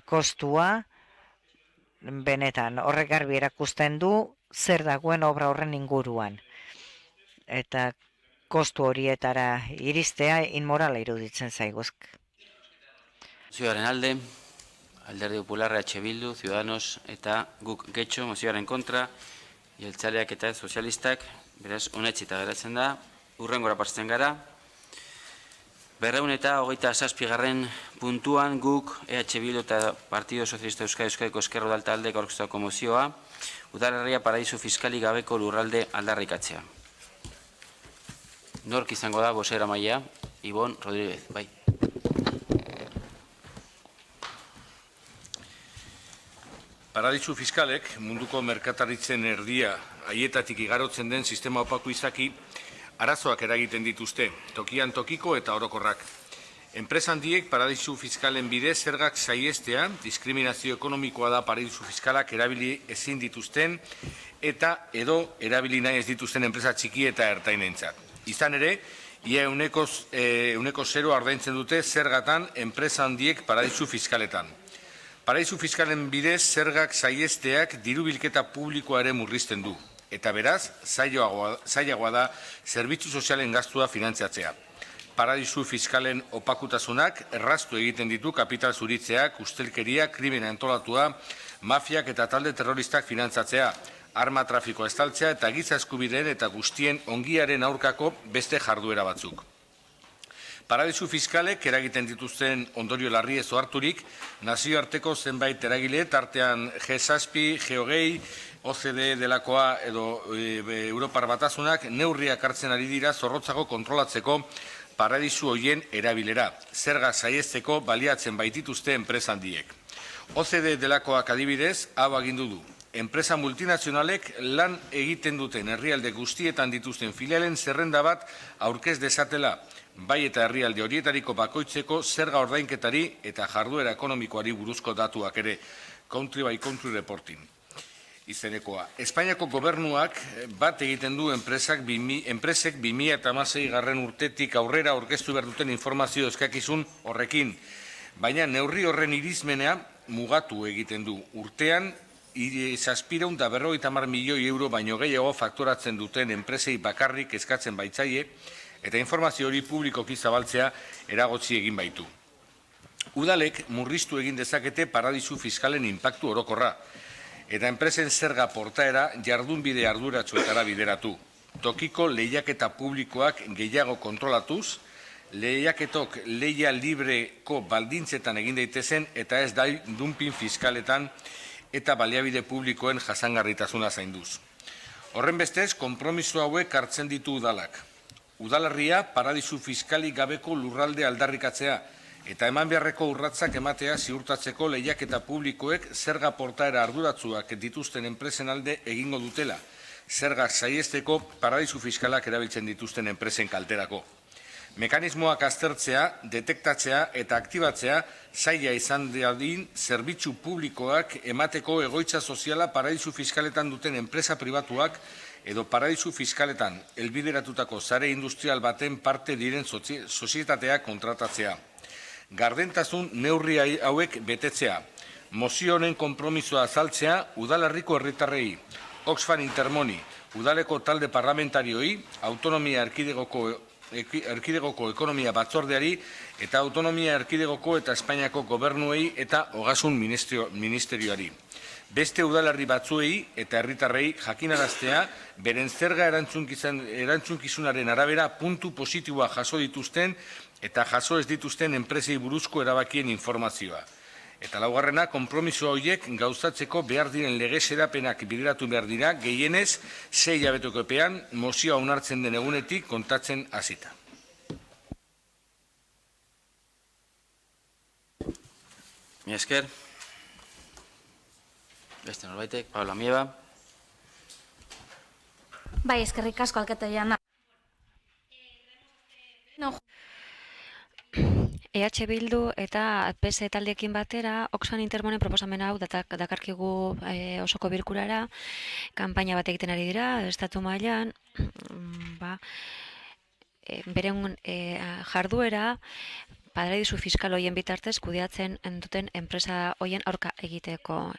kostua, benetan, horrek garbi erakusten du zer dagoen obra horren inguruan. Eta kostu horietara iristea inmorala iruditzen zaiguzk. Zioaren alde, Alderdi Popularra, EH Bildu, Ciudadanos eta guk Getxo, mozioaren kontra, jeltzaleak eta sozialistak, beraz, onetsita geratzen da, hurrengora pasten gara. 227. puntuan guk EH Bildu eta Partido Socialista Euskadiko Ezkerro Udal Taldeek aurkeztutako mozioa, udalerria paradisu fiskalik gabeko lurralde aldarrikatzea. Nork izango da boseramailea? Ibon Rodríguez, bai. Paradisu fiskalek munduko merkataritzen erdia haietatik igarotzen den sistema opaku izaki arazoak eragiten dituzte, tokian tokiko eta orokorrak. Enpresa handiek paradisu fiskalen bidez zergak saihestea, diskriminazio ekonomikoa da paradisu fiskalak erabili ezin dituzten eta edo erabili nahi ez dituzten enpresa txiki eta ertainentzat. Izan ere, ia euneko 0 ordaintzen dute zergatan enpresa handiek paradisu fiskaletan. Paradisu fiskalen bidez zergak saihesteak diru bilketa publikoa ere murrizten du, eta beraz, zailagoa da zerbitzu sozialen gastua finantziatzea. Paradisu fiskalen opakutasunak erraztu egiten ditu kapital zuritzeak, ustelkeria, krimena antolatua, mafiak eta talde terroristak finantzatzea, arma trafikoa estaltzea eta giza eskubideen eta guztien ongiaren aurkako beste jarduera batzuk. Paradisu fiskalek eragiten dituzten ondorio larri ez oharturik, nazioarteko zenbait eragile, tartean G7, G20, OCDE delakoa edo Europar Batasunak neurriak hartzen ari dira zorrotzago kontrolatzeko paradisu hoien erabilera, zerga saiesteko baliatzen baitituzte enpresa handiek. OCDE delakoak adibidez, hau agindu du. Enpresa multinazionalek lan egiten duten herrialde guztietan dituzten filialen zerrenda bat aurkez desatela, bai eta herrialde horietariko bakoitzeko zerga ordainketari eta jarduera ekonomikoari buruzko datuak ere, country by country reporting. Izenekoa. Espainiako gobernuak bat egiten du enpresek 2016 garren urtetik aurrera aurkeztu behar duten informazio eskakizun horrekin, baina neurri horren irizmenea mugatu egiten du. Urtean, 750 milioi euro baino gehiago faktoratzen duten enpresei bakarrik eskatzen baitzaie, eta informazio hori publikoki zabaltzea eragotzi egin baitu. Udalek murriztu egin dezakete paradisu fiskalen inpaktu orokorra, eta enpresen zerga portaera jardunbide arduratsuetara bideratu. Tokiko lehiaketa publikoak gehiago kontrolatuz, lehiaketok lehia libreko baldintzetan egin daitezen eta ez da dumping fiskaletan eta baliabide publikoen jasangarritasuna zainduz. Horren bestez, konpromiso hauek hartzen ditu udalak. Udalerria paradisu fiskalik gabeko lurralde aldarrikatzea, eta eman beharreko urratzak ematea ziurtatzeko lehiaketa publikoek zerga portaera arduratsuak dituzten enpresen alde egingo dutela, zergak saiesteko paradisu fiskalak erabiltzen dituzten enpresen kalterako. Mekanismoak aztertzea, detektatzea eta aktibatzea zaila izan dadin zerbitzu publikoak emateko egoitza soziala paradisu fiskaletan duten enpresa pribatuak edo paradisu fiskaletan helbideratutako sare industrial baten parte diren sozietateak kontratatzea. Gardentasun neurri hauek betetzea, mozio honen konpromisoa azaltzea udalerriko herritarrei, Oxfam Intermoni, udaleko talde parlamentarioi, autonomia erkidegoko ekonomia batzordeari eta autonomia erkidegoko eta Espainiako gobernuei eta ogasun ministerioari. Beste udalerri batzuei eta herritarrei jakinaraztea beren zerga erantzunkizunaren arabera puntu positiboa jaso dituzten eta jaso ez dituzten enpresei buruzko erabakien informazioa. Eta laugarrena, konpromiso horiek gauzatzeko behar diren legez-erapenak bideratu behar dira, gehienez 6 hilabeteko epean mozioa onartzen den egunetik kontatzen hasita. Mila esker. Beste norbaitek, Pablo Amieba. Bai, eskerrik asko alkate jauna. EH Bildu eta PS taldeekin batera, Oxfam Intermonen proposamen hau dakarkigu osoko bilkurara, kanpaina bat egiten ari dira, estatu mailan, beren jarduera, paradisu fiskal hoien bitartez kudeatzen duten enpresa hoien aurka egiteko.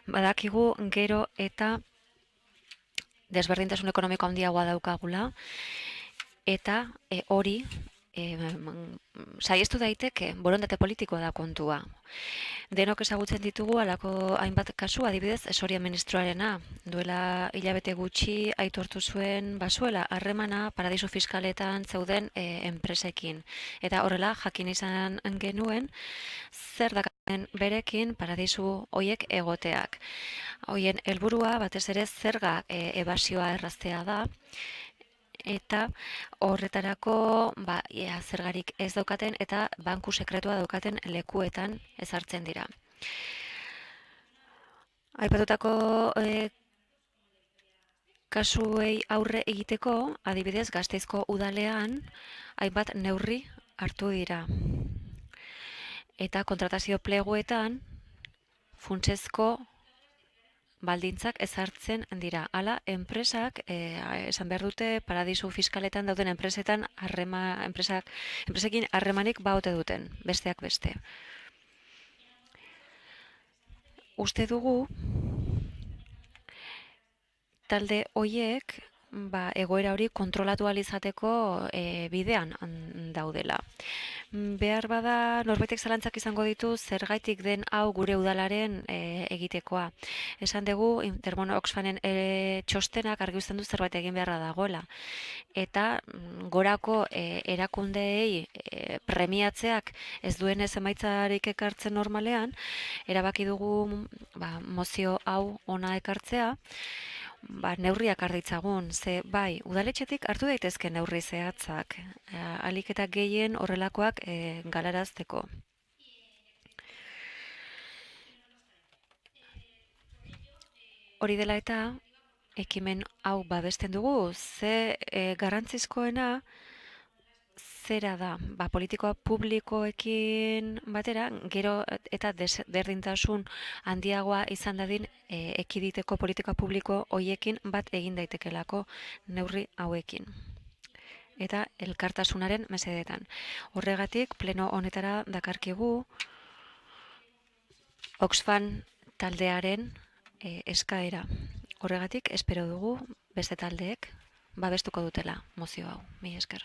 Badakigu gero eta desberdintasun ekonomiko handiagoa daukagula, eta hori saiestu daiteke borondate politikoa da kontua. Denok ezagutzen ditugu halako hainbat kasu, adibidez, Soria ministroarena duela hilabete gutxi aitortu zuen bazuela harremana paradisu fiskaletan zeuden enpresekin. Eta horrela jakin izan genuen zer dakaten berekin paradisu hoiek egoteak. Hoien helburua batez ere zerga ebasioa erraztea da, eta horretarako zergarik ez daukaten eta banku sekretua daukaten lekuetan ezartzen dira. Aipatutako kasuei aurre egiteko, adibidez, Gasteizko udalean hainbat neurri hartu dira. eta kontratazio pleguetan funtsezko baldintzak ezartzen dira. Hala, enpresak, esan behar dute, paradisu fiskaletan dauden enpresekin harremanik baote duten, besteak beste. Uste dugu, talde hoiek egoera hori kontrolatu ahal izateko bidean daudela. Behar bada norbaitek zalantzak izango ditu zergaitik den hau gure udalaren egitekoa. Esan dugu, Intermon Oxfamen txostenak argi uzten du zerbait egin beharra dagoela. Eta gorako erakundeei premiatzeak ez duenez emaitzarik ekartzen normalean, erabaki dugu mozio hau ona ekartzea, neurriak arditzagun, ze bai, udaletxetik hartu daitezke neurri zehatzak, ahalik eta gehien horrelakoak galarazteko. Hori dela eta, ekimen hau babesten dugu, ze garrantzizkoena zera da, politikoa publikoekin batera, gero eta desberdintasun handiagoa izan dadin ekiditeko politika publiko hoiekin bat egin daitekelako neurri hauekin. Eta elkartasunaren mesedetan. Horregatik, pleno honetara dakarkigu Oxfam taldearen eskaera. Horregatik, espero dugu beste taldeek babestuko dutela mozio hau. Mila esker.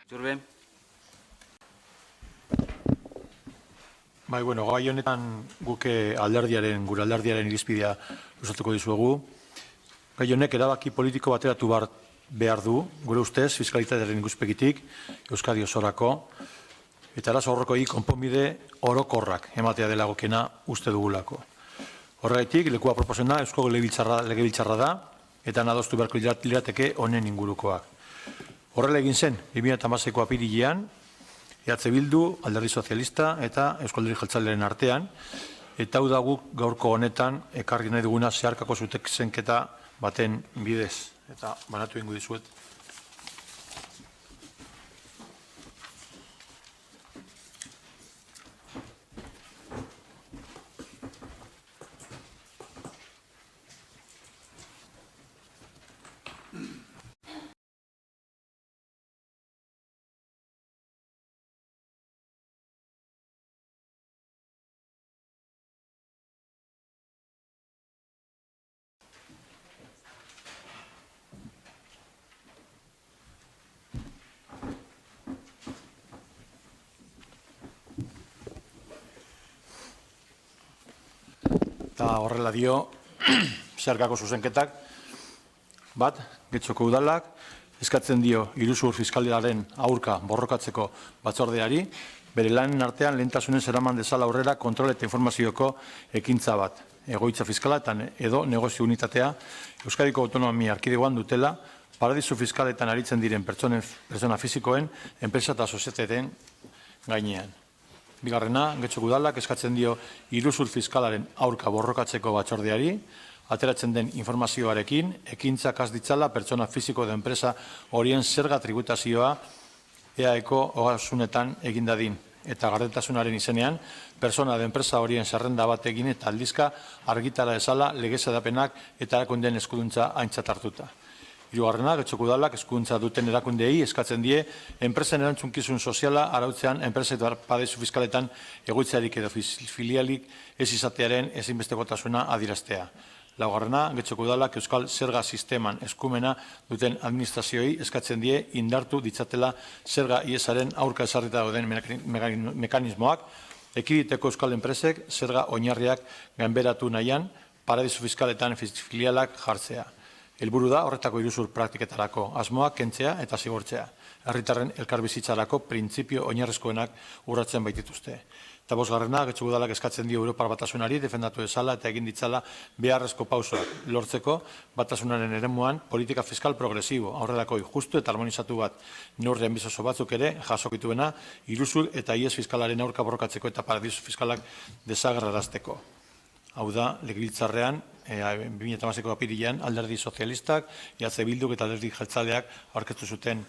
Jurbe. Gai honetan gure alderdiaren irizpidea luzatuko dizuegu. Gai honek erabaki politiko bateratu behar du, gure ustez, fiskalitatearen ikuspegitik, Euskadi osorako, eta arazo horrekoi konponbide orokorrak ematea dela gokena uste dugulako. Horregatik, lekua proposena Eusko Legebiltzarra da, eta nadostu beharko lirateke honen ingurukoak. Horrela egin zen, 2016ko apirilean, EH Bildu, Alderdi Sozialista eta Eusko Alderdi Jeltzalearen artean, eta hau da guk gaurko honetan ekarri nahi duguna zeharkako zuzenketa baten bidez. Eta banatu ingo dizuet. Eta horrela dio, zeharkako zuzenketak, bat, Getxoko udalak, eskatzen dio iruzur fiskalaren aurka borrokatzeko batzordeari, bere lanen artean lehentasunen zeraman dezala aurrera kontrol eta informazioko ekintza bat, egoitza fiskala eta edo negozio unitatea, Euskadiko Autonomia Erkidegoan dutela, paradisu fiskaletan aritzen diren pertsona fisikoen, enpresa eta sozieteten gainean. Bigarrena, Getxoko udalak eskatzen dio iruzur fiskalaren aurka borrokatzeko batzordeari, ateratzen den informazioarekin, ekintzak has ditzala pertsona fisiko da enpresa horien zerga tributazioa EAeko ogasunetan egin dadin. Eta gardentasunaren izenean, persona da enpresa horien zerrenda bat egin eta aldizka argitara ezala legezedapenak eta erakundeen eskuduntza aintzat hartuta. Hirugarrena, Getxoko udalak eskuduntza duten erakundeei eskatzen die enpresen erantzunkizun soziala arautzean enpresa eta paradisu fiskaletan egoitzarik edo filialik ez izatearen ezinbestekotasuna adieraztea. Laugarrena, Getxoko udalak euskal zerga sisteman eskumena duten administrazioei eskatzen die indartu ditzatela zerga iesaren aurka ezarrita dauden mekanismoak, ekiditeko euskal enpresek zerga oinarriak gainberatu nahian paradisu fiskaletan filialak jartzea. Helburu da horretako iruzur praktiketarako asmoak kentzea eta zigortzea. Herritarren elkarbizitzarako printzipio oinarrizkoenak urratzen baitituzte. Eta bosgarrena, Getxoko udalak eskatzen dio Europar Batasunari defendatu dezala eta egin ditzala beharrezko pausoak lortzeko batasunaren eremuan politika fiskal progresibo, aurrelakoi justu eta harmonizatu bat neurri anbizioso batzuk ere jasokituena iruzur eta ies fiskalaren aurka borrokatzeko eta paradisu fiskalak desagerrarazteko. Hau da, Legebiltzarrean, 2016ko apirilean, Alderdi Sozialistak, EH Bilduk eta Alderdi Jeltzaleak aurkeztu zuten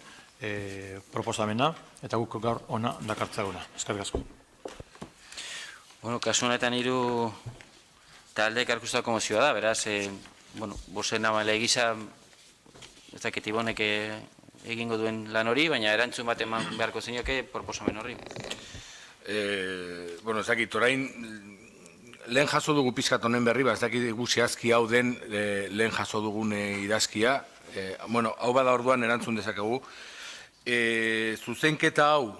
proposamena, eta guk gaur ona dakartzaguna. Eskerrik asko. Bueno, kasu honetan hiru taldeek aurkeztutako mozioa da, beraz, bozeramaile gisa ez dakit Ibonek egingo duen lan hori, baina erantzun bat eman beharko zenioke proposamen horri. Ez dakit, orain lehen jaso dugu pizkat honen berri, ez dakit zehazki hau den lehen jaso dugun idazkia. Hau bada orduan erantzun dezakegu. Zuzenketa hau,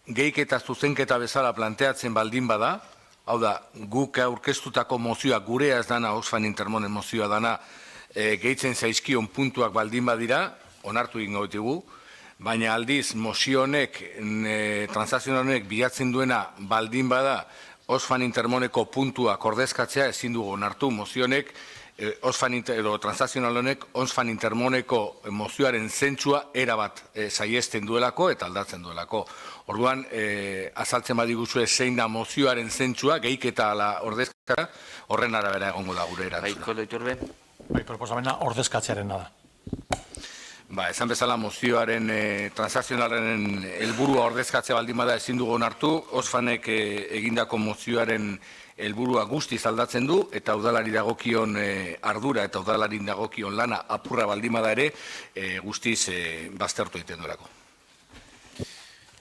gehiketa zuzenketa bezala planteatzen baldin bada, hau da, guk aurkeztutako mozioa, gurea ez dana, Oxfam Intermonen mozioa dana, gehitzen zaizkion puntuak baldin badira, onartu egingo ditugu, baina aldiz mozio honek, transakzional honek bilatzen duena baldin bada, Oxfam Intermoneko puntuak ordezkatzea ezin dugu onartu mozio honek, transakzional honek Oxfam Intermoneko mozioaren zentzua erabat saiesten duelako eta aldatzen duelako. Orduan, azaltzen badiguzu zein da mozioaren zentzua, gehiketa ala ordezkara, horren arabera egongo da gure erantzuna. Koldo Iturbe. Proposamena ordezkatzearena da. Esan bezala mozioaren transakzionalaren helburua ordezkatzea baldin bada ezin dugu onartu, Oxfamek egindako mozioaren helburua guztiz aldatzen du, eta udalari dagokion ardura eta udalari dagokion lana apurra baldin bada ere guztiz baztertu egiten duelako.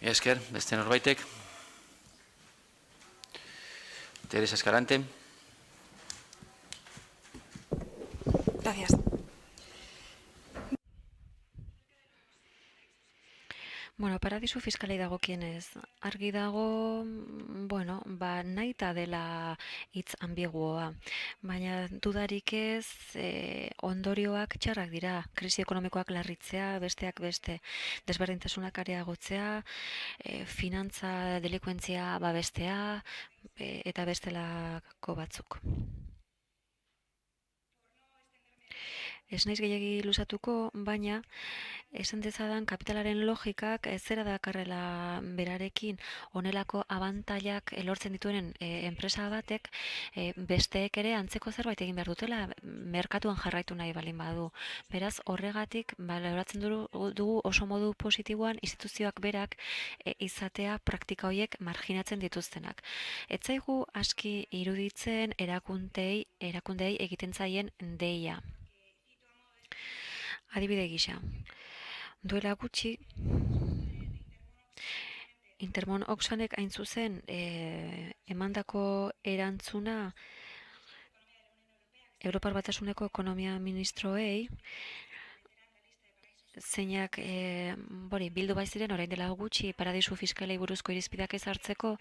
Esker, beste norbaitek. Teresa Escalante. Gracias. Paradisu fiskalei dagokienez, argi dago, nahita dela hitz ambiguoa, baina dudarik ez ondorioak txarrak dira, krisi ekonomikoak larritzea, besteak beste, desberdintasunak areagotzea, finantza delikuentzia babestea, eta bestelako batzuk. Ez naiz gehiegi luzatuko, baina esan dezadan kapitalaren logikak zera dakarrela berarekin honelako abantailak lortzen dituenen enpresa batek besteek ere antzeko zerbait egin behar dutela merkatuan jarraitu nahi balin badu. Beraz, horregatik baloratzen dugu oso modu positiboan instituzioak berak izatea praktika horiek marginatzen dituztenak. Ez zaigu aski iruditzen erakundei egiten zaien deia. Adibide gisa, duela gutxi, Intermon Oxfamek hain zuzen emandako erantzuna Europar Batasuneko ekonomia ministroei, zeinak bildu baiziren orain dela gutxi paradisu fiskalei buruzko irizpideak ezartzeko,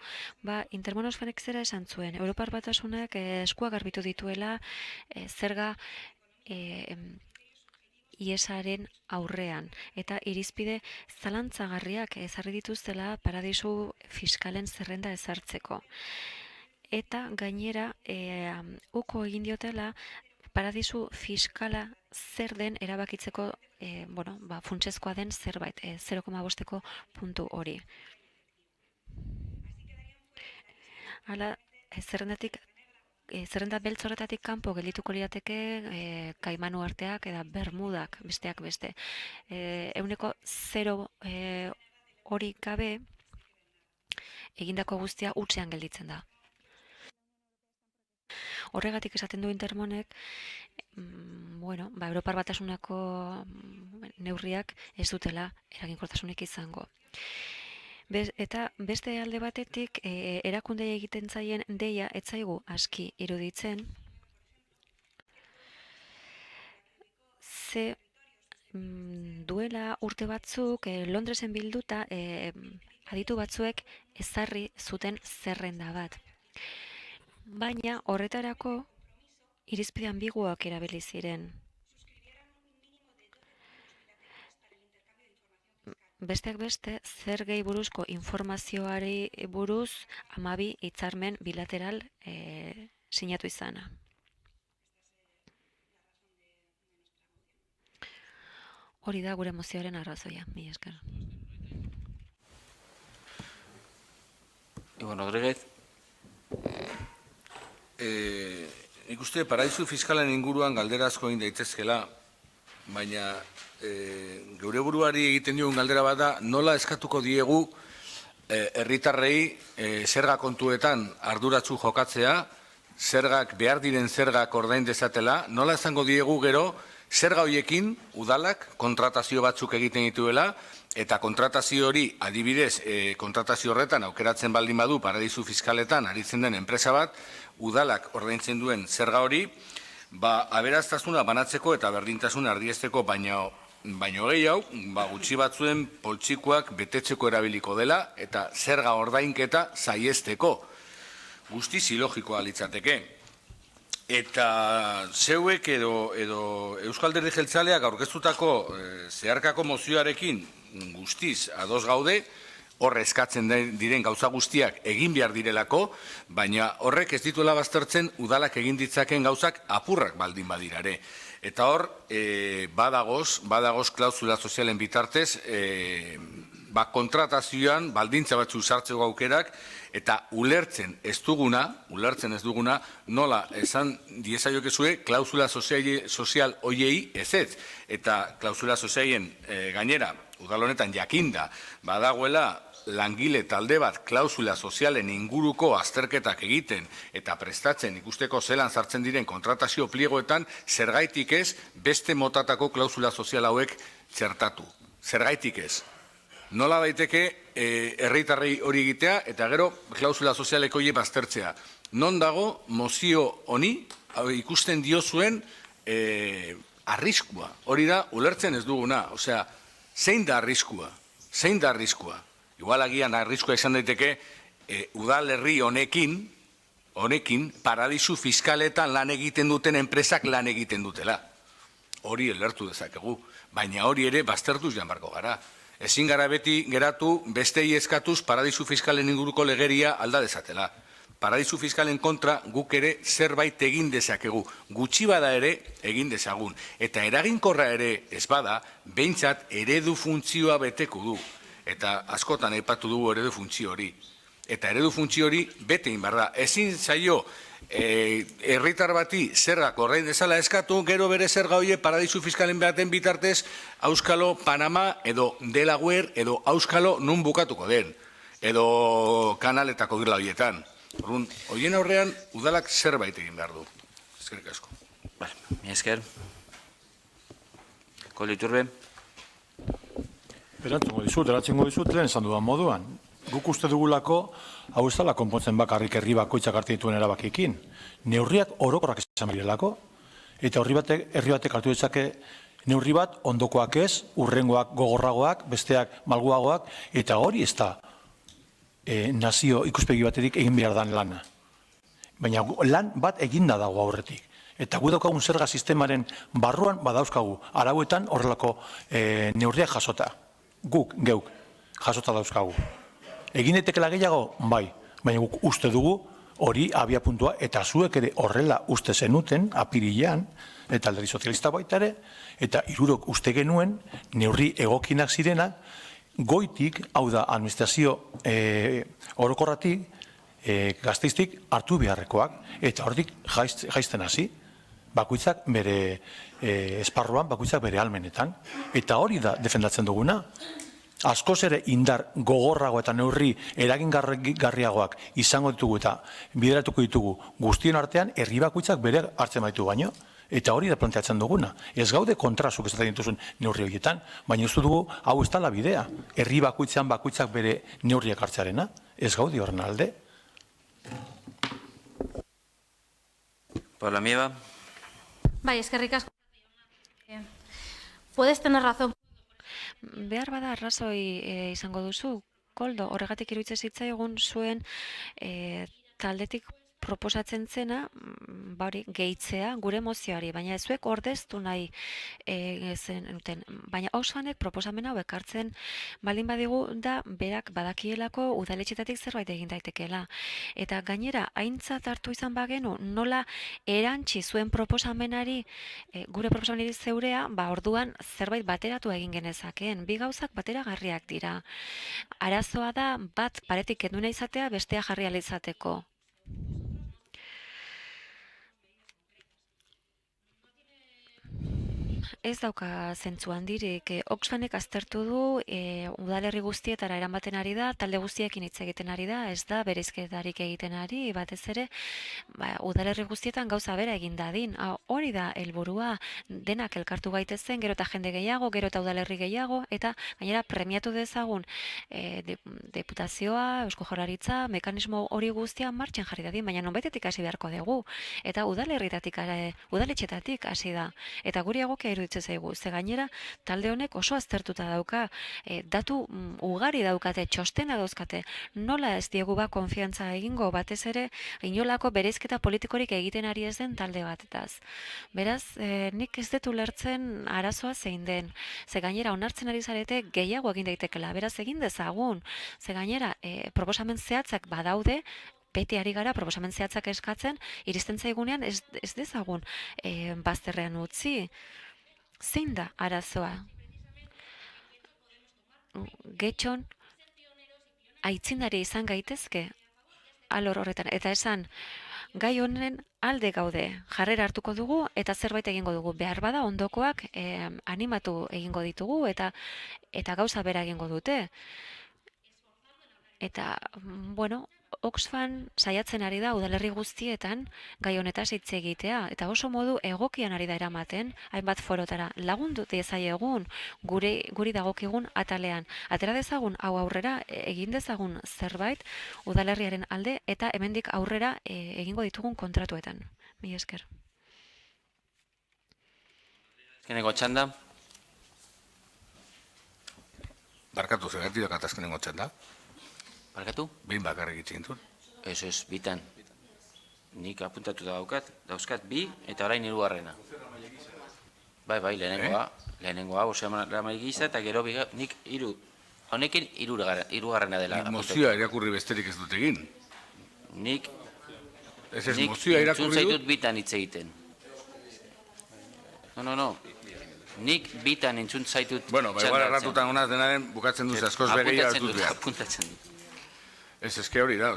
Intermon Oxfamek zera esan zuen, Europar Batasunak eskuak garbitu dituela zerga IESaren aurrean, eta irizpide zalantzagarriak ezarri dituztela paradisu fiskalen zerrenda ezartzeko. Eta gainera, uko egin diotela paradisu fiskala zer den erabakitzeko funtsezkoa den zerbait, 0,5ko puntu hori. Hala, zerrenda beltz horretatik kanpo geldituko lirateke Kaimanu arteak eta Bermudak besteak beste. 0 hori gabe egindako guztia hutsean gelditzen da. Horregatik esaten du Intermonek, Europar Batasunako neurriak ez dutela eraginkortasunik izango. Eta beste alde batetik, erakundei egiten zaien deia ez zaigu aski iruditzen, ze duela urte batzuk Londresen bilduta aditu batzuek ezarri zuten zerrenda bat. Baina horretarako irizpide ambiguoak erabili ziren. Besteak beste, zergei buruzko informazioari buruz 12 hitzarmen bilateral sinatu izana. Hori da gure mozioaren arrazoia, mila esker. Ibon Rodríguez. Nik uste paradisu fiskalen inguruan galdera asko egin daitezkela, baina geure buruari egiten diogun galdera bat da, nola eskatuko diegu herritarrei zerga kontuetan arduratsu jokatzea, zergak behar diren zergak ordain dezatela, nola esango diegu gero zerga hoiekin udalak kontratazio batzuk egiten dituela, eta kontratazio hori, adibidez, kontratazio horretan aukeratzen baldin badu paradisu fiskaletan aritzen den enpresa bat, udalak ordaintzen duen zerga hori, aberaztasuna banatzeko eta berdintasuna ardiesteko baino gehiago, gutxi batzuen poltsikoak betetzeko erabiliko dela eta zerga ordainketa saiesteko. Guztiz ilogikoa litzateke. Eta zeuek edo Euskal Alderdi Jeltzaleak aurkeztutako zeharkako mozioarekin guztiz ados gaude, hor eskatzen diren gauza guztiak egin behar direlako, baina horrek ez dituela baztertzen udalak egin ditzaken gauzak apurrak baldin badirare. Eta hor, badagoz klausula sozialen bitartez, kontratazioan baldintza batzu sartzeko aukerak, eta ulertzen ez duguna, nola esan diezaiokezue klausula sozial hoiei ez. Eta klausula sozialien gainera, udal honetan jakinda, badagoela langile talde bat klausula sozialen inguruko azterketak egiten eta prestatzen ikusteko zelan sartzen diren kontratazio pliegoetan, zergaitik ez beste motatako klausula sozial hauek txertatu. Zergaitik ez. Nola daiteke herritarrei hori egitea eta gero klausula sozialeko horiek baztertzea. Non dago mozio honi ikusten diozuen arriskua. Hori da ulertzen ez duguna. Osea, zein da arriskua? Zein da arriskua? Igual agian arriskua izan daiteke udalerri honekin paradisu fiskaletan lan egiten duten enpresak lan egiten dutela. Hori elertu dezakegu, baina hori ere baztertuz joan barko gara. Ezin gara beti geratu bestei eskatuz paradisu fiskalen inguruko legeria alda dezatela. Paradisu fiskalen kontra guk ere zerbait egin dezakegu, gutxi bada ere egin dezagun. Eta eraginkorra ere ez bada, behintzat eredu funtzioa beteko du. Eta askotan aipatu dugu eredu funtzio hori. Eta eredu funtzio hori bete egin behar da. Ezin zaio herritar bati zergak ordain dezala eskatu, gero bere zerga hoie paradisu fiskalen baten bitartez auskalo Panama edo Delaware edo auskalo nun bukatuko den. Edo kanaletako girla horietan. Horien aurrean udalak zerbait egin behar du. Eskerrik asko. Mi esker. Koldo Iturbe. Erantzungo dizut, lehen esan dudan moduan. Guk uste dugulako, hau ez dela konpontzen bakarrik herri bakoitzak hartu dituen erabakiekin. Neurriak orokorrak esan birelako, eta herri batek hartu ditzake neurri bat ondokoak ez, urrengoak gogorragoak, besteak malguagoak, eta hori ez da nazio ikuspegi batetik egin behar dan lana. Baina lan bat eginda dago aurretik. Eta gu daukagun zerga sistemaren barruan badauzkagu, arauetan horrelako neurriak jasota. Guk, geuk, jasota dauzkagu. Egin daitekela gehiago, bai, baina guk uste dugu hori abia puntua, eta zuek ere horrela uste zenuten, apirilean, eta Alderdi Sozialista baita ere, eta hirurok uste genuen, neurri egokinak zirenak, goitik, hau da, administrazio orokorratik, Gasteiztik hartu beharrekoak, eta hortik jaizten hasi, bakoitzak bere esparruan, bakoitzak bere almenetan, eta hori da defendatzen duguna. Askoz ere indar gogorrago eta neurri eragingarriagoak izango ditugu eta bideratuko ditugu guztien artean herri bakoitzak bere hartzen baitu baino. Eta hori da planteatzen duguna. Ez gaude kontrazuk esaten dituzun neurri horietan, baina uste dugu hau ez dela bidea. Herri bakoitzak bere neurriak hartzearena, ez gaude horren alde. Paula Mieva. Bai, eskerrik asko. Puedes tener razón. Behar bada arrazoi izango duzu, Koldo, horregatik iruditzen zitzaigun zuen taldetik proposatzen zena, gehitzea gure mozioari, baina ez zuek ordeztu nahi zenuten. Baina Oxfanek proposamen hau ekartzen baldin badigu da berak badakielako udaletxetatik zerbait egin daitekeela. Eta gainera, aintzat hartu izan bagenu, nola erantzi zuen proposamenari, gure proposamenari zeurea, orduan zerbait bateratu egin genezakeen. Bi gauzak bateragarriak dira. Arazoa da bat paretik kendu nahi izatea, bestea jarri ahal izateko. ez dauka zentzu handirik. Oxfamek aztertu du udalerri guztietara eramaten ari da, talde guztiekin hitz egiten ari da, ez da bereizketarik egiten ari, batez ere udalerri guztietan gauza bera egin dadin. Hori da helburua, denak elkartu gaitezen, gero eta jende gehiago, gero eta udalerri gehiago, eta gainera premiatu dezagun deputazioa, Eusko Jaurlaritza, mekanismo hori guztia martxan jarri dadin, baina nonbaitetik hasi beharko dugu, eta udaletxetatik hasi da. Eta guri egokia iruditzen zaigu, ze gainera talde honek oso aztertuta dauka, datu ugari daukate, txostena dauzkate, nola ez diegu konfiantza egingo, batez ere inolako bereizketa politikorik egiten ari ez den talde batetaz. Beraz, nik ez dut ulertzen arazoa zein den, ze gainera onartzen ari zarete gehiago egin daitekela, beraz egin dezagun, ze gainera proposamen zehatzak badaude, beti ari gara proposamen zehatzak eskatzen, iristen zaigunean ez dezagun bazterrean utzi. Zein da arazoa? Getxon aitzindari izan gaitezke alor horretan, eta esan gai honen alde gaude, jarrera hartuko dugu eta zerbait egingo dugu. Behar bada ondokoak animatu egingo ditugu eta gauza bera egingo dute. Eta, bueno, Oxfam saiatzen ari da udalerri guztietan gai honetaz hitz egitea, eta oso modu egokian ari da eramaten, hainbat forotara lagundu dezaiegun guri dagokigun atalean. Atera dezagun hau aurrera, egin dezagun zerbait udalerriaren alde eta hemendik aurrera egingo ditugun kontratuetan. Mila esker. Azkeneko txanda. Barkatu zergatik dakat azkeneko txanda. Barkatu? Behin bakarrik itxegin duen. Ez, bitan. Nik apuntatuta dauzkat bi eta orain hirugarrena. Bai, lehenengoa, bozeramai gisa eta gero nik honekin hirugarrena dela. Nik mozioa irakurri besterik ez dut egin. Nik mozioa irakurri entzun zaitut bitan hitz egiten. No. Nik bitan entzun zaitut Bueno, igual erratutan honaz denaren bukatzen duz askoz begeia hartut behar. Apuntatzen dut. Ez hori da,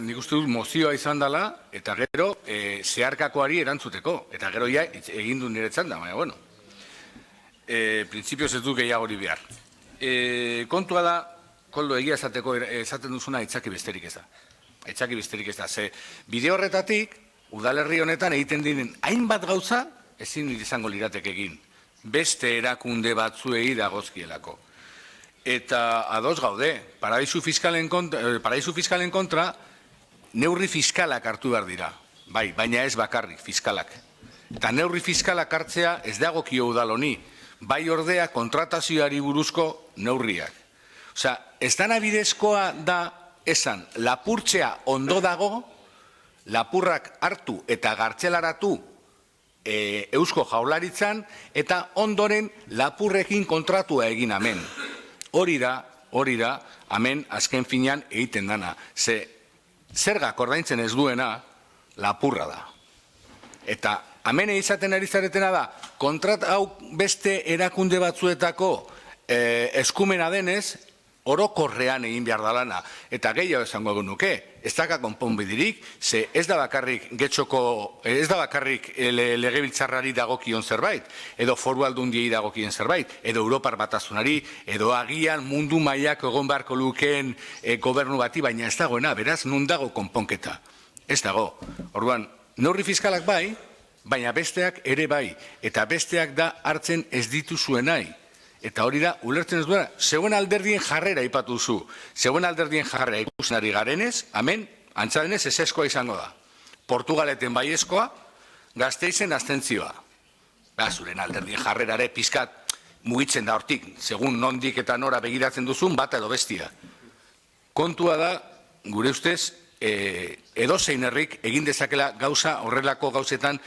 nik uste dut mozioa izan dela, eta gero zeharkakoari erantzuteko, eta gero ja egin du niretzan da, baina bueno. Printzipioz ez du gehiagori behar. Kontua da, koldo egia esateko esaten duzuna aitzaki besterik ez da. Aitzaki besterik ez da, ze bide horretatik, udalerri honetan egiten diren hainbat gauza, ezin izango liratek egin. Beste erakunde batzuei dagozkielako. Eta ados gaude, paradisu fiskalen kontra, neurri fiskalak hartu behar dira. Bai, baina ez bakarrik fiskalak. Eta neurri fiskalak hartzea ez dagokio udaloni, bai ordea kontratazioari buruzko neurriak. Osea, ez dana bidezkoa da esan, lapurtzea ondo dago, lapurrak hartu eta gartzelaratu Eusko Jaurlaritzan, eta ondoren lapurrekin kontratua egin amen. Hori da, amen azken finean egiten dana. Zergak ordaintzen ez duena, lapurra da. Eta amen izaten ari zaretena da, hau beste erakunde batzuetako eskumena denez, orokorrean egin behar da lana. Eta gehiago esango genuke, ez daka konponbidirik, ze ez da bakarrik legebiltzarrari dagokion zerbait, edo foru aldundiei dagokien zerbait, edo Europar Batasunari, edo agian mundu mailak egon beharko lukeen gobernu bati, baina ez dagoena, beraz, nun dago konponketa. Ez dago. Orduan, neurri fiskalak bai, baina besteak ere bai, eta besteak da hartzen ez dituzuen nahi. Eta hori da, ulertzen ez duena, zeuen alderdien jarrera ipatu zu, zeuen alderdien jarrera ikusten ari garenez, amen, antzadenez eseskoa izango da. Portugaleten baiezkoa, Gasteizen abstentzioa. Zuren alderdien jarrerare pizkat mugitzen da hortik, segun nondik eta nora begiratzen duzun, bata edo bestia. Kontua da, gure ustez, edozein herrik egin dezakela gauza horrelako gauzetan,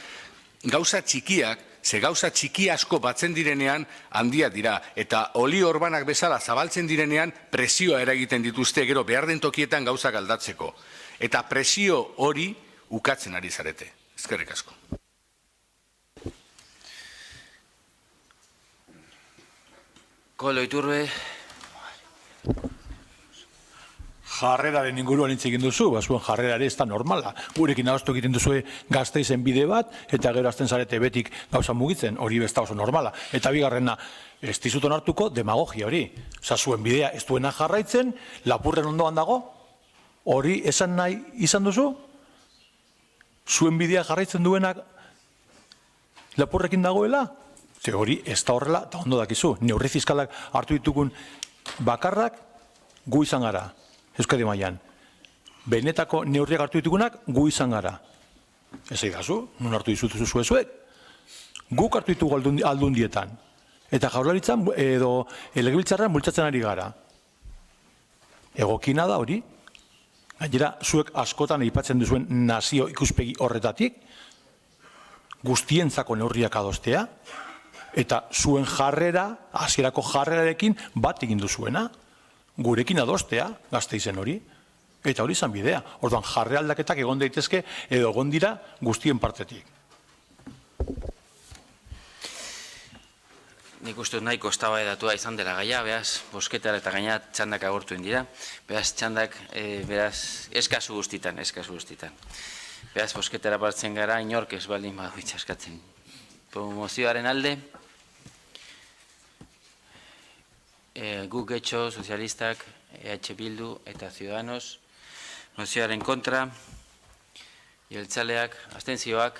gauza txikiak, ze gauza txiki asko batzen direnean handia dira, eta oli orbanak bezala zabaltzen direnean presioa eragiten dituzte gero behar den tokietan gauzak aldatzeko. Eta presio hori ukatzen ari zarete. Eskerrik asko. Koldo Iturbe. jarreraren inguruan hitz egin duzu, zuen jarrerare ez da normala. Gurekin adostu egiten duzue Gasteizen bide bat, eta gero azten zarete betik gauza mugitzen, hori besta oso normala. Eta bigarrena, ez dizut onartuko demagogia hori. Osa, zuen bidea ez duena jarraitzen, lapurren ondoan dago, hori esan nahi izan duzu? Zuen bidea jarraitzen duenak lapurrekin dagoela? Ze hori ez da horrela, eta ondo dakizu. Neurri fiskalak hartu ditugun bakarrak gu izan gara, Euskadi mailan. Benetako neurriak hartu ditugunak gu izan gara. Ez egidazu, nun hartu dizutuzu zuezuek? Guk hartu ditugu aldundietan. Eta jaurlaritzan edo legebiltzarrean bultzatzen ari gara. Egokina da hori. Gainera, zuek askotan aipatzen duzuen nazio ikuspegi horretatik, guztientzako neurriak adostea, eta zuen jarrera, hasierako jarrerarekin bat egin duzuena, gurekin adostea, Gasteizen hori, eta hori izan bidea. Orduan, jarre aldaketak egon daitezke edo egon dira guztien partetik. Nik uste nahiko eztabaidatua izan dela gaia, beraz, bosketara eta gaina txandak agortuen dira, beraz, txandak, beraz, eskazu guztitan. Beraz, bosketara partzen gara, inork ez baldin badu itxaskatzen. Mozioaren alde, guk Getxo, Sozialistak, EH Bildu eta Ciudadanos, mozioaren kontra, jeltzaleak, abstentzioak,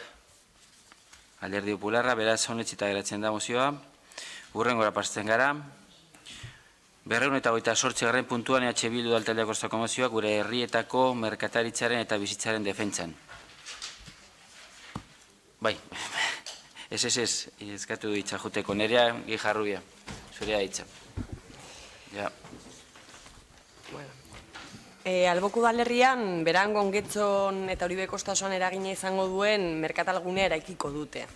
Alderdi Popularra, beraz, honetxita geratzen da mozioa. Hurrengora pasten gara. 228. puntuan EH Bildu taldeak ostako mozioa gure herrietako merkataritzaren eta bizitzaren defentsan. Bai, ez, eskatu ditxajuteko. Nerea Gijarrubia, zurea ditza. Ja. Alboko udalerrian, Berangon, Getxon eta Uribe Kostasoan eragina izango duen merkatalgunea eraikiko dute.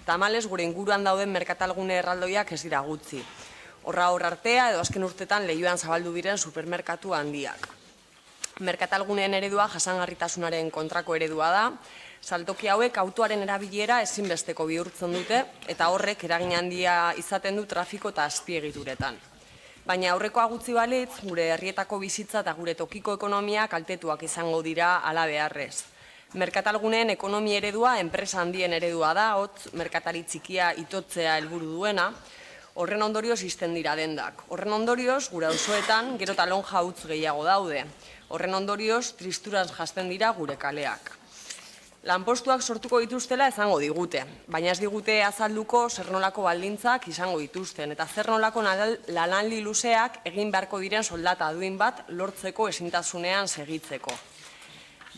Tamalez, gure inguruan dauden merkatalgune erraldoiak ez dira gutxi. Horra artea edo azken urtetan lehioan zabaldu diren supermerkatu handiak. Merkatalguneen eredua jasangarritasunaren kontrako eredua da, saltoki hauek autoaren erabilera ezinbesteko bihurtzen dute eta horrek eragin handia izaten du trafiko eta azpiegituretan. Baina aurrekoa gutxi balitz, gure herrietako bizitza eta gure tokiko ekonomia kaltetuak izango dira hala beharrez. Merkatalguneen ekonomia eredua, enpresa handien eredua da, hotz, merkatari txikia itotzea helburu duena, horren ondorioz izten dira dendak. Horren ondorioz, gure auzoetan, gero eta lonja utz gehiago daude. Horren ondorioz, tristuraz jasten dira gure kaleak. Lanpostuak sortuko dituztela izango digute, baina ez digute azalduko zer nolako baldintzak izango dituzten, eta zer nolako lanaldi luzeak egin beharko diren soldata duin bat lortzeko ezintasunean segitzeko.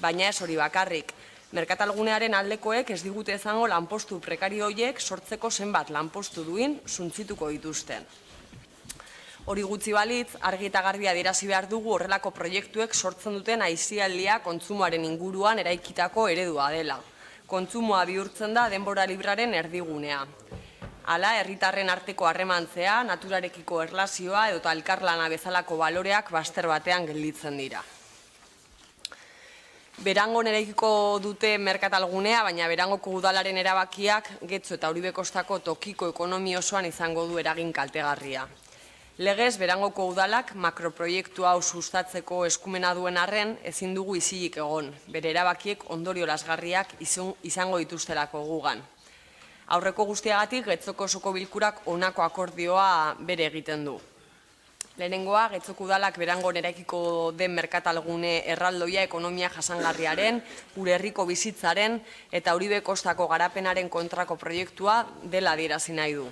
Baina ez hori bakarrik, merkatalgunearen aldekoek ez digute izango lanpostu prekario horiek sortzeko zenbat lanpostu duin suntzituko dituzten. Hori gutxi balitz, argi eta garbi adierazi behar dugu horrelako proiektuek sortzen duten aisialdia kontsumoaren inguruan eraikitako eredua dela. Kontsumoa bihurtzen da denbora libraren erdigunea. Hala, herritarren arteko harremantzea, naturarekiko erlazioa edo elkarlana bezalako baloreak bazter batean gelditzen dira. Berangon eraikiko dute merkatalgunea, baina Berangoko udalaren erabakiak Getxo eta Uribe Kostako tokiko ekonomi osoan izango du eragin kaltegarria. Legez, Berangoko udalak makroproiektu hau sustatzeko eskumena duen arren ezin dugu isilik egon, bere erabakiek ondorio lasgarriak izango dituztelako gugan. Aurreko guztiagatik, Getxoko osoko bilkurak honako akordioa bere egiten du. Lehenengoa, Getxoko udalak Berangon eraikiko den merkatalgune erraldoia ekonomia jasangarriaren, gure herriko bizitzaren eta Uribe Kostako garapenaren kontrako proiektua dela adierazi nahi du.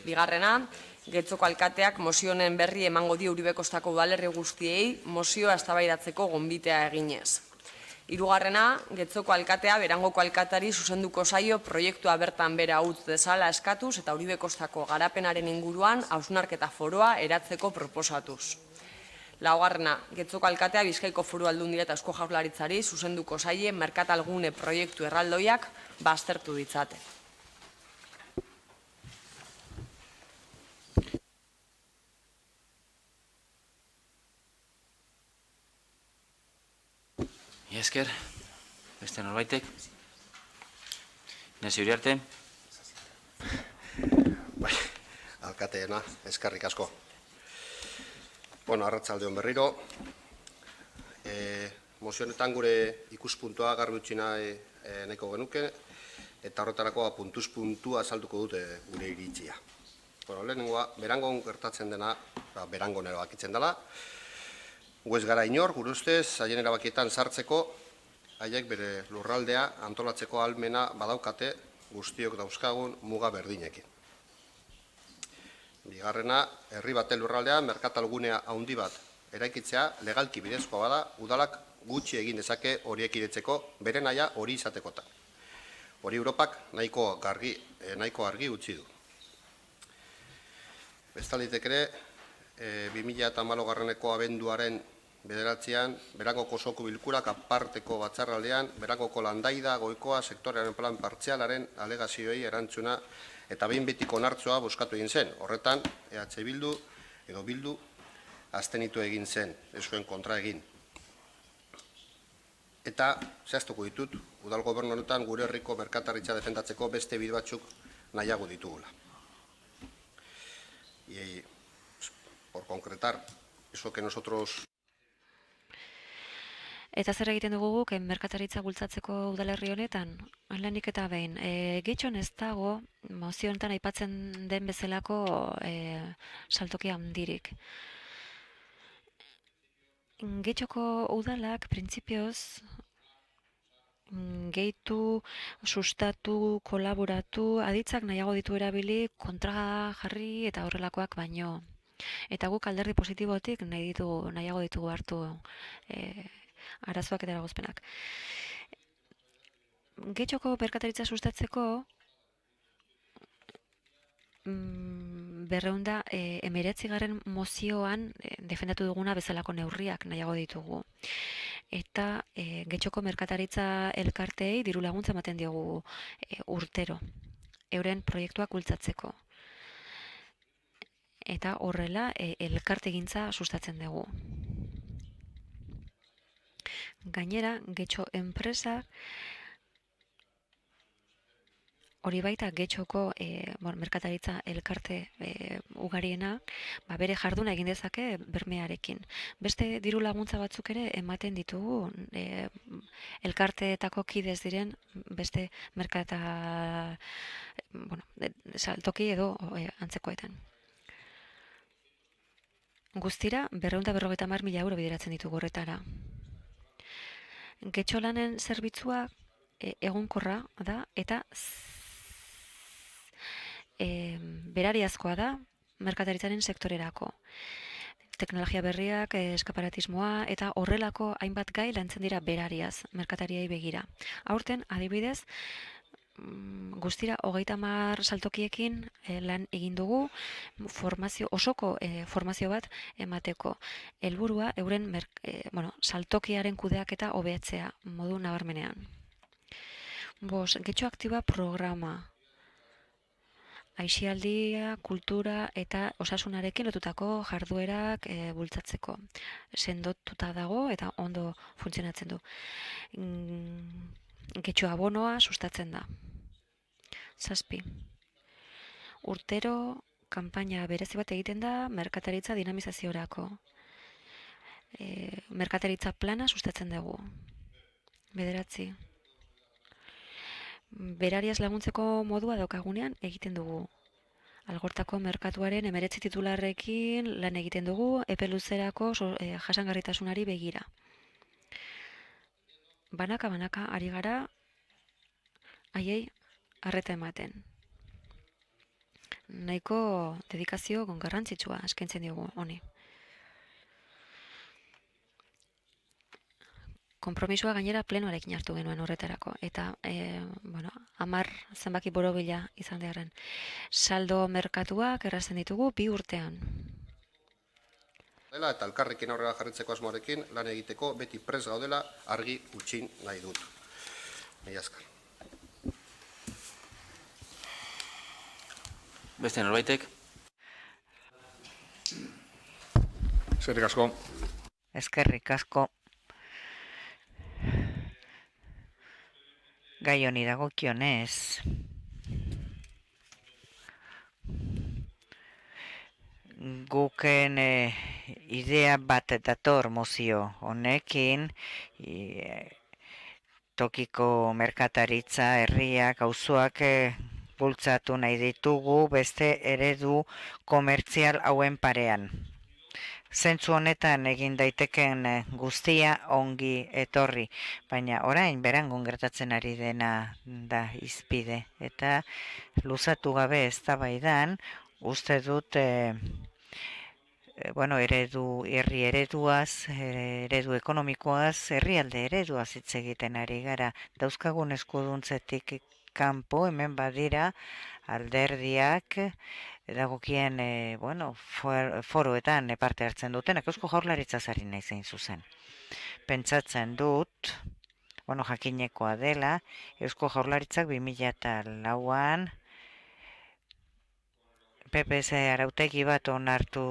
Bigarrena, Getxoko alkateak mozio honen berri emango dio Uribe Kostako udalerri guztiei mozioa eztabaidatzeko gonbitea eginez. Hirugarrena, Getxoko alkatea Berangoko alkatari zuzenduko zaio proiektua bertan bera utz dezala eskatuz eta Uribe Kostako garapenaren inguruan hausnarketa foroa eratzeko proposatuz. Laugarrena, Getxoko alkatea Bizkaiko Foru Aldundia eta Eusko Jaurlaritzari zuzenduko zaie merkatalgune proiektu erraldoiak baztertu ditzate. Esker, beste norbaitek? Nezi Uriarte? Bai, alkateena, eskerrik asko. Bueno, arratsaldeon berriro. mozionetan gure ikuspuntua garbi utzi nahiko genuke, eta horretarako puntuz puntua azalduko dute gure iritzia. Lehenengoa, berangon gertatzen dena, berangon erabakitzen dela, gu ez gara inor, gure ustez, haien erabakietan sartzeko, haiek bere lurraldea antolatzeko ahalmena badaukate guztiok dauzkagun muga berdinekin. Bigarrena, herri baten lurraldea merkatalgunea handi bat eraikitzea legalki bidezkoa bada, udalak gutxi egin dezake horiek iretzeko, bere naia hori izatekota. Hori Europak nahiko argi utzi du. Bestalitek ere, 2014ko abenduaren 9an, Berangoko osoko bilkurak aparteko batzarraldean, Berangoko landaida goikoa sektorearen plan partzialaren alegazioei erantzuna eta behin betiko onartzoa bozkatu egin zen. Horretan, EH Bildu abstenitu egin zen, ez zuen kontra egin. Eta, zehaztuko ditut, udal gobernu honetan gure herriko merkataritza defendatzeko beste bide batzuk nahiago ditugula. Y, por concretar, eso que nosotros... Eta zer egiten dugu guk merkataritza bultzatzeko udalerri honetan? Lanik eta behin, gehitxon ez dago, mozio honetan aipatzen den bezalako saltoki handirik. Gehitxoko udalak, printzipioz, gehitu, sustatu, kolaboratu, aditzak nahiago ditu erabili, kontra jarri eta horrelakoak baino. Eta guk alderdi positibotik nahiago ditugu hartu arazoak eta eragozpenak. Gehitxoko merkataritza sustatzeko 219. Mozioan defendatu duguna bezalako neurriak nahiago ditugu. Eta Getxoko merkataritza elkarteei diru laguntza ematen diogu urtero, euren proiektuak bultzatzeko. Eta horrela elkartegintza sustatzen dugu. Gainera, Getxo enpresa hori baita Getxoko merkataritza elkarte ugariena, bere jarduna egin dezake bermearekin. Beste diru laguntza batzuk ere ematen ditugu elkarteetako kidez diren beste saltoki edo antzekoetan. Guztira, 250.000 euro bideratzen ditugu horretara. Getxo lanen zerbitzua egonkorra da eta berariazkoa da merkataritzaren sektorerako. Teknologia berriak, eskaparatismoa eta horrelako hainbat gai lantzen dira berariaz, merkatariei begira. Aurten, adibidez, guztira 30 saltokiekin lan egin dugu osoko formazio bat emateko. Helburua euren saltokiaren kudeaketa hobetzea modu nabarmenean. Getxo aktiba programa. Aisialdia, kultura eta osasunarekin lotutako jarduerak bultzatzeko. Sendotuta dago eta ondo funtzionatzen du. Getxo abonoa sustatzen da. 7. Urtero kanpaina berezi bat egiten da merkataritza dinamizaziorako. Merkataritza plana sustatzen dugu. 9. Berariaz laguntzeko modua daukagunean egiten dugu. Algortako merkatuaren 19 titularrekin lan egiten dugu epe luzerako jasangarritasunari begira. Banaka ari gara haiei arreta ematen. Nahiko dedikazio garrantzitsua eskaintzen diogu honi. Konpromisoa gainera plenoarekin hartu genuen horretarako. Eta, 10 zenbaki borobila izan deharren. Saldo merkatuak errazten ditugu 2 urtean. Eta elkarrekin aurrera jarritzeko asmoarekin lan egiteko beti prest gaudela argi utxin nahi dut. Mila esker. Beste norbaitek? Eskerrik asko. Eskerrik asko. Gai honi dagokionez, guken idea bat dator mozio honekin, tokiko merkataritza, herriak, auzoak bultzatu nahi ditugu beste eredu komertzial hauen parean. Zentzu honetan egin daiteken guztia ongi etorri, baina orain berangon gertatzen ari dena da izpide. Eta luzatu gabe eztabaidan uste dut herri ereduaz, eredu ekonomikoaz, herrialde ereduaz hitz egiten ari gara. Dauzkagun eskuduntzetik kanpo hemen badira alderdiak dagokien foroetan parte hartzen dutenak, Eusko Jaurlaritzaz ari nahi zein zuzen. Pentsatzen dut, jakinekoa dela, Eusko Jaurlaritzak 2004an PPS arautegi bat onartu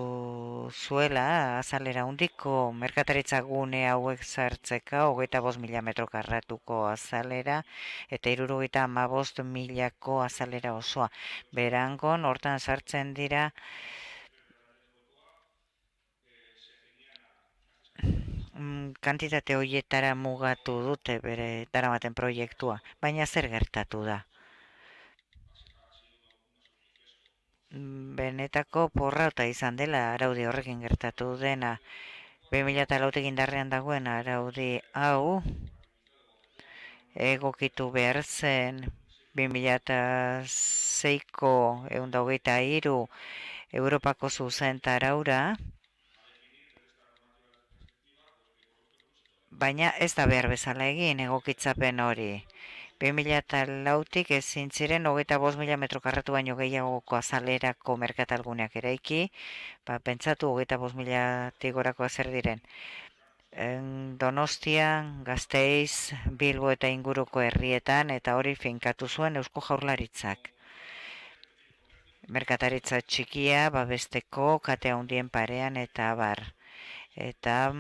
zuela, azalera handiko merkataritza gune hauek sartzeka, 25.000 metro karratuko azalera, eta 75.000ko azalera osoa. Berangon, hortan sartzen dira, kantitate horietara mugatu dute bere daramaten proiektua, baina zer gertatu da? Benetako porrauta izan dela araudi horrekin gertatu dena. 2004 indarrean dagoen araudi hau egokitu behar zen 2006ko 123 Europako zuzentaraura, baina ez da behar bezala egin egokitzapen hori. 2004tik ezin ziren 25.000 metro karratu baino gehiagoko azalerako merkatalguneak eraiki, pentsatu 25.000tik gorako zer diren. Donostia, Gasteiz, Bilbo eta inguruko herrietan, eta hori finkatu zuen Eusko Jaurlaritzak. Merkataritza txikia, babesteko, kate handien parean eta abar. Eta,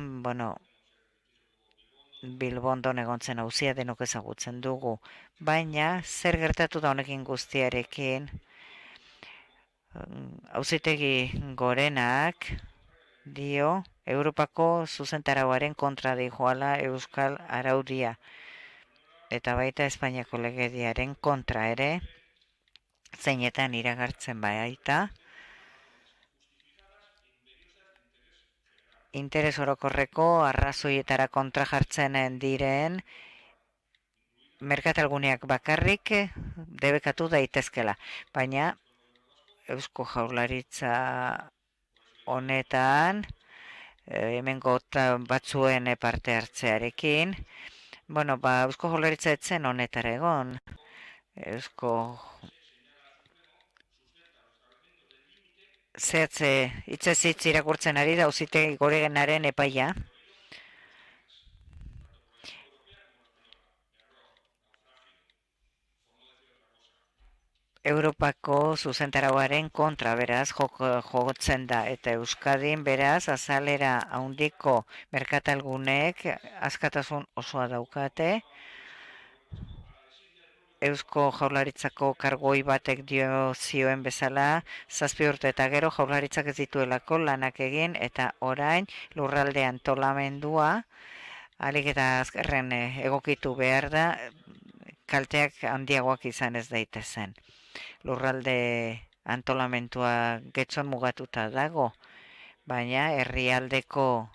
Bilbondon egontzen auzia denok ezagutzen dugu, baina zer gertatu da honekin guztiarekin? Auzitegi gorenak dio Europako zuzentarauaren kontra dijoala Euskal Araudia eta baita Espainiako legediaren kontra ere, zeinetan iragartzen baita interes orokorreko arrazoietara kontra jartzen diren merkatalguneak bakarrik debekatu daitezkela. Baina Eusko Jaurlaritza honetan hemengo batzuen parte hartzearekin, Eusko Jaurlaritza etzen honetara egon. Hitzez hitz irakurtzen ari da auzitegi gorenaren epaia. Europako zuzentarauaren kontra beraz jogotzen da, eta Euskadin beraz azalera handiko merkatalguneek askatasun osoa daukate. Eusko Jaurlaritzako kargoi batek dio zioen bezala, 7 urte eta gero Jaurlaritzak ez dituelako lanak egin, eta orain lurralde antolamendua ahalik eta azkarren egokitu behar da, kalteak handiagoak izan ez daitezen. Lurralde antolamentua Getxon mugatuta dago, baina herrialdeko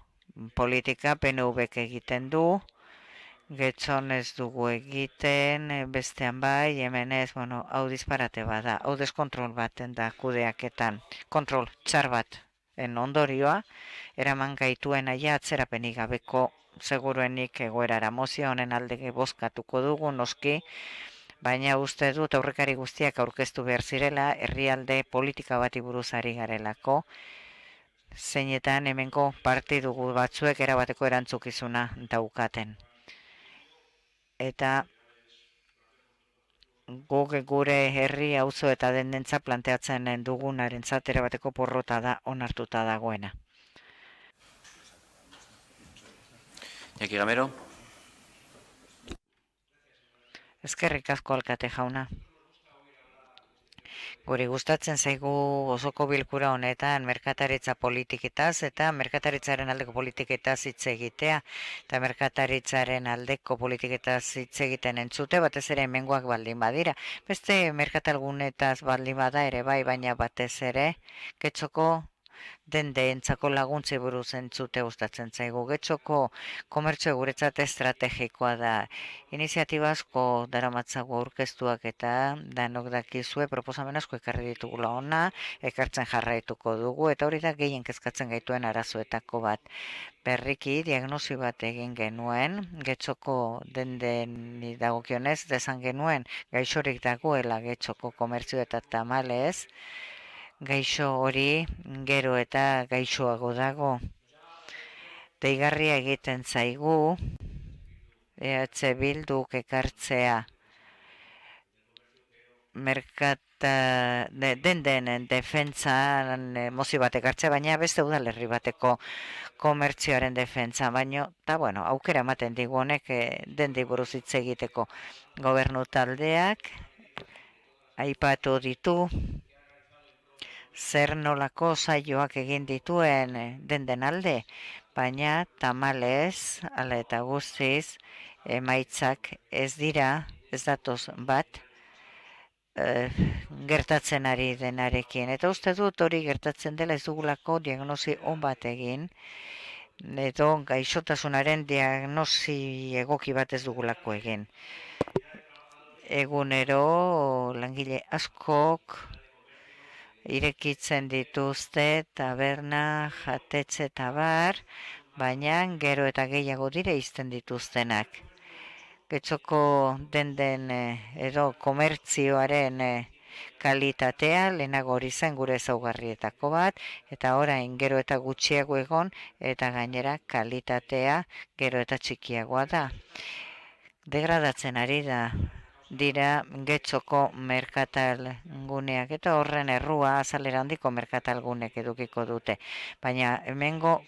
politika PNVk egiten du, Getxon ez dugu egiten, bestean bai, hemen ez, hau disparate bada, hau deskontrol baten da kudeaketan, kontrol txar bat ondorioa, eraman gaituen aia atzerapenik gabeko seguruenik egoerara. Mozio honen alde bozkatuko dugu noski, baina uste dut aurrekari guztiak aurkeztu behar zirela herrialde politika bati buruz ari garelako, zeinetan hemengo partidu batzuek erabateko erantzukizuna daukaten. Eta guk gure herri auzo eta dendentza planteatzen dugunarentzat erabateko porrota da onartuta dagoena. Iñaki Gamero. Eskerrik asko alkate jauna. Guri gustatzen zaigu osoko bilkura honetan merkataritza politiketaz eta merkataritzaren aldeko politiketaz hitz egitea eta merkataritzaren aldeko politiketaz hitz egiten entzute batez ere hemengoak baldin badira. Beste merkatalgunetaz baldin bada ere bai, baina batez ere Getxoko dendeentzako laguntzi buruz entzute gustatzen zaigu. Getxoko komertzio guretzat estrategikoa da. Iniziatiba asko daramatzago aurkeztuak eta danok dakizue proposamen asko ekarri ditugula ona, ekartzen jarraituko dugu eta hori da gehien kezkatzen gaituen arazoetako bat. Berriki diagnosi bat egin genuen, Getxoko dendeni dagokionez, desan genuen gaixorik dagoela Getxoko komertzio eta tamalez, gaixo hori gero eta gaixoago dago. Deigarria egiten zaigu EH Bilduk ekartzea denden defentsan mozio bat ekartzea, baina beste udalerri bateko komertzioaren defentsa, baino, eta bueno, aukera ematen digu honek dendi buruz hitz egiteko. Gobernu taldeak aipatu ditu zer nolako saioak egin dituen denden alde, baina tamalez, ala eta guztiz, emaitzak ez dira, ez datoz bat, gertatzen ari denarekin. Eta uste dut hori gertatzen dela ez dugulako diagnosi on bat egin, edo gaixotasunaren diagnosi egoki bat ez dugulako egin. Egunero langile askok irekitzen dituzte taberna, jatetxe eta bar, baina gero eta gehiago dire izten dituztenak. Getxoko denden edo komertzioaren kalitatea lehenago hori zen gure ezaugarrietako bat, eta orain gero eta gutxiago egon, eta gainera kalitatea gero eta txikiagoa da. Degradatzen ari dira Getxoko merkatalguneak eta horren errua azalera handiko merkatalgunek edukiko dute. Baina hemengo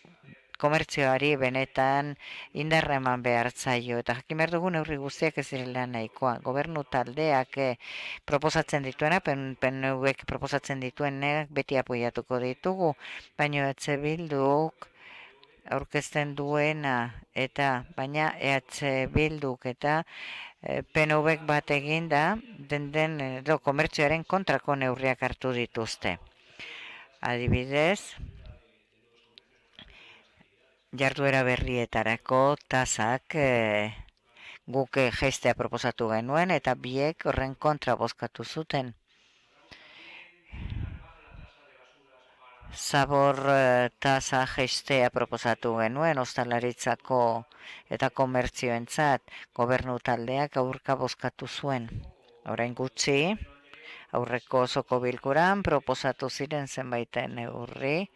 komertzioari benetan indarra eman behar zaio eta jakin behar dugu neurri guztiak ez direla nahikoa. Gobernu taldeak proposatzen dituena, PNVek proposatzen dituenak beti apoiatuko ditugu, baina EH Bilduk aurkezten duena eta baina EH Bilduk eta PNVek bat eginda denden edo komertzioaren kontrako neurriak hartu dituzte. Adibidez, jarduera berrietarako tasak guk jaistea proposatu genuen eta biek horren kontra bozkatu zuten. Zabor tasa jaistea proposatu genuen ostalaritzako eta komertzioentzat gobernu taldeak aurka bozkatu zuen. Orain gutxi, aurreko osoko bilkuran proposatu ziren zenbaiten neurri.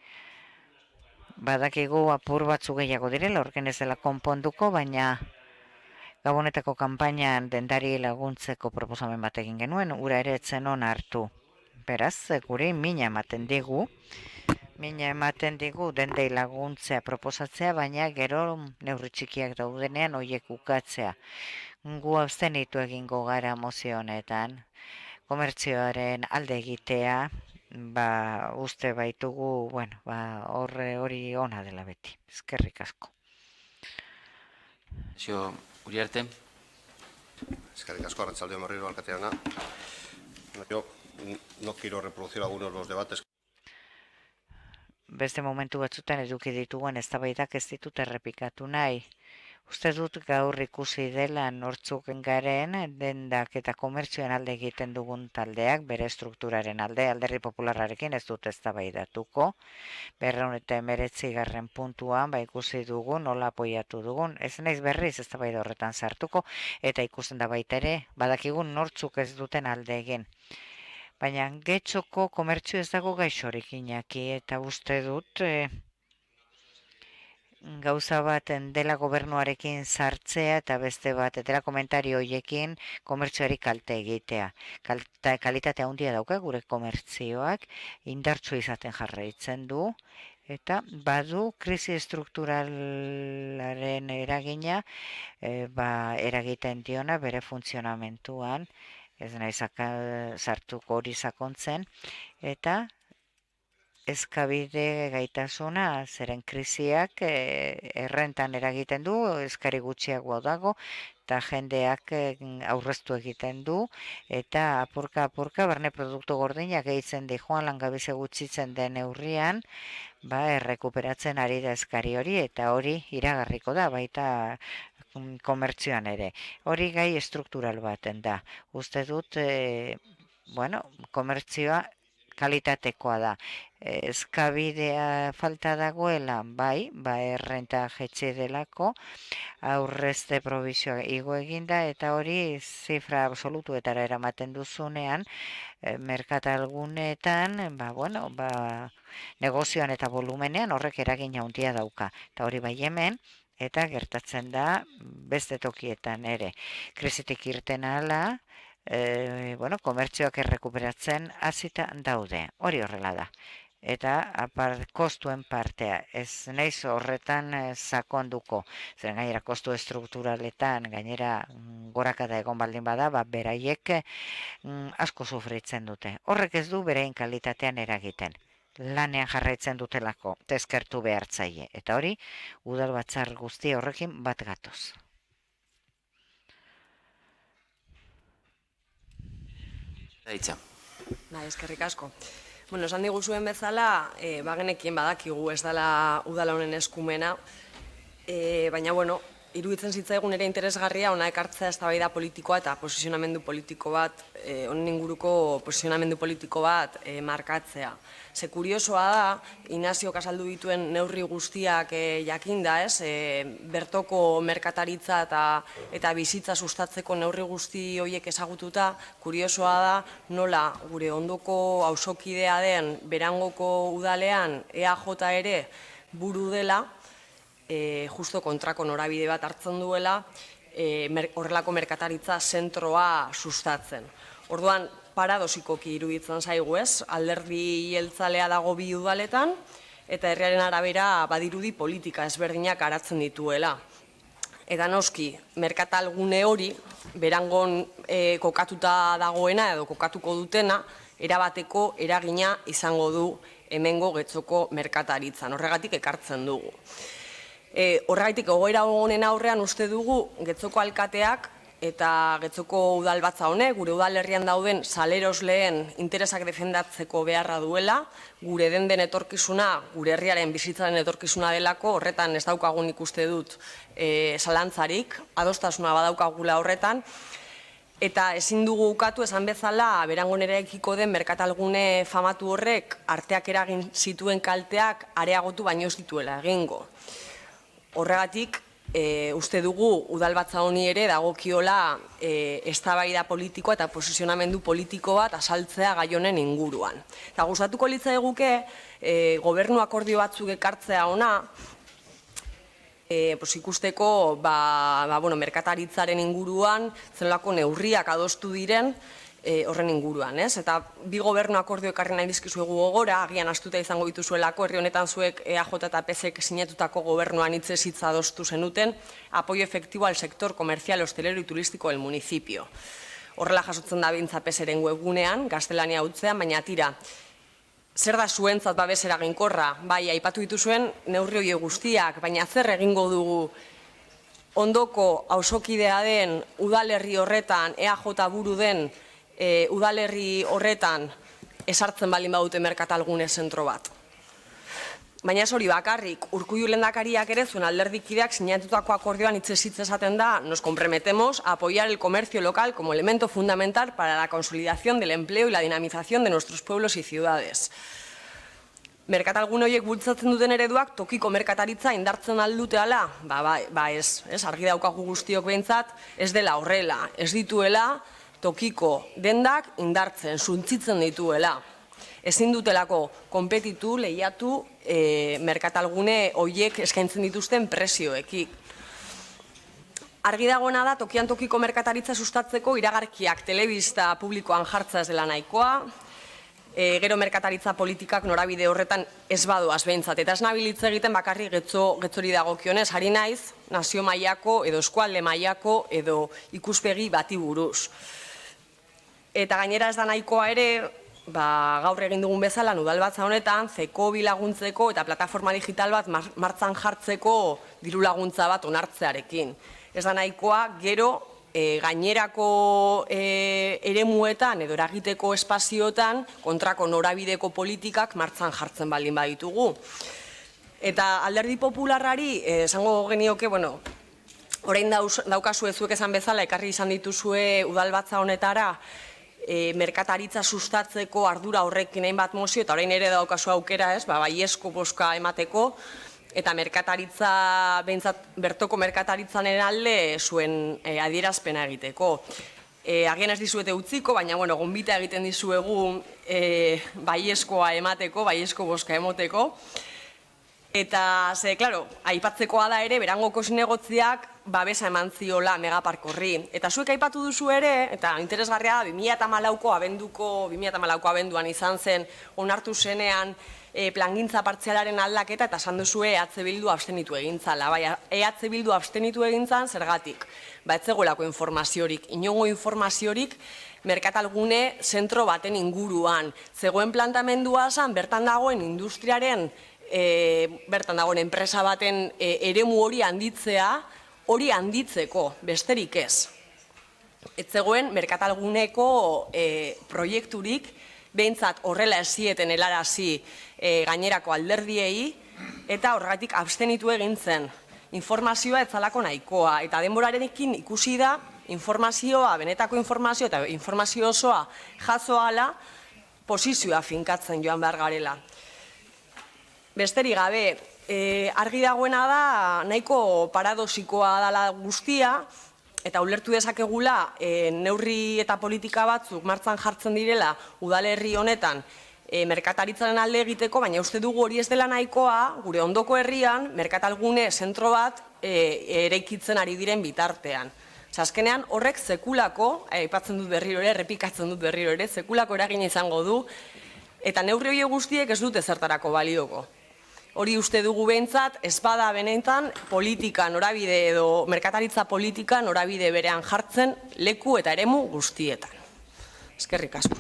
Badakigu apur batzu gehiago direla, horken ez dela konponduko, baina Gabonetako kanpainan dendari laguntzeko proposamen bat egin genuen, ura ere etzen on hartu. Beraz, guri mina ematen digu dendei laguntzea proposatzea, baina gero neurri txikiak daudenean hoiek ukatzea. Gu abstenitu egingo gara mozio honetan, komertzioaren alde egitea, uste baitugu, hori ona dela beti. Eskerrik asko. Uriarte. Eskerrik asko, arratsaldeon berriro alkateana. Yo no quiero reproducir algunos de los debates. Beste momentu batzutan eduki dituen eztabaidak ez ditut errepikatu nahi. Uste dut gaur ikusi dela nortzuk garen dendak eta komertzioen alde egiten dugun taldeak, bere strukturaren Alderdi Popularrarekin ez dut eztabaidatuko. 219. puntuan ikusi dugun, nola apoiatu dugun, ez naiz berriz eztabaida horretan sartuko, eta ikusten da baita ere, badakigun nortzuk ez duten alde egin. Baina Getxoko komertzio ez dago gaixorik Iñaki, eta uste dut gauza bat dela gobernuarekin sartzea eta beste bat dela komentario hoiekin komertzioari kalte egitea. Kalitatea handia dauka gure komertzioak, indartsu izaten jarraitzen du, eta badu krisi estrukturalaren eragina eragiten diona bere funtzionamentuan, ez nahi sartuko hori sakontzen, eta eskabide gaitasuna, zeren krisiak errentan eragiten du, eskari gutxiago dago, eta jendeak aurreztu egiten du, eta apurka barne produktu gordinak gehitzen di joan langabeze gutxitzen den neurrian, errekuperatzen ari da eskari hori, eta hori iragarriko da, baita komertzioan ere. Hori gai estruktural baten da. Uste dut, komertzioa kalitatekoa da. Eskabidea falta dagoela, errenta jetxe delako, aurrezte provizioa igo eginda, eta hori zifra absolutuetara eramaten duzunean, merkatalgunetan, negozioan eta volumenean horrek eragin handia dauka. Eta hori bai hemen, eta gertatzen da beste tokietan ere. Krisitik irten ahala, komertzioak errekuperatzen hasita daude. Hori horrela da. Eta kostuen partea, ez naiz horretan sakonduko. Zeren gainera kostu estrukturaletan, gainera gorakada egon baldin bada, beraiek asko sufritzen dute. Horrek ez du berein kalitatean eragiten. Lanean jarraitzen dutelako, eskertu behartzaile. Eta hori, udalbatzar guzti horrekin bat gatoz. Eskerrik asko. Esan diguzuen bezala, bagenekien badakigu ez dela udala honen eskumena, baina, iruditzen zitzaigun ere interesgarria hona ekartzea eztabaida politikoa eta posizionamendu politiko bat, honen inguruko posizionamendu politiko bat markatzea. Ze kuriosoa da, Inaziok azaldu dituen neurri guztiak jakinda, bertoko merkataritza eta bizitza sustatzeko neurri guzti horiek ezagututa, kuriosoa da nola gure ondoko auzokidea den Berangoko udalean EAJ ere buru dela, justo kontrako norabide bat hartzen duela, horrelako merkataritza zentroa sustatzen. Orduan, paradosikoki iruditzen zaigu ez, alderdi jeltzalea dago bi udaletan, eta herriaren arabera badirudi politika ezberdinak aratzen dituela. Eta noski, merkatalgune hori, Berangon kokatuta dagoena edo kokatuko dutena, erabateko eragina izango du hemengo Getzoko merkataritzan. Horregatik ekartzen dugu. Horregatik egoera honen aurrean uste dugu Getzoko alkateak eta Getzoko udalbatza honek, gure udalerrian dauden salerosleen interesak defendatzeko beharra duela, gure den etorkizuna, gure herriaren bizitzaren etorkizuna delako, horretan ez daukagun ikuste dut zalantzarik, adostasuna badaukagula horretan, eta ezin dugu ukatu esan bezala Berangon eraikiko den merkatalgune famatu horrek arteak eragin zituen kalteak areagotu baino ez dituela egingo. Horregatik, uste dugu udalbatza honi ere dagokiola eztabaida politikoa eta posizionamendu politiko bat azaltzea gai honen inguruan. Eta gustatuko litzaiguke gobernu akordio batzuk ekartzea ona, ikusteko merkataritzaren inguruan zelako neurriak adostu diren horren inguruan. Eta bi gobernu akordio ekarri nahi dizkizuegu gogora, agian astuta izango dituzuelako, herri honetan zuek EAJ eta PSek sinatutako gobernuan hitzez hitz adostu zenuten, apoio efektibo al sector comercial, hostelero y turístico del municipio. Horrela jasotzen da behintzat PSren webgunean, gaztelania hutzean, baina tira, zer da zuentzat babes eraginkorra? Bai, aipatu dituzuen neurri horiek guztiak, baina zer egingo dugu ondoko auzokidea den udalerri horretan, EAJ buru den udalerri horretan esartzen baldin badute merkatalgune zentro bat. Baina ez hori bakarrik, Urkullu lehendakariak ere zuen alderdikideak sinatutako akordioan hitzez esaten da, nos comprometemos a apoyar el comercio local como elemento fundamental para la consolidación del empleo y la dinamización de nuestros pueblos y ciudades. Merkatalgune horiek bultzatzen duten ereduak tokiko merkataritza indartzen alduteala? Ez, argi daukagu guztiok behintzat, ez dela horrela, ez dituela tokiko dendak indartzen, suntzitzen dituela. Ezin dutelako konpetitu, lehiatu merkatalgune horiek eskaintzen dituzten prezioekik. Argi dagoena da, tokian tokiko merkataritza sustatzeko iragarkiak telebista publikoan jartza ez dela nahikoa, gero merkataritza politikak norabide horretan ez badoaz behintzat. Eta ez nabilitze egiten bakarri getzori dagokionez, hari naiz, nazio mailako edo eskualde mailako edo ikuspegi bati buruz. Eta gainera ez da nahikoa ere, gaur egin dugun bezala udalbatza honetan, zekobi laguntzeko eta plataforma digital bat martzan jartzeko diru laguntza bat onartzearekin. Ez da nahikoa, gero gainerako eremuetan edo eragiteko espazioetan kontrako norabideko politikak martzan jartzen baldin baditugu. Eta Alderdi Popularrari esango genioke, orain daukazu zuek esan bezala, ekarri izan dituzue udalbatza honetara merkataritza sustatzeko ardura horrekin hainbat mozio, eta orain ere daukazu aukera baiezko bozka emateko, eta merkataritza, behintzat bertoko merkataritzaren alde zuen adierazpena egiteko. Agian ez dizuete utziko, baina gonbita egiten dizuegu baiezkoa emateko, baiezko bozka emoteko. Eta, aipatzekoa da ere, berangoko zinegotziak babesa eman ziola Megapark-horri. Eta zuek aipatu duzu ere, eta interesgarria da, 2008ko abenduan izan zen, onartu zenean plangintza partzialaren aldaketa, eta esan duzu EH Bildu abstenitu egintzala. EH Bildu abstenitu egintzan, zergatik? Ez zegoelako informaziorik, inongo informaziorik, merkatalgune zentro baten inguruan. Zegoen plantamendua zan, bertan dagoen industriaren, bertan dagoen enpresa baten eremu hori handitzea, hori handitzeko, besterik ez. Ez zegoen merkatalguneko proiekturik, behintzat horrela ezieten helarazi gainerako alderdiei, eta horregatik abstenitu egintzen. Informazioa ez zalako nahikoa, eta denborarekin ikusi da, informazioa, benetako informazioa eta informazio osoa jasoala, posizioa finkatzen joan behar garela. Besterik gabe, argi dagoena da, nahiko paradoxikoa dela guztia, eta ulertu dezakegula, neurri eta politika batzuk martzan jartzen direla udalerri honetan merkataritzaren alde egiteko, baina uste dugu hori ez dela nahikoa, gure ondoko herrian, merkatalgune zentro bat eraikitzen ari diren bitartean. Azkenean horrek sekulako, aipatzen dut berriro ere, errepikatzen dut berriro ere, sekulako eragina izango du, eta neurri horiek guztiek ez dute zertarako balioko. Hori uste dugu behintzat, ez bada benetan politika norabide edo merkataritza politika norabide berean jartzen leku eta eremu guztietan. Eskerrik asko.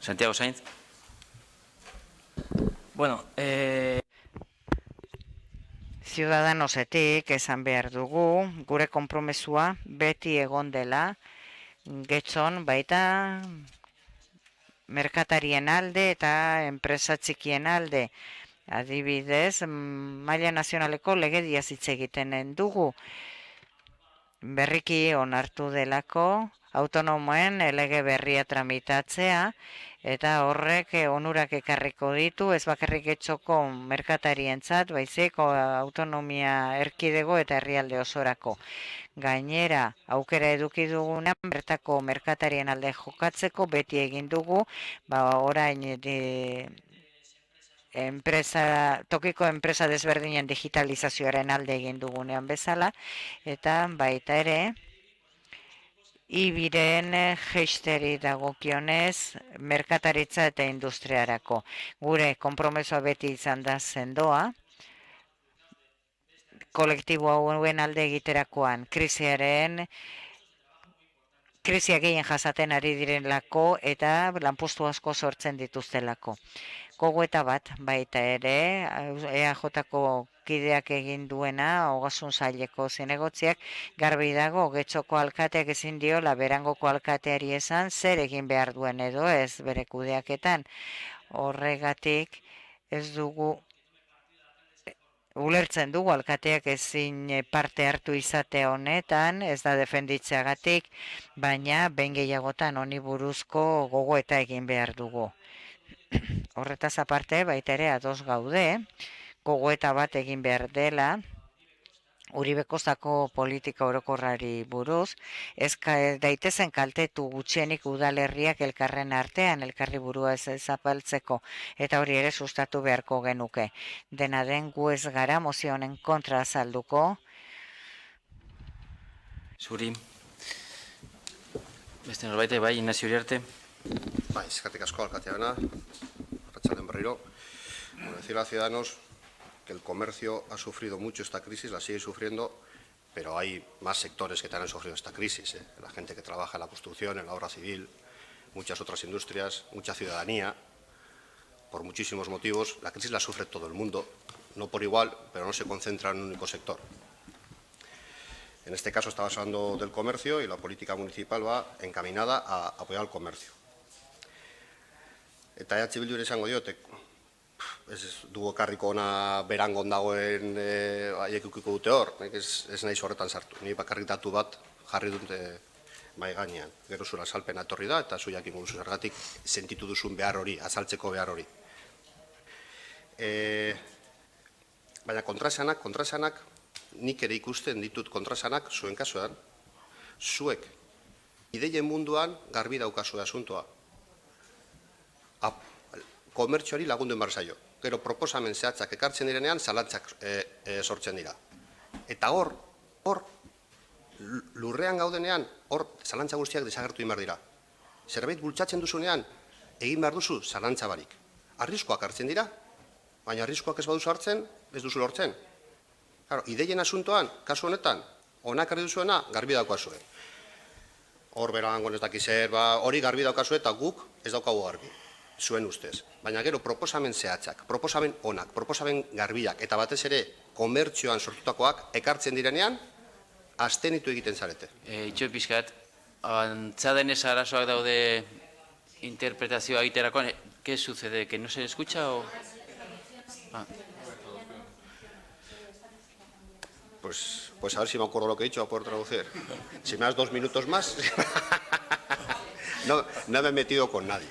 Santiago Sainz. Ciudadanosetik esan behar dugu, gure konpromesua beti egon dela, Getxon baita merkatarien alde eta enpresa txikien alde. Adibidez, maila nazionaleko legedia hitz egiten dugu. Berriki onartu delako autonomoen lege berria tramitatzea, eta horrek onurak ekarriko ditu, ez bakarrik Getxoko merkatarientzat, baizik autonomia erkidego eta herrialde osorako. Gainera, aukera eduki dugunean, bertako merkatarien alde jokatzeko beti egin dugu, orain tokiko enpresa desberdinen digitalizazioaren alde egin dugunean bezala, eta baita ere, ibiren jeisteri dagokionez merkataritza eta industriarako. Gure konpromesoa beti izan da sendoa, kolektibo hauen alde egiterakoan krisiak gehien jasaten ari direnlako eta lanpostu asko sortzen dituztelako. Gogoeta bat baita ere, EAJ-ko kideak egin duena, ogasun saileko zinegotziak, garbi dago Getxoko alkateak ezin diola berangoko alkateari esan zer egin behar duen edo ez bere kudeaketan. Horregatik ez dugu ulertzen dugu alkateak ezin parte hartu izate honetan, ez da defenditzeagatik, baina behin gehiagotan honi buruzko gogoeta egin behar dugu. Horretaz aparte, baita ere ados gaude, gogoeta bat egin behar dela, Uribe Kostako politika orokorrari buruz, ez daitezen kaltetu gutxienik udalerriak elkarren artean, elkarri burua ez zapaltzeko, eta hori ere sustatu beharko genuke. Dena den gu ez gara mozio honen kontra azalduko. Zuri. Beste norbaite, bai, Ignacio Uriarte. Bai, eskerrik asko alkateana, arratsaldeon berriro. Decir a Ciudadanos que el comercio ha sufrido mucho esta crisis, la sigue sufriendo, pero hay más sectores que también han sufrido esta crisis, la gente que trabaja en la construcción, en la obra civil, muchas otras industrias, mucha ciudadanía, por muchísimos motivos. La crisis la sufre todo el mundo, no por igual, pero no se concentra en un único sector. En este caso estamos hablando del comercio y la política municipal va encaminada a apoyar al comercio. Eta EH Bildu esango diote, ez dugu ekarriko ona berangon dagoen haiek ukiko dute hor, ez naiz horretan sartu. Ni bakarrik datu bat jarri dut mahai gainean. Gero zure azalpena etorri da eta zu jakingo duzu zergatik sentitu duzun behar hori, azaltzeko behar hori. Baina kontraesanak, nik ere ikusten ditut kontraesanak zuen kasuan, zuek ideien munduan garbi daukazue asuntoa. Komertzioari lagundu behar zaio. Gero proposamen zehatzak ekartzen direnean, zalantzak sortzen dira. Eta hor, lurrean gaudenean, hor, zalantza guztiak desagertu behar dira. Zerbait bultzatzen duzunean, egin behar duzu zalantza barik. Arriskoak hartzen dira, baina arriskoak ez baduzu hartzen, ez duzu lortzen. Ideien asuntoan, kasu honetan, onak arri duzuena, garbi daukazue. Hor berangon ez dakizer, hori garbi daukazue eta guk ez daukagu garbi. Zuen ustez. Baina gero proposamen zehatzak, proposamen onak, proposamen garbiak, eta batez ere komertzioan sortutakoak ekartzen direnean, abstenitu egiten zarete. Itxo pixkat, antza denez arazoak daude interpretazioa egiterakoan, ¿qué sucede? ¿Que no se escucha o...? Pues a ver si me acuerdo lo que he dicho, a poder traducir. Si me das 2 minutos más... No me he metido con nadie.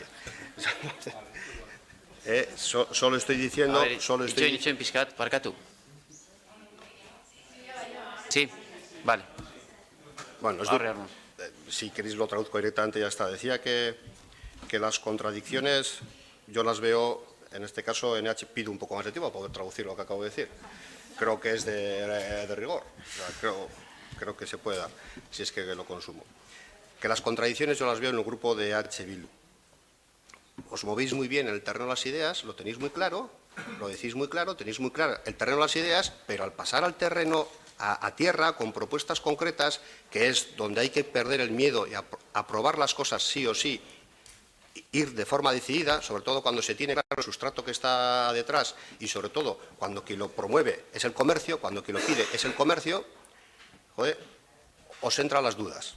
Solo estoy diciendo... A ver, itxoin pixkat, parkatu. Sí, vale. Bueno, si queréis lo traduzco directamente, ya está. Decía que las contradicciones yo las veo, en este caso, en EH pido un poco más de tiempo para poder traducir lo que acabo de decir. Creo que es de rigor, o sea, creo que se puede dar, si es que lo consumo. Que las contradicciones yo las veo en el grupo de EH Bildu. Os movéis muy bien en el terreno de las ideas, lo tenéis muy claro, lo decís muy claro, tenéis muy claro el terreno de las ideas, pero al pasar al terreno, a tierra, con propuestas concretas, que es donde hay que perder el miedo y aprobar las cosas sí o sí, ir de forma decidida, sobre todo cuando se tiene claro el sustrato que está detrás y sobre todo cuando quien lo promueve es el comercio, cuando quien lo pide es el comercio, joder, os entran las dudas.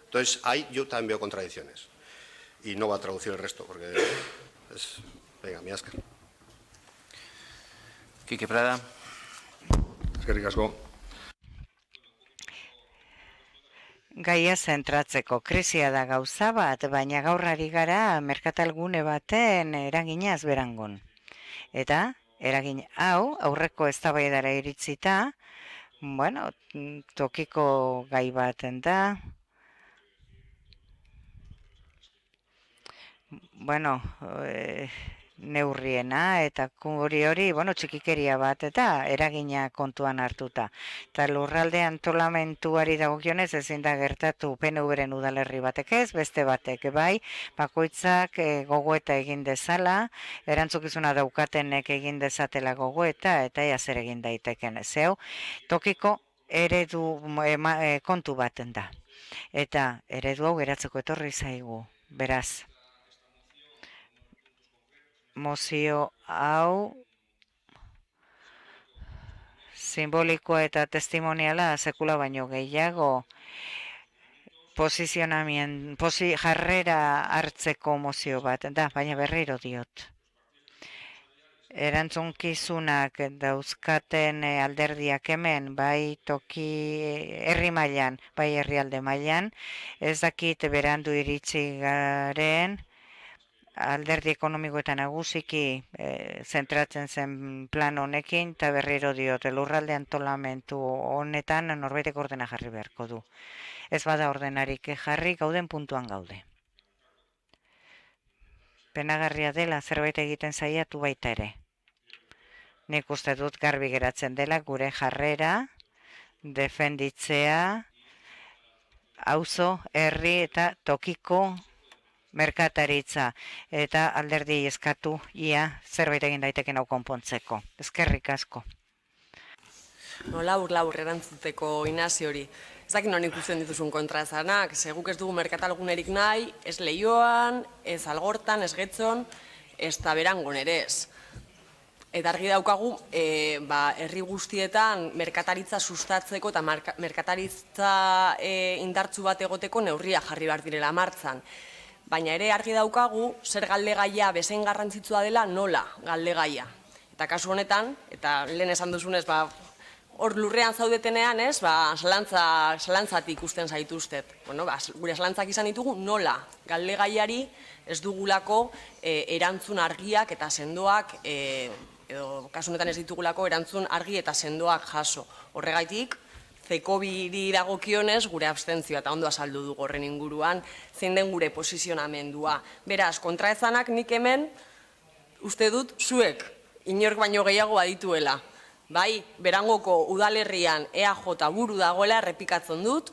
Entonces ahí yo también veo contradicciones y no voy a traducir el resto porque es... Venga, mi Askar. Quique Prada. Eskerrik asko. Gaia zentratzeko krisia da gauza bat, baina gaur ari gara merkatalgune baten eraginaz berangon. Eta eragin hau aurreko eztabaidara iritzita, bueno, tokiko gai baten da. Bueno, neurriena eta hori, bueno, txikikeria bat eta eragina kontuan hartuta. Eta lurralde antolamentuari dagokionez ezin da gertatu PNV-ren udalerri batek ez, beste batek bai, bakoitzak gogoeta egin dezala, erantzukizuna daukatenek egin dezatela gogoeta eta ea zer egin daiteken zeu. Tokiko eredu kontu baten da. Eta eredu hau geratzeko etorri zaigu, beraz. Mozio hau simbolikoa eta testimoniala sekula baino gehiago jarrera hartzeko mozio bat da, baina berriro diot. Erantzunkizunak dauzkaten alderdiak hemen, bai toki herri mailan, bai herrialde mailan, ez dakit berandu iritsi garen, alderdi ekonomiko eta nagusiki zentratzen zen plan honekin, eta berriro diote lurralde antolamentu honetan norbaitek ordena jarri beharko du. Ez bada ordenarik jarri, gauden puntuan gaude. Penagarria dela zerbait egiten saiatu baita ere. Nik uste dut garbi geratzen dela gure jarrera, defenditzea, auzo, herri eta tokiko merkataritza eta alderdi eskatu ia zerbait egin daiteken hau konpontzeko. Eskerrik asko. labur erantzuteko Inazio hori. Ez dakit non ikusten dituzun kontraesanak, guk ez dugu merkatalgunerik nahi, ez Leioan, ez Algortan, ez Getxon, ez Berangon ere ez. Eta argi daukagu, herri guztietan merkataritza sustatzeko eta merkataritza indartzu bat egoteko neurria jarri behar direla martzan. Baina ere argi daukagu, zer galdegaia bezain garrantzitsua dela nola galdegaia. Eta kasu honetan, eta lehen esan duzunez, hor lurrean zaudetenean, salantzatik ikusten zaituztet. Gure salantzak izan ditugu nola galdegaiari ez dugulako erantzun argiak eta sendoak, edo kasu honetan ez ditugulako erantzun argi eta sendoak jaso. Horregaitik, Zekobiri dagokionez gure abstentzioa eta ondo azaldu dugu horren inguruan, zein den gure posizionamendua. Beraz, kontraesanak nik hemen uste dut zuek inork baino gehiago adituela. Bai, Berangoko udalerrian EAJ buru dagoela errepikatzen dut,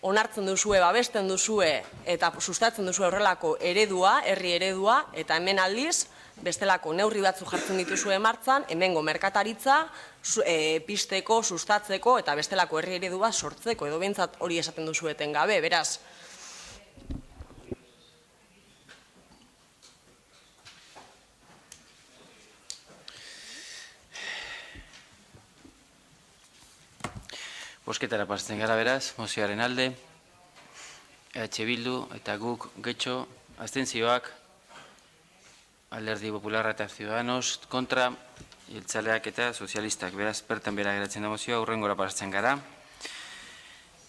onartzen duzue, babesten duzue eta sustatzen duzue horrelako eredua, herri eredua, eta hemen aldiz, bestelako neurri batzu jartzen dituzue martzan, hemengo merkataritza, pisteko, sustatzeko eta bestelako herri eredua sortzeko, edo behintzat hori esaten duzueten gabe, beraz. Bosketara pasatzen gara beraz, mozioaren alde, EH Bildu eta guk Getxo, abstentzioak, Alderdi Popularra eta Ciudadanos, kontra, jeltzaleak eta sozialistak. Beraz, bertan bera geratzen da mozioa, hurrengora pasatzen gara.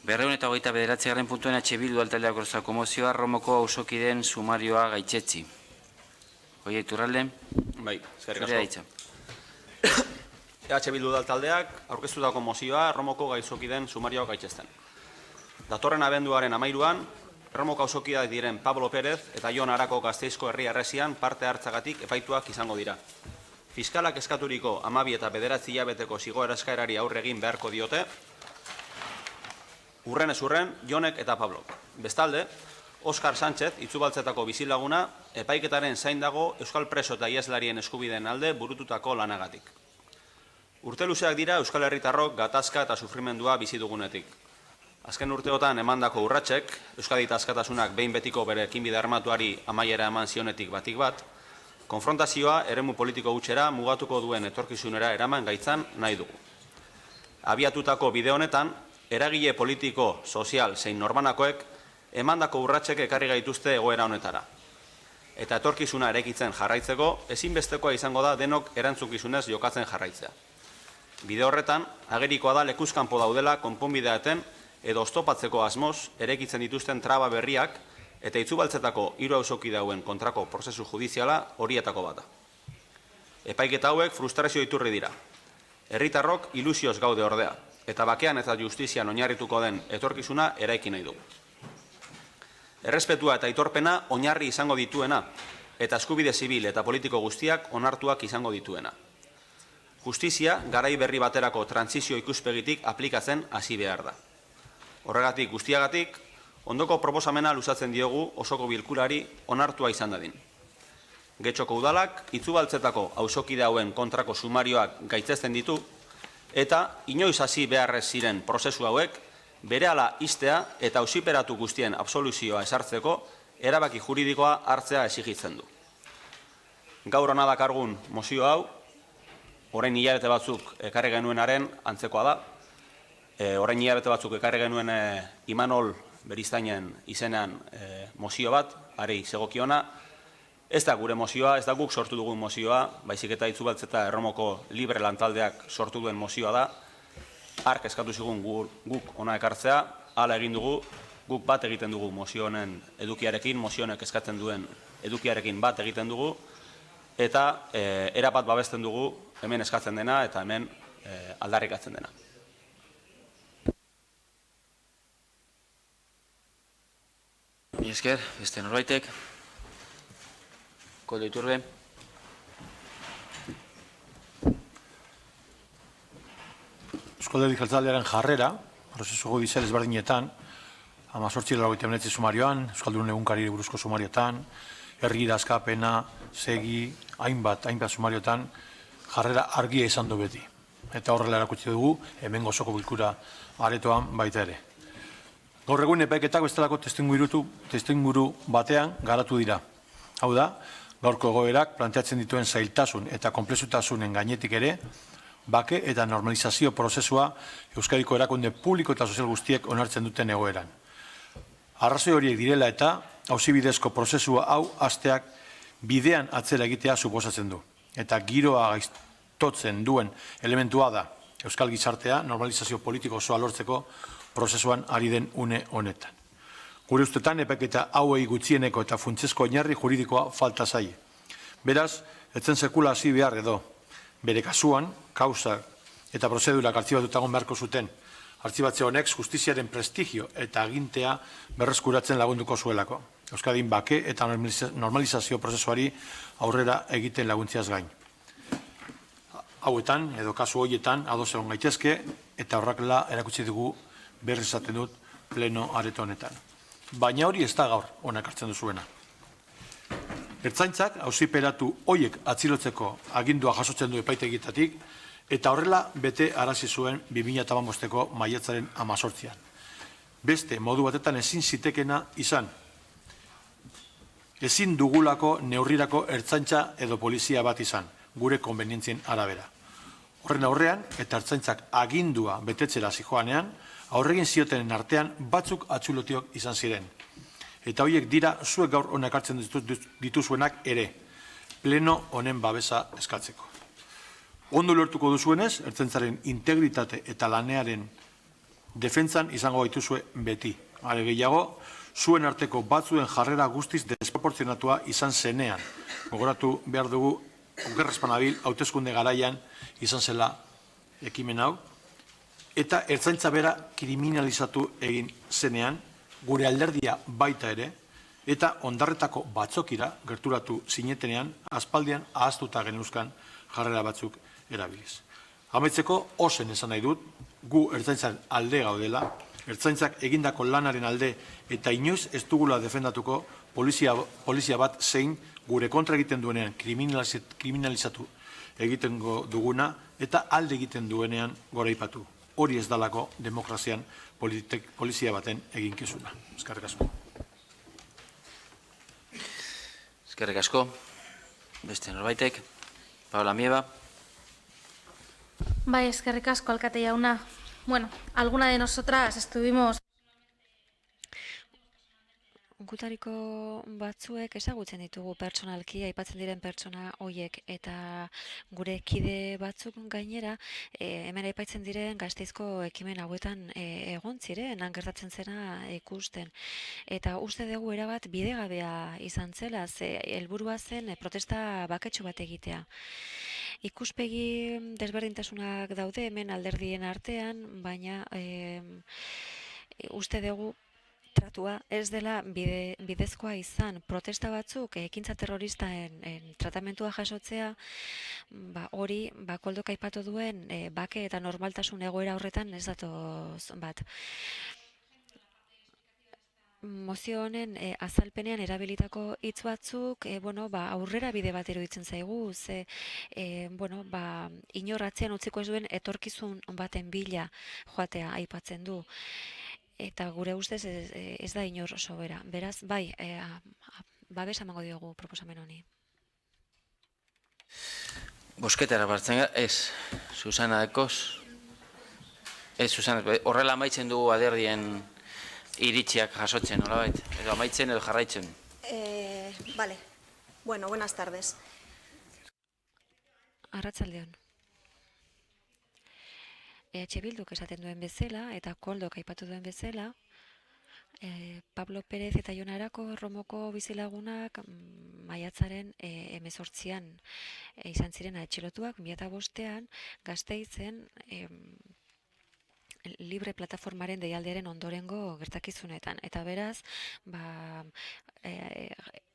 229. puntuan EH Bildu altaldeak orozako mozioa, Romoko auzokideen sumarioa gaitzetzi. Hoi Iturralde? Bai, eskerrik asko. EH Bildu taldeak aurkeztutako mozioa Romoko gaizokideen sumarioak gaitzezten. Datorren abenduaren 13an, Romoko auzokideak diren Pablo Pérez eta Jon Arako Gasteizko herri harresian parte hartzagatik epaituak izango dira. Fiskalak eskaturiko 12 eta 9 hilabeteko zigor eskaerari aurre egin beharko diote, urrenez urren Jonek eta Pablok. Bestalde, Oskar Sánchez, Itzubaltzetako bizilaguna, epaiketaren zain dago Euskal Preso eta Ieslarien eskubideen alde burututako lanagatik. Urte luzeak dira Euskal Herritarrok gatazka eta sufrimendua bizi dugunetik. Azken urteotan emandako urratsek, Euskadi eta askatasunak behin betiko bere ekinbide armatuari amaiera eman zionetik batik bat, konfrontazioa eremu politiko hutsera mugatuko duen etorkizunera eraman gaitzan nahi dugu. Abiatutako bide honetan, eragile politiko, sozial zein norbanakoek emandako urratsek ekarri gaituzte egoera honetara. Eta etorkizuna eraikitzen jarraitzeko, ezinbestekoa izango da denok erantzukizunez jokatzen jarraitzea. Bide horretan, agerikoa da lekuzkanpo daudela konponbideaten edo oztopatzeko asmoz eraikitzen dituzten traba berriak eta Itzubaltzetako 3 auzokide hauen kontrako prozesu judiziala horietako bata. Epaiketa hauek frustrazio iturri dira. Herritarrok ilusioz gaude ordea, eta bakean eta justizian oinarrituko den etorkizuna eraiki nahi dugu. Errespetua eta aitorpena oinarri izango dituena, eta eskubide zibil eta politiko guztiak onartuak izango dituena. Justizia garai berri baterako trantsizio ikuspegitik aplikatzen hasi behar da. Horregatik guztiagatik, ondoko proposamena luzatzen diogu osoko bilkurari onartua izan dadin. Getxoko udalak Itzubaltzetako auzokide hauen kontrako sumarioak gaitzezten ditu, eta inoiz hasi beharrez ziren prozesu hauek berehala ixtea eta auziperatu guztien absoluzioa esartzeko erabaki juridikoa hartzea exigitzen du. Gaur hona dakargun mozio hau, orain hilabete batzuk ekarri genuenaren antzekoa da. Orain hilabete batzuk ekarri genuen Imanol Beriztainen izenean mozio bat, ari zegokiona. Ez da gure mozioa, ez da guk sortu dugun mozioa, baizik eta Itzubaltzeta Erromoko Libre Lantaldeak sortu duen mozioa da. Hark eskatu zigun guk ona ekartzea, hala egin dugu, guk bat egiten dugu mozio honen edukiarekin, mozio honek eskatzen duen edukiarekin bat egiten dugu, eta erabat babesten dugu hemen eskatzen dena eta hemen aldarrikatzen dena. Esker, beste norbaitek. Koldo Iturbe. Euskal Herri Jeltzalearen jarrera, prozesu judizial ezberdinetan, 1889 sumarioan, Euskaldunen egunkariri buruzko sumariotan, herri idazkapena, segi, hainbat sumariotan, jarrera argia izan du beti. eta horrela erakutsi dugu hemengo osoko bilkura aretoan baita ere. Gaur egun epaiketak bestelako testuinguru batean garatu dira. Hau da, gaurko egoerak planteatzen dituen zailtasun eta konplexutasunen gainetik ere, bake eta normalizazio prozesua Euskadiko erakunde publiko eta sozial guztiek onartzen duten egoeran. Arrazoi horiek direla eta auzibidezko prozesua hau hasteak bidean atzera egitea suposatzen du. Eta giroa gaiztotzen duen elementua da Euskal gizartea normalizazio politiko osoa lortzeko prozesuan ari den une honetan. Gure ustetan epaiketa hauei gutxieneko eta funtsezko oinarri juridikoa falta zaie. Beraz, etzen sekula hasi behar edo, bere kasuan, kausa eta prozedurak artxibatutagon beharko zuten, artxibatze honek justiziaren prestigio eta agintea berreskuratzen lagunduko zuelako. Euskadin bake eta normalizazio prozesuari aurrera egiten laguntziaz gain. Hauetan, edo kasu horietan, ados egon gaitezke, eta horrakela erakutsi dugu berriz esaten dut pleno areto honetan. Baina hori ez da gaur honak hartzen duzuena. Ertzaintzak auziperatu hoiek atzilotzeko agindua jasotzen du epaitegitatik, eta horrela bete arazi zuen 2015ko maiatzaren 18an. Beste modu batetan ezin zitekena izan. Ezin dugulako neurrirako ertzaintza edo polizia bat izan, gure konbenientzien arabera. Horren aurrean, eta ertzaintzak agindua betetzera zijoanean, aurregin ziotenen artean batzuk atxilotiok izan ziren. Eta horiek dira zuek gaur honak hartzen dituzuenak ere, pleno honen babesa eskatzeko. Ondo lortuko duzuenez, ertzaintzaren integritate eta lanearen defentzan izango gaituzue beti. Are gehiago, zuen arteko batzuen jarrera guztiz desproportzionatua izan zenean. Gogoratu behar dugu, okerrezpanabil, hauteskunde garaian izan zela ekimen hau, eta ertzaintza bera kriminalizatu egin zenean, gure alderdia baita ere, eta ondarretako batzokira gerturatu zinetenean, aspaldian ahaztuta genuzkan jarrera batzuk erabiliz. Amaitzeko, ozen esan nahi dut, gu ertzaintzaren alde gaudela, ertzaintzak egindako lanaren alde eta inoiz ez dugula defendatuko polizia bat zein gure kontra egiten duenean kriminalizatu egiten duguna eta alde egiten duenean goraipatu. Hori ez dalako demokrazian polizia baten eginkizuna. Eskerrik asko. Eskerrik asko. Beste norbaitek. Paola Mieba. Bai, eskerrik asko, alkate jauna. Bueno, alguna de nosotras estuvimos... Gutariko batzuek ezagutzen ditugu pertsonalki, aipatzen diren pertsona hoiek, eta gure kide batzuk gainera, hemen aipatzen diren Gasteizko ekimen hauetan egon ziren, gertatzen zena ikusten. Eta uste dugu erabat bidegabea izan zela, ze helburua zen protesta baketsu bat egitea. Ikuspegi desberdintasunak daude hemen alderdien artean, baina uste dugu tratua ez dela bidezkoa izan. Protesta batzuk ekintza terroristaen tratamentua jasotzea, hori Koldok aipatu duen bake eta normaltasun egoera horretan ez datoz bat. Mozio honen azalpenean erabilitako hitz batzuk aurrera bide bat iruditzen zaigu, ze inor atzean utziko ez duen etorkizun baten bila joatea aipatzen du. Eta gure ustez ez da inor sobera. Beraz, bai, babes emango diogu proposamen honi. Bosketara bartzen gara, ez, Susana Ekos. Ez, Susana, horrela amaitzen dugu aderdien iritziak jasotzen, nolabait? Edo amaitzen edo jarraitzen. Vale. Bueno, buenas tardes. Arratsaldeon. EH Bilduk esaten duen bezala, eta Koldok aipatu duen bezala, Pablo Pérez eta Jon Arako Romoko bizilagunak maiatzaren 18an izan ziren atxilotuak 2005an Gasteizen libre plataformaren deialdiaren ondorengo gertakizunetan. Eta beraz,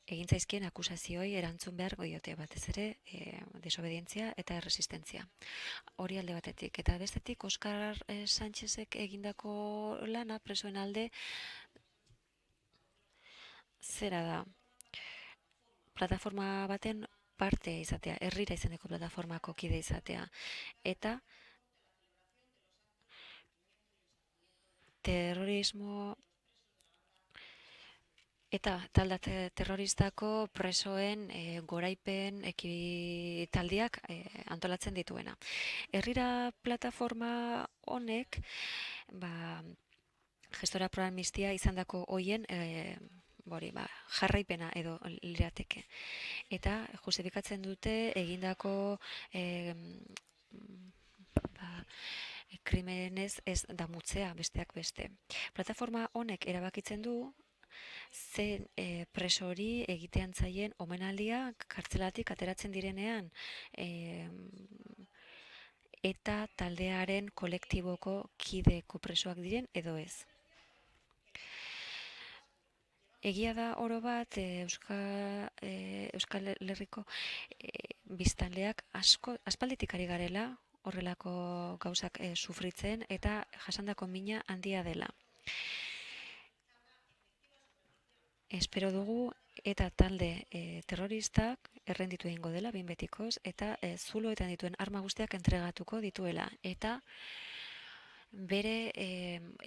egin zaizkien akusazioei erantzun behar diote batez ere desobedientzia eta erresistentzia. Hori alde batetik. Eta bestetik, Oskar Sánchezek egindako lana presoen alde zera da. Plataforma baten parte izatea, herrira izeneko plataformako kide izatea. Eta terrorismo eta talde terroristako presoen goraipen ekitaldiak antolatzen dituena. Herrira plataforma honek, gestora pro amnistia izandako hoien jarraipena edo lirateke. Eta justifikatzen dute egindako krimenez ez damutzea besteak beste. Plataforma honek erabakitzen du ze preso hori egitean zaien omenaldia kartzelatik ateratzen direnean eta taldearen kolektiboko kideko presoak diren edo ez. Egia da oro bat Euskal Herriko biztanleak aspalditik ari garela horrelako gauzak sufritzen eta jasandako mina handia dela. Espero dugu eta talde terroristak errenditu egingo dela behin betikoz eta zuloetan dituen arma guztiak entregatuko dituela eta bere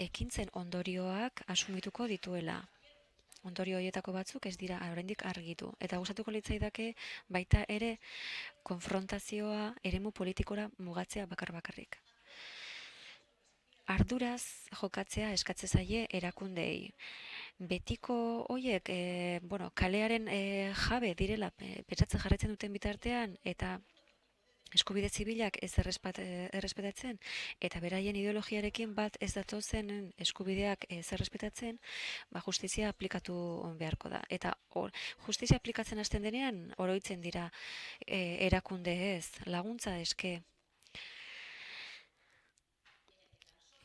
ekintzen ondorioak asumituko dituela. Ondorio horietako batzuk ez dira oraindik argitu eta gustatuko litzaidake baita ere konfrontazioa eremu politikora mugatzea bakarrik. Arduraz jokatzea eskatzen zaie erakundeei. Betiko hoiek kalearen jabe direla pentsatzen jarraitzen duten bitartean eta eskubide zibilak ez errespetatzen eta beraien ideologiarekin bat ez datozen eskubideak ez errespetatzen, justizia aplikatu beharko da. Eta justizia aplikatzen hasten denean oroitzen dira erakunde ez, laguntza eske.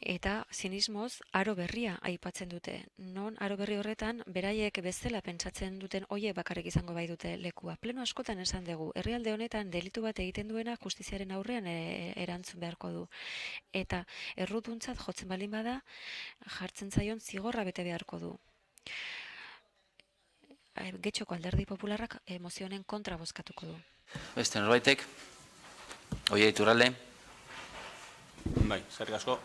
Eta zinismoz aro berria aipatzen dute. Non aro berri horretan beraiek bezala pentsatzen duten hoiek bakarrik izango bai dute lekua. Pleno askotan esan dugu, herrialde honetan delitu bat egiten duena justiziaren aurrean erantzun beharko du. Eta erruduntzat jotzen balin bada, jartzen zaion zigorra bete beharko du. Getxoko Alderdi Popularrak mozionen kontra bozkatuko du. Beste norbaitek? Oia Iturralde? Bai, eskerrik asko.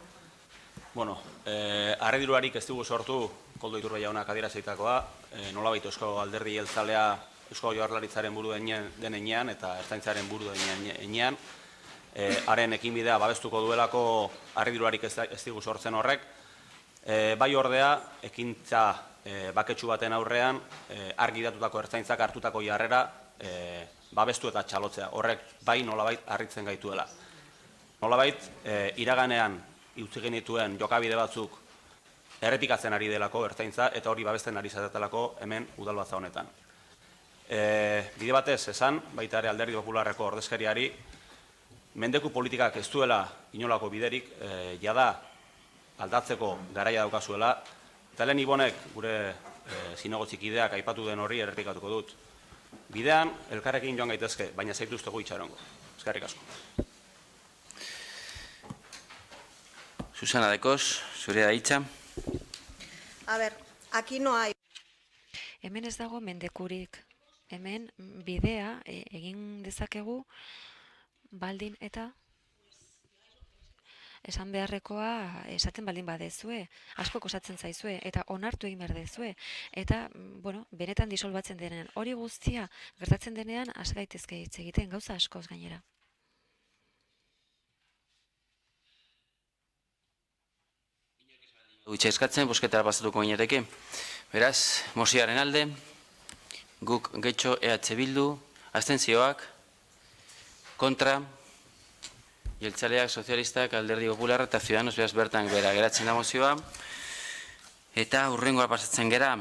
Harrediruarik ez dugu sortu Koldo Iturbe jaunak adierazitakoa, nolabait Eusko Alderdi Jeltzalea Eusko Jaurlaritzaren buru denean eta Ertzaintzaren buru denean, haren ekinbidea babestuko duelako harrediruarik ez dugu sortzen horrek, bai ordea ekintza baketsu baten aurrean argi datutako Ertzaintzak hartutako jarrera babestu eta txalotzea, horrek bai nolabait harritzen gaituela. Nolabait iraganean utzi genituen jokabide batzuk errepikatzen ari delako Ertzaintza eta hori babesten ari zatetelako hemen udalbatza honetan. Bide batez esan, baita ere Alderdi Popularreko ordezkariari, mendeku politikak ez duela inolako biderik, jada aldatzeko garaia daukazuela, eta lehen Ibonek gure zinegotzikideak aipatu den horri errepikatuko dut. Bidean, elkarrekin joan gaitezke, baina zaituztegu itxarongo. Eskerrik asko. Susana Dekos, zurea da hitza. A ver, aquí no hay. Hemen ez dago mendekurik. Hemen bidea egin dezakegu baldin eta esan beharrekoa esaten baldin badezue, asko osatzen zaizue eta onartu egin behar dezue eta benetan disolbatzen denean hori guztia gertatzen denean has gaitezke hitz egiten gauza askoz gainera. Eskatzen, bosketara pasatuko gineteke. Beraz, mozioaren alde, guk Getxo EH Bildu, abstentzioak, kontra, Jeltzaleak, Sozialistak, Alderdi Popularra eta Ciudadanos beraz bertan bera geratzen da mozioa. Eta hurrengoa pasatzen gera,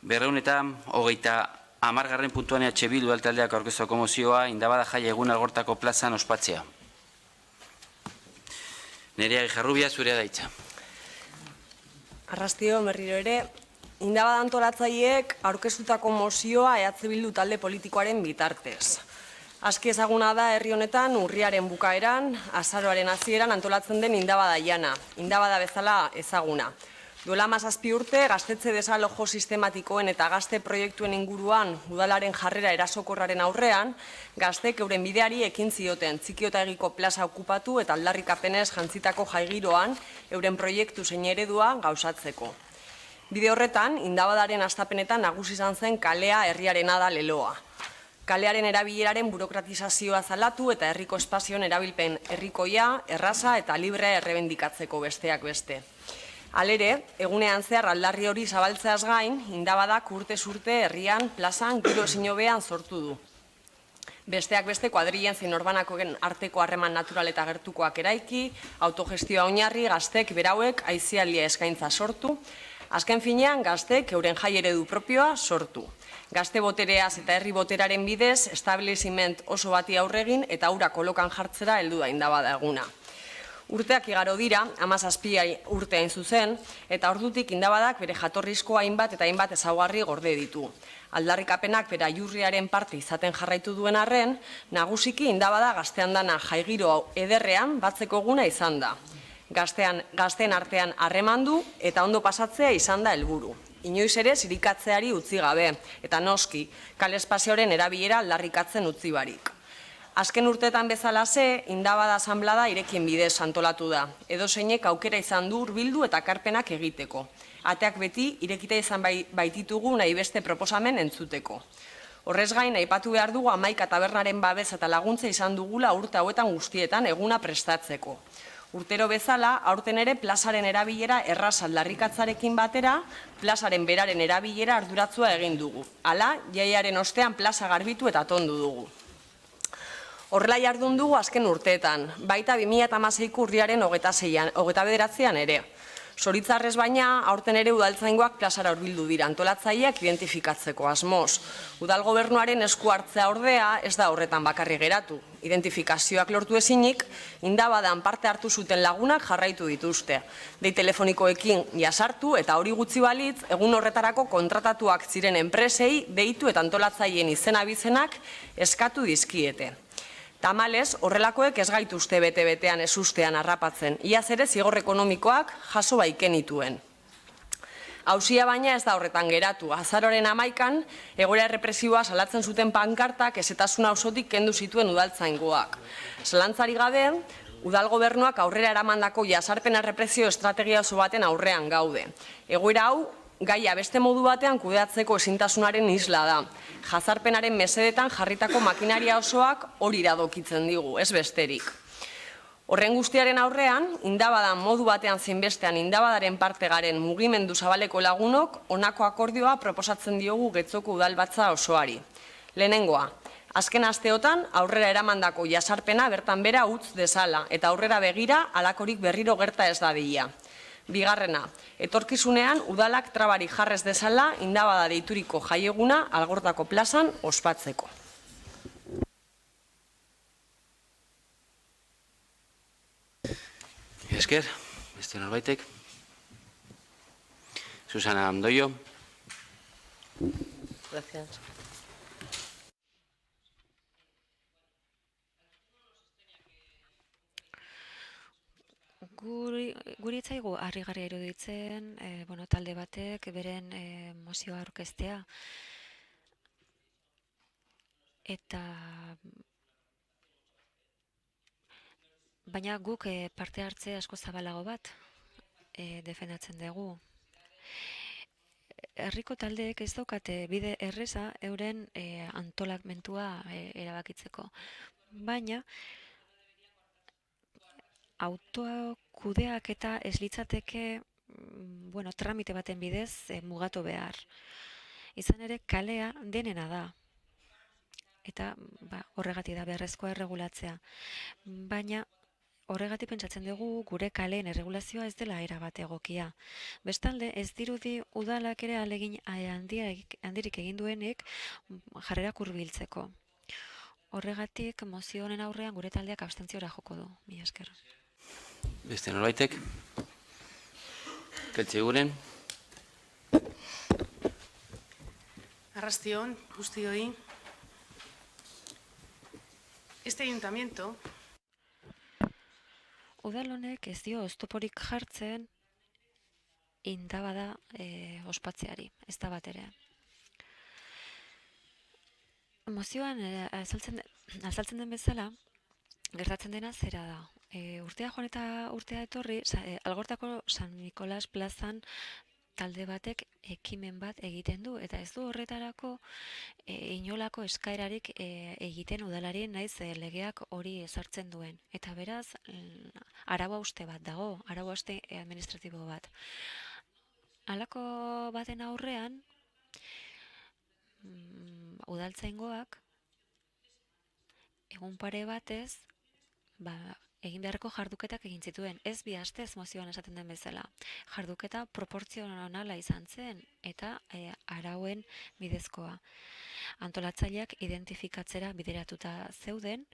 230. puntuan EH Bildu altaldeak aurkeztuko mozioa, Indabada Jai Egun Algortako plazan ospatzea. Nerea Gijarrubia, zurea da hitza. Arrastio, berriro ere, Indabada antolatzaileek aurkeztutako mozioa EH Bildu talde politikoaren bitartez. Aski ezaguna da herri honetan urriaren bukaeran, azaroaren hasieran antolatzen den Indabada jana, Indabada bezala ezaguna. Duela 17 urte, gaztetze desalojo sistematikoen eta gazte proiektuen inguruan udalaren jarrera erasokorraren aurrean, gaztek euren bideari ekin zioten Txikiotegiko plaza okupatu eta aldarrikapenez jantzitako jaigiroan euren proiektu zein eredua gauzatzeko. Bide horretan, Indabadaren hastapenetan nagusi izan zen kalea herriarena da leloa. Kalearen erabileraren burokratizazioa zalatu eta herriko espazioen erabilpen herrikoia, erraza eta librea errebendikatzeko besteak beste. Halere, egunean zehar aldarri hori zabaltzeaz gain, Indabadak urtez urte herrian, plazan, giro ezin hobean sortu du. Besteak beste, kuadrilen zein norbanakoen arteko harreman natural eta gertukoak eraiki, autogestioa oinarri, gaztek, berauek, aisialdia eskaintza sortu, azken finean, gaztek euren jai eredu propioa sortu. Gazte botereaz eta herri boteraren bidez, estableziment oso bati aurregin eta hura kolokan jartzera heldu da Indabada eguna. Urteak igaro dira, 17 urte hain zuzen, eta ordutik Indabadak bere jatorrizko hainbat eta hainbat ezaugarri gorde ditu. Aldarrikapenak bera jurriaren parte izaten jarraitu duen arren, nagusiki Indabada gaztean dana jaigiro ederrean batzeko eguna izan da. Gazteen artean harremandu eta ondo pasatzea izan da helburu. Inoiz ere zirikatzeari utzi gabe, eta noski, kale espazioaren erabilera aldarrikatzen utzi barik. Azken urteetan bezalase, Indabada asanblada irekien bidez antolatu da. Edozeinek aukera izan du hurbildu eta ekarpenak egiteko. Ateak beti, irekita izan baititugu nahi beste proposamen entzuteko. Horrez gain, aipatu behar dugu 11 tabernaren babes eta laguntza izan dugula urte hauetan guztietan eguna prestatzeko. Urtero bezala, aurten ere plazaren erabilera erraz aldarrikatzarekin batera, plazaren beraren erabilera arduratzua egin dugu. Hala, jaiaren ostean plaza garbitu eta tondu dugu. Horrela jardun dugu azken urteetan, baita 2016ko urriaren 29an ere. Zoritzarrez baina, aurten ere udaltzaingoak plazara hurbildu dira antolatzaileak identifikatzeko asmoz. Udal gobernuaren esku hartzea ordea ez da horretan bakarri geratu. Identifikazioak lortu ezinik, Indabadan parte hartu zuten lagunak jarraitu dituzte. Dei telefonikoekin jasartu eta hori gutxi balitz, egun horretarako kontratatuak ziren enpresei deitu eta antolatzaileen izena-bizenak eskatu dizkiete. Tamalez, horrelakoek ez gaituzte bete-betean ezustean harrapatzen, iaz ere zigor ekonomikoak jaso baikenituen. Hauzia baina ez da horretan geratu. Azaroaren 11an, egoera errepresiboa salatzen zuten pankartak ezetasuna osotik kendu zituen udaltzaingoak. Zalantzari gabe, udal gobernuak aurrera eramandako jasarpen errepresio estrategia oso baten aurrean gaude. Egoera hau, gaia beste modu batean kudeatzeko ezintasunaren isla da. Jazarpenaren mesedetan jarritako makinaria osoak hori iradokitzen digu, ez besterik. Horren guztiaren aurrean, Indabadan modu batean zein bestean Indabadaren parte garen mugimendu zabaleko lagunok honako akordioa proposatzen diogu Getzoko udalbatza osoari. Lehenengoa, azken asteotan aurrera eramandako jasarpena bertan bera utz dezala eta aurrera begira halakorik berriro gerta ez dadila. Bigarrena, etorkizunean udalak trabarik jarrez dezala Indabada deituriko jaieguna Algortako plazan ospatzeko. Esker, beste norbaitek. Susana Amdoio. Gracias. Guri etzaigu harrigarria iruditzen, talde batek beren mozioa aurkeztea. Eta baina guk parte hartze asko zabalago bat defendatzen dugu. Herriko taldeek ez daukate bide erreza euren antolamentua erabakitzeko. Baina autokudeak eta ez litzateke tramite baten bidez mugatu behar. Izan ere kalea denena da. Eta horregatik da beharrezkoa erregulatzea. Baina horregatik pentsatzen dugu gure kaleen erregulazioa ez dela erabat egokia. Bestalde ez dirudi udalak ere ahalegin handirik egin duenik jarrerak hurbiltzeko. Horregatik mozio honen aurrean gure taldeak abstentziora joko du. Mila esker. Beste norbaitek? Keltxeguren? Arrastion, guztioi. Este ayuntamiento... Udal honek ez dio oztoporik jartzen indabada ospatzeari, ez da bat ere. Mozioan azaltzen den bezala, gertatzen dena zera da. Urtea joan eta urtea etorri, Algortako San Nikolas plazan talde batek ekimen bat egiten du, eta ez du horretarako inolako eskaerarik egiten udalarien naiz legeak hori ezartzen duen. Eta beraz, arau-hauste bat dago, arau-hauste administratibo bat. Halako baten aurrean, udaltzaingoak egun pare batez egin beharreko jarduketak egin zituen. Ez bi astez mozioan esaten den bezala. Jarduketa proportzionala izan zen eta arauen bidezkoa. Antolatzaileak identifikatzera bideratuta zeuden,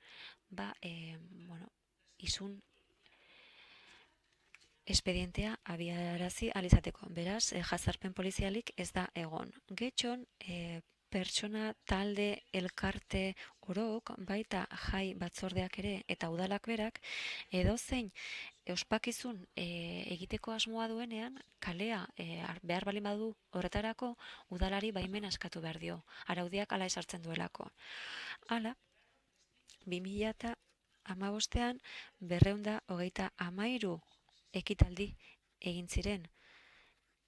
izun espedientea abiarazi alizateko. Beraz, jazarpen polizialik ez da egon. Getxon, pertsona, talde, elkarte orok, baita jai batzordeak ere eta udalak berak, edozein ospakizun egiteko asmoa duenean, kalea behar balin badu horretarako udalari baimena eskatu behar dio. Araudiak hala esartzen duelako. Hala, 2015ean 223 ekitaldi egin ziren,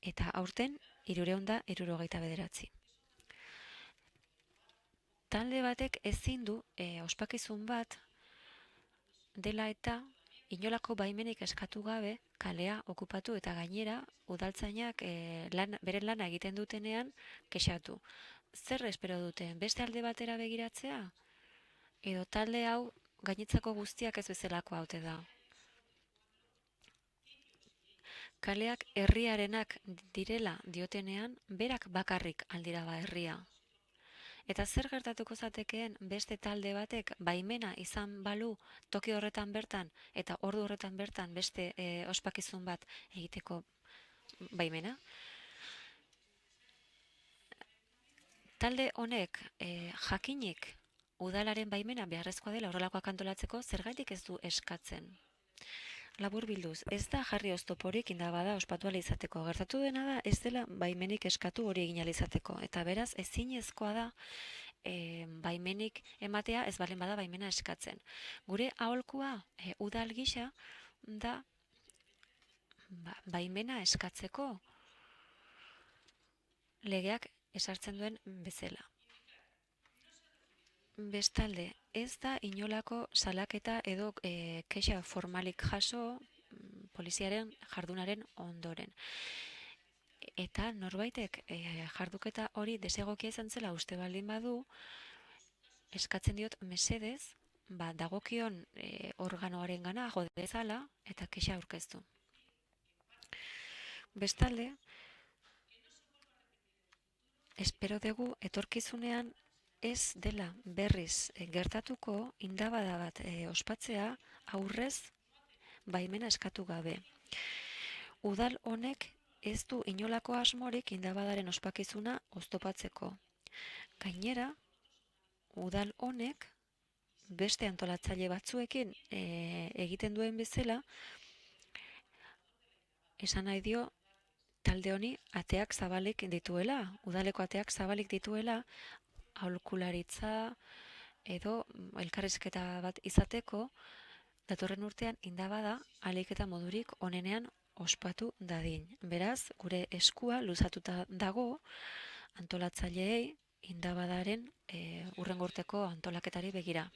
eta aurten 369. Talde batek ezin du ospakizun bat dela eta inolako baimenik eskatu gabe kalea okupatu eta gainera udaltzainak beren lana egiten dutenean kexatu. Zer espero duten? Beste alde batera begiratzea? Edo talde hau gainitzako guztiak ez bezalako haute da? Kaleak herriarenak direla diotenean, berak bakarrik aldira ba herria. Eta zer gertatuko zatekeen beste talde batek baimena izan balu toki horretan bertan eta ordu horretan bertan beste ospakizun bat egiteko baimena? Talde honek jakinik udalaren baimena beharrezkoa dela horrelakoak antolatzeko zergaitik ez du eskatzen. Labur bilduz, ez da jarri oztoporik indabada ospatu ahal izateko. Gertatu dena da ez dela baimenik eskatu hori egin ahal izateko. Eta beraz, ezinezkoa da baimenik ematea ez balen bada baimena eskatzen. Gure aholkua udal gisa da baimena eskatzeko legeak esartzen duen bezala. Bestalde, ez da inolako salaketa edo kexa formalik jaso poliziaren jardunaren ondoren. Eta norbaitek jarduketa hori desegokia izan zela uste baldin badu, eskatzen diot mesedez, dagokion organoaren gana jo dezala eta kexa aurkeztu. Bestalde, espero dugu etorkizunean ez dela berriz gertatuko indabada bat ospatzea aurrez baimena eskatu gabe. Udal honek ez du inolako asmorik indabadaren ospakizuna oztopatzeko. Gainera, udal honek beste antolatzaile batzuekin egiten duen bezala, esan nahi dio talde honi ateak zabalik dituela, udaleko ateak zabalik dituela, aholkularitza edo elkarrizketa bat izateko, datorren urtean indabada ahalik eta modurik onenean ospatu dadin. Beraz, gure eskua luzatuta dago antolatzaileei indabadaren hurrengo urteko antolaketari begira.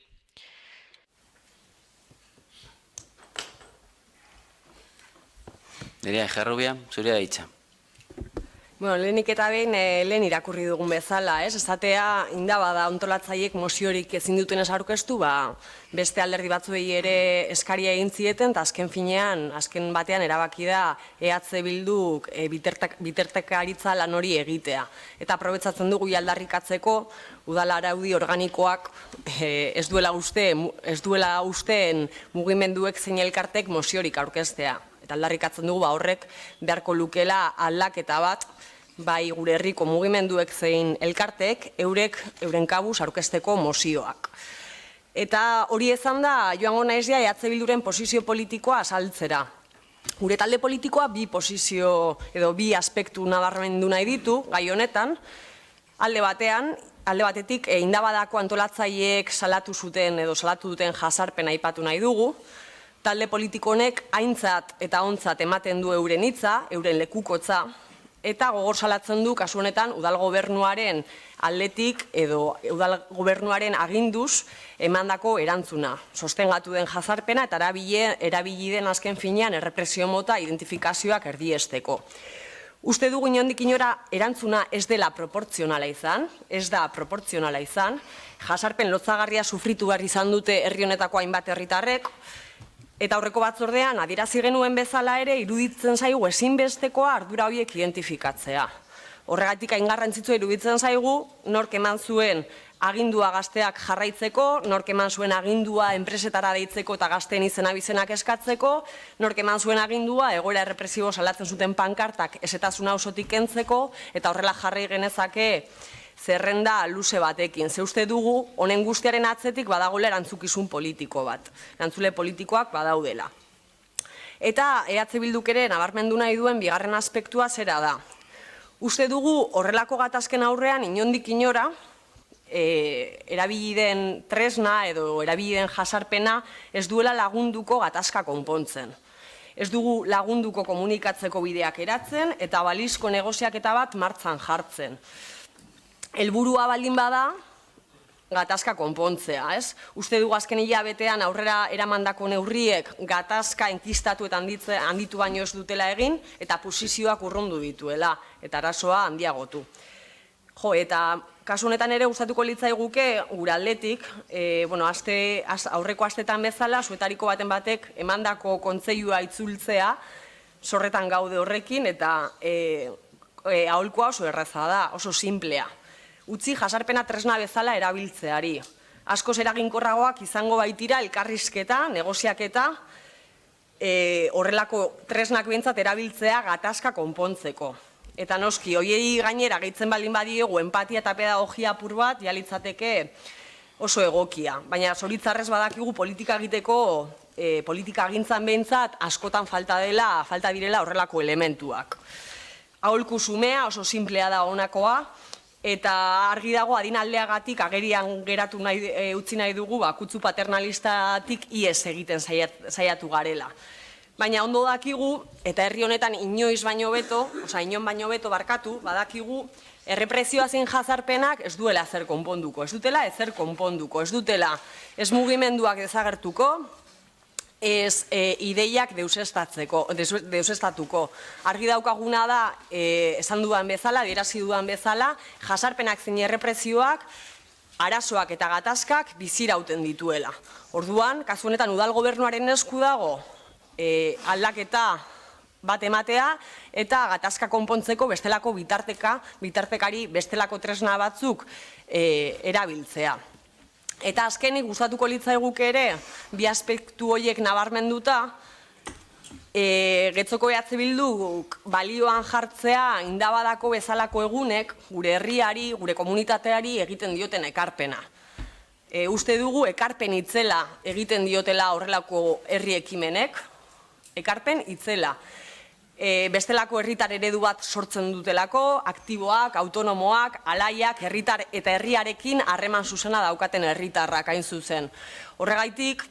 Nerea Ejerrubia, zurea da hitza. Bueno, lehenik eta behin lehen irakurri dugun bezala, esatea indabada antolatzaileek moziorik ezin dutenez aurkeztu, beste alderdi batzuei ere eskaria egin zieten, eta azken batean erabaki da EH Bilduk bitartekaritza lan hori egitea. Eta aprobetxatzen dugu aldarrikatzeko udal araudi organikoak ez duela usteen mugimenduek zein elkartek moziorik aurkeztea. Eta aldarrikatzen dugu horrek beharko lukela aldaketa bat, bai gure herriko mugimenduek zein elkartek euren kabuz aurkezteko mozioak. Eta hori ezan da, joango naiz EH Bilduren posizio politikoa azaltzera. Gure talde politikoa bi posizio edo bi aspektu nabarmendu nahi ditu gai honetan. Alde batetik Indabadako antolatzaileek salatu zuten edo salatu duten jazarpena aipatu nahi dugu. Talde politiko honek aintzat eta ontzat ematen du euren hitza, euren lekukotza, eta gogor salatzen du kasu honetan udal gobernuaren aldetik edo udal gobernuaren aginduz emandako erantzuna. Sostengatu den jazarpena eta erabili den azken finean errepresio mota identifikazioak erdiesteko. Uste dugu inondik inora erantzuna ez dela proportzionala izan, ez da proportzionala izan, jazarpen lotzagarria sufritu behar izan dute herri honetako hainbat herritarrek, eta aurreko batzordean adierazi genuen bezala ere iruditzen zaigu ezinbestekoa ardura horiek identifikatzea. Horregatik hain garrantzitsua iruditzen zaigu nork eman zuen agindua gazteak jarraitzeko, nork eman zuen agindua enpresetara deitzeko eta gazteen izena bizenak eskatzeko, nork eman zuen agindua egoera errepresibo salatzen zuten pankartak ezetasuna osotik kentzeko, eta horrela jarri genezake zerrenda luze batekin. Ze uste dugu, honen guztiaren atzetik badagoela erantzukizun politiko bat. Erantzule politikoak badaudela. Eta EH Bilduk ere nabarmendu nahi duen bigarren aspektua zera da. Uste dugu horrelako gatazken aurrean inondik inora, erabili den tresna edo erabili den jazarpena ez duela lagunduko gatazka konpontzen. Ez dugu lagunduko komunikatzeko bideak eratzen eta balizko negoziaketa bat martxan jartzen. Helburua baldin bada, gatazka konpontzea, ez? Uste dugu azken hilabetean aurrera eramandako neurriek gatazka enkistatu eta handitu baino ez dutela egin, eta posizioak urrundu dituela, eta arazoa handiagotu. Jo, eta kasu honetan ere gustatuko litzaiguke gure aldetik, aurreko astetan bezala, zuetariko baten batek emandako kontseilua itzultzea, zorretan gaude horrekin, eta aholkoa oso erraza da, oso simplea. Utzi jazarpena tresna bezala erabiltzeari. Askoz eraginkorragoak izango baitira elkarrizketa, negoziaketa, horrelako tresnak behintzat erabiltzea gatazka konpontzeko. Eta noski, hoiei gainera gehitzen baldin badiegu empatia eta pedagogia apur bat, jalitzateke oso egokia. Baina zoritzarrez badakigu politika egiteko, politika agintzan behintzat askotan falta direla horrelako elementuak. Aholku xumea oso simplea da honakoa, eta argi dago adinaldeagatik agerian geratu utzi nahi dugu kutsu paternalistatik ihes egiten saiatu garela. Baina ondo dakigu, eta herri honetan inoiz baino beto, inon baino beto barkatu, badakigu, errepresioa zein jazarpenak ez duela ezer konponduko, ez dutela ez mugimenduak desagertuko, ez ideiak deusestatuko. Argi daukaguna da, esan dudan bezala, adierazi dudan bezala, jazarpenak zein errepresioak, arazoak eta gatazkak bizirauten dituela. Orduan, kasu honetan udal gobernuaren esku dago, aldaketa bat ematea eta gatazka konpontzeko bestelako bitartekari bestelako tresna batzuk erabiltzea. Eta azkenik gustatuko litzaiguke ere, bi aspektu horiek nabarmenduta, Getzoko EH Bilduk balioan jartzea Indabadako bezalako egunek gure herriari, gure komunitateari egiten dioten ekarpena. Uste dugu ekarpen itzela egiten diotela horrelako herri ekimenek, ekarpen itzela. Bestelako herritar eredu bat sortzen dutelako, aktiboak, autonomoak, alaiak, herritar eta herriarekin harreman zuzena daukaten herritarrak hain zuzen. Horregaitik,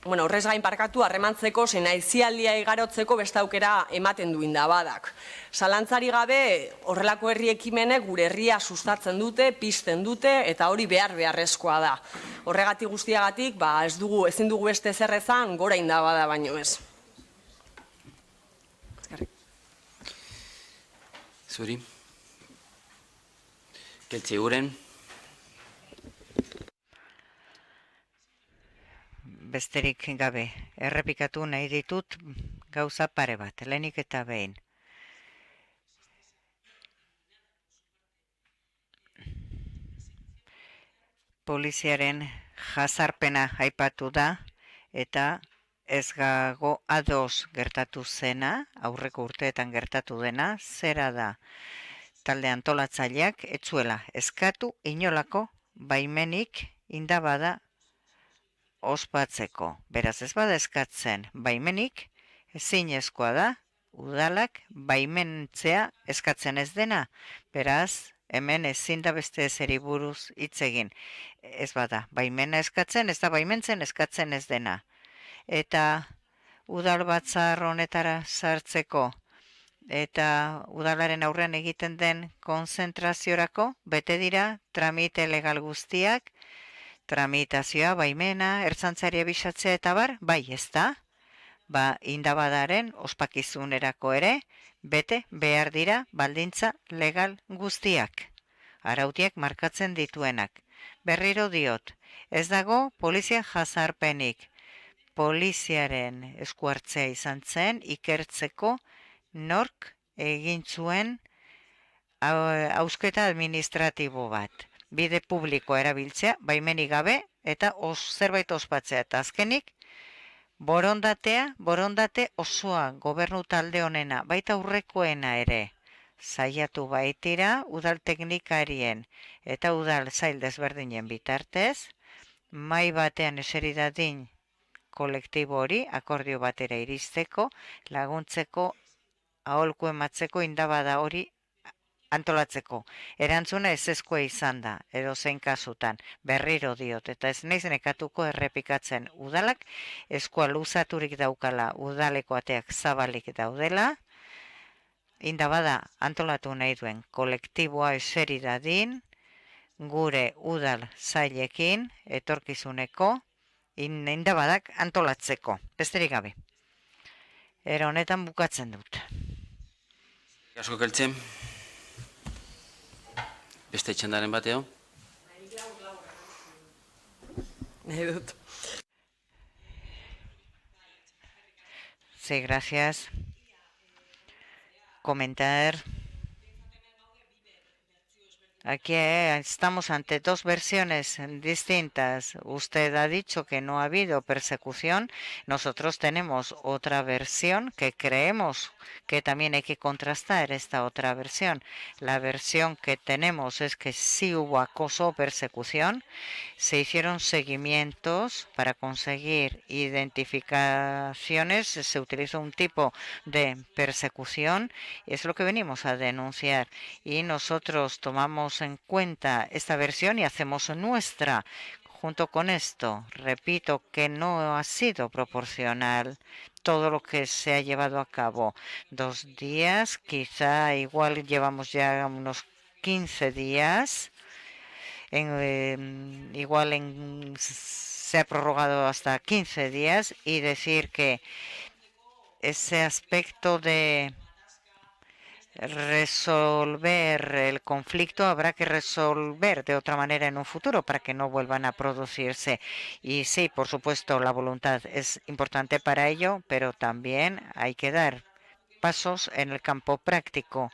horrez gain parkatu harremantzeko zein aisialdia igarotzeko beste aukera ematen du Indabadak. Zalantzari gabe horrelako herri ekimenek gure herria sustatzen dute, pizten dute eta hori beharrezkoa da. Horregatik guztiagatik, ezin dugu beste ezer ezan gora Indabada baino ez. Zuri. Geltzi guren. Besterik gabe, errepikatu nahi ditut gauza pare bat, lehenik eta behin. Poliziaren jazarpena aipatu da eta ez gago ados gertatu zena, aurreko urteetan gertatu dena, zera da talde antolatzaileak etzuela eskatu inolako baimenik Indabada ospatzeko. Beraz ez bada eskatzen baimenik, ezinezkoa da, udalak baimentzea eskatzen ez dena, beraz, hemen ezin da beste ezeri buruz hitz egin. Ez bada, baimena eskatzen, ez da baimentzen eskatzen ez dena. Eta udal batzar honetara sartzeko eta udalaren aurrean egiten den konzentraziorako, bete dira tramite legal guztiak, tramitazioa, baimena, ertzaintzari abisatzea eta bar, bai ez da, Indabadaren ospakizunerako ere, bete behar dira baldintza legal guztiak, araudiak markatzen dituenak. Berriro diot, ez dago polizia jazarpenik, poliziaren eskuartzea izan zen ikertzeko nork egin zuen hausketa administratibo bat. Bide publiko erabiltzea, baimenik gabe eta zerbait ospatzea. Eta azkenik, borondate osoa gobernu talde honena, baita aurrekoena ere, saiatu baitira udal teknikarien eta udal zail desberdinen bitartez, mai batean eseri dadin kolektibo hori akordio batera iristeko, laguntzeko, aholku ematzeko, Indabada hori antolatzeko. Erantzuna ezezkoa izan da, edo zein kasutan, berriro diot, eta ez naiz nekatuko errepikatzen udalak, eskua luzaturik daukala, udaleko ateak zabalik daudela, Indabada antolatu nahi duen kolektiboa eseri dadin, gure udal zailekin, etorkizuneko, Indabadak antolatzeko, besterik gabe. Era honetan bukatzen dut. Asko Keltze. Beste txandaren bateo? Nahi dut. Sí, gracias. Comentar. Aquí estamos ante dos versiones distintas. Usted ha dicho que no ha habido persecución. Nosotros tenemos otra versión que creemos que también hay que contrastar esta otra versión. La versión que tenemos es que sí hubo acoso o persecución. Se hicieron seguimientos para conseguir identificaciones. Se utilizó un tipo de persecución. Es lo que venimos a denunciar. Y nosotros tomamos en cuenta esta versión y hacemos nuestra. Junto con esto, repito que no ha sido proporcional todo lo que se ha llevado a cabo. 2 días, quizá igual llevamos ya unos 15 días. Se ha prorrogado hasta 15 días y decir que ese aspecto de resolver el conflicto habrá que resolver de otra manera en un futuro para que no vuelvan a producirse. Y sí, por supuesto, la voluntad es importante para ello, pero también hay que dar pasos en el campo práctico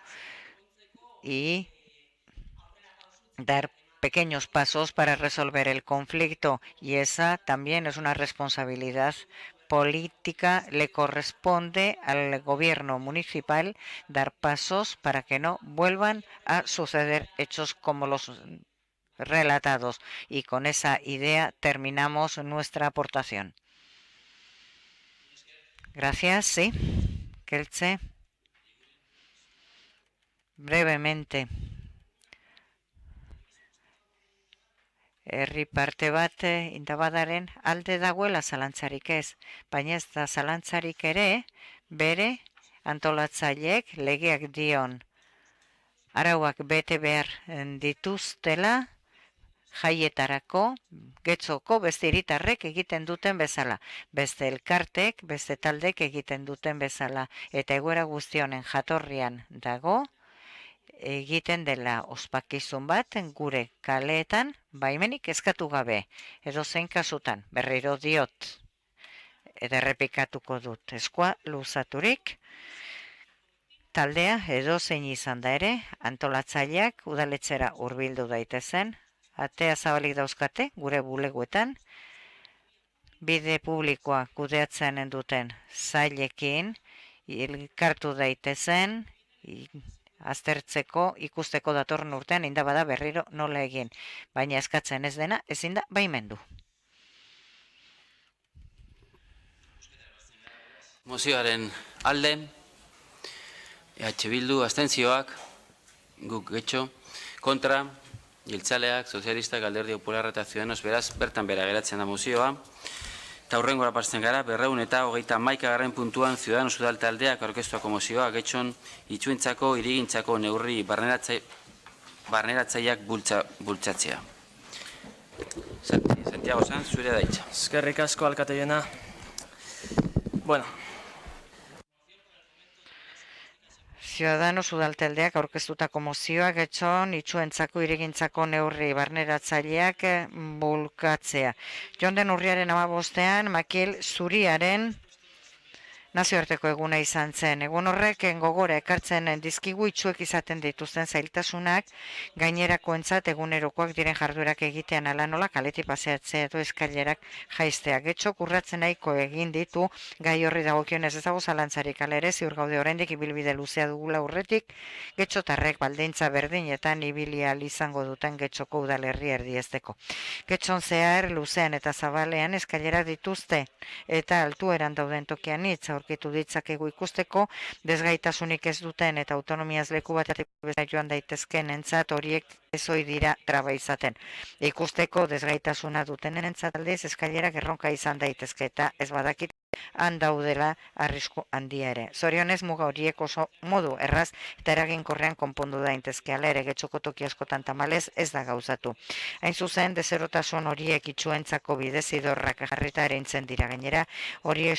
y dar pequeños pasos para resolver el conflicto. Y esa también es una responsabilidad política, le corresponde al gobierno municipal dar pasos para que no vuelvan a suceder hechos como los relatados. Y con esa idea terminamos nuestra aportación. Gracias, sí. Keltze. Brevemente. Herri parte bat Indabadaren alde dagoela zalantzarik ez, baina ez da zalantzarik ere bere antolatzaileek legeak dion arauak bete behar dituztela jaietarako Getxoko beste hiritarrek egiten duten bezala, beste elkartek, beste taldek egiten duten bezala, eta egoera guztionen jatorrian dago egiten dela ospakizun bat gure kaleetan baimenik eskatu gabe, edo zein kasutan, berriro diot, eta errepikatuko dut, eskua luzaturik, taldea edo zein izan da ere, antolatzaileak udaletxera hurbildu daitezen, atea zabalik dauzkate gure buleguetan, bide publikoa kudeatzen duten zailekin, elkartu daitezen, aztertzeko, ikusteko datorren urtean Indabada berriro nola egin. Baina eskatzen ez dena, ezin da baimendu. Mozioaren alde, EH Bildu, abstentzioak, guk getxo, kontra, jeltzaleak, sozialistak, Alderdi Popularra eta Ciudadanos, beraz, bertan bera geratzen da mozioa. Eta hurrengora pasten gara, 231. puntuan Ciudadanos udal taldeak aurkeztuako mozioa, getxon itxuentzako, irigintzako neurri barneratzaileak bultzatzea. Santiago Sanz, zure da hitza. Eskerrik asko, alkate jena. Bueno. Ciudadanos udaltaldeak aurkeztutako mozioa getxon itxuentzako irigintzako neurri barneratzaileak bulkatzea. Jonden urriaren 15ean Makil Zuriaren nazioarteko eguna izan zen. Egun horrek gogora ekartzen dizkigu itxuek izaten dituzten zailtasunak gainerakoentzat egunerokoak diren jarduerak egitean ala nola kaletik paseatzea edo eskailerak jaistea. Getxok urratzen nahiko egin ditu gai horri dagokionez ez dago zalantzarik hala ere ziur gaude oraindik ibilbide luzea dugula urretik getxotarrek baldintza berdinetan ibili ahal izango duten getxoko udalerri erdiesteko. Getxon zehar luzean eta zabalean eskailerak dituzte eta altueran dauden tokian hitz aurkitu ditzakegu ikusteko, desgaitasunik ez duten eta autonomiaz leku batetik joan daitezken entzat horiek ezoi dira traba izaten. Ikusteko desgaitasuna duten entzat aldiz eskailerak erronka izan daitezke eta ez badakit handaudela arrisku handia ere. Zorionez muga horiek oso modu erraz eta eraginkorrean konpondu daitezke ala ere getxoko toki askotan tamalez ez da gauzatu. Hain zuzen, dezerotasun horiek itxuentzako bidezidorrak jarrita erintzen dira gainera, horiek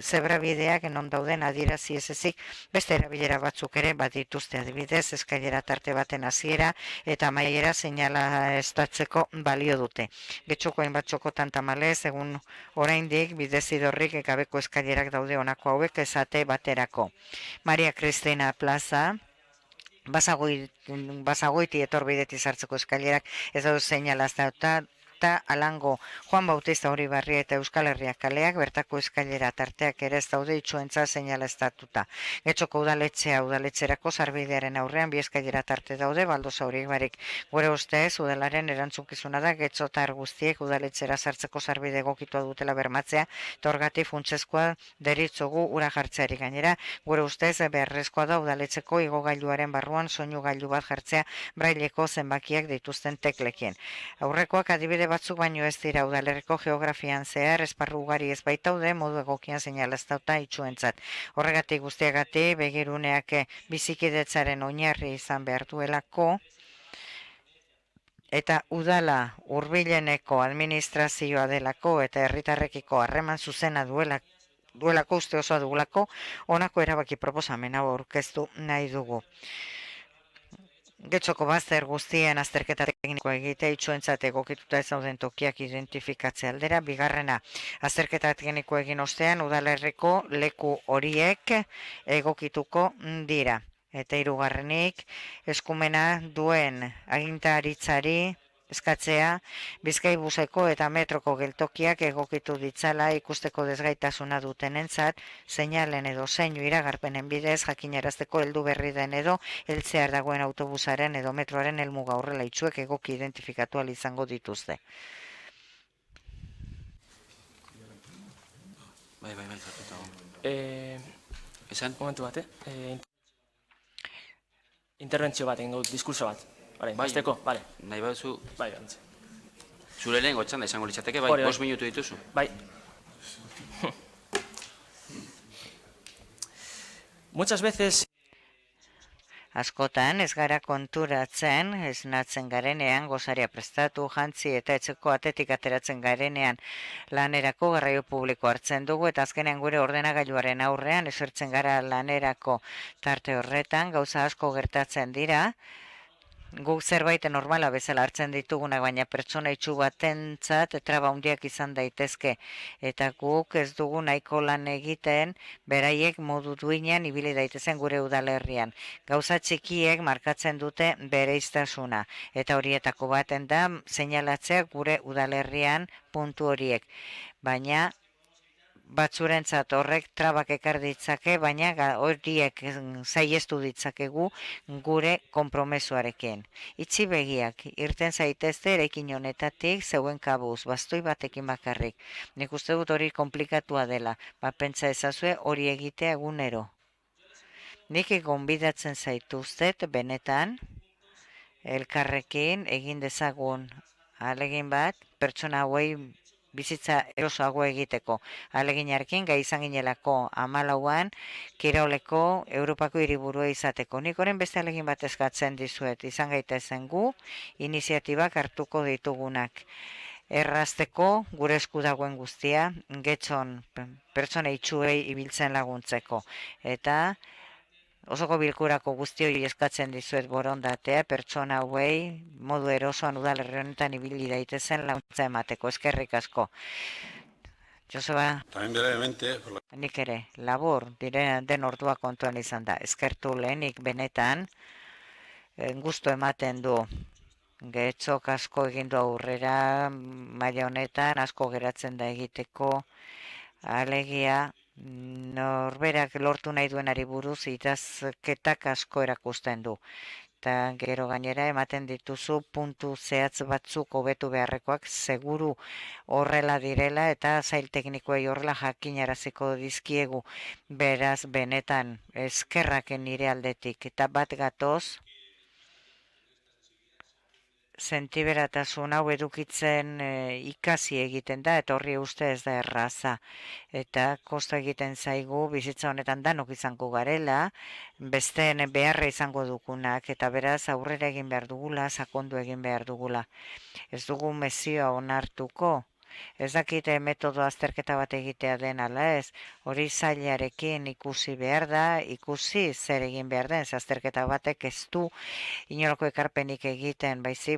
zebrabideak non dauden adierazi ez ezik beste erabilera batzuk ere badituzte adibidez eskailera tarte baten hasiera eta amaiera seinala estatzeko balio dute. Getxoko hainbat txokotan tamalez egun oraindik bidezidorrik gabeko eskailerak daude honako hauek esate baterako. Maria Cristina Plaza, Basagoiti etorbideti sartzeko eskailerak ez daude seinalazta eta Alango Juan Bautista Uribarria eta Euskal Herria kaleak bertako eskailera tarteak ere ez daude itxuentza seinaleztatuta. Getxoko udaletxerako sarbidearen aurrean bi eskailera tarte daude Baldosa Uribarik. Gure ustez udalaren erantzukizuna da getxotar guztiek udaletxera sartzeko sarbide egokitua dutela bermatzea, eta horgatik funtsezkoa deritzogu ura jartzeari gainera. Gure ustez beharrezkoa da udaletxeko igogailuaren barruan soinu gailu bat jartzea braileko zenbakiak dituzten teklekien. Aurrekoak adibide batzuk baino ez dira udalerriko geografian zehar esparru ugari ez baitaude modu egokian seinaleztatuta itxuentzat. Horregatik guztiagatik begiruneak bizikidetzaren oinarri izan behar duelako eta udala hurbileneko administrazioa delako eta herritarrekiko harreman zuzena duelako uste osoa dugulako honako erabaki proposamena aurkeztu nahi dugu. Getxoko bazter guztien azterketa teknikoa egitea itxuentzat egokituta ez dauden tokiak identifikatze aldera. Bigarrena, azterketa teknikoa egin ostean udalerriko leku horiek egokituko dira. Eta hirugarrenik, eskumena duen agintaritzari eskatzea Bizkaibuseko eta metroko geltokiak egokitu ditzala ikusteko desgaitasuna dutenentzat seinalen edo zeinu iragarpenen bidez jakinarazteko heldu berri den edo heltzear dagoen autobusaren edo metroaren helmuga horrela itxuek egoki identifikatu ahal izango dituzte. Bai, zartuta. Esan? Momentu bat, interbentzio bat, egin diskurso bat. Bai, bale. Nahi baduzu... Bai, bantze. Zure lehen gotxan da izango litzateke, bai, 5 minutu dituzu. Bai. Muchas veces... Askotan ez gara konturatzen, esnatzen garenean, gozaria prestatu, jantzi eta etxeko atetik ateratzen garenean lanerako garraio publiko hartzen dugu, eta azkenean gure ordenagailuaren aurrean esertzen gara lanerako tarte horretan, gauza asko gertatzen dira, guk zerbait normala bezala hartzen ditugunak, baina pertsona itxu batentzat traba handiak izan daitezke. Eta guk ez dugu nahiko lan egiten beraiek modu duinean ibili daitezen gure udalerrian. Gauza txikiek markatzen dute bereiztasuna. Eta horietako baten da seinalatzea gure udalerrian puntu horiek. Baina batzurentzat horrek trabak ekar ditzake, baina horiek saiestu ditzakegu gure konpromesuarekin. Itxi begiak, irten zaitezte eraikin honetatik zeuen kabuz, bastoi batekin bakarrik. Nik uste dut hori komplikatua dela, pentsa ezazue hori egitea egunero. Nik gonbidatzen zaituztet benetan, elkarrekin egin dezagun ahalegin bat, pertsona hauei bizitza erosoago egiteko. Ahaleginarekin gai izan ginelako 14an Kiroleko Europako hiriburua izateko. Nik orain beste ahalegin bat eskatzen dizuet, izan gaitezen gu, iniziatibak hartuko ditugunak. Errazteko gure esku dagoen guztia, getxon pertsona itxuei ibiltzen laguntzeko. Eta osoko bilkurako guztioi eskatzen dizuet borondatea, pertsona hauei modu erosoan udalerri honetan ibili daitezen laguntza emateko. Eskerrik asko. Joseba, También brevemente, nik ere, labur, den ordua kontuan izan da. Eskertu lehenik benetan, gustu ematen du. Getxok asko egin du aurrera, maila honetan, asko geratzen da egiteko, alegia, norberak lortu nahi duenari buruz idazketak asko erakusten du. Eta gero gainera ematen dituzu puntu zehatz batzuk hobetu beharrekoak seguru horrela direla eta zail teknikoei horrela jakinaraziko dizkiegu. Beraz, benetan eskerraken nire aldetik eta bat gatoz, sentiberatasun hau edukitzen ikasi egiten da, eta horri uste ez da erraza. Eta kosta egiten zaigu, bizitza honetan danok izango garela, besteen beharra izango dukunak, eta beraz aurrera egin behar dugula, sakondu egin behar dugula. Ez dugu mezioa onartuko, ez dakite metodo azterketa bat egitea den ala ez, hori zailarekin ikusi behar da, ikusi zer egin behar den, azterketa batek ez du inolako ekarpenik egiten, baizi,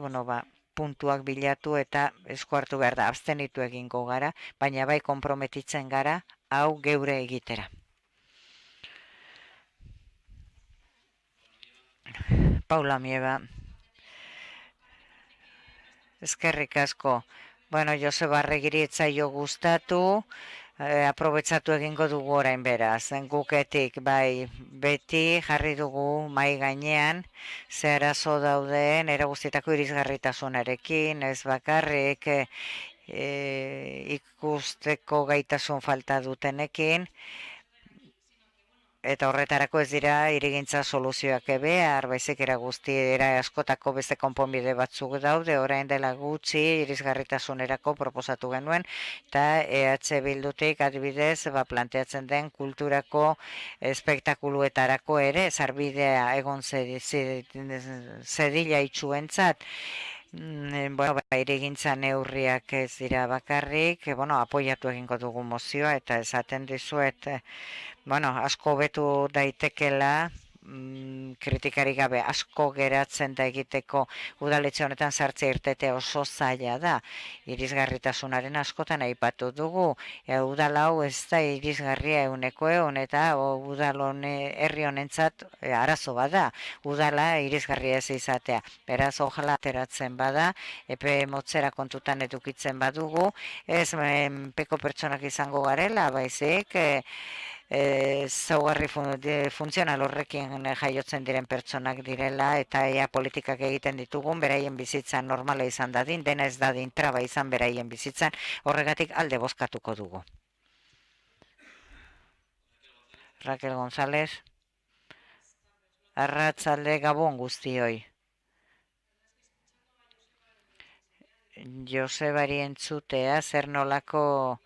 puntuak bilatu eta esku hartu behar da, abstenitu egingo gara, baina bai konprometitzen gara, hau geure egitera. Paula Mieba, eskerrik asko. Joseba Arregiri etzaio gustatu, aprobetsatu egingo dugu orain beraz. Guketik, bai, beti jarri dugu mai gainean, ze arazo dauden, era guztietako irisgarritasunarekin, ez bakarrik ikusteko gaitasun falta dutenekin, eta horretarako ez dira irigintza soluzioak behar, baizik era askotako beste konponbide batzuk daude, orain dela gutxi irisgarritasunerako proposatu genuen, eta EH Bildutik adibidez planteatzen den kulturako espektakuluetarako ere, sarbidea egon zedila itxuentzat, irigintza neurriak ez dira bakarrik, apoiatu egingo dugu mozioa, eta esaten dizuet, asko betu daitekela, kritikari gabe asko geratzen da egiteko udaletxe honetan sartzea irtetea oso zaila da. Irisgarritasunaren askotan aipatu dugu. Udal hau ez da irisgarria 100% eta udal herri honentzat arazo bada. Udala irisgarria ez izatea. Beraz, ojala ateratzen bada, epe motzera kontutan edukitzen badugu, ez menpeko pertsonak izango garela, baizik, zaugarri funtzional horrekin jaiotzen diren pertsonak direla eta ea politikak egiten ditugun beraien bizitzan normala izan dadin, dena ez dadin traba izan beraien bizitzan, horregatik alde bozkatuko dugu. Raquel González, arratzalde gabon guztioi. Josebari entzutea, zer nolako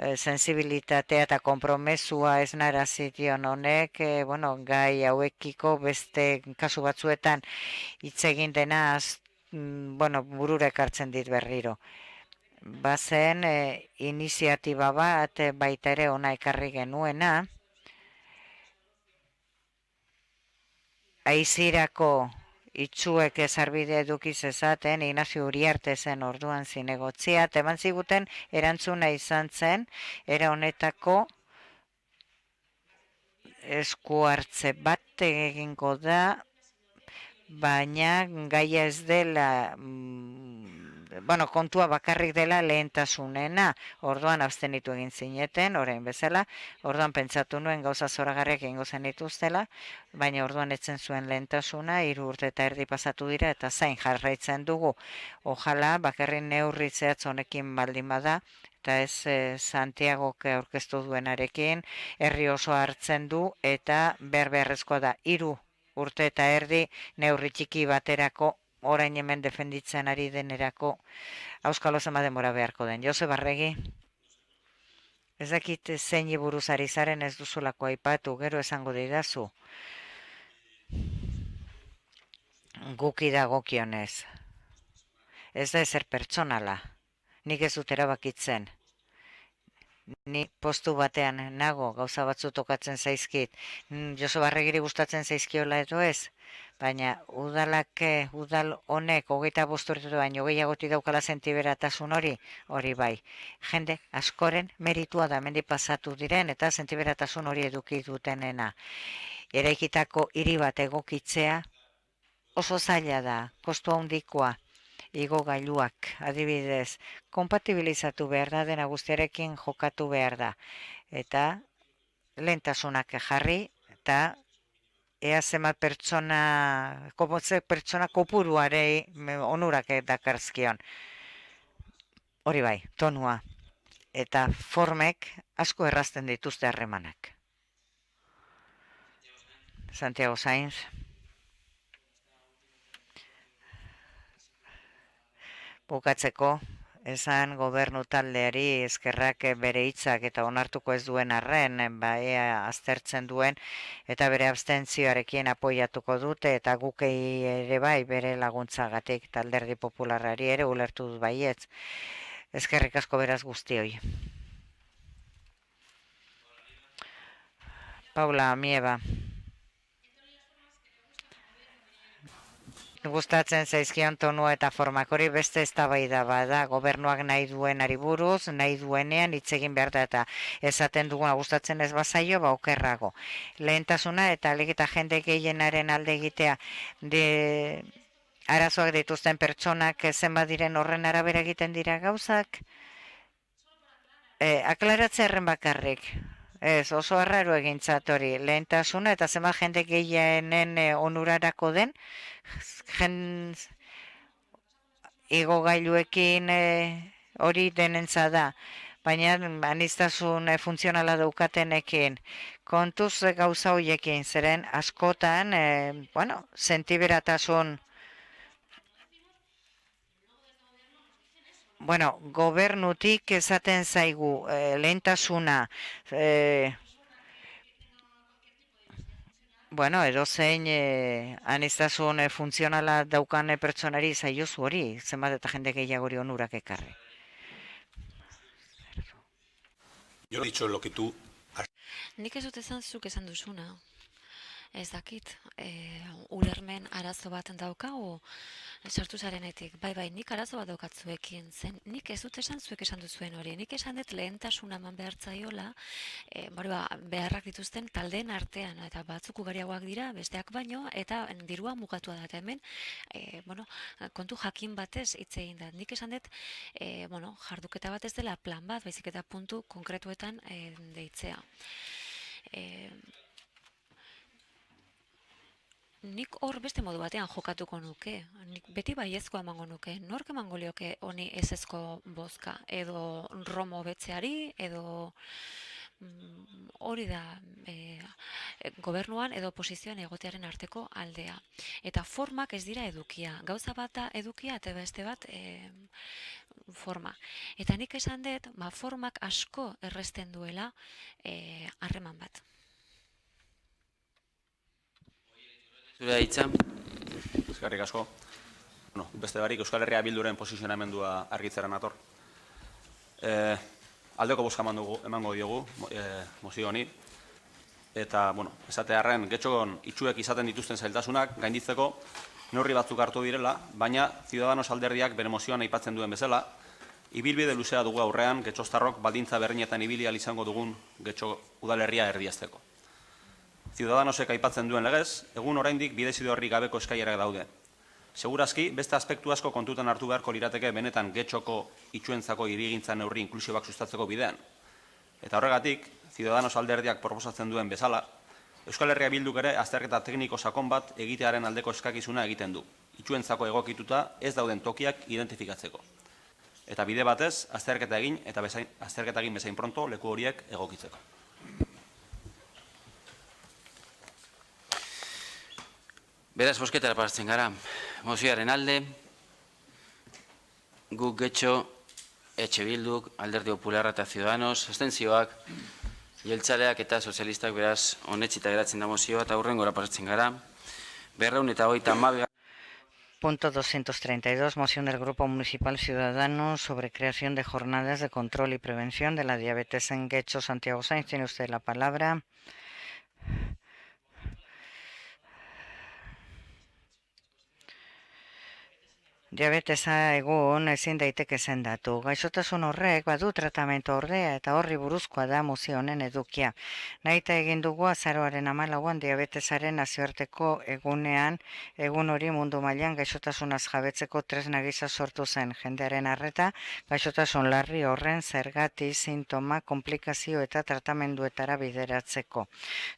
sensibilitatea eta konpromesua ez narazition honek, gai hauekiko beste kasu batzuetan hitz egin dena burura ekartzen dit berriro. Bazen iniziatiba bat baita ere ona ekarri genuena, aizirako itxuek ezarbide edukiz ezaten, Ignacio Uriarte zen orduan zinegotzia, eman ziguten erantzuna izan zen, era honetako esku hartze bat egingo da, baina gaia ez dela kontua bakarrik dela lehentasunena, orduan abstenitu egin zineten, orain bezala, orduan pentsatu nuen gauza zoragarriak egingo zenituztela, baina orduan etzen zuen lehentasuna, 3 urte eta erdi pasatu dira, eta zain jarraitzen dugu. Ojala, bakarrik neurri zehatz honekin baldin bada, eta ez Santiagok aurkeztu duenarekin, herri oso hartzen du, eta beharrezkoa da 3 urte eta erdi neurri txiki baterako, orain hemen defenditzen ari denerako, auskalo zema denbora beharko den. Joseba Arregi, ez dakit zein buruz ari zaren ez duzulako aipatu, gero esango didazu. Guki dagokionez. Ez da ezer pertsonala. Nik ez dut erabakitzen. Ni postu batean nago, gauza batzu tokatzen zaizkit. Joseba Arregiri gustatzen zaizkiola edo ez, baina udal honek 25 urte baino gehiagoti daukala sentiberatasun hori bai. Jende askoren meritua da mendi pasatu diren eta sentiberatasun hori eduki dutenena. Eraikitako hiri bat egokitzea oso zaila da, kostu handikoa. Igogailuak, adibidez, konpatibilizatu behar da, dena guztiarekin jokatu behar da. Eta lehentasunak jarri, eta ea zenbat pertsona kopuruarei onurak dakarzkion. Hori bai, tonua. Eta formek asko errazten dituzte harremanak. Santiago Sainz. Bukatzeko, esan gobernu taldeari eskerrak bere hitzak eta onartuko ez duen arren, ea aztertzen duen eta bere abstentzioarekin apoiatuko dute eta gukei ere bai bere laguntzagatik Alderdi Popularrari ere ulertu dut baietz. Eskerrik asko beraz guztioi. Paula Mieba. Gustatzen zaizkion tonua eta formak hori beste eztabaida bada, gobernuak nahi duenari buruz, nahi duenean hitz egin behar da eta esaten duguna gustatzen ez bazaio, okerrago. Lehentasuna eta alegita jende gehienaren alde egitea arazoak dituzten pertsonak zenbat diren horren arabera egiten dira gauzak. Aklaratzearen bakarrik. Ez, oso arraro egintzat hori, lehentasuna eta zenbat jende gehienen onurarako den, igogailuekin hori denentza da, baina aniztasun funtzionala daukatenekin, kontuz gauza horiekin, zeren askotan, sentiberatasun, gobernutik esaten zaigu lehentasuna, edozein aniztasun funtzionala daukan pertsonari zaiozu hori, zenbat eta jende gehiago hori onurak ekarri. Yo he dicho lo que tú... Nik ez dut zuk esan duzuna. Ez dakit, ulermen arazo bat daukagu sartu zarenetik. Bai, nik arazo bat daukatzuekin zen. Nik ez dut esan zuek esan duzuen hori. Nik esan dut lehentasuna eman behartzaiola, beharrak dituzten taldeen artean, eta batzuk ugariagoak dira, besteak baino, eta dirua mugatua da. Eta hemen, kontu jakin batez hitz egin da. Nik esan dut, jarduketa bat ez dela plan bat, baizik eta puntu konkretuetan deitzea. Nik hor beste modu batean jokatuko nuke, nik beti baiezkoa emango nuke, nork emango lioke honi ezezko bozka, edo Romo betzeari, edo hori da gobernuan edo oposizioan egotearen arteko aldea. Eta formak ez dira edukia, gauza bat da edukia eta beste bat forma. Eta nik esan dut, formak asko erresten duela harreman bat. Zure hitza. Eskerrik asko. Beste barik Euskal Herria Bilduren posizionamendua argitzaren ator. Aldeko bozka emango diogu mozio honi. Eta, esatearren, getxokon itxuek izaten dituzten zailtasunak gainditzeko neurri batzuk hartu direla, baina Ciudadanos alderdiak bere mozioan aipatzen duen bezala, ibilbide luzea dugu aurrean getxostarrok baldintza berrinetan ibili ahal izango dugun getxo udalerria erdiesteko. Ciudadanosek aipatzen duen legez, egun oraindik bidezide horri gabeko eskailerak daude. Segurazki, beste aspektu asko kontutan hartu beharko lirateke benetan Getxoko itsuentzako hirigintza neurri inklusiboak sustatzeko bidean. Eta horregatik, Ciudadanos alderdiak proposatzen duen bezala, Euskal Herria Bilduk ere azterketa tekniko sakon bat egitearen aldeko eskakizuna egiten du, itsuentzako egokituta ez dauden tokiak identifikatzeko. Eta bide batez, azterketa egin eta azterketa egin bezain pronto leku horiek egokitzeko. Beraz, bosketara pasatzen gara. Mozioaren alde, guk Getxo, EH Bilduk, Alderdi Popularra eta Ciudadanos, abstentzioak, jeltzaleak eta sozialistak beraz onetsita geratzen da mozioa eta hurrengora pasatzen gara. 232. Punto 232, moción del Grupo Municipal Ciudadanos sobre creación de jornadas de control y prevención de la diabetes en Getxo. Santiago Sainz, tiene usted la palabra. Diabetesa egun ezin daiteke sendatu. Gaixotasun horrek badu tratamendu ordea eta horri buruzkoa da mozio honen edukia. Nahita egin dugu azaroaren 14an diabetesaren nazioarteko egunean, egun hori mundu mailan gaixotasunaz jabetzeko tresna gisa sortu zen. Jendearen arreta, gaixotasun larri horren zergati, sintoma, komplikazio eta tratamenduetara bideratzeko.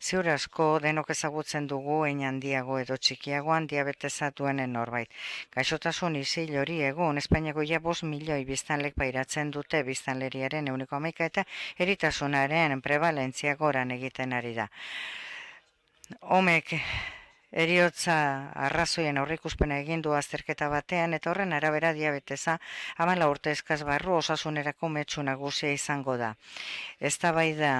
Ziur asko denok ezagutzen dugu hein handiago edo txikiagoan diabetesa duenen norbait. Gaixotasun isil hori egun, Espainiako ia 5 milioi biztanlek pairatzen dute biztanleriaren 11% eta eritasunaren prevalentzia goran egiten ari da. Homek heriotza arrazoien aurreikuspena egin du azterketa batean eta horren arabera diabetesa 14 urte eskaz barru osasunerako metsu nagusia izango da. Eztabaida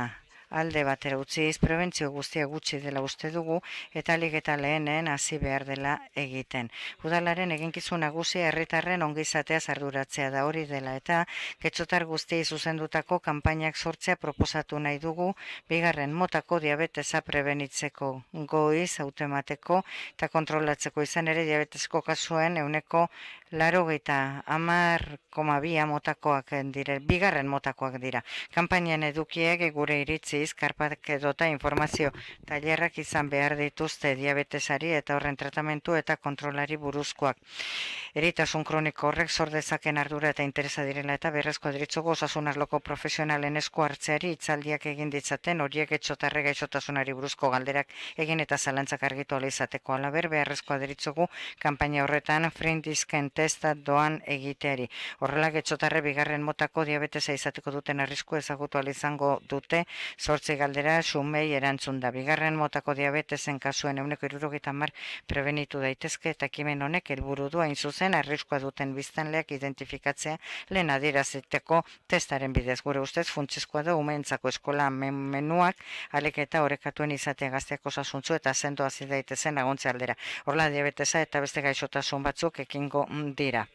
alde batera utziz, prebentzio guztia gutxi dela uste dugu eta ahalik eta lehenen hasi behar dela egiten. Udalaren eginkizun nagusia herritarren ongizateaz arduratzea da, hori dela eta getxotar guztiei zuzendutako kanpainak sortzea proposatu nahi dugu, 2. motako diabetesa prebenitzeko, goiz, autoemateko eta kontrolatzeko. Izan ere diabetesko kasuen 80,2 motakoak dire, 2. motakoak dira. Kanpainan edukiek gure iritzi karpak edota informazio tailerrak izan behar dituzte diabetesari eta horren tratamentu eta kontrolari buruzkoak. Eritasun kroniko horrek sor dezaken ardura eta interesa direla eta berrezko deritzogo osasun arloko profesionalen esku hartzeari hitzaldiak egin ditzaten, horiek getxotarre gaixotasunari buruzko galderak egin eta zalantzak argitu ala izateko. Halaber, beharrezkoa deritzogu kanpaina horretan frindizken testa doan egiteari. Horrela getxotarre 2. motako diabetesa izateko duten arrisku ezagutu ala izango dute, 8 galdera xumei erantzun da. 2. motako diabetesen kasuen 70% prebenitu daitezke eta ekimen honek helburu du hain zuzen arriskua duten biztanleak identifikatzea lehen adieraziteko testaren bidez. Gure ustez funtsezkoa da umeentzako eskola menuak ahalik eta orekatuen izatea gazteak osasuntsu eta sendo hasi daitezen laguntze aldera. Horrela diabetesa eta beste gaixotasun batzuk ekingo dira.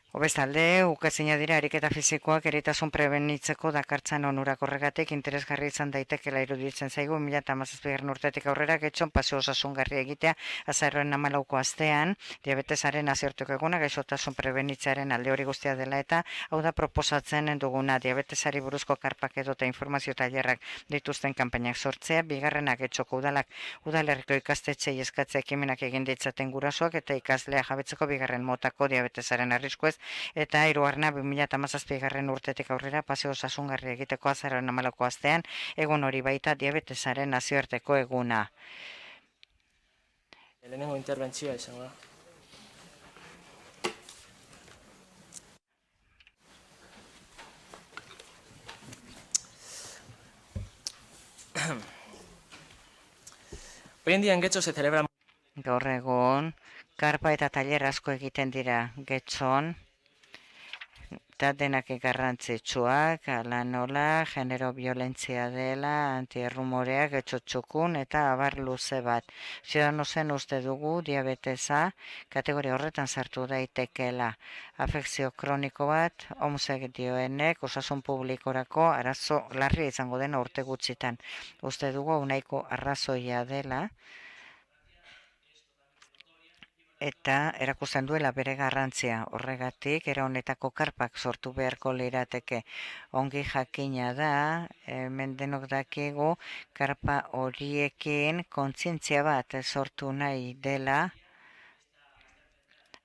Bestalde, ukazina dira ariketa fisikoak eritasun prebenitzeko dakartzan onurak, horregatik interesgarri izan daitekela iruditzen zaigu 2017 urtetik aurrera Getxon paseo osasungarri egitea azaroaren 14ko astean diabetesaren nazioarteko eguna gaixotasun prebenitzaren alde hori guztia dela eta hau da proposatzen duguna diabetesari buruzko karpak edota informazio tailerrak dituzten kanpainak sortzea, 2. Getxoko udalak udalerriko ikastetxei eskatzea ekimenak egin ditzaten gurasoak eta ikaslea jabetzeko 2. motako diabetesaren arriskuez eta 3. 2017 urtetik aurrera paseo osasungarri egiteko azaroaren 14ko astean egun hori baita diabetesaren nazioarteko eguna. Lehenengo interbentzioa izango da. Hoy en día en Getxo se celebra gaur egun karpa eta tailer asko egiten dira Getxon. Eta denak garrantzitsuak, ala nola, genero violentzia dela, antierrumoreak, etxotxukun eta abar luze bat. Ciudadanosen uste dugu diabetesa kategoria horretan sartu daitekela. Afekzio kroniko bat, omsek dioenek, osasun publikorako arazo larria izango dena urte gutxitan. Uste dugu nahiko arrazoia dela, eta erakusten duela bere garrantzia. Horregatik, era honetako karpak sortu beharko lirateke. Ongi jakina da, hemen denok dakigu, karpa horiekin kontzientzia bat sortu nahi dela,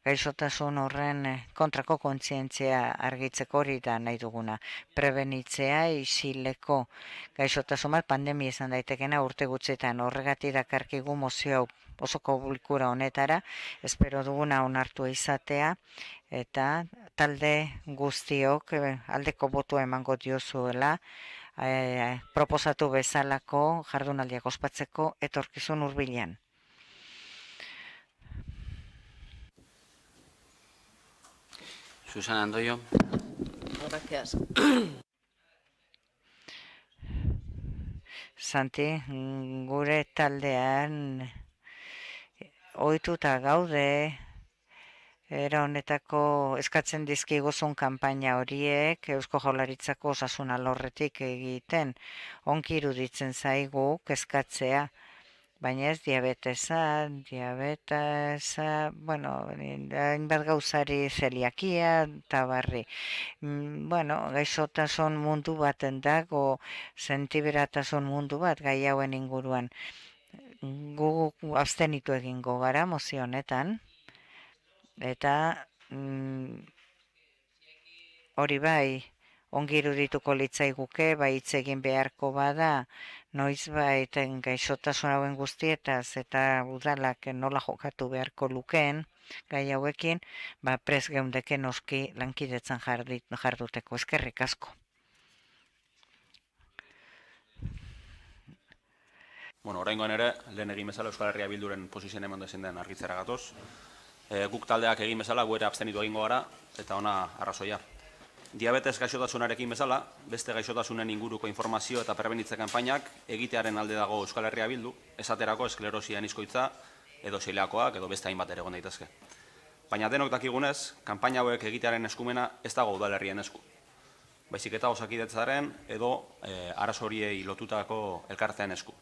gaixotasun horren kontrako kontzientzia argitzeko hori da nahi duguna. Prebenitzea isileko gaixotasun bat pandemia izan daitekena urte gutxitan. Horregatik dakarkigu mozio hau osoko bilkura honetara, espero duguna onartua izatea, eta talde guztiok aldeko botua emango diozuela, proposatu bezalako jardunaldiak ospatzeko etorkizun hurbilean. Susana Andoyo. Gracias. Santi, gure taldean ohituta gaude, era honetako eskatzen dizkiguzun kanpaina horiek Eusko Jaurlaritzako osasun alorretik egiten, onki iruditzen zaigu eskatzea, baina ez diabetesa, hainbat gauzari zeliakia eta barri. Gaixotasun mundu baten dago, sentiberatasun mundu bat gai hauen inguruan. Gu abstenitu egingo gara mozio honetan, eta hori bai, ongi irudituko litzaiguke, bai hitz egin beharko bada, noizbait gaixotasun hauen guztietaz eta udalak nola jokatu beharko lukeen, gai hauekin, prest geundeke noski lankidetzan jarduteko. Eskerrik asko. Oraingoan ere, lehen egin bezala Euskal Herria Bilduren posizioen eman dezen den argitzera gatoz. Guk taldeak egin bezala, gu ere abstenitu egingo gara, eta ona arrazoia. Diabetes gaixotasunarekin bezala, beste gaixotasunen inguruko informazio eta prebenitze kanpainak egitearen alde dago Euskal Herria Bildu, esaterako esklerosia anizkoitza, edo zeliakoak, edo beste hainbat ere egon daitezke. Baina denok dakigunez, kanpaina hauek egitearen eskumena ez dago udalerrien esku. Baizik eta Osakidetzaren edo arazo horiei lotutako elkarteen esku.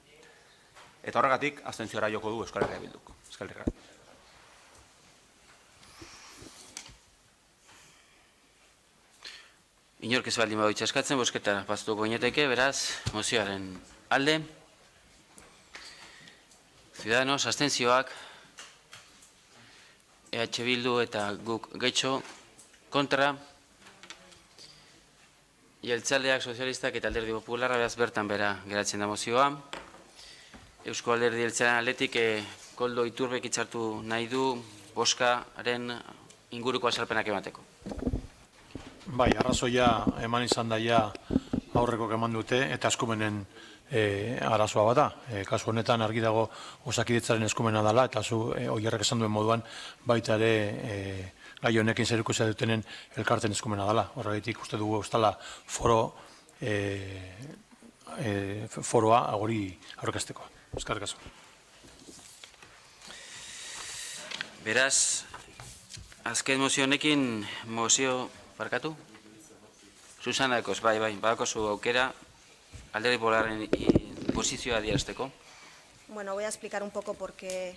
Eta horregatik, abstentziora joko du Euskal Herria Bilduk. Eskerrik asko. Inork ez baldin badu eskatzen, bozketa pasatuko ginateke, beraz, mozioaren alde. Ciudadanos, abstentzioak, EH Bildu eta guk Getxo, kontra, jeltzaleak, sozialistak eta alderdi popularra, beraz bertan bera geratzen da mozioa. Eusko alderdi jeltzalean aldetik, Koldo Iturbek hitzartu nahi du boskaren inguruko azalpenak emateko. Bai, arrazoia eman izan daia aurrekok eman dute eta eskumenen arazoa bada. Kasu honetan argi dago Osakidetzaren eskumena dela eta zu Oierrek esan duen moduan baita ere gai honekin zerikusia dutenen elkarten eskumena dela. Horregatik uste dugu eustala foroa hori aurkezteko. Eskerrik asko. Beraz, azken mozio honekin mozio barkatu? Susana Ekos, bai, badakozu aukera alderdi popularraren posizioa adierazteko. Bueno, voy a explicar un poco por qué.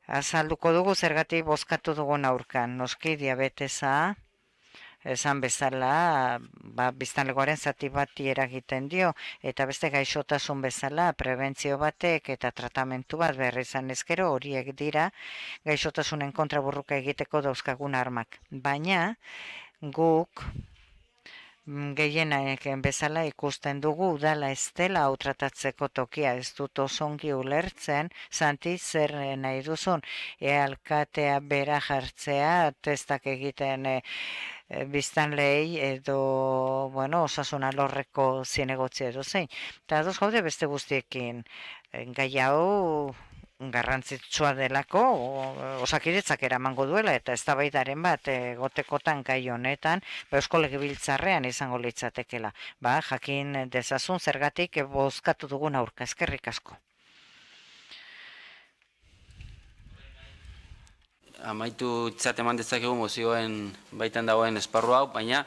Azalduko dugu zergatik bozkatu dugun aurkan. Noski diabetesa, esan bezala, biztanlegoaren zati bati eragiten dio, eta beste gaixotasun bezala, prebentzio batek eta tratamentu bat behar izan ezkero horiek dira gaixotasunen kontraburruka egiteko dauzkagun armak. Baina, guk gehienak bezala ikusten dugu udala ez dela hau tratatzeko tokia, ez dut osongi ulertzen, Santi zer nahi duzun, alkatea bera jartzea, testak egiten biztanlei edo, osasun alorreko zinegotzi edo zein. Eta ados gaude beste guztiekin, gai hau garrantzitsua delako, Osakidetzak eramango duela eta eztabaidaren bat gotekotan gai honetan, Eusko Legebiltzarrean izango litzatekela. Jakin dezazun zergatik bozkatu dugun aurka. Eskerrik asko. Amaitu txat eman dezakegu mozioen baitan dagoen esparru hau, baina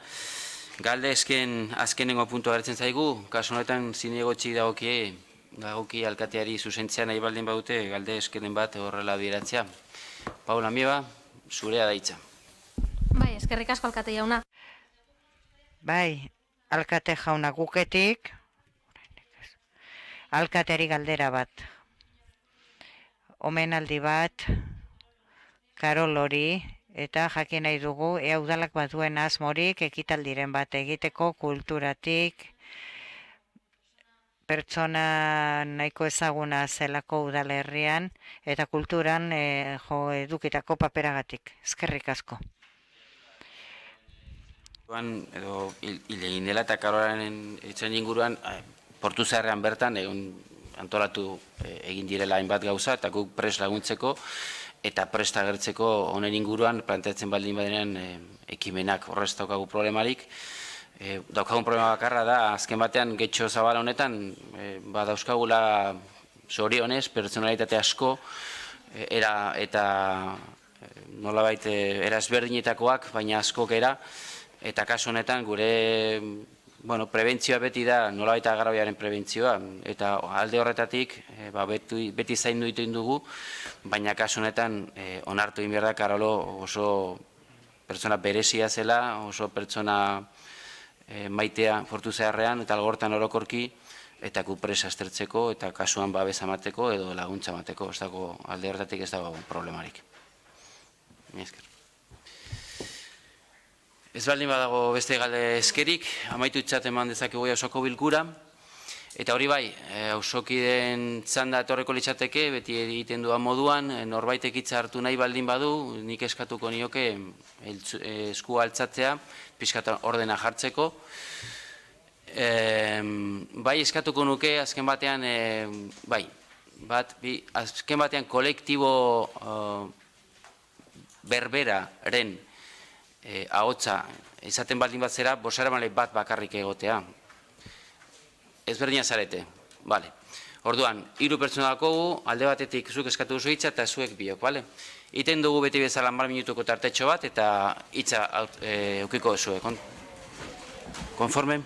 galde azkenengo puntua gertzen zaigu, kasu honetan zinegotzi dagoki alkateari zuzentzea nahi baldin badute, galde eskenen bat horrela bideratzea. Paula Mieba, zurea da hitza. Bai, eskerrik asko alkate jauna. Bai, alkate jauna guketik, alkateari galdera bat. Omenaldi bat, Karolori Eta jakin nahi dugu, ea udalak baduen asmorik ekitaldiren bat egiteko kulturatik, pertsona nahiko ezaguna zelako udalerrian eta kulturan edukitako paperagatik. Eskerrik asko. Edo hil egin dela eta karoraren itzen inguruan, Portu Zaharrean bertan antolatu egin direla hainbat gauza eta guk prest laguntzeko eta prest agertzeko honen inguruan planteatzen baldin badenean ekimenak horrez daukagu problemarik. Daukagun problema bakarra da, azken batean getxo zabala honetan dauzkagula zorionez, pertsonalitate asko eta nolabait era ezberdinetakoak, baina askok era, eta kasu honetan gure prebentzioa beti da nolabait agraviaren prebentzioa, eta alde horretatik beti zaindu egiten dugu, baina kasu honetan onartu egin behar da Karolo oso pertsona berezia zela, oso pertsona maitea Portu Zaharrean eta algortan orokorki, eta gu presa aztertzeko eta kasuan babesa emateko edo laguntza emateko, ez dago alde horretatik ez dago problemarik. Mila esker. Ez baldin badago beste galde eskerik, amaitu itzat eman dezakegu osoko bilkura, eta hori bai, ausokideen txanda etorreko litzateke, beti egiten duan moduan, norbaitek hitza hartu nahi baldin badu, nik eskatuko nioke eskua altzatzea, pixkat ordena jartzeko. Bai, eskatuko nuke, azken batean, azken batean kolektibo berberaren ahotsa izaten baldin bat zera, bozeramale bat bakarrik egotea. Ezberdina zarete, bale. Orduan, 3 pertsona dakogu, alde batetik zuk eskatu duzu hitza eta zuek biok, bale? Iten dugu beti bezala 10 minutuko tartetxo bat eta hitza eukiko zuek. Konforme?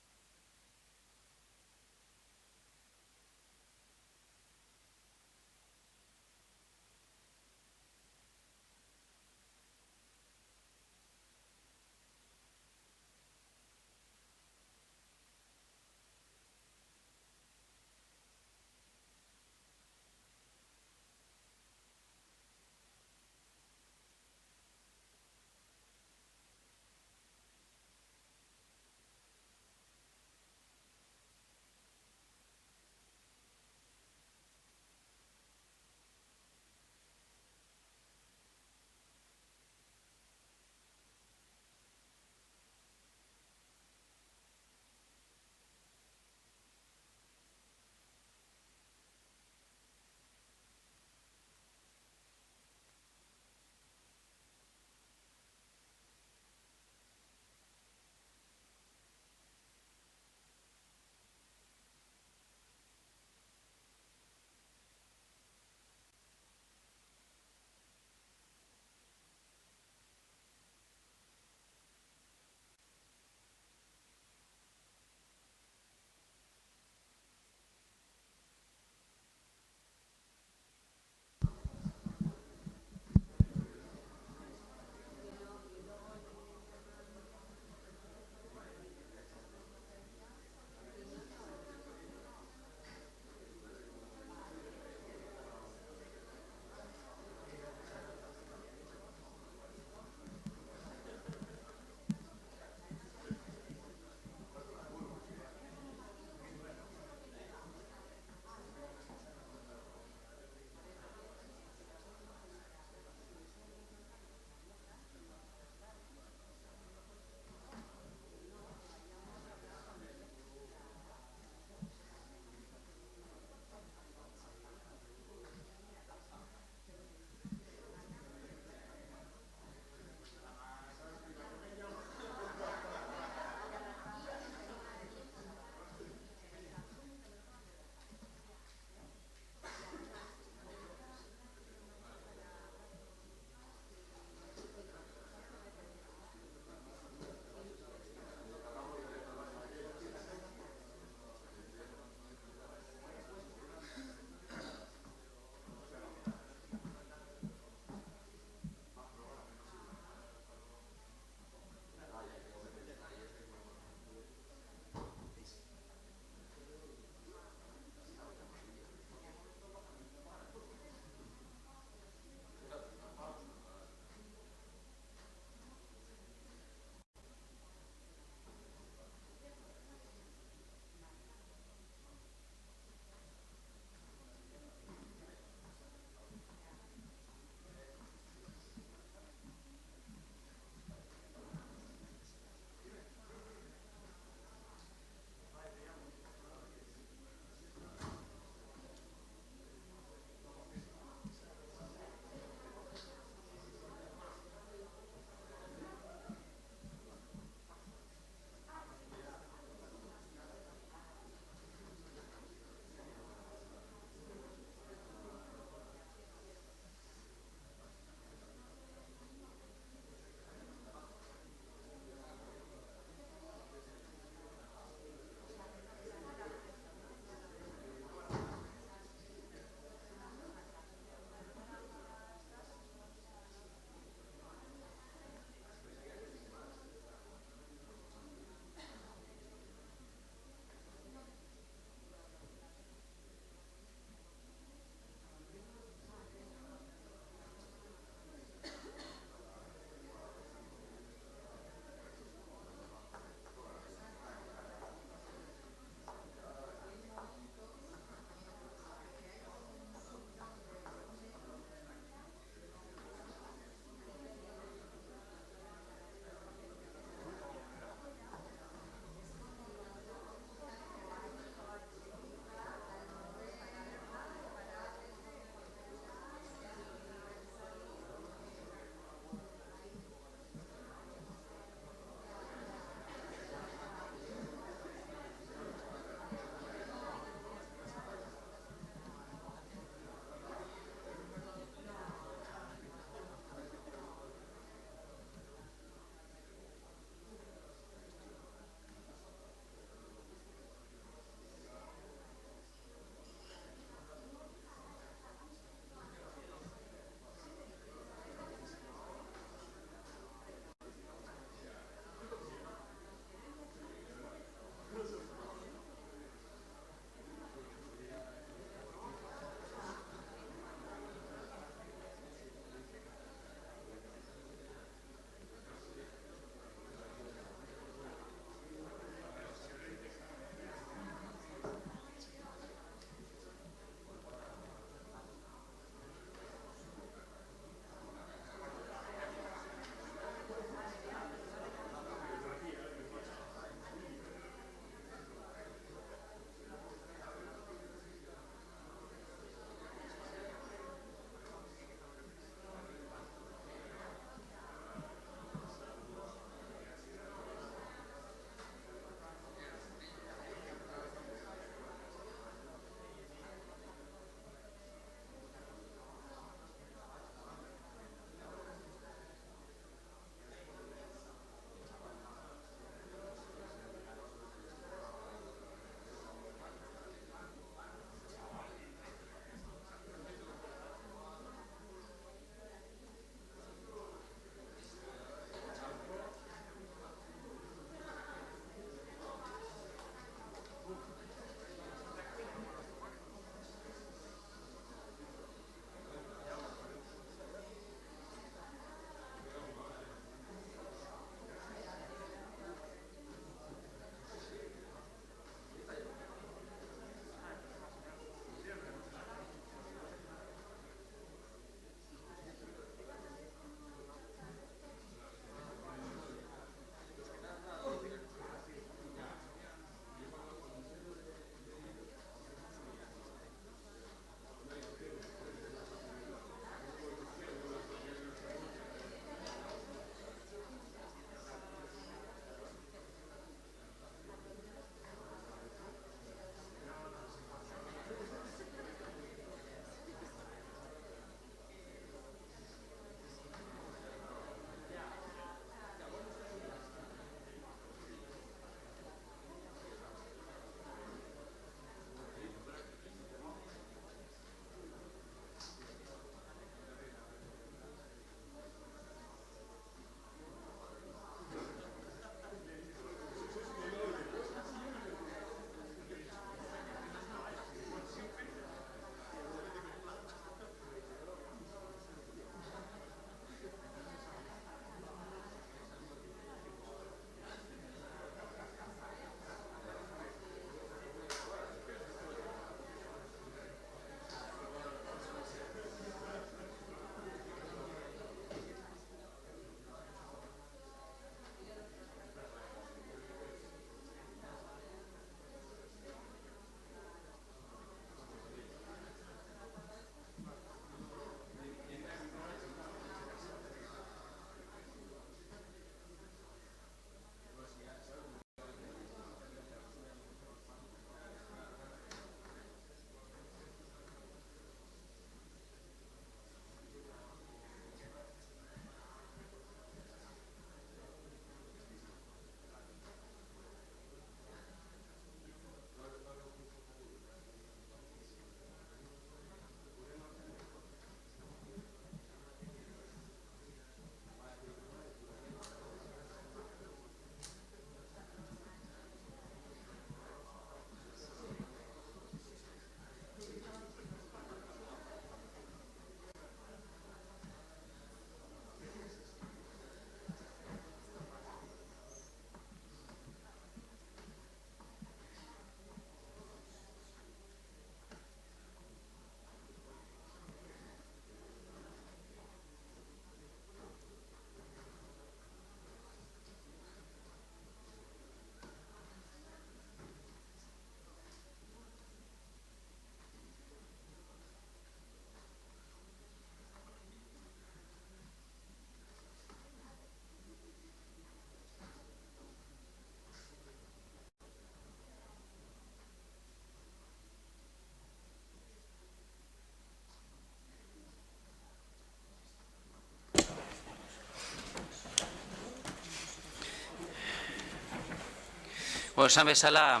Esan bezala,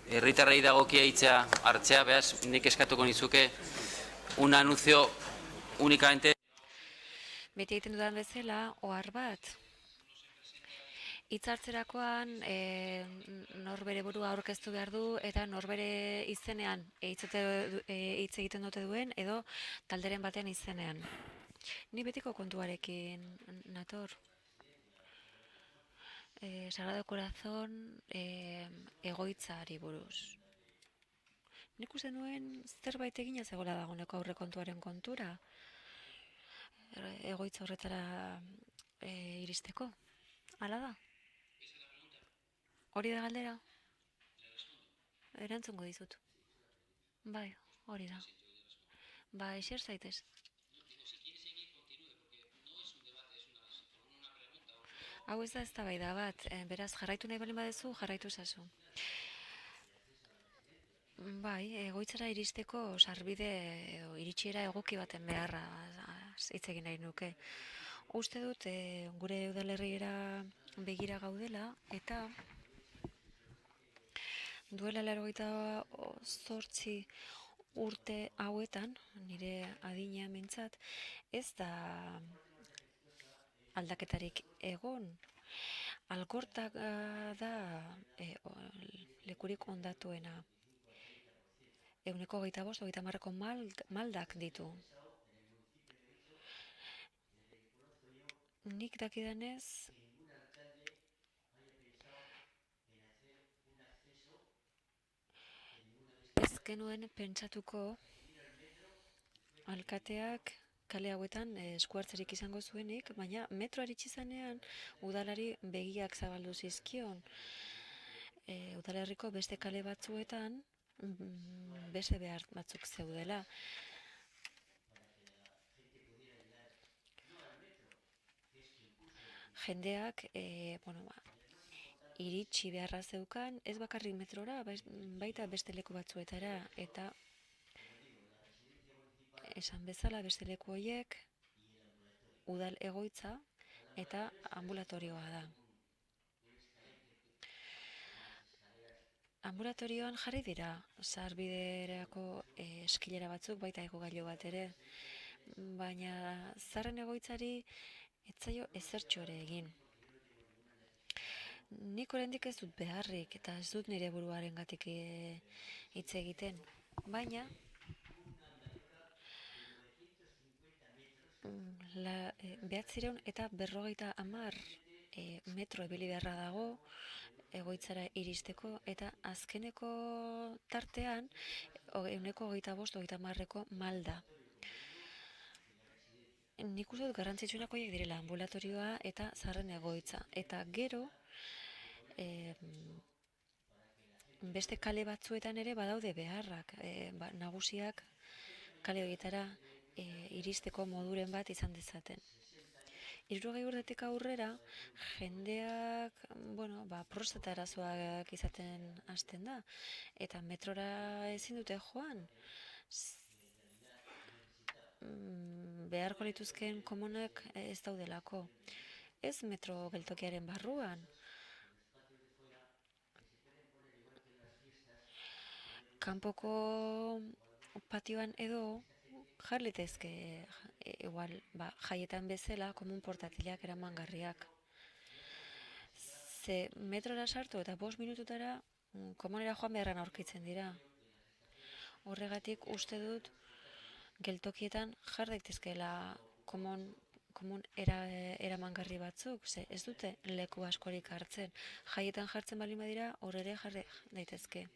herritarrei dagokia hitza hartzea, beraz, nik eskatuko nizuke un anuncio únicamente. Beti egiten dudan bezala, ohar bat. Hitz hartzerakoan norbere burua aurkeztu behar du eta norbere izenean hitz egiten dute duen edo talderen batean izenean. Ni betiko kontuarekin nator. Sagrado Corazon egoitzari buruz. Nik uste nuen zerbait egina zegoela dagoeneko aurrekontuaren kontura. Egoitza horretara iristeko. Hala da? Hori da galdera? Erantzungo dizut. Bai, hori da. Ba, eser zaitez. Hau ez da eztabaida bat, beraz jarraitu nahi balin badezu, jarraitu ezazu. Bai, egoitzara iristeko sarbide edo iritsiera egoki baten beharra hitz egin nahi nuke. Uste dut gure udalerriera begira gaudela eta duela 88 urte hauetan, nire adina mentzat, ez da aldaketarik egon. Algortak da lekurik ondatuena. 25-30ko maldak ditu. Nik dakidanez, ez genuen pentsatuko alkateak kale hauetan esku hartzerik izango zuenik, baina metroa iritsi zenean udalari begiak zabaldu zizkion. Udalerriko beste kale batzuetan beste behar batzuk zeudela. Jendeak iritsi beharra zeukan, ez bakarrik metrora, baita beste leku batzuetara, eta esan bezala beste leku horiek udal egoitza eta ambulatorioa da. Ambulatorioan jarri dira sarbiderako eskilera batzuk, baita igogailu bat ere, baina zaharren egoitzari ez zaio ezertxo ere egin. Nik oraindik ez dut beharrik eta ez dut nire buruarengatik hitz egiten, baina 950 metro ibili beharra dago egoitzara iristeko eta azkeneko tartean 25-30ko malda. Nik uste dut garrantzitsuenak horiek direla ambulatorioa eta zaharren egoitza. Eta gero, beste kale batzuetan ere badaude beharrak, nagusiak kale horietara iristeko moduren bat izan dezaten. 60 urtetik aurrera, jendeak prostata arazoak izaten hasten da, eta metrora ezin dute joan. Beharko lituzkeen komunak ez daudelako. Ez metro geltokiaren barruan. Kanpoko patioan edo jar litezke igual jaietan bezala komun portatilak eramangarriak. Ze metrora sartu eta 5 minututara komunera joan beharran aurkitzen dira. Horregatik uste dut geltokietan jar daitezkeela komun eramangarri batzuk, ze ez dute leku askorik hartzen. Jaietan jartzen baldin badira, hor ere jar daitezke.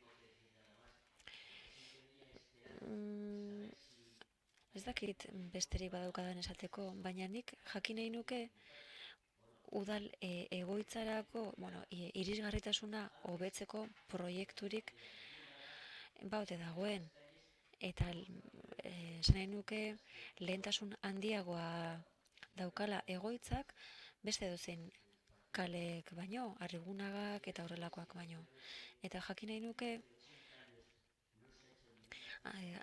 Ez dakit besterik badaukadan esateko, baina nik jakin nahi nuke udal egoitzarako irisgarritasuna hobetzeko proiekturik baute dagoen. Eta esan nahi nuke lehentasun handiagoa daukala egoitzak beste edozein kalek baino, Arrigunagak eta horrelakoak baino. Eta jakin nahi nuke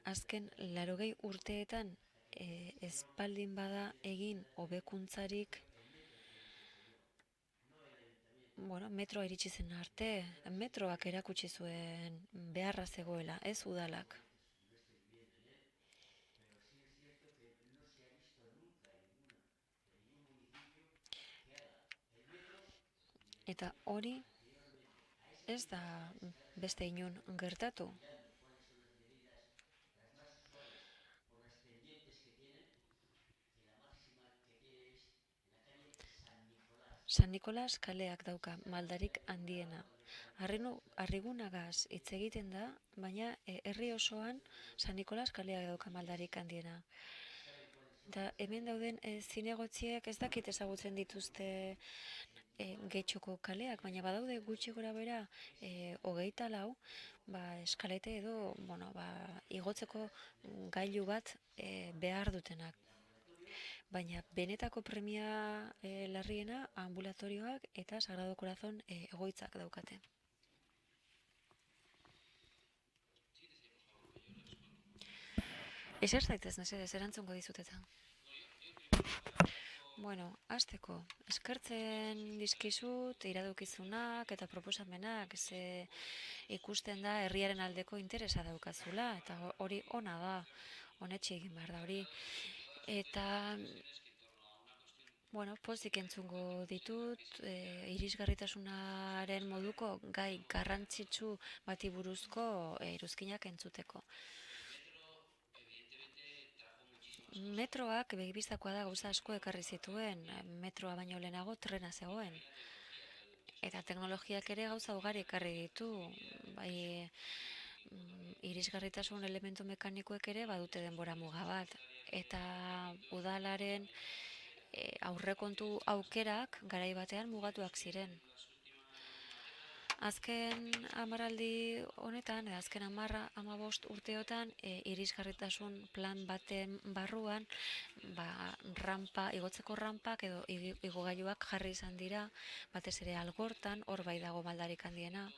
azken 80 urteetan espaldin bada egin hobekuntzarik metroa iritsi zen arte, metroak erakutsi zuen beharra zegoela, ez udalak. Eta hori ez da beste inon gertatu. San Nikolas kaleak dauka maldarik handiena. Arrigunagaz hitz egiten da, baina herri osoan San Nikolas kaleak dauka maldarik handiena. Eta hemen dauden zinegotziek ez dakit ezagutzen dituzte Getxoko kaleak, baina badaude gutxi gora bera 24 eskalete edo igotzeko gailu bat behar dutenak. Baina benetako premia larriena ambulatorioak eta Sagrado Corazon egoitzak daukate. Eser zaitez, mesedez, erantzungo dizutetan. Hasteko, eskertzen dizkizut iradokizunak eta proposamenak, ze ikusten da herriaren aldeko interesa daukazula, eta hori ona da, honetxe egin behar da hori. Eta, pozik entzungo ditut, irisgarritasunaren moduko gai garrantzitsu bati buruzko iruzkinak entzuteko. Metroak begibistakoa da gauza asko ekarri zituen, metroa baino lehenago trena zegoen. Eta teknologiak ere gauza ugari ekarri ditu, bai irisgarritasun elementu mekanikoek ere badute denbora muga bat. Eta udalaren aurrekontu aukerak garai batean mugatuak ziren. Azken hamarraldi honetan, azken 15 urteotan, irisgarritasun plan baten barruan, igotzeko rampak edo igogailuak jarri izan dira, batez ere Algortan, hor bai dago maldarik handiena.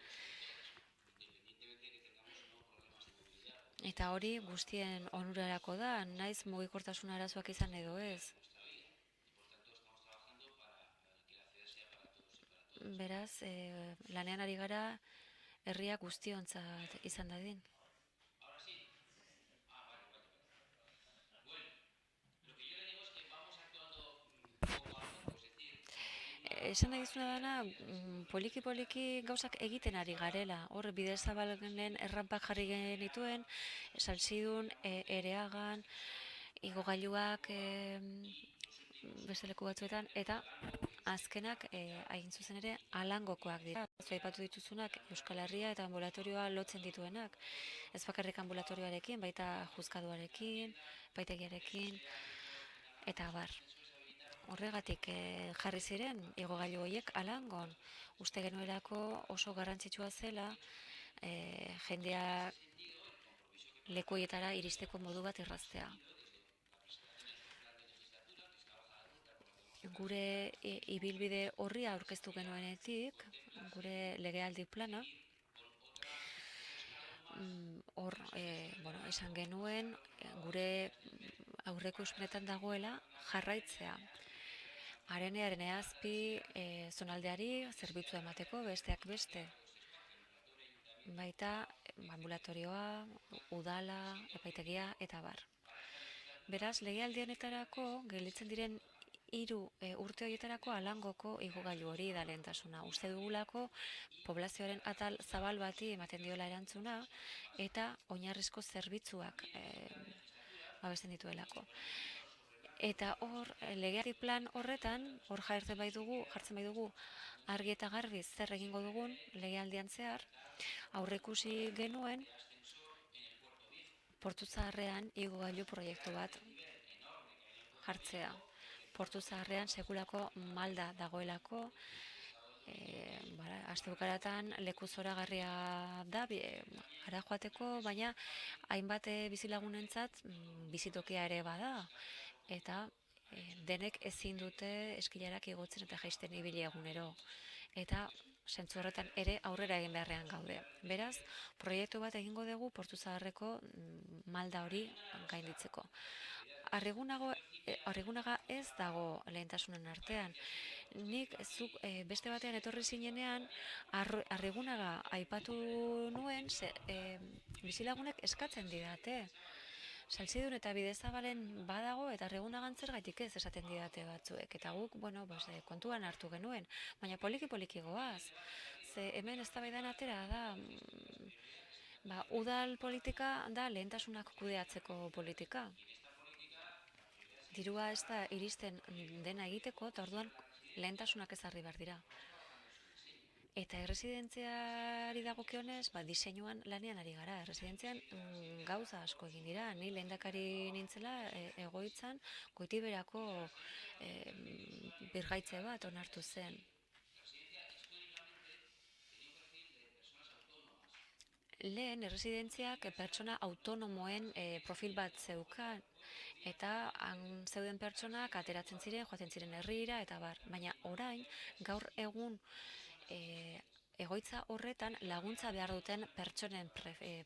Eta hori guztien onurarako da, naiz mugikortasun arazoak izan edo ez. Beraz, lanean ari gara herria guztiontzat izan dadin. Esan nahi dizuna dana, poliki-poliki gauzak egiten ari garela. Hor, Bidezabalen errampak jarri genituen, Salzidun, Ereagan, igogailuak beste leku batzuetan, eta azkenak hain zuzen ere Alangokoak dira. Aipatu dituzunak Euskal Herria eta ambulatorioa lotzen dituenak. Ez bakarrik ambulatorioarekin, baita juzgaduarekin, epaitegiarekin, eta abar. Horregatik jarri ziren igogailu horiek Alangon. Uste genuelako oso garrantzitsua zela jendea lekuietara iristeko modu bat erraztea. Gure ibilbide horri aurkeztu genuenetik, gure legealdi plana, hor, esan genuen, gure aurreko uspenetan dagoela jarraitzea. Arenearen azpi zonaldeari zerbitzu emateko besteak beste. Baita ambulatorioa, udala, epaitegia eta bar. Beraz, legealdi honetarako gelditzen diren 3 urte horietarako Alangoko igogailu hori da lehentasuna. Uste dugulako poblazioaren atal zabal bati ematen diola erantzuna eta oinarrizko zerbitzuak babesten dituelako. Eta hor, legealdi plan horretan, hor jartzen bai dugu argi eta garbi zer egingo dugun legealdian zehar, aurreikusi genuen Portu Zaharrean igogailu proiektu bat jartzea. Portu Zaharrean sekulako malda dagoelako, aste bukaratan leku zoragarria da, ara joateko, baina hainbat bizilagunentzat bizitokia ere bada, eta denek ezin dute eskilarak igotzen eta jaisten ibili egunero. Eta zentzu horretan ere aurrera egin beharrean gaude. Beraz, proiektu bat egingo dugu Portu Zaharreko malda hori gainditzeko. Arrigunago Arrigunaga ez dago lehentasunen artean. Nik zuk beste batean etorri zinenean, Arrigunaga aipatu nuen, bizilagunek eskatzen didate. Salzidun eta Bidezabalen badago eta Arrigunagan zergatik ez esaten didate batzuek. Eta guk, kontuan hartu genuen, baina poliki-poliki goaz. Ze hemen eztabaidan atera da, udal politika da lehentasunak kudeatzeko politika. Dirua ez da iristen dena egiteko, eta orduan lehentasunak ezarri behar dira. Eta erresidentziari dagokionez, diseinuan lanean ari gara. Erresidentzian gauza asko egin dira. Ni lehendakari nintzela egoitzan, Goitiberako birgaitze bat onartu zen. Lehen, erresidentziak pertsona autonomoen profil bat zeukan, eta han zeuden pertsonak ateratzen ziren, joaten ziren herrira, eta bar. Baina orain, gaur egun egoitza horretan laguntza behar duten pertsonen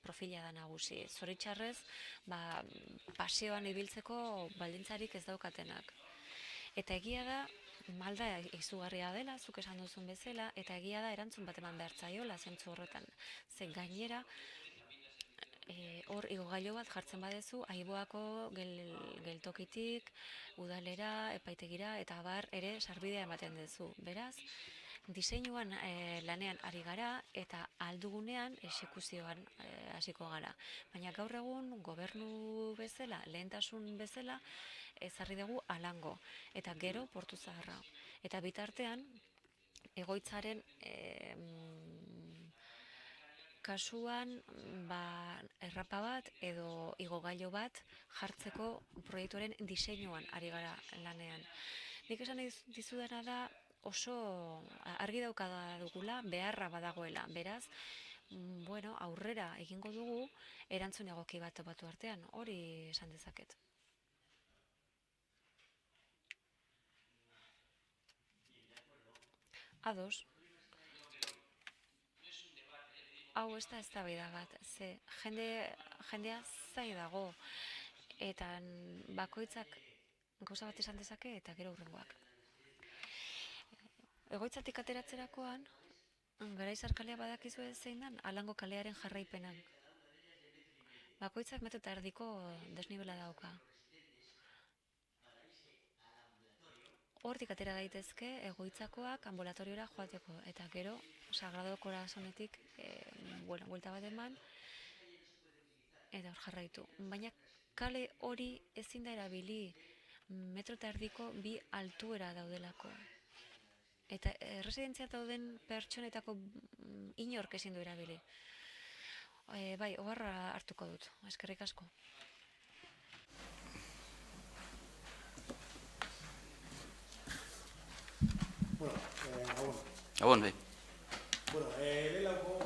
profila da nagusi. Zoritxarrez, paseoan ibiltzeko baldintzarik ez daukatenak. Eta egia da, malda izugarria dela, zuk esan duzun bezala, eta egia da erantzun bat eman behar zaiola zentzu horretan. Ze gainera, hor igogailu bat jartzen badezu, Aiboako geltokitik, udalera, epaitegira, eta bar ere sarbidea ematen duzu. Beraz, diseinuan lanean ari gara eta aldugunean exekuzioan hasiko gara. Baina gaur egun gobernu bezala, lehentasun bezala, ezarri dugu Alango eta gero Portu Zaharra. Eta bitartean, egoitzaren kasuan errapa bat edo igogailu bat jartzeko proiektuaren diseinuan ari gara lanean. Nik esan dizudana da, oso argi daukada dugula, beharra badagoela. Beraz, aurrera egingo dugu erantzun egoki bat batu artean, hori esan dezaket. Ados. Hau ez da eztabaida bat, ze jendea zai dago, eta bakoitzak gauza bat esan dezake eta gero hurrengoak. Egoitzatik ateratzerakoan, Garaiz kalea badakizu zein dan, Alango kalearen jarraipenan. Bakoitzak metro eta erdiko desnibela dauka. Hortik atera daitezke egoitzakoak ambulatoriora joateko, eta gero Sagrado Corazonetik buelta bat eman, eta hor jarraitu. Baina kale hori ezin da erabili metro eta erdiko bi altuera daudelako. Eta erresidentzia dauden pertsonetako inork ezin du erabili. Bai, oharra hartuko dut, eskerrik asko. Bueno, Gabon. Gabon, bai. Bueno, lehenako,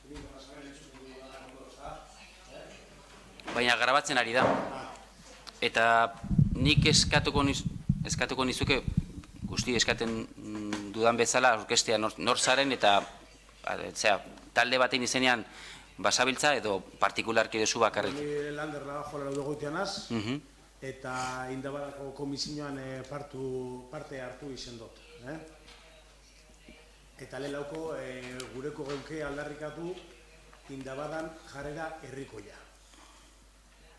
nire pasamen entzuten dugu da, baina grabatzen ari da. Eta nik eskatuko nizuke, guzti eskaten dudan bezala, orkestea nor zaren eta talde batein izenean basabiltza edo partikularki duzu bakarrik. Ni Lander Labajola Laudegoitianaz, eta Indabarako komisioan parte hartu izen dut. Eta lehenauko gureko geuke aldarrikatu Indabadan jarrera herrikoia.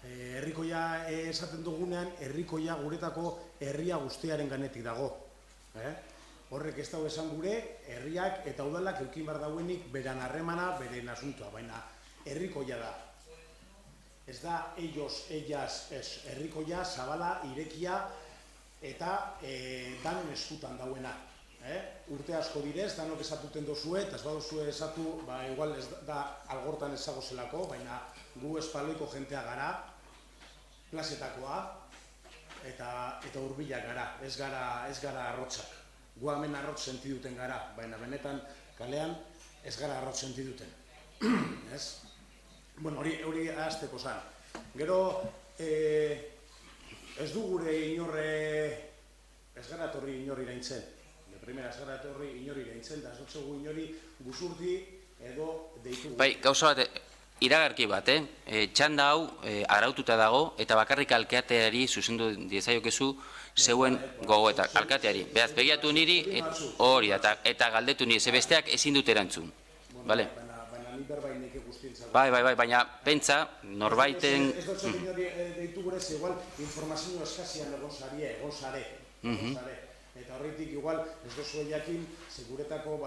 Herrikoia esaten dugunean, herrikoia guretako herria guztiaren ganetik dago. Horrek ez dago esan gure, herriak eta udalak eukin behar dauenik beran harremana, beren asuntoa, baina herrikoia da. Ez da ellos, ellas, herrikoia, zabala, irekia eta danen eskutan dauena. Urte asko direz, danok esatuten dozue, eta ez badozue esatu, igual ez da algortan ezagozelako, baina gu espaloiko jentea gara, plazetakoa, eta hurbilak gara, ez gara arrotzak. Gu hemen arrotz sentiduten gara, baina benetan kalean ez gara arrotz sentiduten. Bueno, hori ahazteko zan. Gero, ez du gure inorre, ez gara etorri inori iraintzen. De primera, ez gara etorri inori iraintzen, da ez dutzugu inori guzurti edo deitu. Bai, gauza bat, iragarki bat, txanda hau araututa dago, eta bakarrik alkateari zuzendu diezaiokezu zeuen gogoetak, alkateari. Beraz, begiatu niri, hori, eta galdetu niri, ze besteak ezin dut erantzun. Bale? Bai, baina pentsa, norbaiten... Ez dut zokin hori deitu gure, ze igual informazio eskasian egon sare. Eta horretik igual ez dozue jakin, guretako,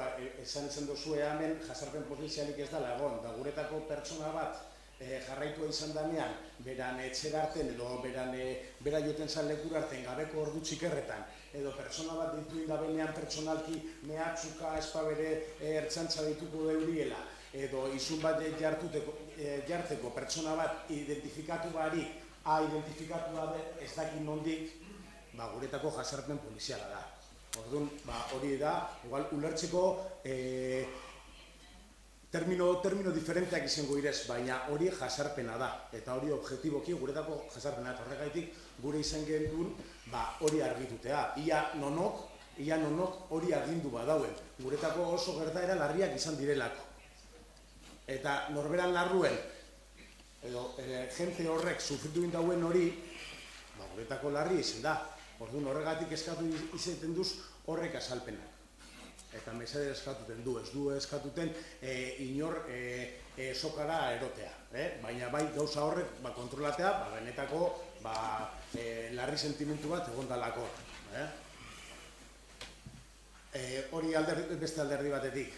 esan dozue hemen, jasarpen potenzialik ez dela egon, da guretako pertsona bat jarraitua izan danean, beran etxerarten edo bera joten zan lekurarten gabeko ordu txikerretan, edo pertsona bat ditu indabenean pertsonalki mehatxuka espabere ertzantza dituko deuriela, edo izun bat jarteko pertsona bat identifikatu barik, identifikatu da ez dakin nondik, guretako jasarpen poliziala da. Orduan, hori da, igual, ulertzeko termino diferenteak izango irez, baina hori jasarpena da. Eta hori objektiboki guretako jasarpena da. Horregaitik gure izan gendun, hori argitutea. Ia nonok hori agindu badauen. Guretako oso gertaera larriak izan direlako. Eta norberan larruen, edo jente horrek sufritu indauen hori, guretako larri izan da. Orduan horregatik eskatu izaten duz horrek azalpenak. Eta mesede eskatuten du, ez du eskatuten inor sokara erotea. Baina bai gauza horrek kontrolatea, benetako larri sentimentu bat egondalako. Hori beste alderdi batetik.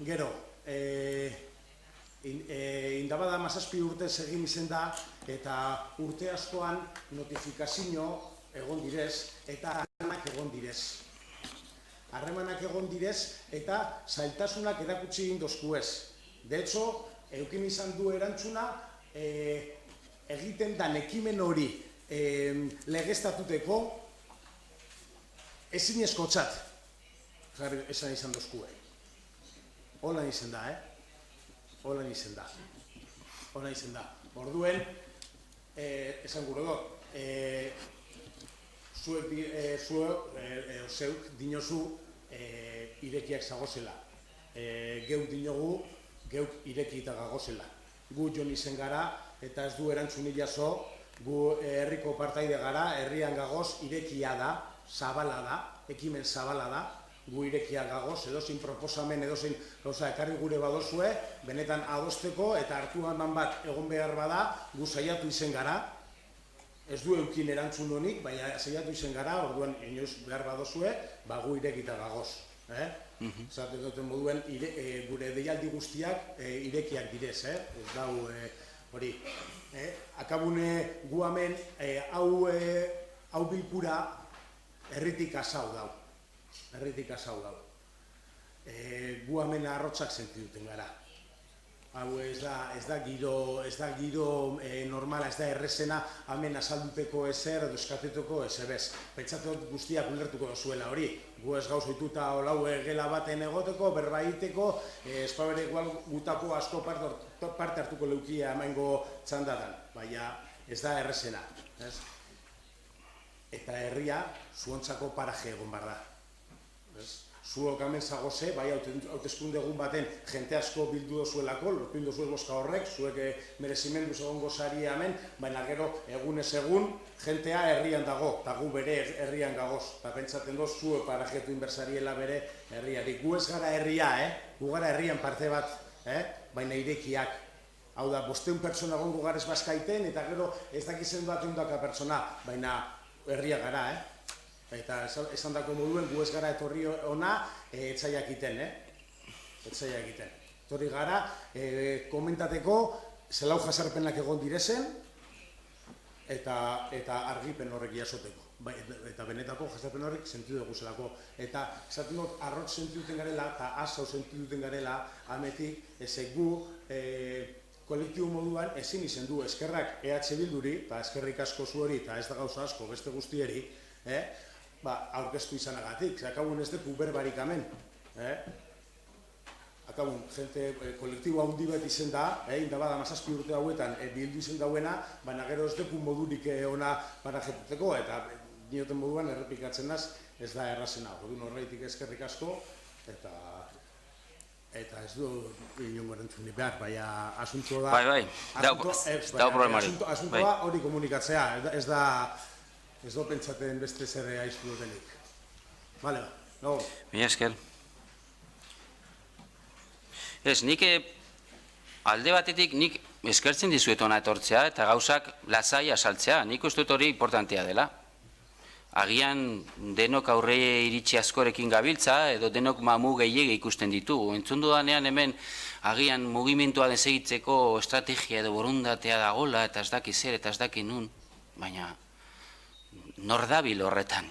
Gero, indabada 17 urtez egin izen da, eta urte askoan notifikazio egon direz, eta harremanak egon direz. Harremanak egon direz, eta zailtasunak erakutsi egin dozkuez. De hecho, eukin izan du erantzuna, egiten dan ekimen hori legeztatuteko ezin eskotzat, esan izan dozkue. Holan izan da, Holan izan da. Orduen, esan gure dut, zeuk dinozu irekiak zagozela. Geuk dinogu, geuk irekita gagozela. Gu jon izen gara, eta ez du erantzun jaso, gu herriko partaide gara, herrian gagoz irekia da, zabala da, ekimen zabala da, gu irekia gagoz, edozein proposamen, edozein gauza ekarri gure badozue, benetan adosteko eta hartu eman bat egon behar bada, gu saiatu izen gara, ez du eukin erantzun honik, baina saiatu izen gara, orduan inoiz behar badozue, gu irekita gagoz. Zaten duten moduen, gure deialdi guztiak irekiak direz, ez dau hori. Akabune gu hemen, hau bilkura herritik asau dau. Gu hemen arrotzak sentiduten gara. Hau ez da giro normala, ez da errezena hemen azalduteko ezer edo eskatuteko ezebez. Pentsatot guztiak ulertuko dozuela hori. Gu ez gauz oituta olau gela baten egoteko, berbaiteko, espabere igual gutako asko parte hartuko leukia hemengo txandadan, baina ez da errezena. Eta herria zuontzako paraje egon behar da. Zuok hemen zagoze, bai hauteskunde egun baten jente asko bildu dozuelako, lorpildu zuek boska horrek, zuek merezimenduz egon gozari hemen, baina gero egunez egun jentea herrian dago, eta gu bere herrian gagoz, eta pentsaten doz zuek parajetu inbersariela bere herriari. Gu ez gara herria, gu gara herrian parte bat, baina irekiak. Hau da, 500 pertsona gongo garez bazkaiten, eta gero ez dakizen bat eundaka pertsona, baina herria gara, Eta esan dako moduen, gu ez gara etorri ona etxaiak iten, Etorri gara, komentateko, zelau jasarpenak egon direzen, eta argipen horrek jasoteko. Eta benetako jasarpen horrek sentidu dugu zelako. Eta esaten dut, arrotz sentiduten garela, eta asau sentiduten garela, ametik, ezek gu, kolektibo moduan ezin izen du eskerrak EH Bilduri, eta eskerrik asko zuhori, eta ez da gauza asko, beste guztieri, aurkeztu izanagatik. Akabun ez deku berbarik hemen. Akabun, kolektibo handi bat izen da, indabada 17 urte hauetan bildu izen dauena, baina gero ez deku modurik ona parajetuteko, eta dinoten moduan errepikatzen naz, ez da errazena. Orduan horreitik eskerrik asko, Eta ez du inongo erantzunik behar, baina asuntua da... Bai, dau problemari. Asuntua hori komunikatzea, ez do pentsaten beste zerre aiztu dutenik. Bale, nago. Mila esker. Ez, nik alde batetik nik eskertzen dizuet hona etortzea eta gauzak lasai asaltzea. Nik uste dut hori importantea dela. Agian denok aurre iritsi askorekin gabiltza edo denok mamu gehiago ikusten ditugu. Entzun dudanean hemen agian mugimentua desegitzeko estrategia edo borondatea dagola eta ez daki zer eta ez daki nun. Baina nordabil horretan.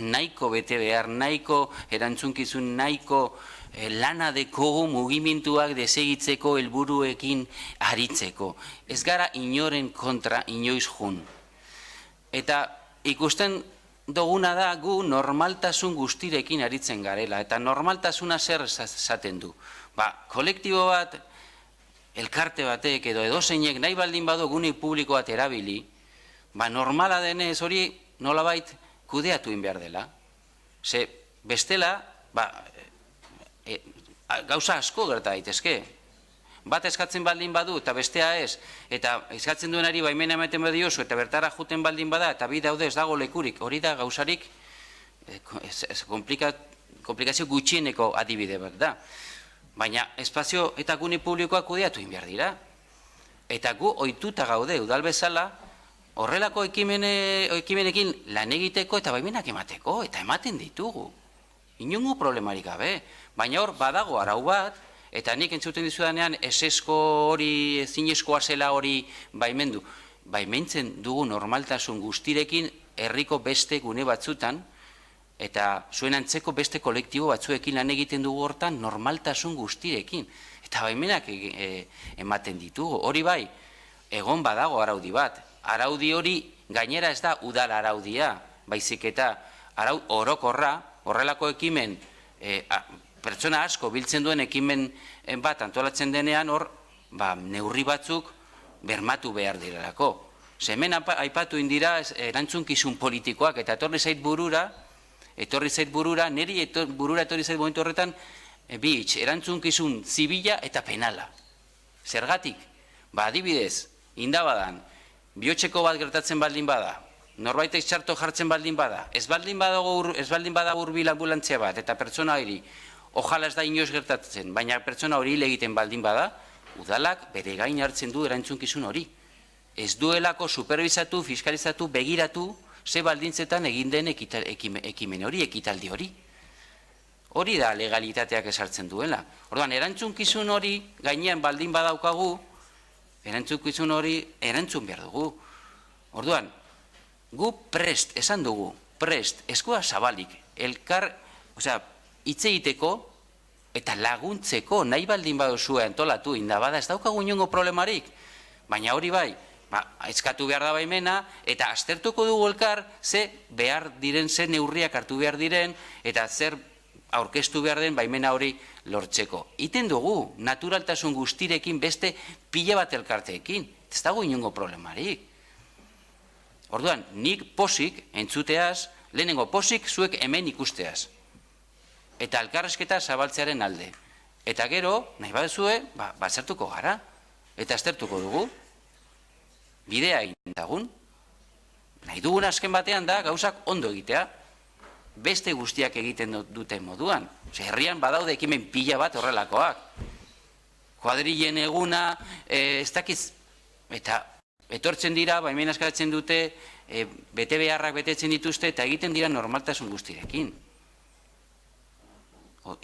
Nahiko bete behar, nahiko erantzunkizun, nahiko lana dekogu mugimentuak desegitzeko helburuekin aritzeko. Ez gara inoren kontra inoiz jun. Eta ikusten duguna da gu normaltasun guztirekin aritzen garela. Eta normaltasuna zer esaten du. Kolektibo bat, elkarte batek edo edozeinek nahi baldin badu gune publiko bat erabili, normala denez hori nolabait kudeatu behar dela. Ze bestela, gauza asko gerta daitezke. Bat eskatzen baldin badu eta bestea ez, eta eskatzen duenari baimena ematen badiozu eta bertara juten baldin bada eta bi daude ez dago lekurik, hori da gauzarik komplikazio gutxieneko adibide bat da. Baina espazio eta gune publikoak kudeatu behar dira. Eta gu ohituta gaude udal bezala horrelako ekimenekin lan egiteko eta baimenak emateko, eta ematen ditugu. Inongo problemarik gabe. Baina hor badago arau bat, eta nik entzuten dizudanean esesko hori, ezinezkoa zela hori baimendu. Baimentzen dugu normaltasun guztirekin herriko beste gune batzutan, eta zuen antzeko beste kolektibo batzuekin lan egiten dugu hortan normaltasun guztirekin. Eta baimenak ematen ditugu. Hori bai, egon badago araudi bat. Araudi hori gainera ez da udal araudia, baizik eta arau orokorra, horrelako ekimen, pertsona asko biltzen duen ekimen bat antolatzen denean hor, neurri batzuk bermatu behar direlako. Hemen aipatu indira erantzunkizun politikoak eta etorri zait burura, niri burura etorri zait momentu horretan, erantzunkizun zibila eta penala. Zergatik? Adibidez, indabadan, bihotzeko bat gertatzen baldin bada, norbaitek txarto jartzen baldin bada, ez baldin bada hurbil ambulantzia bat, eta pertsona hori, ojala ez da inoz gertatzen, baina pertsona hori hil egiten baldin bada, udalak bere gain hartzen du erantzunkizun hori. Ez duelako superbizatu, fiskalizatu, begiratu, ze baldintzetan egin den ekimen hori, ekitaldi hori. Hori da legalitateak esartzen duela. Orduan, erantzunkizun hori gainean baldin badaukagu, erantzunkizun hori erantzun behar dugu. Orduan, gu prest, esan dugu, prest, eskua zabalik, elkar, hitz egiteko eta laguntzeko nahi baldin baduzue antolatu indabada, ez daukagu inongo problemarik, baina hori bai, eskatu behar da baimena, eta aztertuko dugu elkar, ze behar diren, ze neurriak hartu behar diren, eta zer aurkeztu behar den baimena hori lortzeko. Iten dugu, naturaltasun guztirekin beste pila bat elkarteekin, ez dago inongo problemarik. Orduan, nik posik entzuteaz, lehenengo posik zuek hemen ikusteaz. Eta elkarrezketa zabaltzearen alde. Eta gero, nahi badezue, batzertuko gara. Eta aztertuko dugu. Bidea egin dagun. Nahi dugun azken batean da, gauzak ondo egitea. Beste guztiak egiten duten moduan. Herrian badaude ekimen pila bat horrelakoak. Kuadrilen eguna, ez dakiz, eta etortzen dira, baimen askaratzen dute, bete beharrak betetzen dituzte, eta egiten dira normaltasun guztirekin.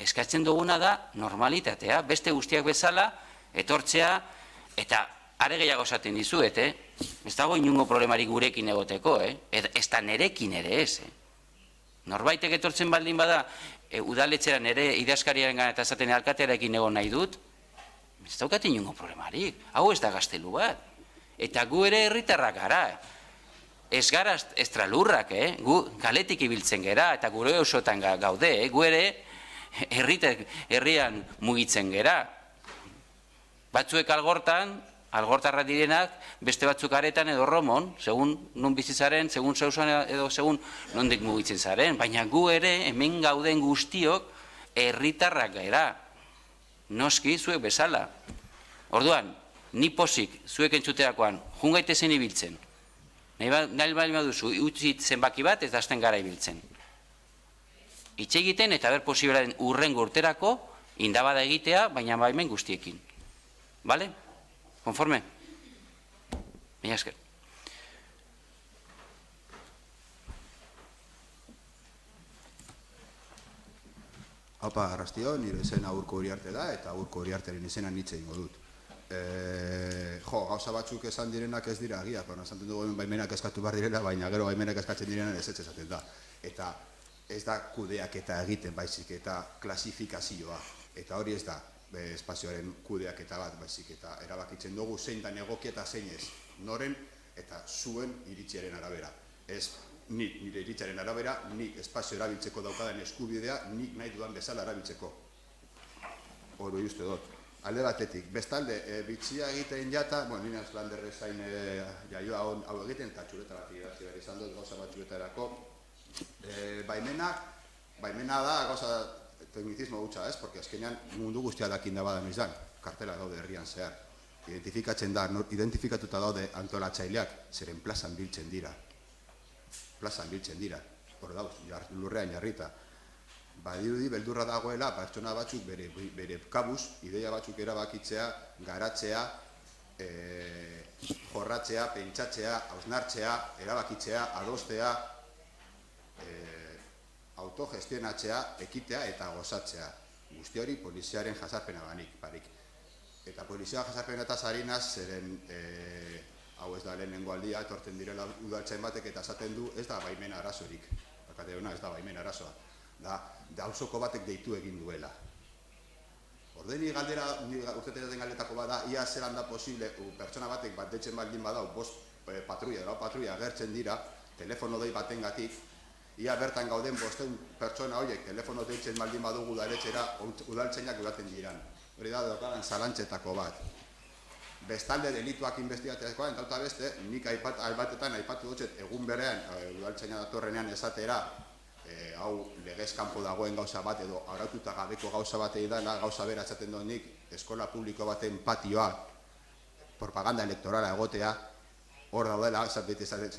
Eskatzen duguna da normalitatea, beste guztiak bezala, etortzea, eta are gehiago esaten dizuet, ez dago inungo problemarik gurekin egoteko, ez da nerekin ere ez. Norbaitek etortzen baldin bada, udaletxera nere idazkariaren gana eta esaten alkatearekin egon nahi dut, ez daukat inungo problemarik, hau ez da gaztelu bat. Eta gu ere herritarrak gara, ez gara estralurrak, gu galetik ibiltzen gera, eta gure osotan gaude, gu ere herrian mugitzen gera. Batzuek algortan, algortarra direnak, beste batzuk aretan edo romon, segun nun bizitzaren, segun zeusan edo segun nondik mugitzen zaren, baina gu ere hemen gauden guztiok herritarrak gera. Noski, zuek bezala. Orduan, ni posik, zuek entzuterakoan, jun gaitezen ibiltzen. Nahi bali baduzu, utzit zenbaki bat, ez da hasten gara ibiltzen. Itxe egiten eta ber posibilaren urrengo urterako, indabada egitea, baina baimen guztiekin. Bale? Konforme? Mila esker. Haupa, arrastio, nire izena Urko Uriarte da, eta Urko Uriartearen izena nitze ingo dut. Gauza batzuk esan direnak ez dira agia, pero esaten dugu baimenak eskatu behar direla, baina gero baimenak eskatzen direnak ez esaten da. Eta ez da kudeaketa egiten baizik eta klasifikazioa. Eta hori ez da espazioaren kudeaketa bat baizik eta erabakitzen dugu zein da egokia eta zein ez. Noren eta zuen iritziaren arabera. Ez nire iritziaren arabera, nik espazio erabiltzeko daukadan eskubidea, nik nahi dudan bezala erabiltzeko. Hori uste dut. Alde batetik, bestalde, bitxia egiten jata, nina Landerre zain jaioa hau egiten, eta txureta bat idatzi behar izan dut, gauza bat txuretarako. Baimena da, gauza teknizismo gutxa ez, porque azkenean mundu guztia dakin da badan izan, kartela daude herrian zehar. Identifikatuta daude antolatzaileak, zeren plazan biltzen dira. Plazan biltzen dira, hor dauz, lurrean jarrita. Badirudi beldurra dagoela pertsona batzuk bere kabuz, ideia batzuk erabakitzea, garatzea, jorratzea, pentsatzea, hausnartzea, erabakitzea, adostea, autogestionatzea, ekitea eta gozatzea. Guzti hori poliziaren jasarpena barik. Eta polizia jasarpena eta zarinaz, zeren hau ez da lehenengo aldia, etorten direla udaltzain batek eta esaten du, ez da baimen arazorik. Bakateuna ez da baimen arazoa. Da auzoko batek deitu egin duela. Ordeni galdera, urtetetan galdetako bada, ia zelan da posible, pertsona batek bat deitzen baldin badau, 5 patruia agertzen dira, telefono dei batengatik, ia bertan gauden 500 pertsona horiek telefono deitzen baldin badugu udaletxera, udaltzainak uraten diran. Hori da daukadan zalantzetako bat. Bestalde delituak investigatzeko, eta beste, nik albatetan aipatu dutxet, egun berean, udaltzaina datorrenean esatera, hau legez kanpo dagoen gauza bat edo araututa gabeko gauza bat edala, gauza bera etzaten donik, eskola publiko baten patioa, propaganda elektorala egotea, hor daudela,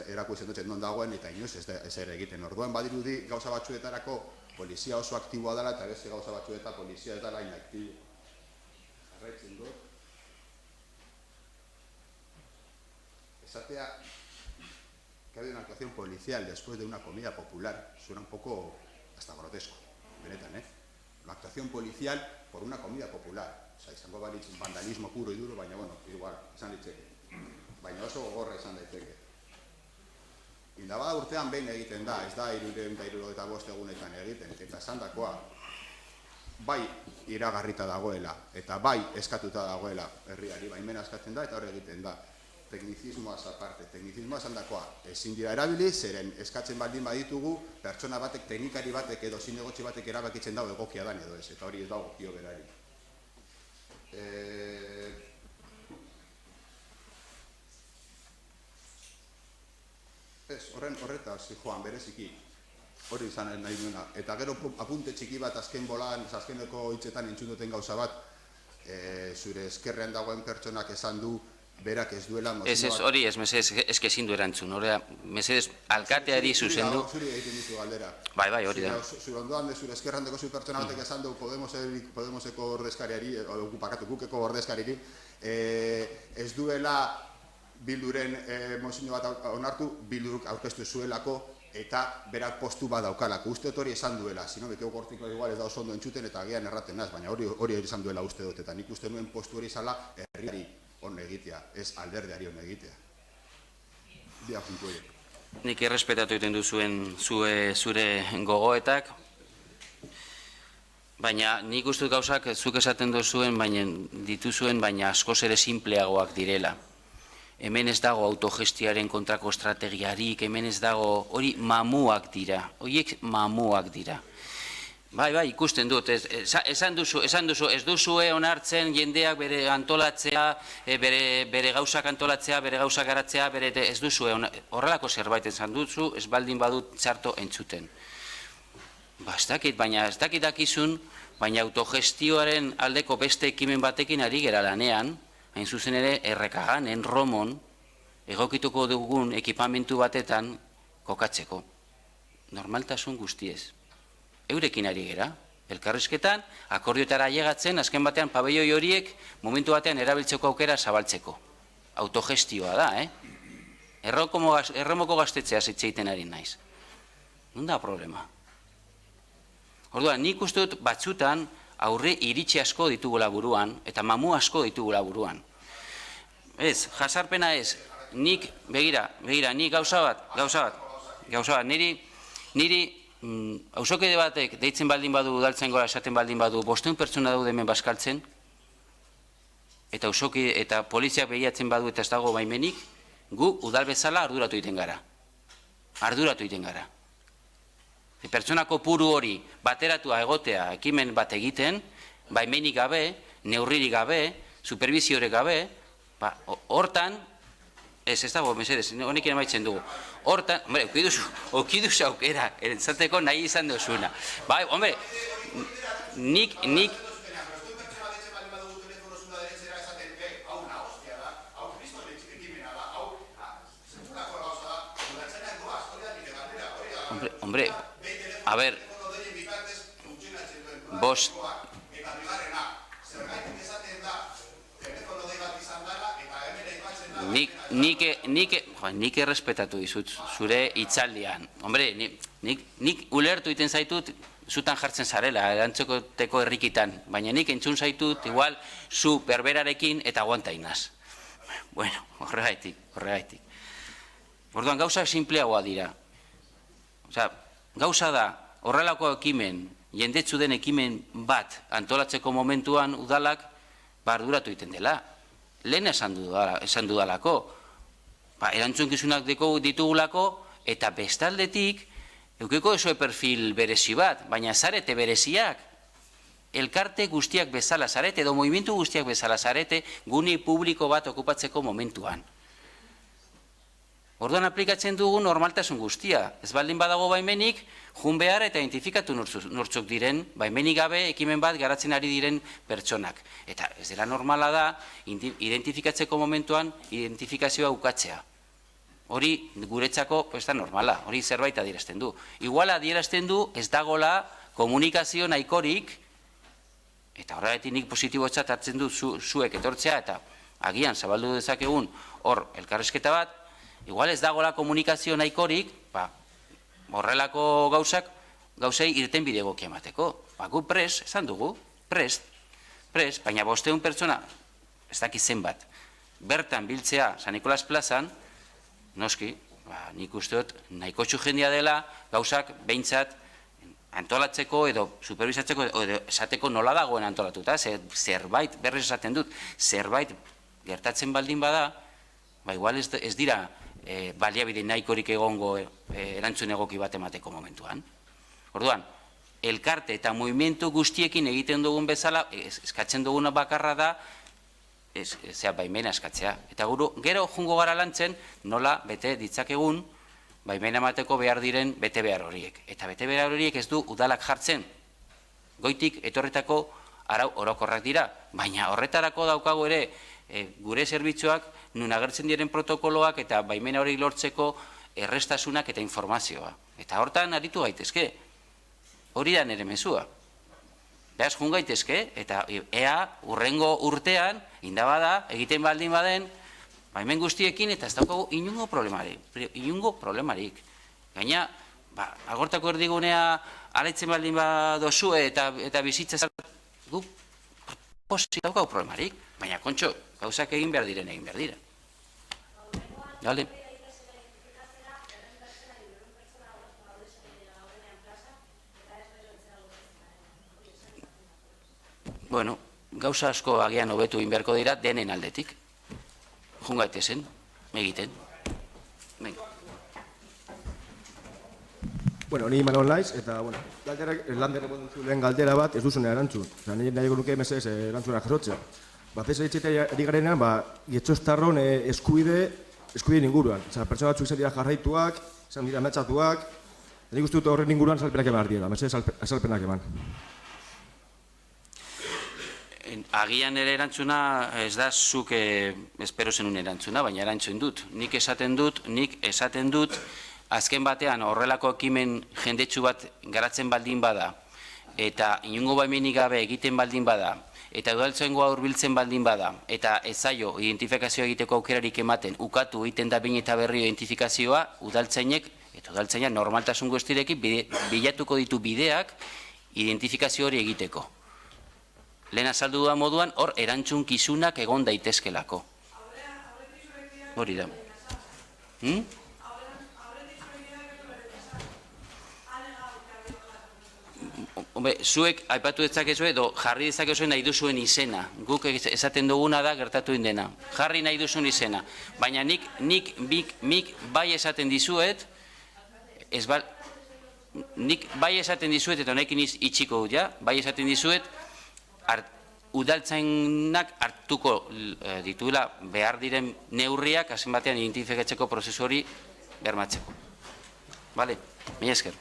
erakusten dutzen non dagoen, eta inoz ez ere egiten. Orduan badirudi gauza batzuetarako polizia oso aktiboa dela, eta beste gauza batzueta polizia ez dela inaktibo. Jarraitzen dut. Esatea que ha habido una actuación policial después de una comida popular, suena un poco hasta grotesco, benetan, La actuación policial por una comida popular. Izango balitz vandalismo puro y duro, baina, igual, izan ditzeke. Baina oso gogorra izan daiteke. Indabada urtean behin egiten da, ez da 365 egunetan egiten, eta esan dakoa, bai iragarrita dagoela, eta bai eskatuta dagoela herriari, baimena eskatzen da, eta hor egiten da. Teknizismoaz aparte, teknizismoa esan dakoa, ezin dira erabili, zeren eskatzen baldin baditugu, pertsona batek, teknikari batek edo zinegotzi batek erabakitzen dago egokia dan edo ez, eta hori ez dago gokio berari. Horretaz, joan, bereziki, hori izan nahi duena. Eta gero apunte txiki bat azken bolan, azkeneko hitzetan entzun duten gauza bat, zure eskerrean dagoen pertsonak esan du, berak ez duela... Ez hori ez, mesedez, ezkezin du erantzun, mesedez, alkateari zuzendu... Zuri egiten ditu galdera. Bai, hori da. Zure ondoan, zure eskerrandeko zure pertsona batek esan du Podemoseko ordezkariari, gukeko ordezkariari, ez duela Bilduren mozio bat onartu, Bilduruk aurkeztu zuelako, eta berak postu bat daukalako. Uste hori esan duela, sino beteo gortiko igual ez da oso ondo entzuten eta agian erraten naz, baina hori esan duela uste dut, eta nik uste nuen postu hori zala herriari on egitea, ez alderdeari on egitea. Dia puntu horiek. Nik errespetatu egiten duzuen zure gogoetak, baina nik uste gauzak zuk esaten duzuen, baina askoz ere simpleagoak direla. Hemen ez dago autogestiaren kontrako estrategiarik, hemen ez dago, hori mamuak dira, horiek mamuak dira. Bai, ikusten dut, esan duzu, ez duzue onartzen jendeak bere antolatzea, bere gauzak antolatzea, bere gauzak garatzea, ez duzue horrelako zerbait esan duzu, ez baldin badut txarto entzuten. Ez dakit, baina ez dakit dakizun, baina autogestioaren aldeko beste ekimen batekin ari gera lanean, hain zuzen ere Errekagan, Enromon, egokituko dugun ekipamentu batetan kokatzeko. Normaltasun guztiez. Eurekin ari gera, elkarrizketan, akordiotara llegatzen, azken batean pabelloi horiek momentu batean erabiltzeko aukera zabaltzeko. Autogestioa da, Erromoko gaztetzea zitzeiten ari naiz. Non da problema? Orduan, nik uste dut batzutan aurre iritsi asko ditugula buruan, eta mamu asko ditugula buruan. Ez, jasarpena ez, nik, begira, nik gauza bat, niri hausokide batek deitzen baldin badu, udaltzen gora esaten baldin badu, 500 pertsona daude hemen bazkaltzen, eta poliziak begiatzen badu eta ez dago baimenik, gu udal bezala arduratu egiten gara. Pertsona kopuru hori bateratua egotea ekimen bat egiten, baimenik gabe, neurririk gabe, supervisiorek gabe, hortan, ez dago, mesedez, honekin emaitzen dugu, hortan, hombre, okiduz aukera, erantzateko nahi izan duzuna. Bai, hombre, nik, hombre, a ver, bost, nik errespetatu dizut zure hitzaldian. Hombre, nik ulertu iten zaitut zutan jartzen zarela, erantzokoteko herrikitan, baina nik entzun zaitut igual zu berberarekin eta aguantainaz. Bueno, horregaitik. Orduan, gauza simpleagoa dira. Gauza da, horrelako ekimen, jendetsu den ekimen bat antolatzeko momentuan udalak arduratu egiten dela. Lehen esan dudalako, erantzunkizunak ditugulako, eta bestaldetik, eukeko esoe perfil berezi bat, baina zarete bereziak, elkarte guztiak bezala zarete, edo movimentu guztiak bezala zarete, guni publiko bat okupatzeko momentuan. Orduan aplikatzen dugu normaltasun guztia. Ez baldin badago baimenik, jun behar eta identifikatu nortzuk diren, baimenik gabe ekimen bat garatzen ari diren pertsonak. Eta ez dela normala da, identifikatzeko momentuan, identifikazioa ukatzea. Hori guretzako ez da normala, hori zerbait adierazten du. Igual adierazten du ez dagola komunikazio nahikorik, eta horregatik nik positibotzat hartzen du zuek etortzea, eta agian zabaldu dezakegun hor elkarrizketa bat, igual ez dagoela komunikazio nahikorik, horrelako gauzei irten bide egokia emateko. Gu prest, esan dugu, prest, baina 500 pertsona, ez dakit zenbat, bertan biltzea San Nikolas plazan, noski, nik uste dut, nahiko jendia dela, gauzak behintzat antolatzeko edo superbisatzeko edo esateko nola dagoen antolatuta, zerbait, berrez esaten dut, zerbait gertatzen baldin bada, igual ez dira baliabide nahikorik egongo erantzun egoki bat emateko momentuan. Orduan, elkarte eta movimentu guztiekin egiten dugun bezala, eskatzen duguna bakarra da, baimena eskatzea. Eta gero jungo gara lantzen, nola bete ditzakegun, baimena emateko behar diren bete behar horiek. Eta bete behar horiek ez du udalak jartzen. Goitik etorretako arau orokorrak dira, baina horretarako daukago ere gure zerbitzuak nun agertzen diren protokoloak eta baimena hori lortzeko errestasunak eta informazioa. Eta hortan aritu gaitezke. Hori da nire mezua. Beraz, jun gaitezke, eta ea urrengo urtean, indabada, egiten baldin baden, baimen guztiekin, eta ez daukagu inungo problemarik. Gaina, agortako erdigunea alaitzen baldin badozue eta bizitza du, posi daukagu problemarik. Baina, kontxo, gauzak egin behar dira. Dale. Bueno, gauza asko agian hobetu egin beharko dira denen aldetik. Jun gaitezen, egiten. Bueno, ni Manuel naiz, eta, landere lehen galdera bat ez duzune erantzun. Ni nahi nuke mesedez erantzuna jasotzea. Batez egitzetea ari garenean, getxostarron eskubide inguruan. Pertsona batzuk izan dira jarraituak, izan dira mehatxatuak, nik uste dut horren inguruan azalpenak eman behar dira. Mesedez azalpenak eman. Agian ere erantzuna ez da zuk espero zenun erantzuna, baina erantzun dut. Nik esaten dut, azken batean horrelako ekimen jendetsu bat garatzen baldin bada, eta inungo baimenik gabe egiten baldin bada, eta udaltzaingoa hurbiltzen baldin bada, eta ez zaio identifikazioa egiteko aukerarik ematen, ukatu egiten da behin eta berriro identifikazioa, udaltzainek, eta udaltzainak normaltasun guztirekin bilatuko ditu bideak identifikazio hori egiteko. Lehen azaldu duan moduan, hor erantzunkizunak egon daitezkelako. Hori da. Zuek aipatu dezakezu edo jarri dezakezu nahi duzuen izena. Guk esaten duguna da gertatu indena. Jarri nahi duzuen izena. Baina nik bai esaten dizuet, eta honekin itxiko dut, bai esaten dizuet, udaltzainak hartuko dituela behar diren neurriak, hasen batean identifikatzeko prozesu hori bermatzeko. Bale, mila esker.